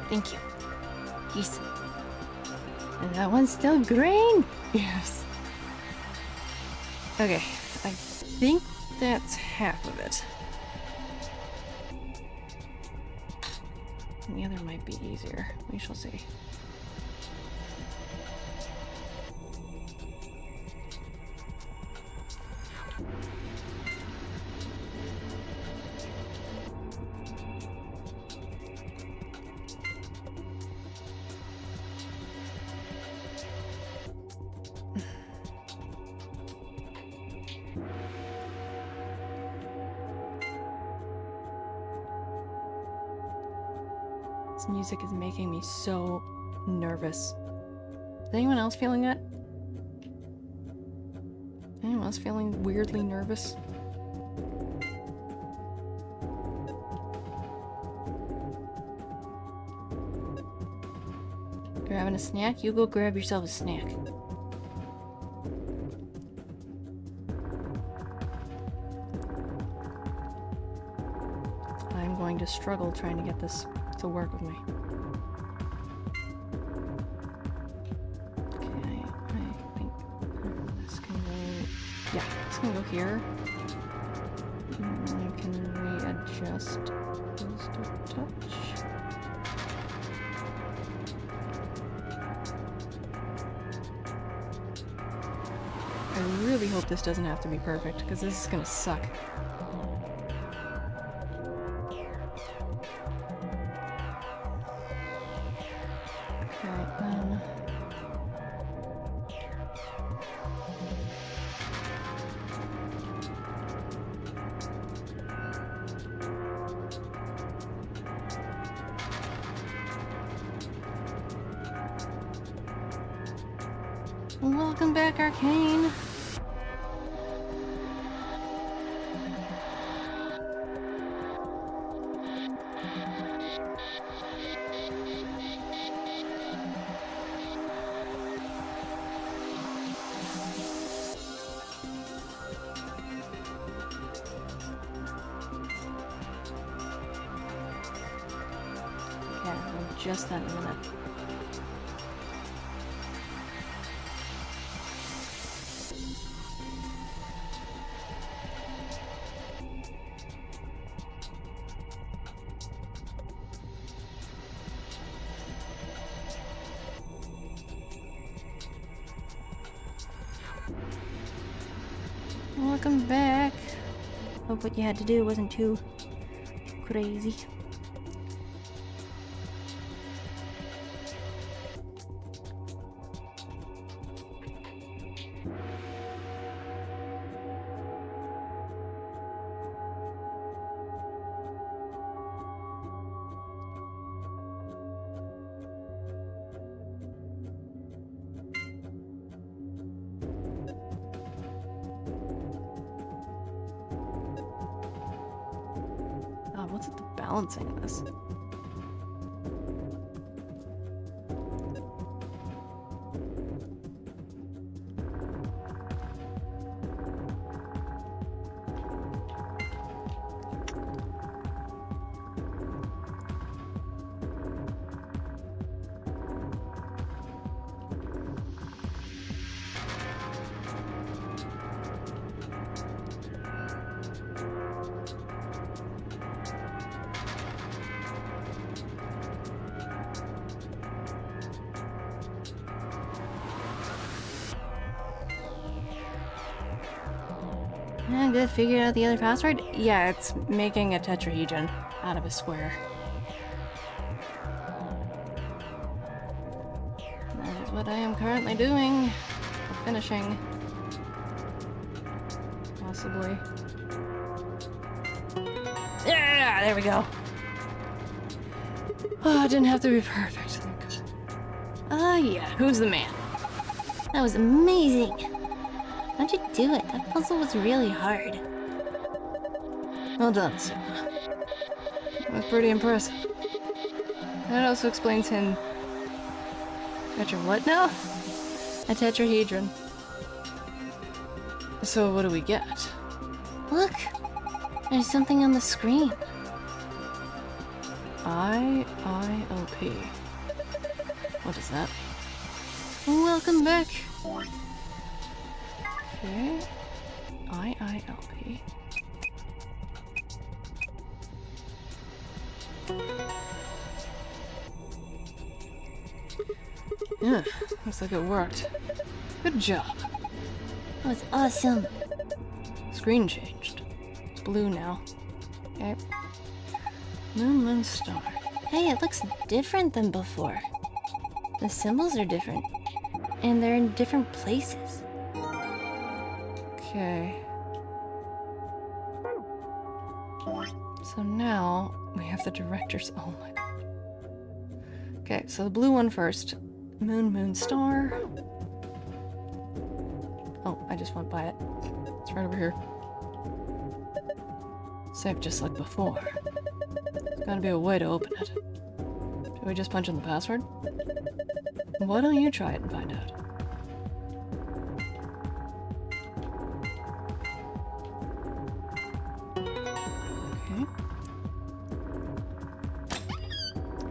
Thank you. Yes. And that one's still green? Yes. Okay, I think that's half of it. And the other might be easier. We shall see. This music is making me so nervous. Is anyone else feeling that? Anyone else feeling weirdly nervous? Grabbing a snack? You go grab yourself a snack. I'm going to struggle trying to get this to work with me. Okay, I think this can go... Yeah, this can go here. And I can readjust just a touch. I really hope this doesn't have to be perfect, because this is gonna suck. Welcome back, Arcane. Yeah, just that minute. Welcome back. Hope what you had to do wasn't too crazy. What's at the balancing of this? Yeah, good. Figured out the other password? Yeah, it's making a tetrahedron out of a square. That is what I am currently doing. Or finishing. Possibly. Yeah, there we go. Oh, it didn't have to be perfect. Thank God. Yeah, who's the man? That was amazing. How'd you do it? That puzzle was really hard. Well done, Sigma. That was pretty impressive. That also explains him... what now? A tetrahedron. So what do we get? Look! There's something on the screen. IILP. What does that mean? Welcome back! Okay. IILP. Yeah, looks like it worked. Good job. That was awesome. Screen changed. It's blue now. Okay. Moon, star. Hey, it looks different than before. The symbols are different. And they're in different places. Okay. So now we have the director's. Oh my god. Okay, so the blue one first. Moon, star. Oh, I just went by it. It's right over here. Save just like before. There's gotta be a way to open it. Do we just punch in the password? Why don't you try it and find out? Okay.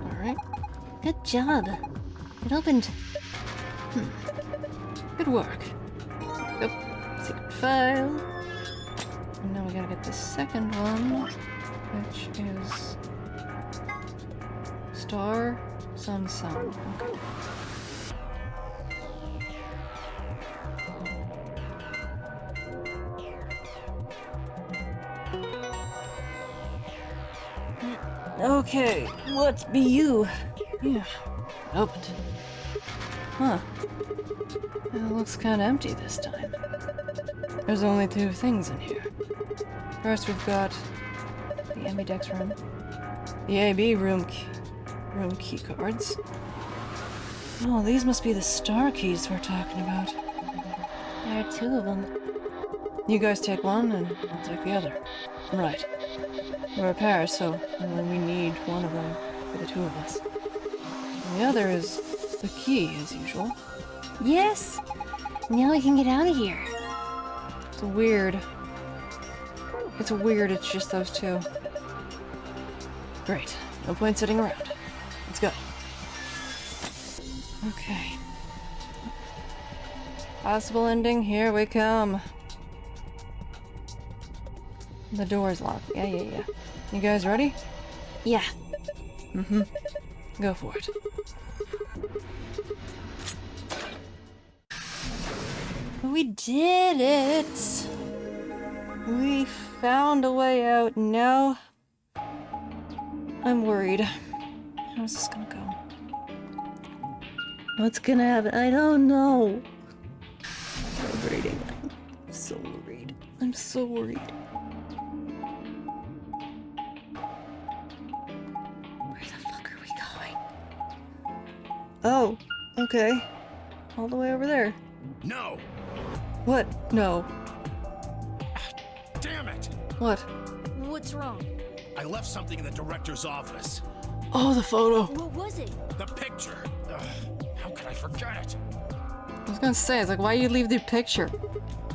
Alright. Good job. It opened. Good work. Yep. Secret file. And now we gotta get the second one, which is star, sun. Okay. Okay, what be you? Yeah, opened. Huh. It looks kind of empty this time. There's only 2 things in here. First, we've got the ambidex room, the AB room key cards. Oh, these must be the star keys we're talking about. There are 2 of them. You guys take one, and I'll take the other. Right. We're a pair, so we need one of them for the 2 of us. And the other is the key, as usual. Yes! Now we can get out of here. It's weird. It's just those 2. Great. No point sitting around. Let's go. Okay. Possible ending, here we come. The door's locked. Yeah. You guys ready? Yeah. Mm-hmm. Go for it. We did it! We found a way out. Now I'm worried. How's this gonna go? What's gonna happen? I don't know. Vibrating. I'm so worried. I'm so worried. Where the fuck are we going? Oh, okay. All the way over there. No! What? No. Damn it! What? What's wrong? I left something in the director's office. Oh, the photo. What was it? The picture. Ugh, how could I forget it? I was gonna say, it's like, why you leave the picture?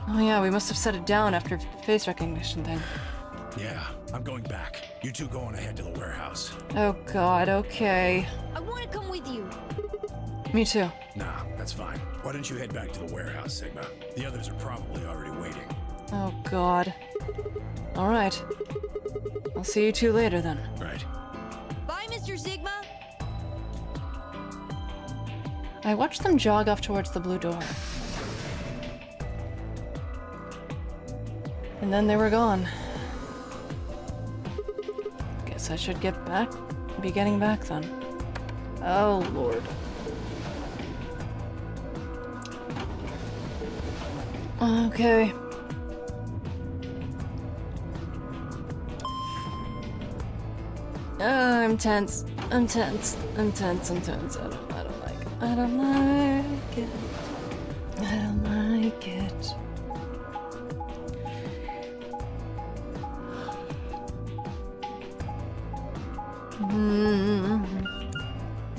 Oh yeah, we must have set it down after face recognition thing. Yeah, I'm going back. You 2 go on ahead to the warehouse. Oh god, okay. I want to come with you. Me too. Nah, that's fine. Why don't you head back to the warehouse, Sigma? The others are probably already waiting. Oh god. Alright. I'll see you 2 later then. Right. Bye, Mr. Sigma. I watched them jog off towards the blue door. And then they were gone. Guess I should be getting back then. Oh, Lord. Okay. I'm tense. I'm tense. I'm tense. I'm tense. I don't like it. I don't like it. I don't like it.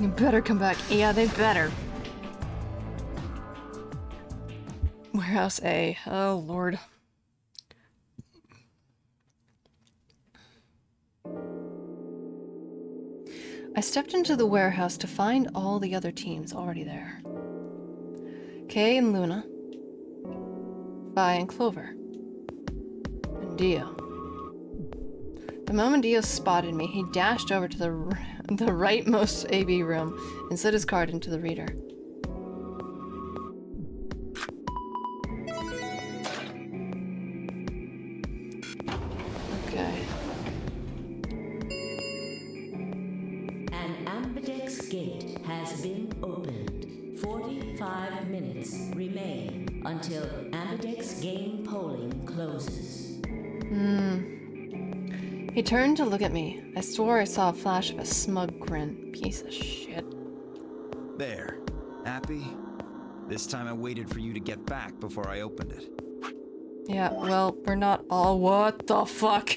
You better come back. Yeah, they better. Warehouse A. Oh, Lord. I stepped into the warehouse to find all the other teams already there. Kay and Luna. Vi and Clover. And Dio. The moment Dio spotted me, he dashed over to the rightmost AB room and slid his card into the reader. Okay. An ambidex gate has been opened. 45 minutes remain until ambidex game polling closes. He turned to look at me. I swore I saw a flash of a smug grin. Piece of shit. There. Happy? This time I waited for you to get back before I opened it. Yeah, well, we're not all— what the fuck?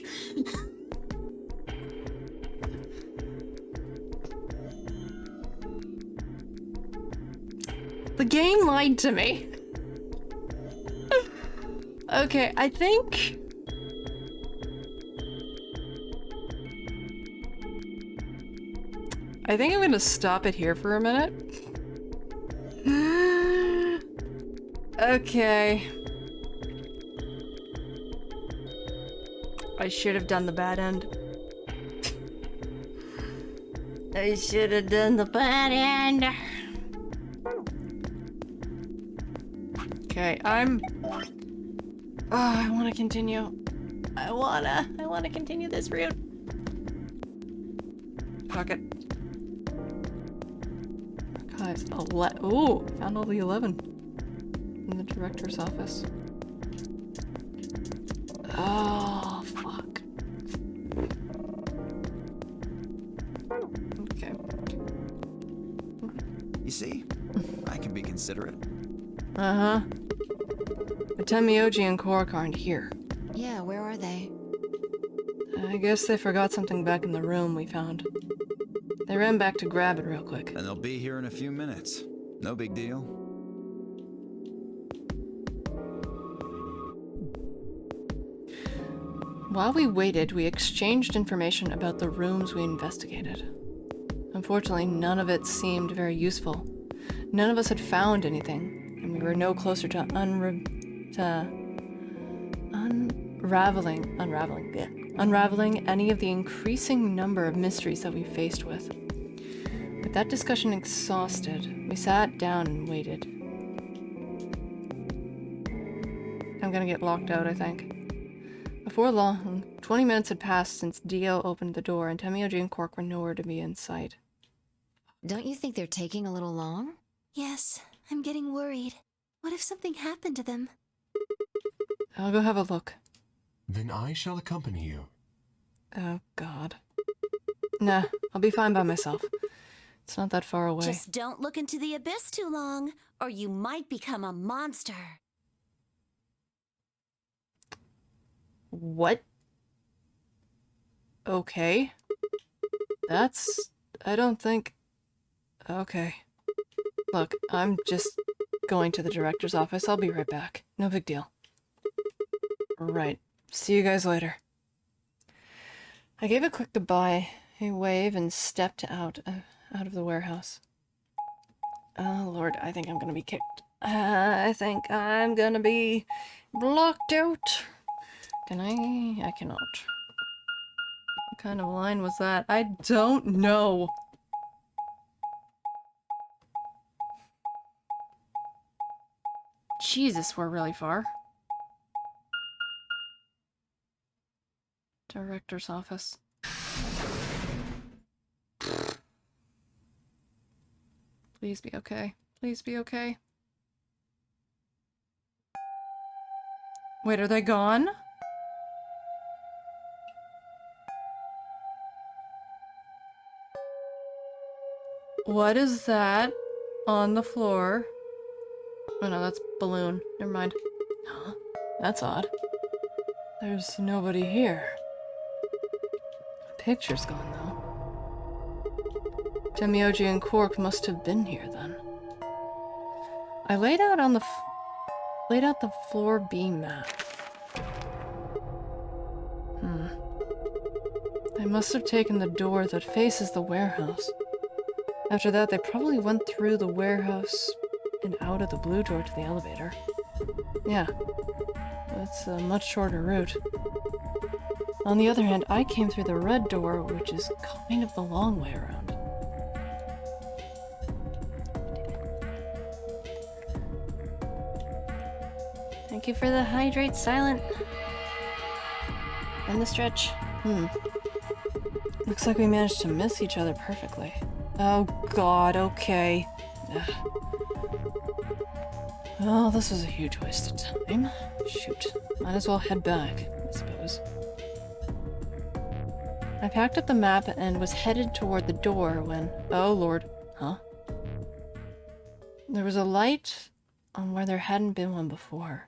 The game lied to me. Okay, I think I'm gonna stop it here for a minute. Okay. I should have done the bad end. I should have done the bad end. Okay, I want to continue. I wanna continue this route. Fuck it. Archives. Ooh, found all the 11 in the director's office. Oh, fuck. Okay. You see? I can be considerate. Uh-huh. The Temioji and Korok aren't here. Yeah, where are they? I guess they forgot something back in the room we found. They ran back to grab it real quick. And they'll be here in a few minutes. No big deal. While we waited, we exchanged information about the rooms we investigated. Unfortunately, none of it seemed very useful. None of us had found anything, and we were no closer to unraveling any of the increasing number of mysteries that we faced with. With that discussion exhausted, we sat down and waited. I'm gonna get locked out, I think. Before long, 20 minutes had passed since Dio opened the door, and Temioji and Korok were nowhere to be in sight. Don't you think they're taking a little long? Yes, I'm getting worried. What if something happened to them? I'll go have a look. Then I shall accompany you. Oh, God. Nah, I'll be fine by myself. It's not that far away. Just don't look into the abyss too long, or you might become a monster. What? Okay. I don't think... Okay. Look, I'm just going to the director's office. I'll be right back. No big deal. Right. See you guys later. I gave a quick goodbye, a wave, and stepped out of the warehouse. Oh, Lord, I think I'm gonna be kicked. I think I'm gonna be blocked out. Can I? I cannot. What kind of line was that? I don't know. Jesus, we're really far. Director's office. Please be okay. Please be okay. Wait, are they gone? What is that on the floor? Oh no, that's balloon. Never mind. Huh? That's odd. There's nobody here. The picture's gone though. Demioji and Quark must have been here then. I laid out on the laid out the floor beam map. They must have taken the door that faces the warehouse. After that, they probably went through the warehouse and out of the blue door to the elevator. Yeah, that's a much shorter route. On the other hand, I came through the red door, which is kind of the long way around. Thank you for the hydrate, Silent. And the stretch. Looks like we managed to miss each other perfectly. Oh god, okay. Ugh. Well, this was a huge waste of time. Shoot. Might as well head back, I suppose. I packed up the map and was headed toward the door when... Oh lord. Huh? There was a light on where there hadn't been one before.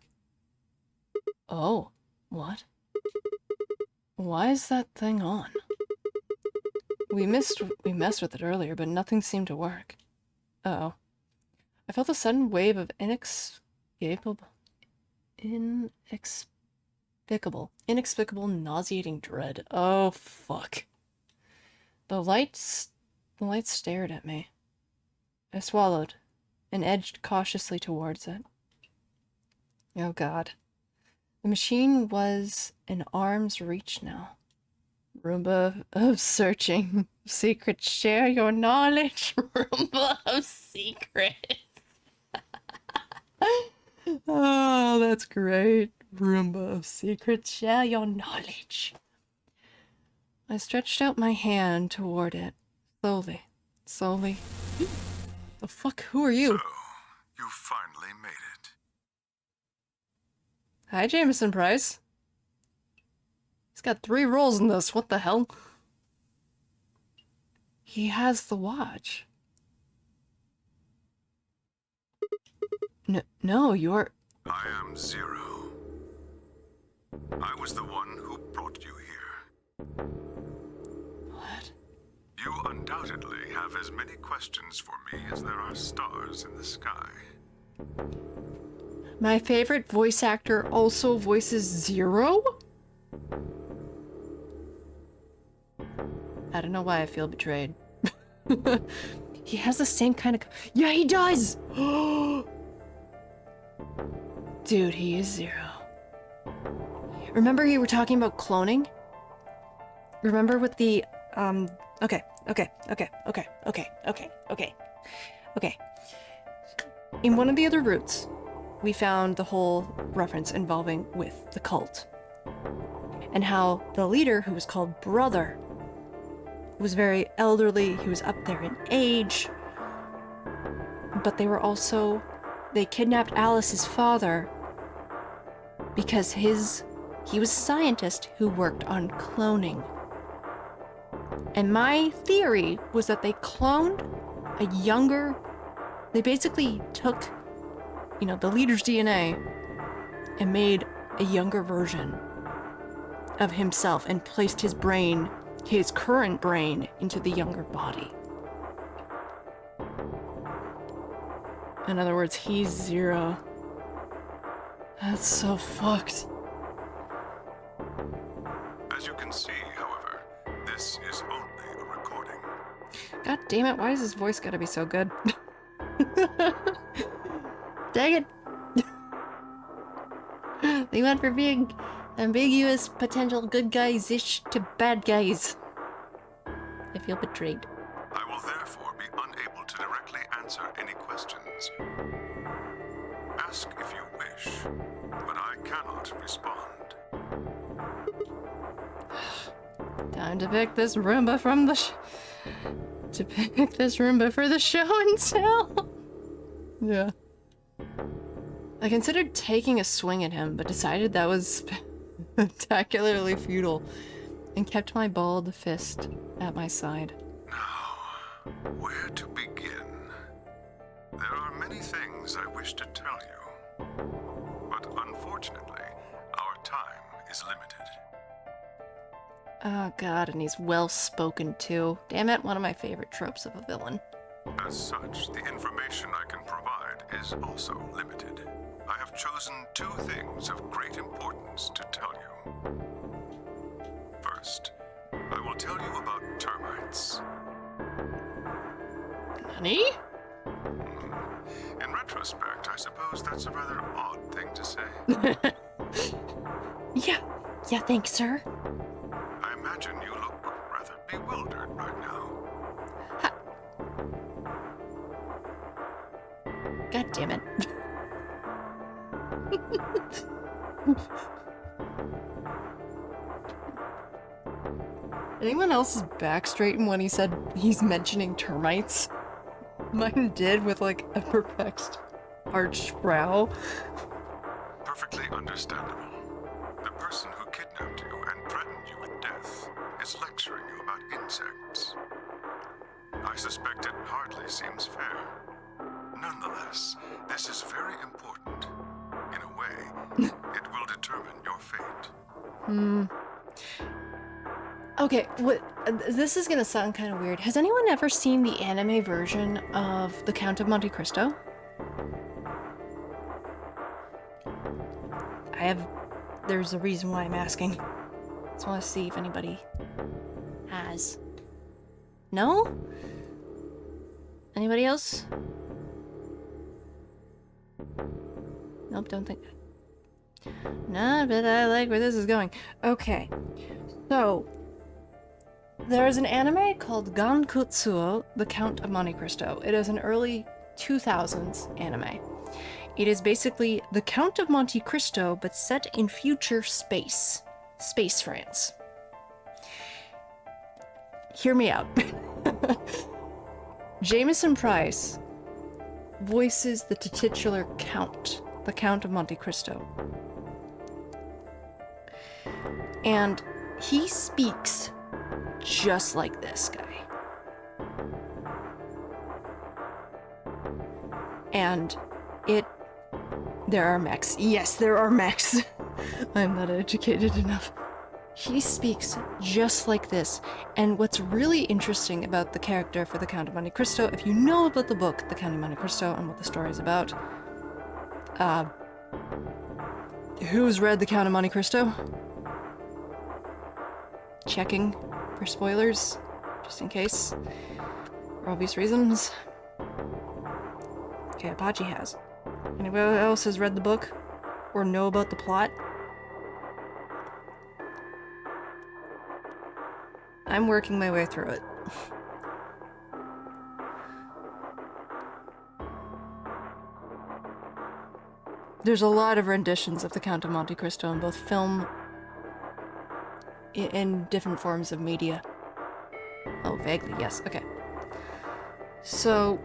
Oh. What? Why is that thing on? We messed with it earlier, but nothing seemed to work. Uh-oh. I felt a sudden wave of inexplicable, nauseating dread. Oh, fuck. The light stared at me. I swallowed and edged cautiously towards it. Oh, God. The machine was an arm's reach now. Roomba of searching. Secret, share your knowledge. Roomba of secret. Oh, that's great. Roomba of secrets, share your knowledge. I stretched out my hand toward it. Slowly. Slowly. The fuck? Who are you? So, you finally made it. Hi, Jameson Price. He's got 3 roles in this. What the hell? He has the watch. No, you're... I am Zero. I was the one who brought you here. What? You undoubtedly have as many questions for me as there are stars in the sky. My favorite voice actor also voices Zero? I don't know why I feel betrayed. He has the same kind of... Yeah, he does! Dude, he is Zero. Remember you were talking about cloning? Remember with the, Okay. In one of the other routes, we found the whole reference involving with the cult. And how the leader, who was called Brother, was very elderly, he was up there in age, but they were also... They kidnapped Alice's father because he was a scientist who worked on cloning. And my theory was that they cloned a younger... They basically took, you know, the leader's DNA and made a younger version of himself and placed his brain, his current brain, into the younger body. In other words, he's Zero. That's so fucked. As you can see, however, this is only a recording. God damn it, why does his voice gotta be so good? Dang it! They went from being ambiguous potential good guys-ish to bad guys. I feel betrayed. I will therefore be unable to directly answer any questions. Ask if you wish, but I cannot respond. Time to pick this Roomba from the to pick this Roomba for the show and tell. Yeah. I considered taking a swing at him, but decided that was spectacularly futile, and kept my balled fist at my side. Now, where to begin? There are many things I wish to tell you, but unfortunately, our time is limited. Oh god, and he's well-spoken too. Damn it, one of my favorite tropes of a villain. As such, the information I can provide is also limited. I have chosen 2 things of great importance to tell you. First, I will tell you about termites. Honey? In retrospect, I suppose that's a rather odd thing to say. Yeah, thanks, sir. I imagine you look rather bewildered right now. God damn it. Anyone else's back straighten when he said he's mentioning termites? Mine did, with like a perplexed, arched brow. Perfectly understandable. The person who kidnapped you and threatened you with death is lecturing you about insects. I suspect it hardly seems fair. Nonetheless, this is very important. In a way, it will determine your fate. Okay, this is gonna sound kind of weird. Has anyone ever seen the anime version of The Count of Monte Cristo? There's a reason why I'm asking. Just want to see if anybody has. No? Anybody else? Nope, don't think. Nah, but I like where this is going. Okay, so there's an anime called Gankutsuo, The Count of Monte Cristo. It is an early 2000s anime. It is basically The Count of Monte Cristo, but set in future space. Space France. Hear me out. Jameson Price voices the titular Count, the Count of Monte Cristo. And he speaks just like this guy. And there are mechs. Yes, there are mechs. I'm not educated enough. He speaks just like this. And what's really interesting about the character for the Count of Monte Cristo, if you know about the book, The Count of Monte Cristo, and what the story is about, who's read The Count of Monte Cristo? Checking for spoilers, just in case, for obvious reasons. Okay, Apache has. Anyone else has read the book? Or know about the plot? I'm working my way through it. There's a lot of renditions of The Count of Monte Cristo in both film in different forms of media. Oh, vaguely, yes. Okay. So,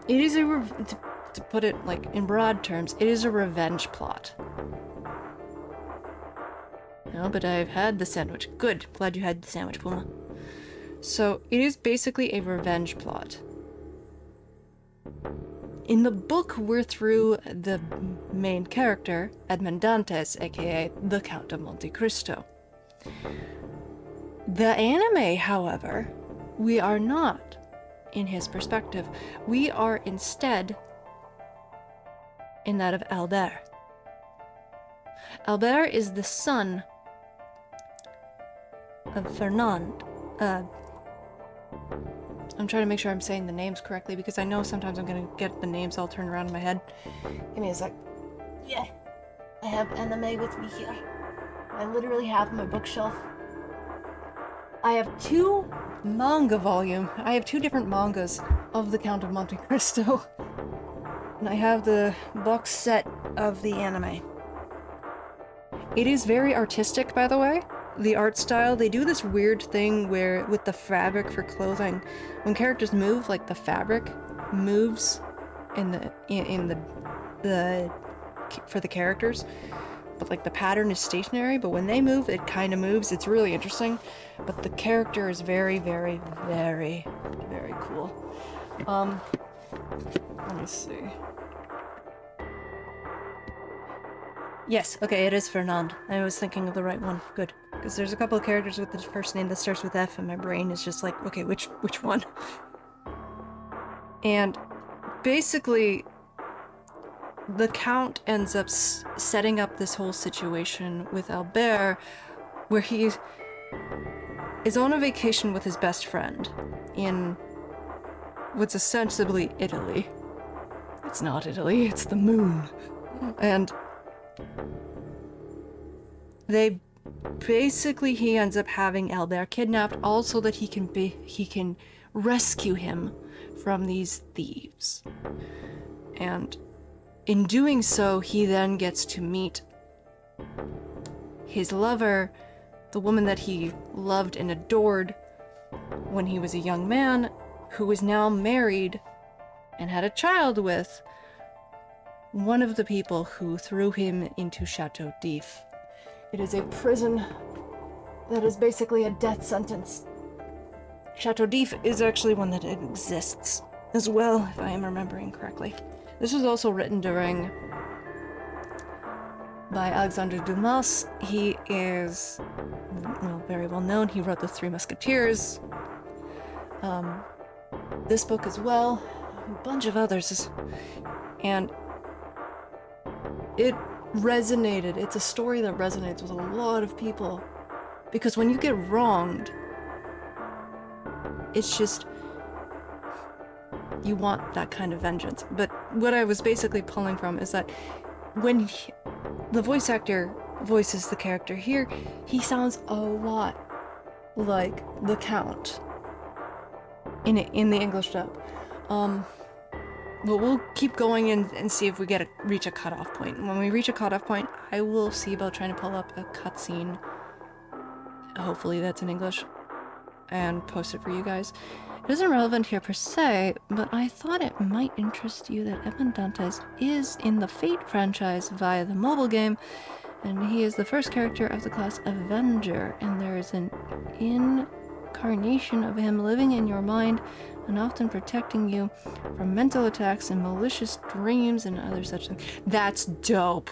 it is to put it like in broad terms, it is a revenge plot. No, but I've had the sandwich. Good. Glad you had the sandwich, Puma. So, it is basically a revenge plot. In the book, we're through the main character, Edmond Dantes, aka the Count of Monte Cristo. The anime, however, we are not in his perspective. We are instead in that of Albert. Albert is the son of Fernand. I'm trying to make sure I'm saying the names correctly because I know sometimes I'm gonna get the names all turned around in my head. Give me a sec. Yeah, I have anime with me here. I literally have my bookshelf. I have two different mangas of The Count of Monte Cristo. And I have the box set of the anime. It is very artistic, by the way. the art style, they do this weird thing where with the fabric for clothing, when characters move, like the fabric moves in the for the characters, but like the pattern is stationary, but when they move, it kind of moves. It's really interesting, but the character is very, very, very, very cool. Let me see. Yes, okay, it is Fernand. I was thinking of the right one. Good. Because there's a couple of characters with the first name that starts with F, and my brain is just like, okay, which one? And basically, the Count ends up setting up this whole situation with Albert, where he is on a vacation with his best friend in what's ostensibly Italy. It's not Italy, it's the moon. And he ends up having Albert kidnapped, all so that he can rescue him from these thieves. And in doing so, he then gets to meet his lover, the woman that he loved and adored when he was a young man, who is now married and had a child with one of the people who threw him into Chateau d'If. It is a prison that is basically a death sentence. Chateau d'If is actually one that exists as well, if I am remembering correctly. This was also written by Alexandre Dumas. He is, very well known. He wrote The Three Musketeers. This book as well. A bunch of others. And it resonated. It's a story that resonates with a lot of people. Because when you get wronged, it's just, you want that kind of vengeance. But what I was basically pulling from is that when the voice actor voices the character here, he sounds a lot like the Count in the English dub. But we'll keep going and see if we reach a cutoff point. When we reach a cutoff point, I will see about trying to pull up a cutscene. Hopefully that's in English, and post it for you guys. It isn't relevant here per se, but I thought it might interest you that Edmond Dantes is in the Fate franchise via the mobile game, and he is the first character of the class Avenger, and there is an incarnation of him living in your mind and often protecting you from mental attacks and malicious dreams and other such things. That's dope.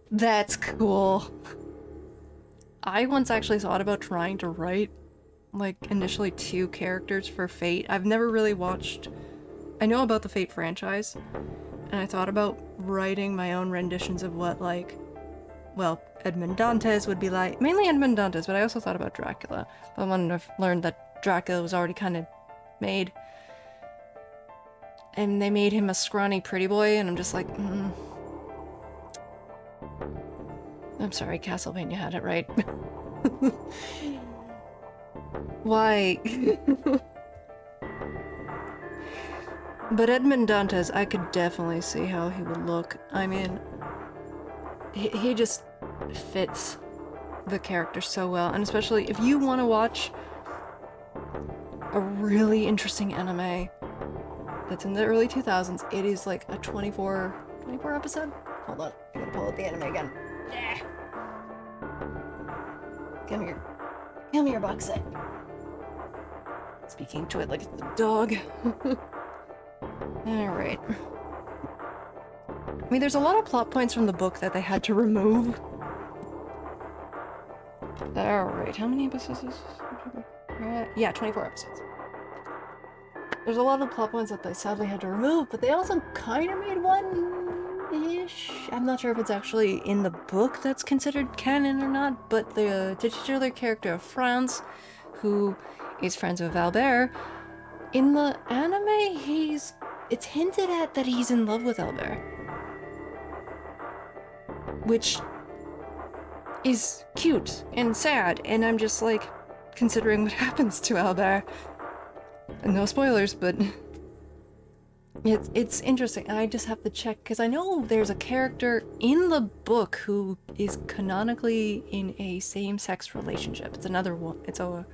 That's cool. I once actually thought about trying to write, initially 2 characters for Fate. I've never really watched... I know about the Fate franchise, and I thought about writing my own renditions of what, Edmond Dantes would be like. Mainly Edmond Dantes, but I also thought about Dracula. But when I've learned that Dracula was already kind of made, and they made him a scrawny pretty boy, and I'm just like, I'm sorry, Castlevania had it right. Why? But Edmond Dantes, I could definitely see how he would look. I mean, he just fits the character so well. And especially if you want to watch a really interesting anime that's in the early 2000s, it is like a 24 episode? Hold on, I gotta pull up the anime again. Come here, box set. Speaking to it like it's a dog. Alright. I mean, there's a lot of plot points from the book that they had to remove. Alright, how many episodes is this? Yeah, 24 episodes. There's a lot of plot points that they sadly had to remove, but they also kind of made one-ish. I'm not sure if it's actually in the book that's considered canon or not, but the titular character of Franz, who is friends with Albert, in the anime, it's hinted at that he's in love with Albert. Which is cute and sad, and I'm just like, considering what happens to Albert. And no spoilers, but It's interesting. I just have to check because I know there's a character in the book who is canonically in a same-sex relationship. It's another one. It's a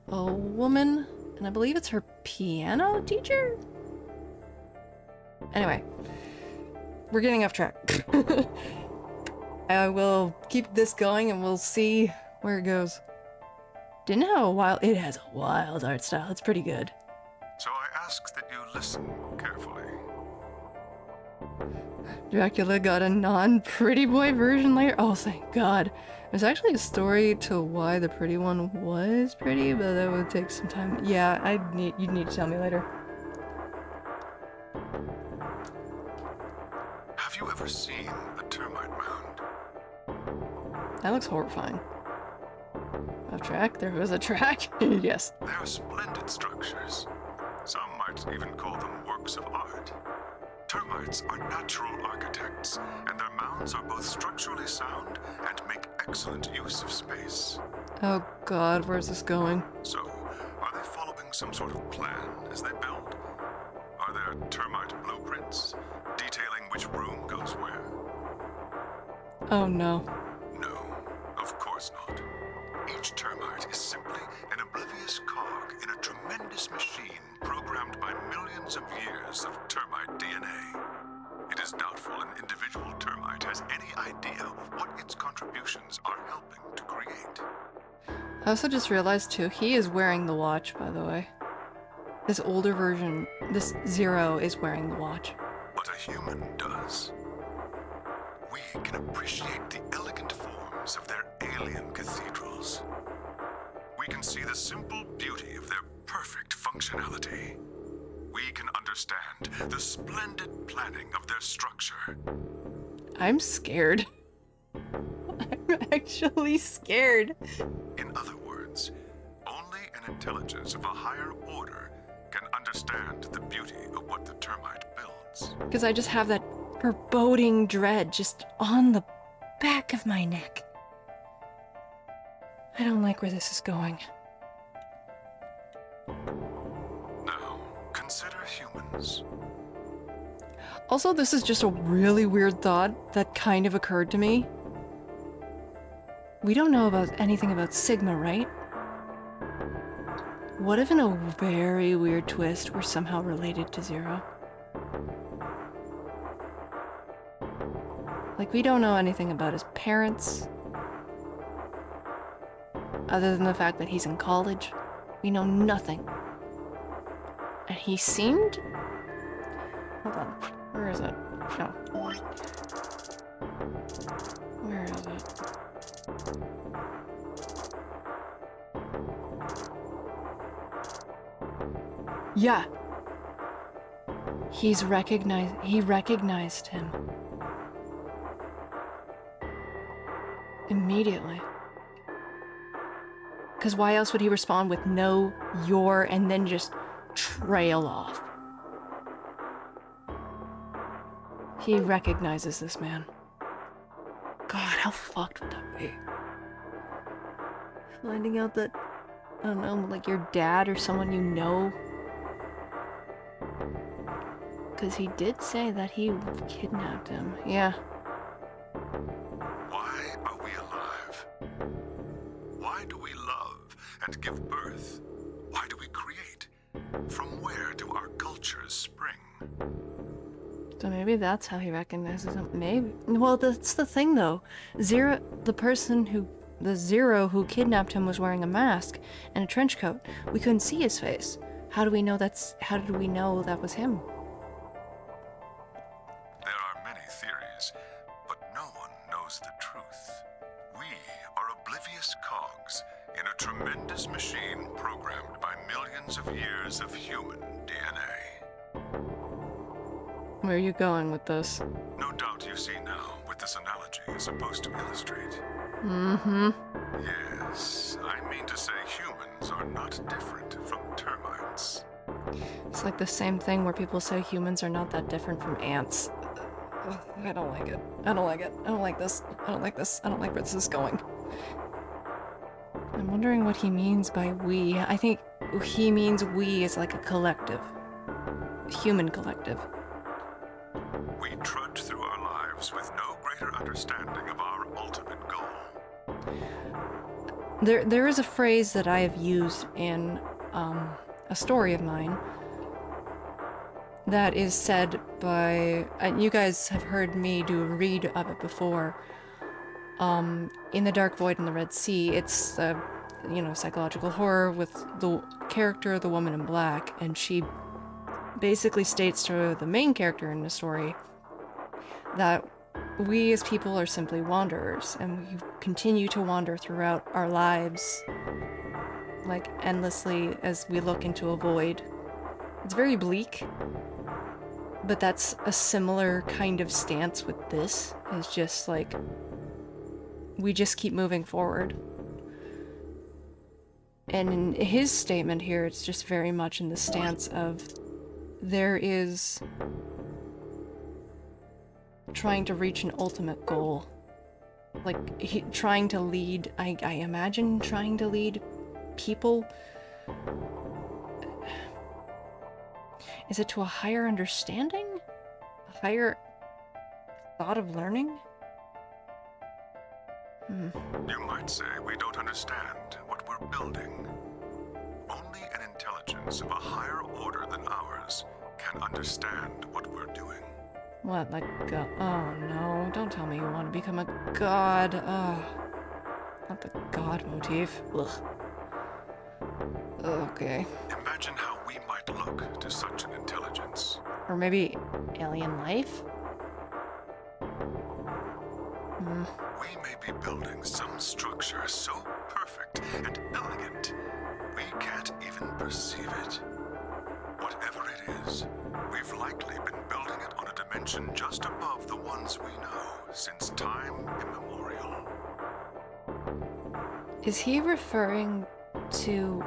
woman, and I believe it's her piano teacher. Anyway, we're getting off track. I will keep this going, and we'll see where it goes. Didn't have a wild. It has a wild art style. It's pretty good. So I ask that you listen carefully. Dracula got a non-pretty boy version later. Oh, thank God. There's actually a story to why the pretty one was pretty, but that would take some time. Yeah, you'd need to tell me later. Have you ever seen a termite mound? That looks horrifying. Off track? There was a track? Yes. They are splendid structures. Some might even call them works of art. Termites are natural architects, and their mounds are both structurally sound and make excellent use of space. Oh God, where's this going? So, are they following some sort of plan as they build? Are there termite blueprints detailing which room goes where? Oh no. No, of course not. Each termite is simply an oblivious cog in a tremendous machine programmed by millions of years of termite DNA. It is doubtful an individual termite has any idea what its contributions are helping to create. I also just realized too, he is wearing the watch, by the way. This older version, this Zero, is wearing the watch. But a human does. We can appreciate the elegant forms of their alien cathedrals. We can see the simple beauty of their perfect functionality. We can understand the splendid planning of their structure. I'm scared. I'm actually scared. In other words, only an intelligence of a higher order can understand the beauty of what the termite builds. Because I just have that foreboding dread just on the back of my neck. I don't like where this is going. Now, consider humans. Also, this is just a really weird thought that kind of occurred to me. We don't know anything about Sigma, right? What if in a very weird twist we're somehow related to Zero? Like, we don't know anything about his parents. Other than the fact that he's in college. We know nothing. And he seemed... Hold on. Where is it? No. Where is it? Yeah. He recognized him. Immediately. Because why else would he respond with no, your, and then just trail off? He recognizes this man. God, how fucked would that be? Finding out that, I don't know, like your dad or someone you know. Because he did say that he kidnapped him. Yeah. Why are we alive? Why do we love and give birth? Why do we create? From where do our cultures spring? So maybe that's how he recognizes him. Maybe. Well, that's the thing, though. Zero, the Zero who kidnapped him was wearing a mask and a trench coat. We couldn't see his face. How do we know that was him? There are many theories, but no one knows the truth. We are oblivious cogs in a tremendous machine programmed by millions of years of human DNA. Where are you going with this? No doubt you see now what this analogy is supposed to illustrate. Mm-hmm. Yes, I mean to say humans are not different from termites. It's like the same thing where people say humans are not that different from ants. Ugh, I don't like it. I don't like it. I don't like this. I don't like this. I don't like where this is going. I'm wondering what he means by we. I think he means we as like a collective. human collective. We trudge through our lives with no greater understanding of our ultimate goal. There is a phrase that I have used in a story of mine that is said by, you guys have heard me do a read of it before. In The Dark Void and the Red Sea, it's psychological horror with the character, the woman in black, and she basically states to the main character in the story that we as people are simply wanderers, and we continue to wander throughout our lives, like endlessly as we look into a void. It's very bleak, but that's a similar kind of stance with this. It's just like, we just keep moving forward. And in his statement here, it's just very much in the stance of there is trying to reach an ultimate goal. Like, trying to lead, I imagine trying to lead people. Is it to a higher understanding? A higher thought of learning? You might say we don't understand what we're building. Only an intelligence of a higher order than ours can understand what we're doing. What, like, oh no, don't tell me you want to become a god. Not the god motif. Ugh. Okay. Imagine how we might look to such an intelligence. Or maybe alien life? We may be building some structure so perfect and elegant, we can't even perceive it. Whatever it is, we've likely been building it on a dimension just above the ones we know since time immemorial. Is he referring to...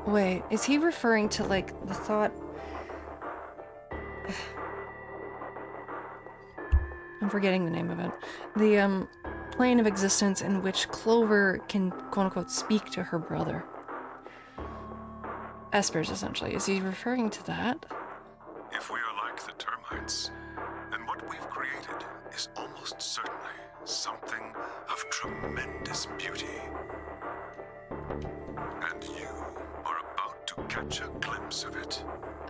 Wait, is he referring to, like, the thought... I'm forgetting the name of it. The, plane of existence in which Clover can, quote-unquote, speak to her brother. Esper's, essentially. Is he referring to that? If we are like the termites, then what we've created is almost certainly something of tremendous beauty. And you are about to catch a glimpse of it.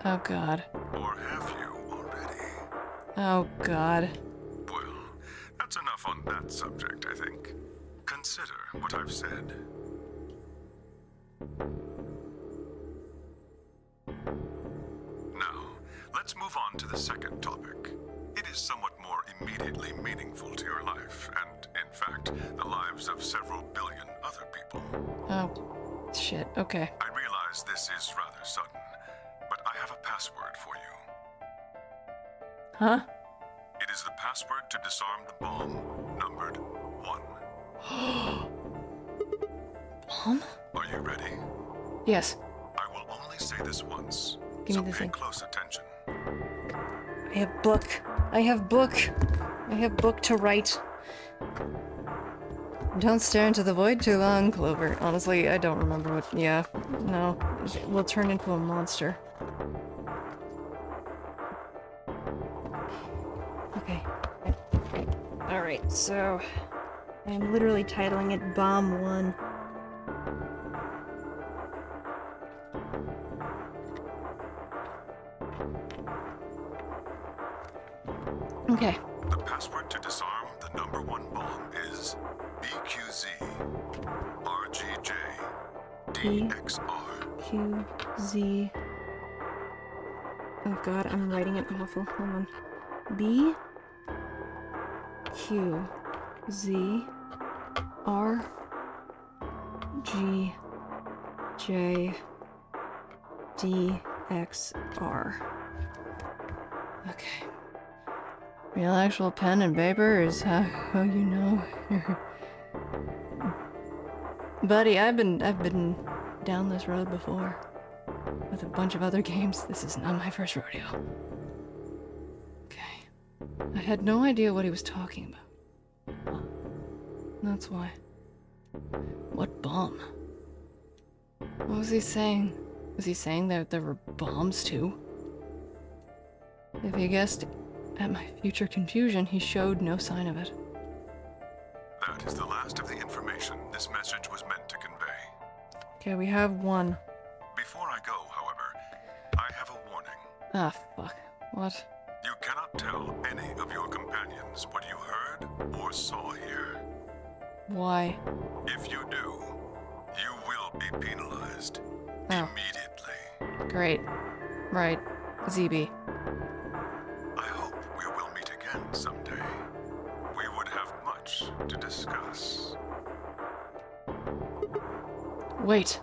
Oh, God. Or have you already? Oh, God. Well, that's enough on that subject, I think. Consider what I've said. Now, let's move on to the second topic. It is somewhat more immediately meaningful to your life, and, in fact, the lives of several billion other people. Oh, shit. Okay. I realize this is rather sudden, but I have a password for you. Huh? It is the password to disarm the bomb, numbered 1. Bomb? Are you ready? Yes. I will only say this once, Give so me the pay thing. close attention. I have book. I have book. I have book to write. Don't stare into the void too long, Clover. Honestly, I don't remember what... Yeah. No. We'll turn into a monster. Okay. Alright, so... I'm literally titling it Bomb 1. Okay. The password to disarm the number 1 bomb is BQZ RGJ DXR. QZ. Oh god, I'm writing it awful. Hold on. B Q Z R G J D X R. Okay. Real actual pen and paper is how you know. Buddy, I've been down this road before. With a bunch of other games. This is not my first rodeo. Okay. I had no idea what he was talking about. That's why. What bomb? What was he saying? Was he saying that there were bombs too? If he guessed at my future confusion, he showed no sign of it. That is the last of the information this message was meant to convey. Okay, we have one. Before I go, however, I have a warning. Ah, fuck. What? You cannot tell any of your companions what you heard or saw here. Why? If you do, you will be penalized immediately. Great. Right. ZB. I hope we will meet again someday. We would have much to discuss. Wait.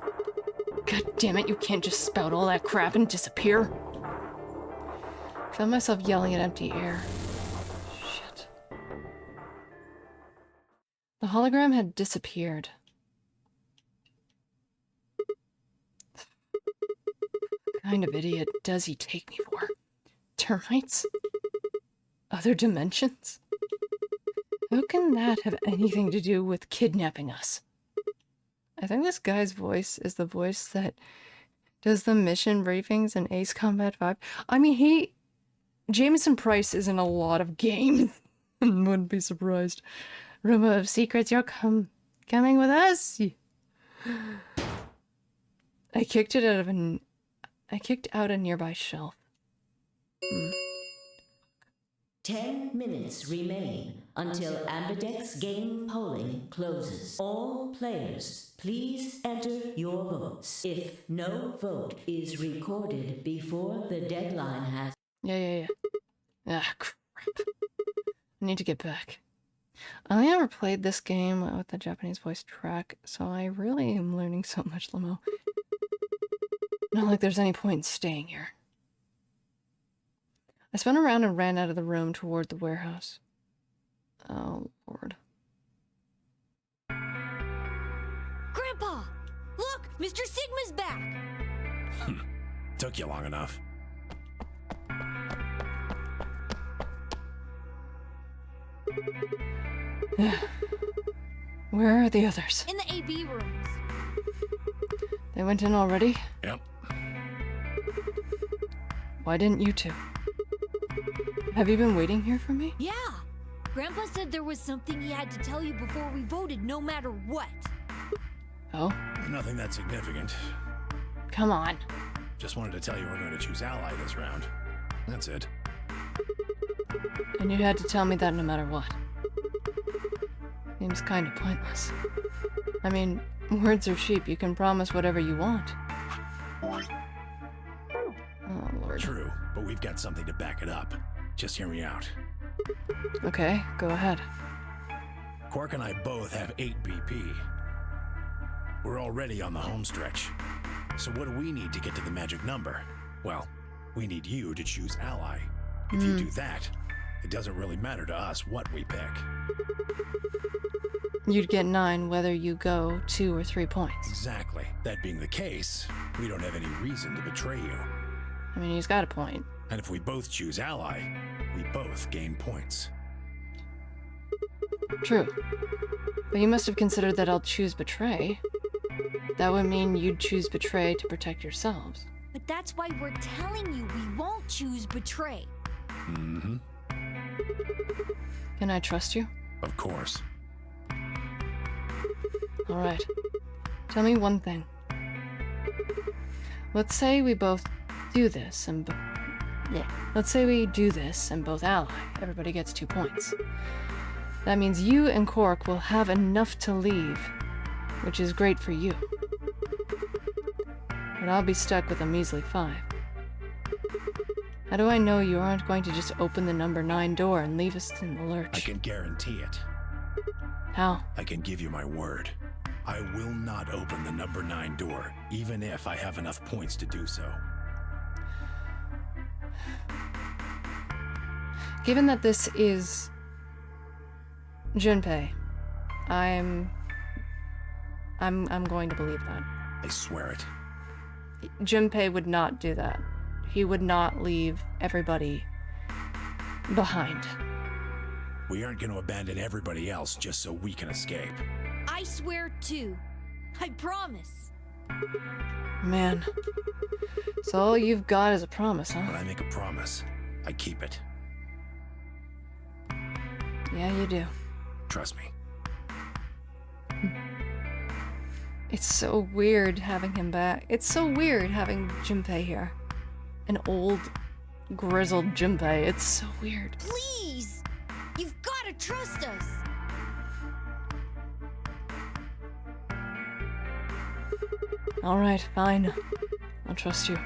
God damn it, you can't just spout all that crap and disappear. I found myself yelling at empty air. Shit. The hologram had disappeared. What kind of idiot does he take me for? Termites? Other dimensions? How can that have anything to do with kidnapping us? I think this guy's voice is the voice that does the mission briefings in Ace Combat 5. I mean, Jameson Price is in a lot of games. Wouldn't be surprised. Room of Secrets, you're coming with us? I kicked out a nearby shelf. 10 minutes remain until Ambidex game polling closes. All players, please enter your votes. If no vote is recorded before the deadline has... Yeah. Ah, crap. I need to get back. I only ever played this game with the Japanese voice track, so I really am learning so much, Limo. Not like there's any point in staying here. I spun around and ran out of the room toward the warehouse. Oh, Lord. Grandpa! Look! Mr. Sigma's back! Took you long enough. Where are the others? In the AB rooms. They went in already? Yep. Why didn't you two? Have you been waiting here for me? Yeah! Grandpa said there was something he had to tell you before we voted, no matter what. Oh? Nothing that significant. Come on. Just wanted to tell you we're going to choose ally this round. That's it. And you had to tell me that no matter what. Seems kind of pointless. I mean, words are cheap. You can promise whatever you want. Oh, Lord. True, but we've got something to back it up. Just hear me out. Okay, go ahead. Quark and I both have 8 BP. We're already on the home stretch. So what do we need to get to the magic number? Well, we need you to choose ally. If you do that, it doesn't really matter to us what we pick. You'd get 9 whether you go 2 or 3 points. Exactly. That being the case, we don't have any reason to betray you. I mean, he's got a point. And if we both choose ally, we both gain points. True. But you must have considered that I'll choose betray. That would mean you'd choose betray to protect yourselves. But that's why we're telling you we won't choose betray. Mm-hmm. Can I trust you? Of course. Alright. Tell me one thing. Let's say we both do this and let's say we do this and both ally. Everybody gets 2 points. That means you and Quark will have enough to leave, which is great for you. But I'll be stuck with a measly 5. How do I know you aren't going to just open the number 9 door and leave us in the lurch? I can guarantee it. How? I can give you my word. I will not open the number 9 door, even if I have enough points to do so. Given that this is Junpei, I'm going to believe that. I swear it. Junpei would not do that. He would not leave everybody behind. We aren't going to abandon everybody else just so we can escape. I swear too. I promise. Man. So all you've got is a promise, huh? When I make a promise, I keep it. Yeah, you do. Trust me. It's so weird having him back. It's so weird having Junpei here. An old, grizzled Junpei. It's so weird. Please! You've got to trust us! Alright, fine. I'll trust you.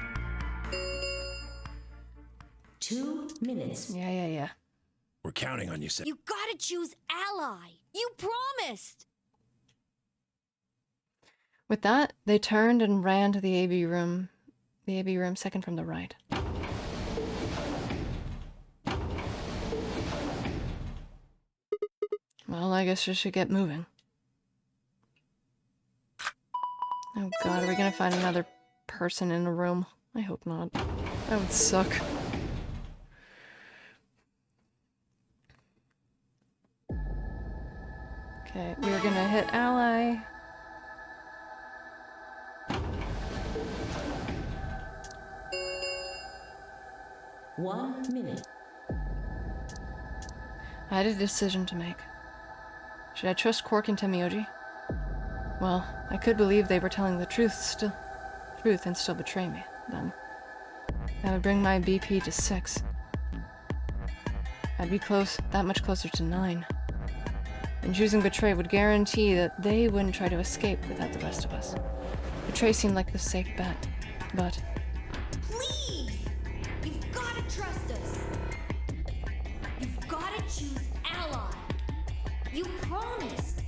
2 minutes. Yeah. We're counting on you, Sam. You gotta choose ally! You promised! With that, they turned and ran to the AV room. The AV room second from the right. Well, I guess we should get moving. Oh god, are we gonna find another person in the room? I hope not. That would suck. Okay, we're gonna hit ally. One minute. I had a decision to make. Should I trust Quark and Temioji? Well, I could believe they were telling the truth and still betray me. Then that would bring my BP to 6. I'd be that much closer to 9. And choosing betray would guarantee that they wouldn't try to escape without the rest of us. Betray seemed like the safe bet, but... Please! You've gotta trust us! You've gotta choose ally! You promised!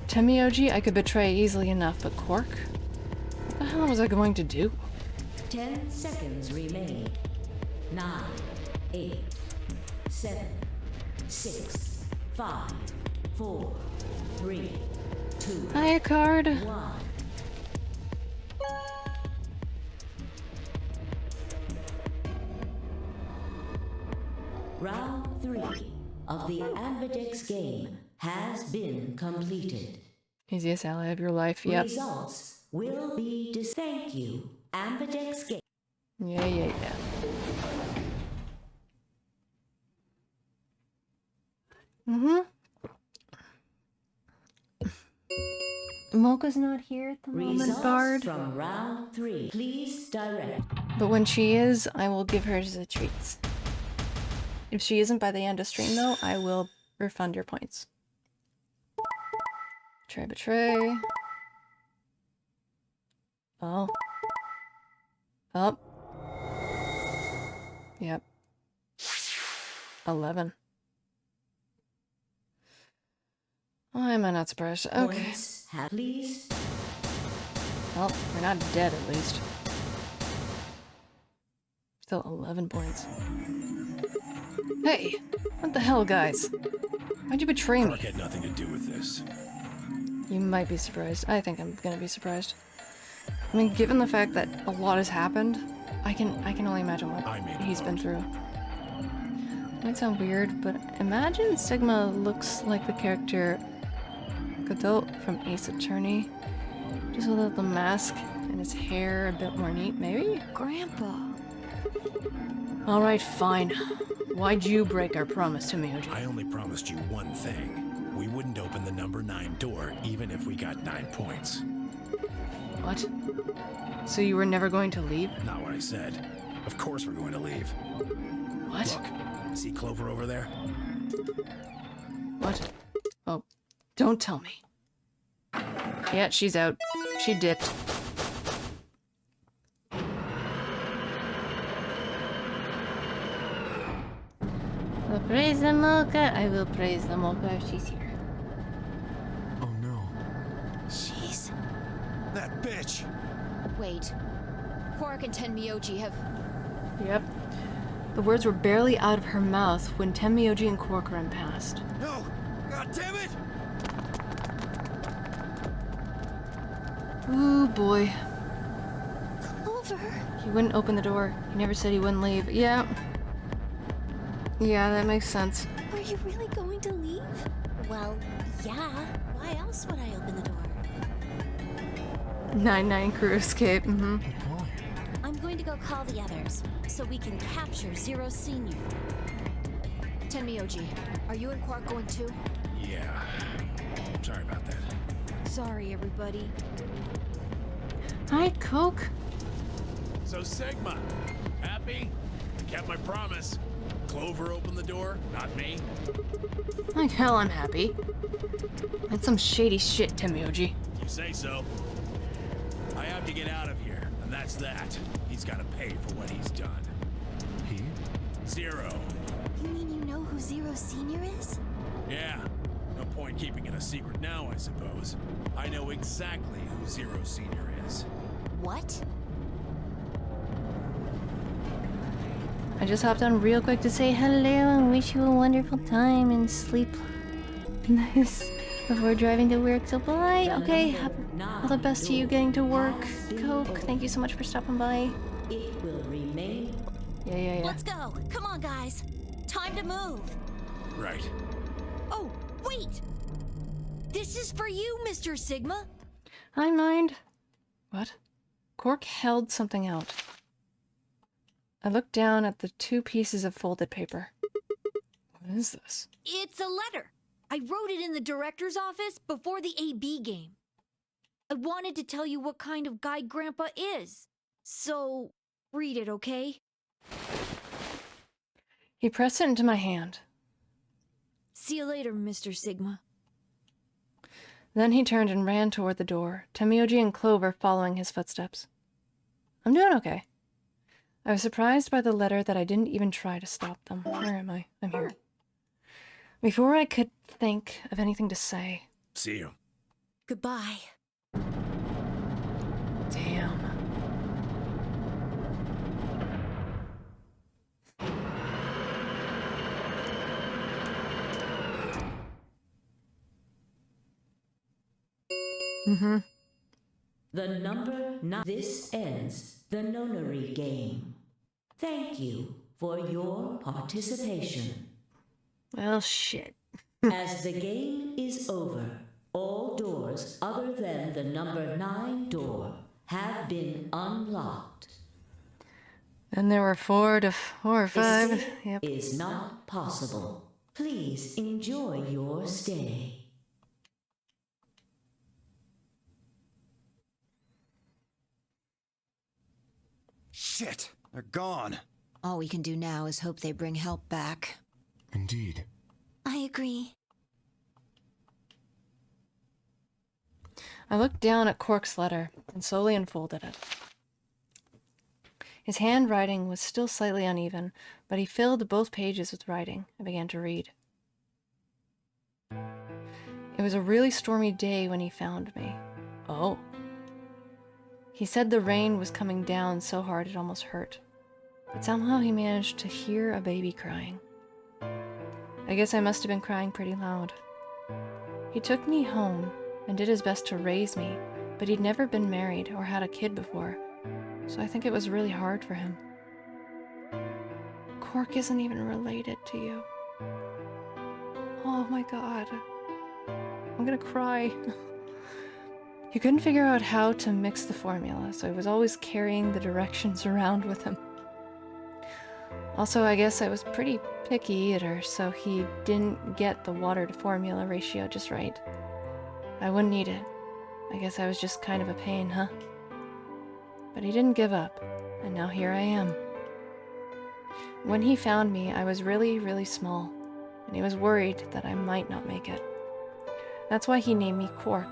Temioji I could betray easily enough, but Quark? What the hell was I going to do? 10 seconds remain. 9, 8, 7, 6, 5, 4, 3, 2, Hi, a card. 1. Round 3 of the Ambidex game has been completed. Easiest ally of your life, yep. Results will be thank you, Ambidex game. Yeah. Mocha's not here at the moment, Results Bard. from round 3. Please direct. But when she is, I will give her the treats. If she isn't by the end of stream, though, I will refund your points. Betray. Oh. Yep. 11. Why am I not surprised? Okay. Points, please. Well, we're not dead at least. Still 11 points. Hey! What the hell, guys? Why'd you betray me? Clark had nothing to do with this. You might be surprised. I think I'm gonna be surprised. I mean, given the fact that a lot has happened, I can only imagine what he's been through. Might sound weird, but imagine Sigma looks like the character Godot from Ace Attorney, just without the mask and his hair a bit more neat, maybe? Grandpa. Alright, fine. Why'd you break our promise to Mioji? I only promised you one thing. We wouldn't open the number 9 door, even if we got 9 points. What? So you were never going to leave? Not what I said. Of course we're going to leave. What? Look, see Clover over there? What? Oh, don't tell me. Yeah, she's out. She dipped. I'll praise the Mocha. I will praise the Mocha if she's here. Oh no. Jeez. That bitch! Wait. Quark and Tenmyoji have... Yep. The words were barely out of her mouth when Tenmyoji and Quark ran past. No! God damn it! Ooh, boy. Clover. He wouldn't open the door. He never said he wouldn't leave. Yeah. Yeah, that makes sense. Are you really going to leave? Well, yeah. Why else would I open the door? 9-9 crew escape. I'm going to go call the others, so we can capture Zero Senior. Tenmyoji, are you and Quark going too? Yeah. Sorry about that. Sorry, everybody. Hi, Coke. So Sigma, happy? I kept my promise. Clover opened the door, not me. Like hell I'm happy. That's some shady shit, Tenmyoji. You say so. I have to get out of here, and that's that. He's got to pay for what he's done. He? Zero. You mean you know who Zero Senior is? Yeah. No point keeping it a secret now, I suppose. I know exactly who Zero Senior is. What? I just hopped on real quick to say hello and wish you a wonderful time and sleep nice before driving to work. So bye. Okay, all the best to you getting to work. Coke, thank you so much for stopping by. It will remain. Yeah. Let's go. Come on, guys. Time to move. Right. Oh, wait! This is for you, Mr. Sigma. I mind. What? Quark held something out. I looked down at the 2 pieces of folded paper. What is this? It's a letter. I wrote it in the director's office before the AB game. I wanted to tell you what kind of guy Grandpa is. So, read it, okay? He pressed it into my hand. See you later, Mr. Sigma. Then he turned and ran toward the door, Tenmyoji and Clover following his footsteps. I'm doing okay. I was surprised by the letter that I didn't even try to stop them. Where am I? I'm here. Before I could think of anything to say. See you. Goodbye. Damn. The number 9. This ends the nonary game. Thank you for your participation. Well, shit. As the game is over, all doors other than the number 9 door have been unlocked. And there were 4 or 5. Escape Yep. is not possible. Please enjoy your stay. Shit, they're gone. All we can do now is hope they bring help back. Indeed. I agree. I looked down at Quark's letter and slowly unfolded it. His handwriting was still slightly uneven, but he filled both pages with writing. I began to read. It was a really stormy day when he found me. Oh. He said the rain was coming down so hard it almost hurt. But somehow he managed to hear a baby crying. I guess I must have been crying pretty loud. He took me home and did his best to raise me, but he'd never been married or had a kid before, so I think it was really hard for him. Quark isn't even related to you. Oh my god. I'm gonna cry. He couldn't figure out how to mix the formula, so he was always carrying the directions around with him. Also, I guess I was pretty picky eater, so he didn't get the water to formula ratio just right. I wouldn't eat it. I guess I was just kind of a pain, huh? But he didn't give up, and now here I am. When he found me, I was really, really small, and he was worried that I might not make it. That's why he named me Quark.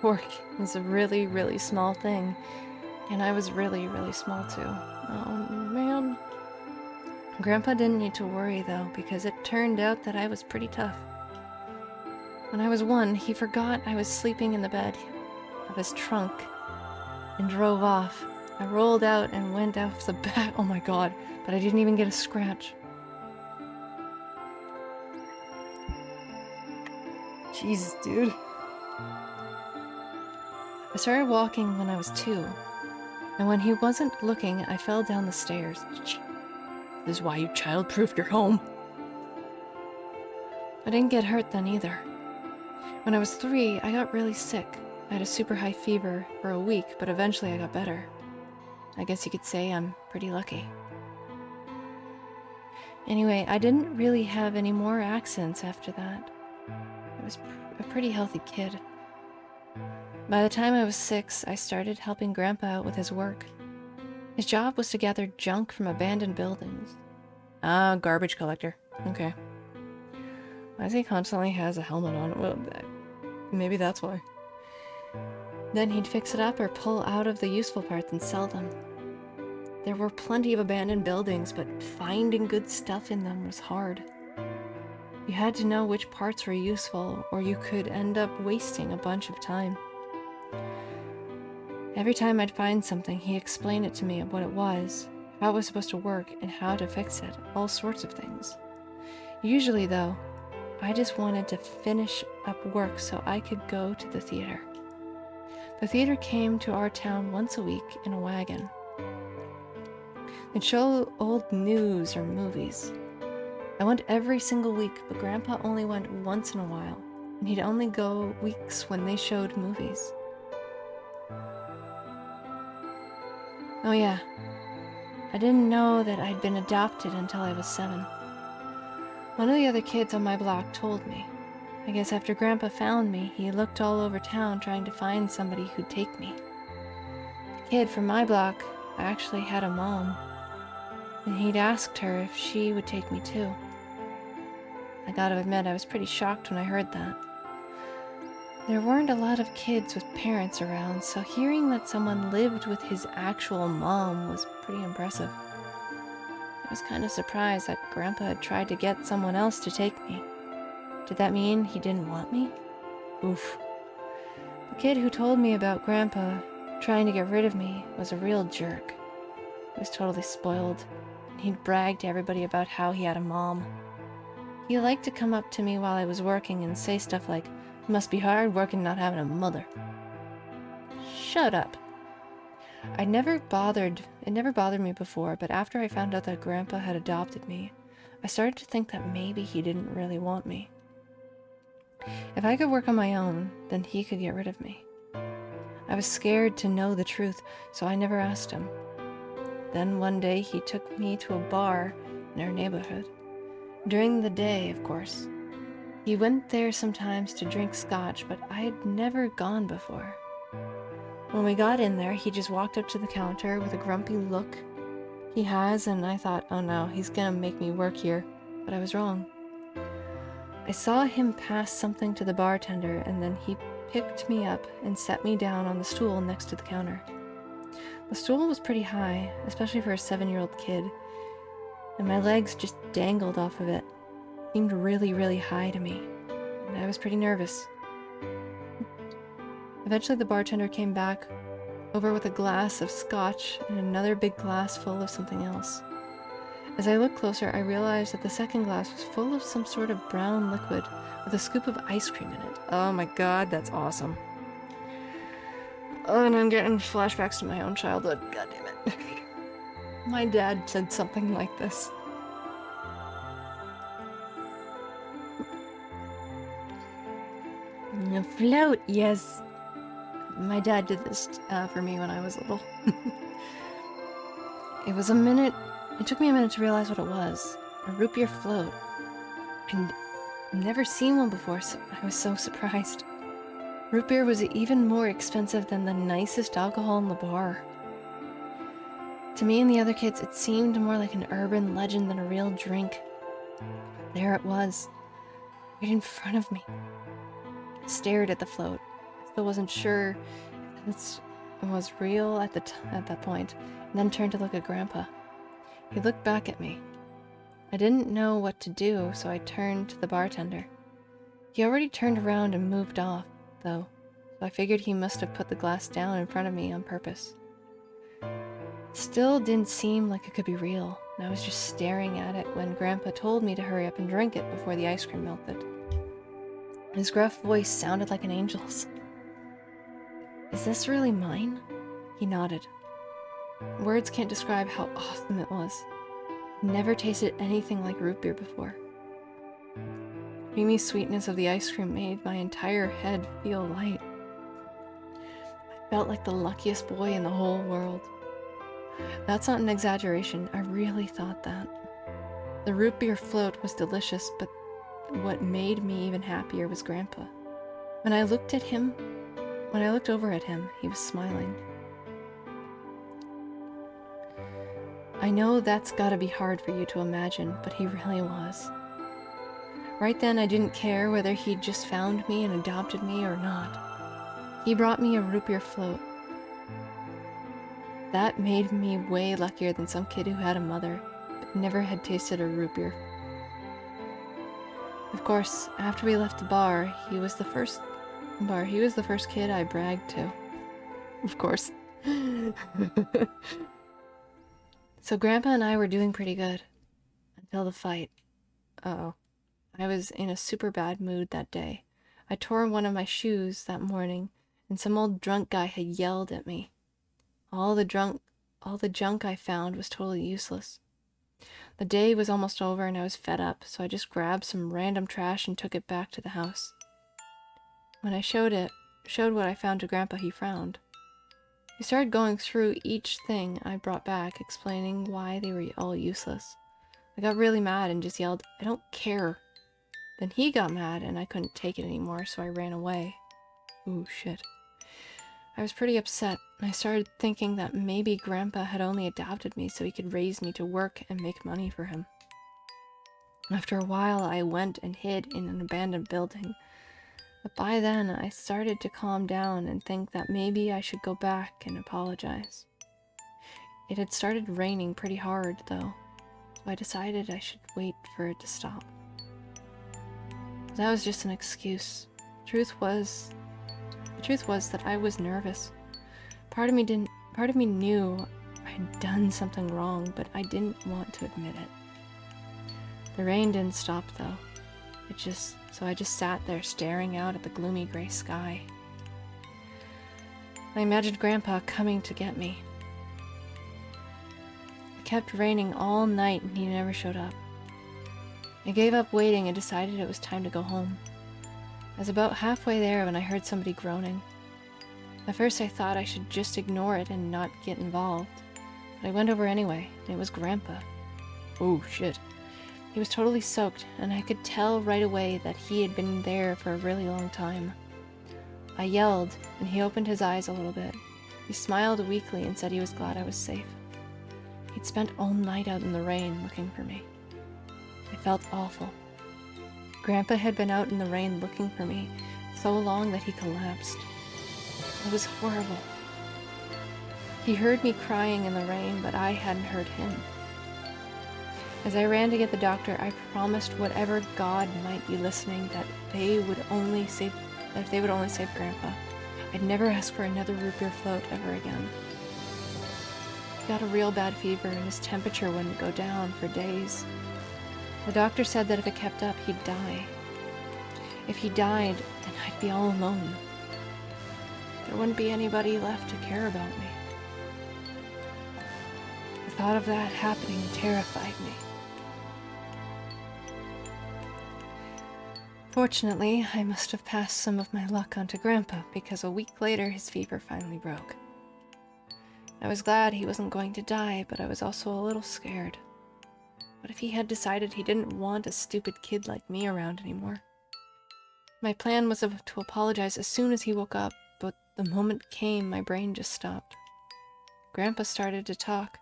Quark is a really, really small thing, and I was really, really small too. Oh, man. Grandpa didn't need to worry, though, because it turned out that I was pretty tough. When I was 1, he forgot I was sleeping in the bed of his trunk and drove off. I rolled out and went off the back. Oh my god, but I didn't even get a scratch. Jesus, dude. I started walking when I was 2, and when he wasn't looking, I fell down the stairs. This is why you child-proofed your home. I didn't get hurt then either. When I was 3, I got really sick. I had a super high fever for a week, but eventually I got better. I guess you could say I'm pretty lucky. Anyway, I didn't really have any more accents after that. I was a pretty healthy kid. By the time I was 6, I started helping Grandpa out with his work. His job was to gather junk from abandoned buildings. Ah, garbage collector. Okay. Why does he constantly has a helmet on? Well, maybe that's why. Then he'd fix it up or pull out of the useful parts and sell them. There were plenty of abandoned buildings, but finding good stuff in them was hard. You had to know which parts were useful, or you could end up wasting a bunch of time. Every time I'd find something, he'd explain it to me what it was, how it was supposed to work, and how to fix it, all sorts of things. Usually, though, I just wanted to finish up work so I could go to the theater. The theater came to our town once a week in a wagon. They'd show old news or movies. I went every single week, but Grandpa only went once in a while, and he'd only go weeks when they showed movies. Oh yeah, I didn't know that I'd been adopted until I was 7. One of the other kids on my block told me. I guess after Grandpa found me, he looked all over town trying to find somebody who'd take me. The kid from my block actually had a mom, and he'd asked her if she would take me too. I gotta admit, I was pretty shocked when I heard that. There weren't a lot of kids with parents around, so hearing that someone lived with his actual mom was pretty impressive. I was kind of surprised that Grandpa had tried to get someone else to take me. Did that mean he didn't want me? Oof. The kid who told me about Grandpa trying to get rid of me was a real jerk. He was totally spoiled, and he'd brag to everybody about how he had a mom. He liked to come up to me while I was working and say stuff like, "It must be hard working not having a mother." Shut up. It never bothered me before, but after I found out that Grandpa had adopted me, I started to think that maybe he didn't really want me. If I could work on my own, then he could get rid of me. I was scared to know the truth, so I never asked him. Then one day he took me to a bar in our neighborhood. During the day, of course. He went there sometimes to drink scotch, but I had never gone before. When we got in there, he just walked up to the counter with a grumpy look he has, and I thought, oh no, he's gonna make me work here. But I was wrong. I saw him pass something to the bartender, and then he picked me up and set me down on the stool next to the counter. The stool was pretty high, especially for a 7-year-old kid, and my legs just dangled off of it. It seemed really, really high to me, and I was pretty nervous. Eventually the bartender came back over with a glass of scotch and another big glass full of something else. As I looked closer, I realized that the second glass was full of some sort of brown liquid with a scoop of ice cream in it. Oh my god, that's awesome. Oh, and I'm getting flashbacks to my own childhood. God damn it. My dad said something like this. A float, yes. My dad did this for me when I was little. It took me a minute to realize what it was. A root beer float. I'd never seen one before, so I was so surprised. Root beer was even more expensive than the nicest alcohol in the bar. To me and the other kids, it seemed more like an urban legend than a real drink. There it was, right in front of me. I stared at the float. I still wasn't sure if this was real at that point, and then turned to look at Grandpa. He looked back at me. I didn't know what to do, so I turned to the bartender. He already turned around and moved off, though, so I figured he must have put the glass down in front of me on purpose. It still didn't seem like it could be real, and I was just staring at it when Grandpa told me to hurry up and drink it before the ice cream melted. His gruff voice sounded like an angel's. "Is this really mine?" He nodded. Words can't describe how awesome it was. I'd never tasted anything like root beer before. The creamy sweetness of the ice cream made my entire head feel light. I felt like the luckiest boy in the whole world. That's not an exaggeration. I really thought that. The root beer float was delicious, but what made me even happier was Grandpa. When I looked over at him, he was smiling. I know that's gotta be hard for you to imagine, but he really was. Right then, I didn't care whether he'd just found me and adopted me or not. He brought me a root beer float. That made me way luckier than some kid who had a mother, but never had tasted a root beer. Of course, after we left the bar, he was the first kid I bragged to. Of course. So Grandpa and I were doing pretty good. Until the fight. Uh-oh. I was in a super bad mood that day. I tore one of my shoes that morning, and some old drunk guy had yelled at me. All the junk I found was totally useless. The day was almost over and I was fed up, so I just grabbed some random trash and took it back to the house. When I showed what I found to Grandpa, he frowned. He started going through each thing I brought back, explaining why they were all useless. I got really mad and just yelled, "I don't care." Then he got mad and I couldn't take it anymore, so I ran away. Ooh, shit. I was pretty upset, and I started thinking that maybe Grandpa had only adopted me so he could raise me to work and make money for him. After a while, I went and hid in an abandoned building. But by then, I started to calm down and think that maybe I should go back and apologize. It had started raining pretty hard, though, so I decided I should wait for it to stop. That was just an excuse. The truth was that I was nervous. Part of me knew I had done something wrong, but I didn't want to admit it. The rain didn't stop, though. So I just sat there staring out at the gloomy gray sky. I imagined Grandpa coming to get me. It kept raining all night and he never showed up. I gave up waiting and decided it was time to go home. I was about halfway there when I heard somebody groaning. At first I thought I should just ignore it and not get involved, but I went over anyway, and it was Grandpa. Oh shit. He was totally soaked, and I could tell right away that he had been there for a really long time. I yelled, and he opened his eyes a little bit. He smiled weakly and said he was glad I was safe. He'd spent all night out in the rain looking for me. I felt awful. Grandpa had been out in the rain looking for me so long that he collapsed. It was horrible. He heard me crying in the rain, but I hadn't heard him. As I ran to get the doctor, I promised whatever God might be listening that if they would only save Grandpa, I'd never ask for another root beer float ever again. He got a real bad fever and his temperature wouldn't go down for days. The doctor said that if it kept up, he'd die. If he died, then I'd be all alone. There wouldn't be anybody left to care about me. The thought of that happening terrified me. Fortunately, I must have passed some of my luck onto Grandpa, because a week later his fever finally broke. I was glad he wasn't going to die, but I was also a little scared. What if he had decided he didn't want a stupid kid like me around anymore? My plan was to apologize as soon as he woke up, but the moment came, my brain just stopped. Grandpa started to talk,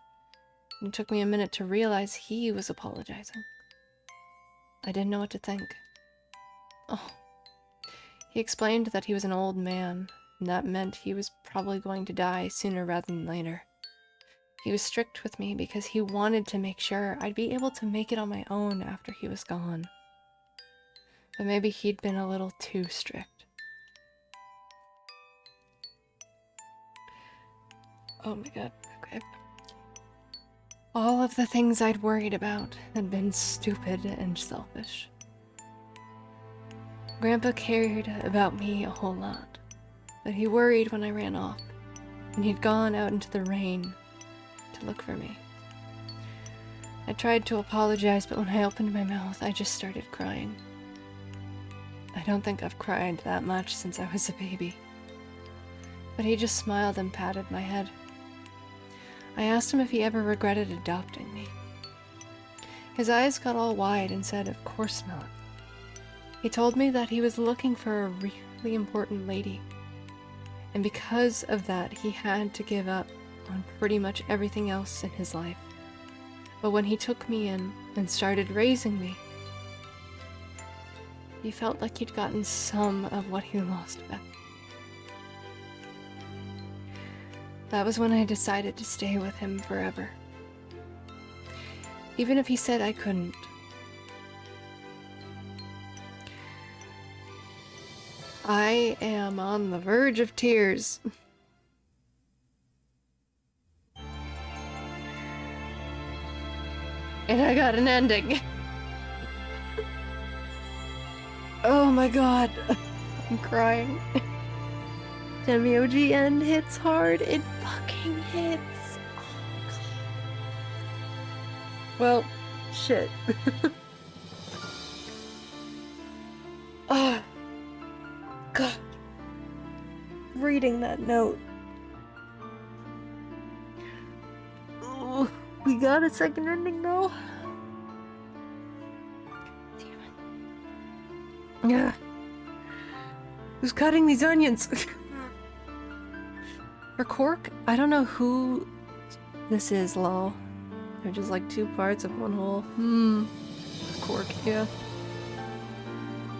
and it took me a minute to realize he was apologizing. I didn't know what to think. Oh. He explained that he was an old man, and that meant he was probably going to die sooner rather than later. He was strict with me because he wanted to make sure I'd be able to make it on my own after he was gone. But maybe he'd been a little too strict. Oh my god, okay. All of the things I'd worried about had been stupid and selfish. Grandpa cared about me a whole lot, but he worried when I ran off, and he'd gone out into the rain to look for me. I tried to apologize, but when I opened my mouth, I just started crying. I don't think I've cried that much since I was a baby. But he just smiled and patted my head. I asked him if he ever regretted adopting me. His eyes got all wide and said, of course not. He told me that he was looking for a really important lady, and because of that, he had to give up on pretty much everything else in his life. But when he took me in and started raising me, he felt like he'd gotten some of what he lost back. That was when I decided to stay with him forever. Even if he said I couldn't. I am on the verge of tears. And I got an ending. Oh my god. I'm crying. Temioji end hits hard. It fucking hits. Oh god. Well, shit. Oh god. Reading that note. Oh, we got a second ending though. Damn it. Yeah. Who's cutting these onions? For Cork, I don't know who this is, lol. They're just like two parts of one whole. Cork, yeah.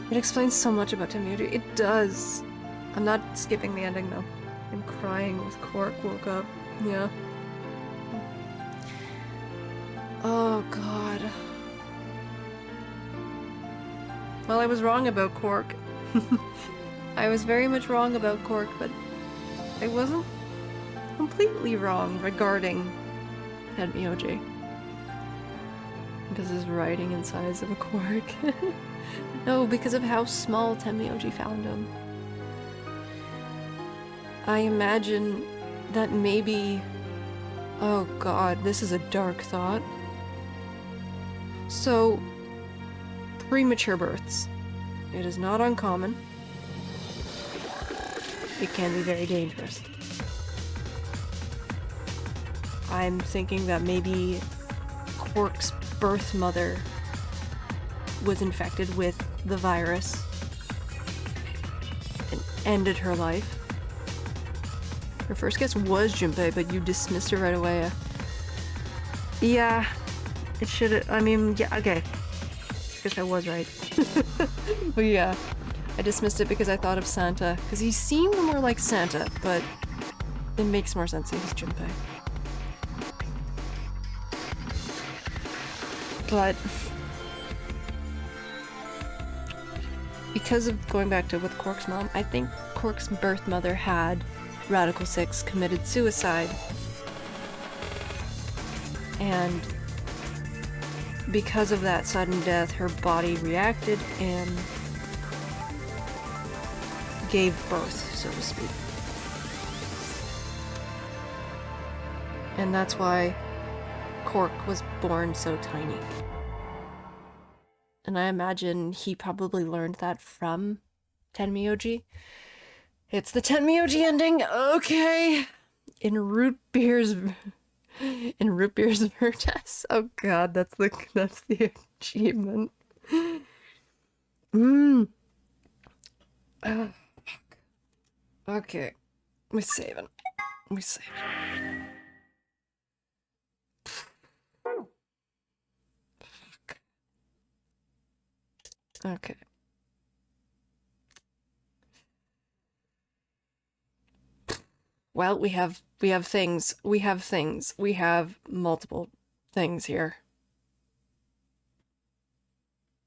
It explains so much about Temioji. It does. I'm not skipping the ending though. I'm crying with Cork woke up. Yeah. Oh god. Well, I was wrong about Cork. I was very much wrong about Cork, but I wasn't completely wrong regarding Tenmyoji. Because his writing and size of a Cork. No, because of how small Tenmyoji found him. I imagine that maybe... Oh god, this is a dark thought. So, premature births. It is not uncommon. It can be very dangerous. I'm thinking that maybe Cork's birth mother was infected with the virus and ended her life. Her first guess was Junpei, but you dismissed her right away. Yeah, it should. I mean, yeah, okay. I guess I was right. But yeah, I dismissed it because I thought of Santa, because he seemed more like Santa, but it makes more sense that he's Junpei. But because of going back to with Cork's mom, I think Cork's birth mother had Radical 6 committed suicide. And because of that sudden death, her body reacted and gave birth, so to speak. And that's why Cork was born so tiny. And I imagine he probably learned that from Tenmyoji. It's the Tenmyoji ending, okay. In root beer's Vertes. Oh god, that's the achievement. Oh, fuck. Okay. We're saving. Fuck. Okay. Well, we have things. We have multiple things here.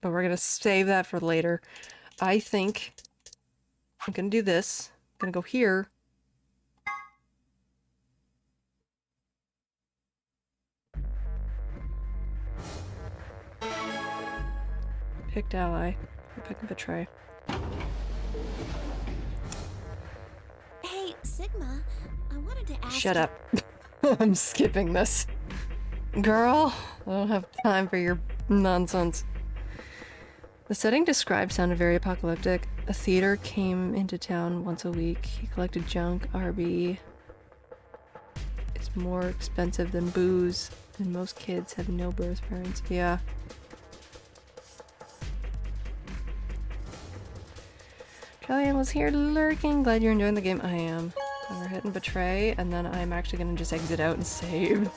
But we're gonna save that for later. I think I'm gonna do this. I'm gonna go here. Picked ally. Pick betray. Hey, Sigma, I wanted to ask. Shut up. I'm skipping this. Girl, I don't have time for your nonsense. The setting described sounded very apocalyptic. A theater came into town once a week. He collected junk. RB is is more expensive than booze, and most kids have no birth parents. Yeah. Kellyanne was here lurking. Glad you're enjoying the game. I am. And we're hitting betray, and then I'm actually gonna just exit out and save.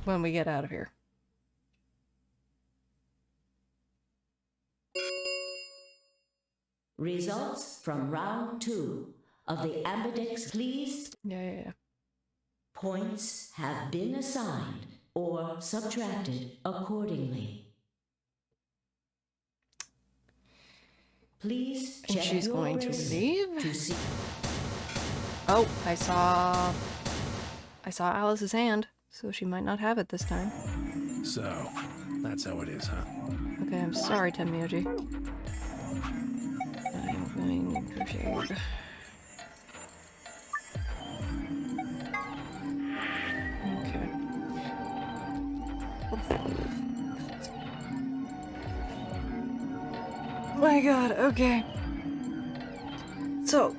When we get out of here. Results from round 2 of the Ambidex, please. Yeah. Points have been assigned or subtracted accordingly. Please check And she's your going to bracelet leave? to see. Oh, I saw Alice's hand, so she might not have it this time. So, that's how it is, huh? Okay, I'm sorry, Tenmyoji. I'm going to shade. Okay. My god, okay. So.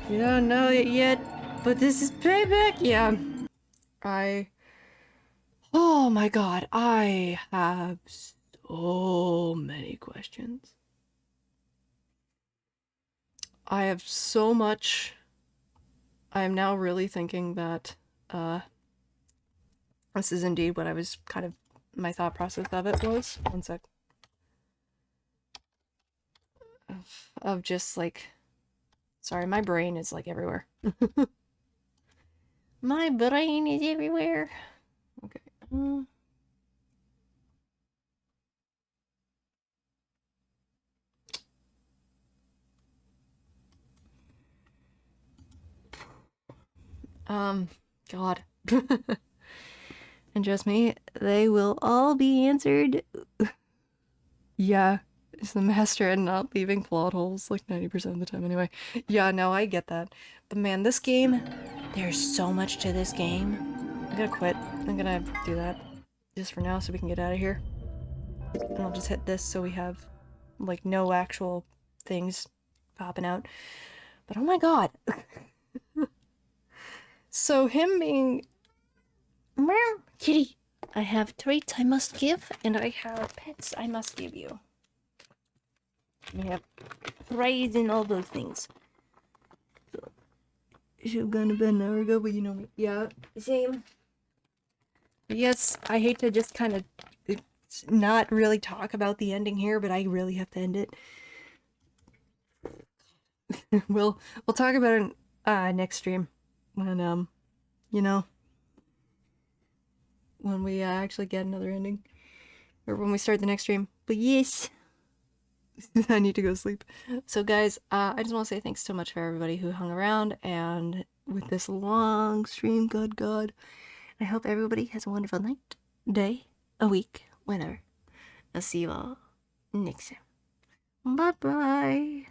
You don't know it yet, but this is payback? Yeah. Oh my god, I have so many questions. I have so much. I am now really thinking that, this is indeed what I was kind of, my thought process of it was. One sec. Of just like, sorry, my brain is like everywhere. My brain is everywhere. Okay. God. And just me, they will all be answered. Yeah, is the master and not leaving plot holes like 90% of the time anyway. Yeah, no, I get that. But man, this game, there's so much to this game. I'm gonna quit. I'm gonna do that just for now so we can get out of here. And I'll just hit this so we have like no actual things popping out. But oh my god. So him being... Meow, kitty. I have treats I must give, and I have pets I must give you. We have praise and all those things. So, should have gone to bed an hour ago, but you know me. Yeah, same. Yes, I hate to just kind of not really talk about the ending here, but I really have to end it. We'll talk about it next stream. When, you know, when we actually get another ending. Or when we start the next stream. But yes, I need to go sleep. So guys, I just want to say thanks so much for everybody who hung around and with this long stream. Good God. I hope everybody has a wonderful night, day, a week, whenever. I'll see you all next time. Bye-bye.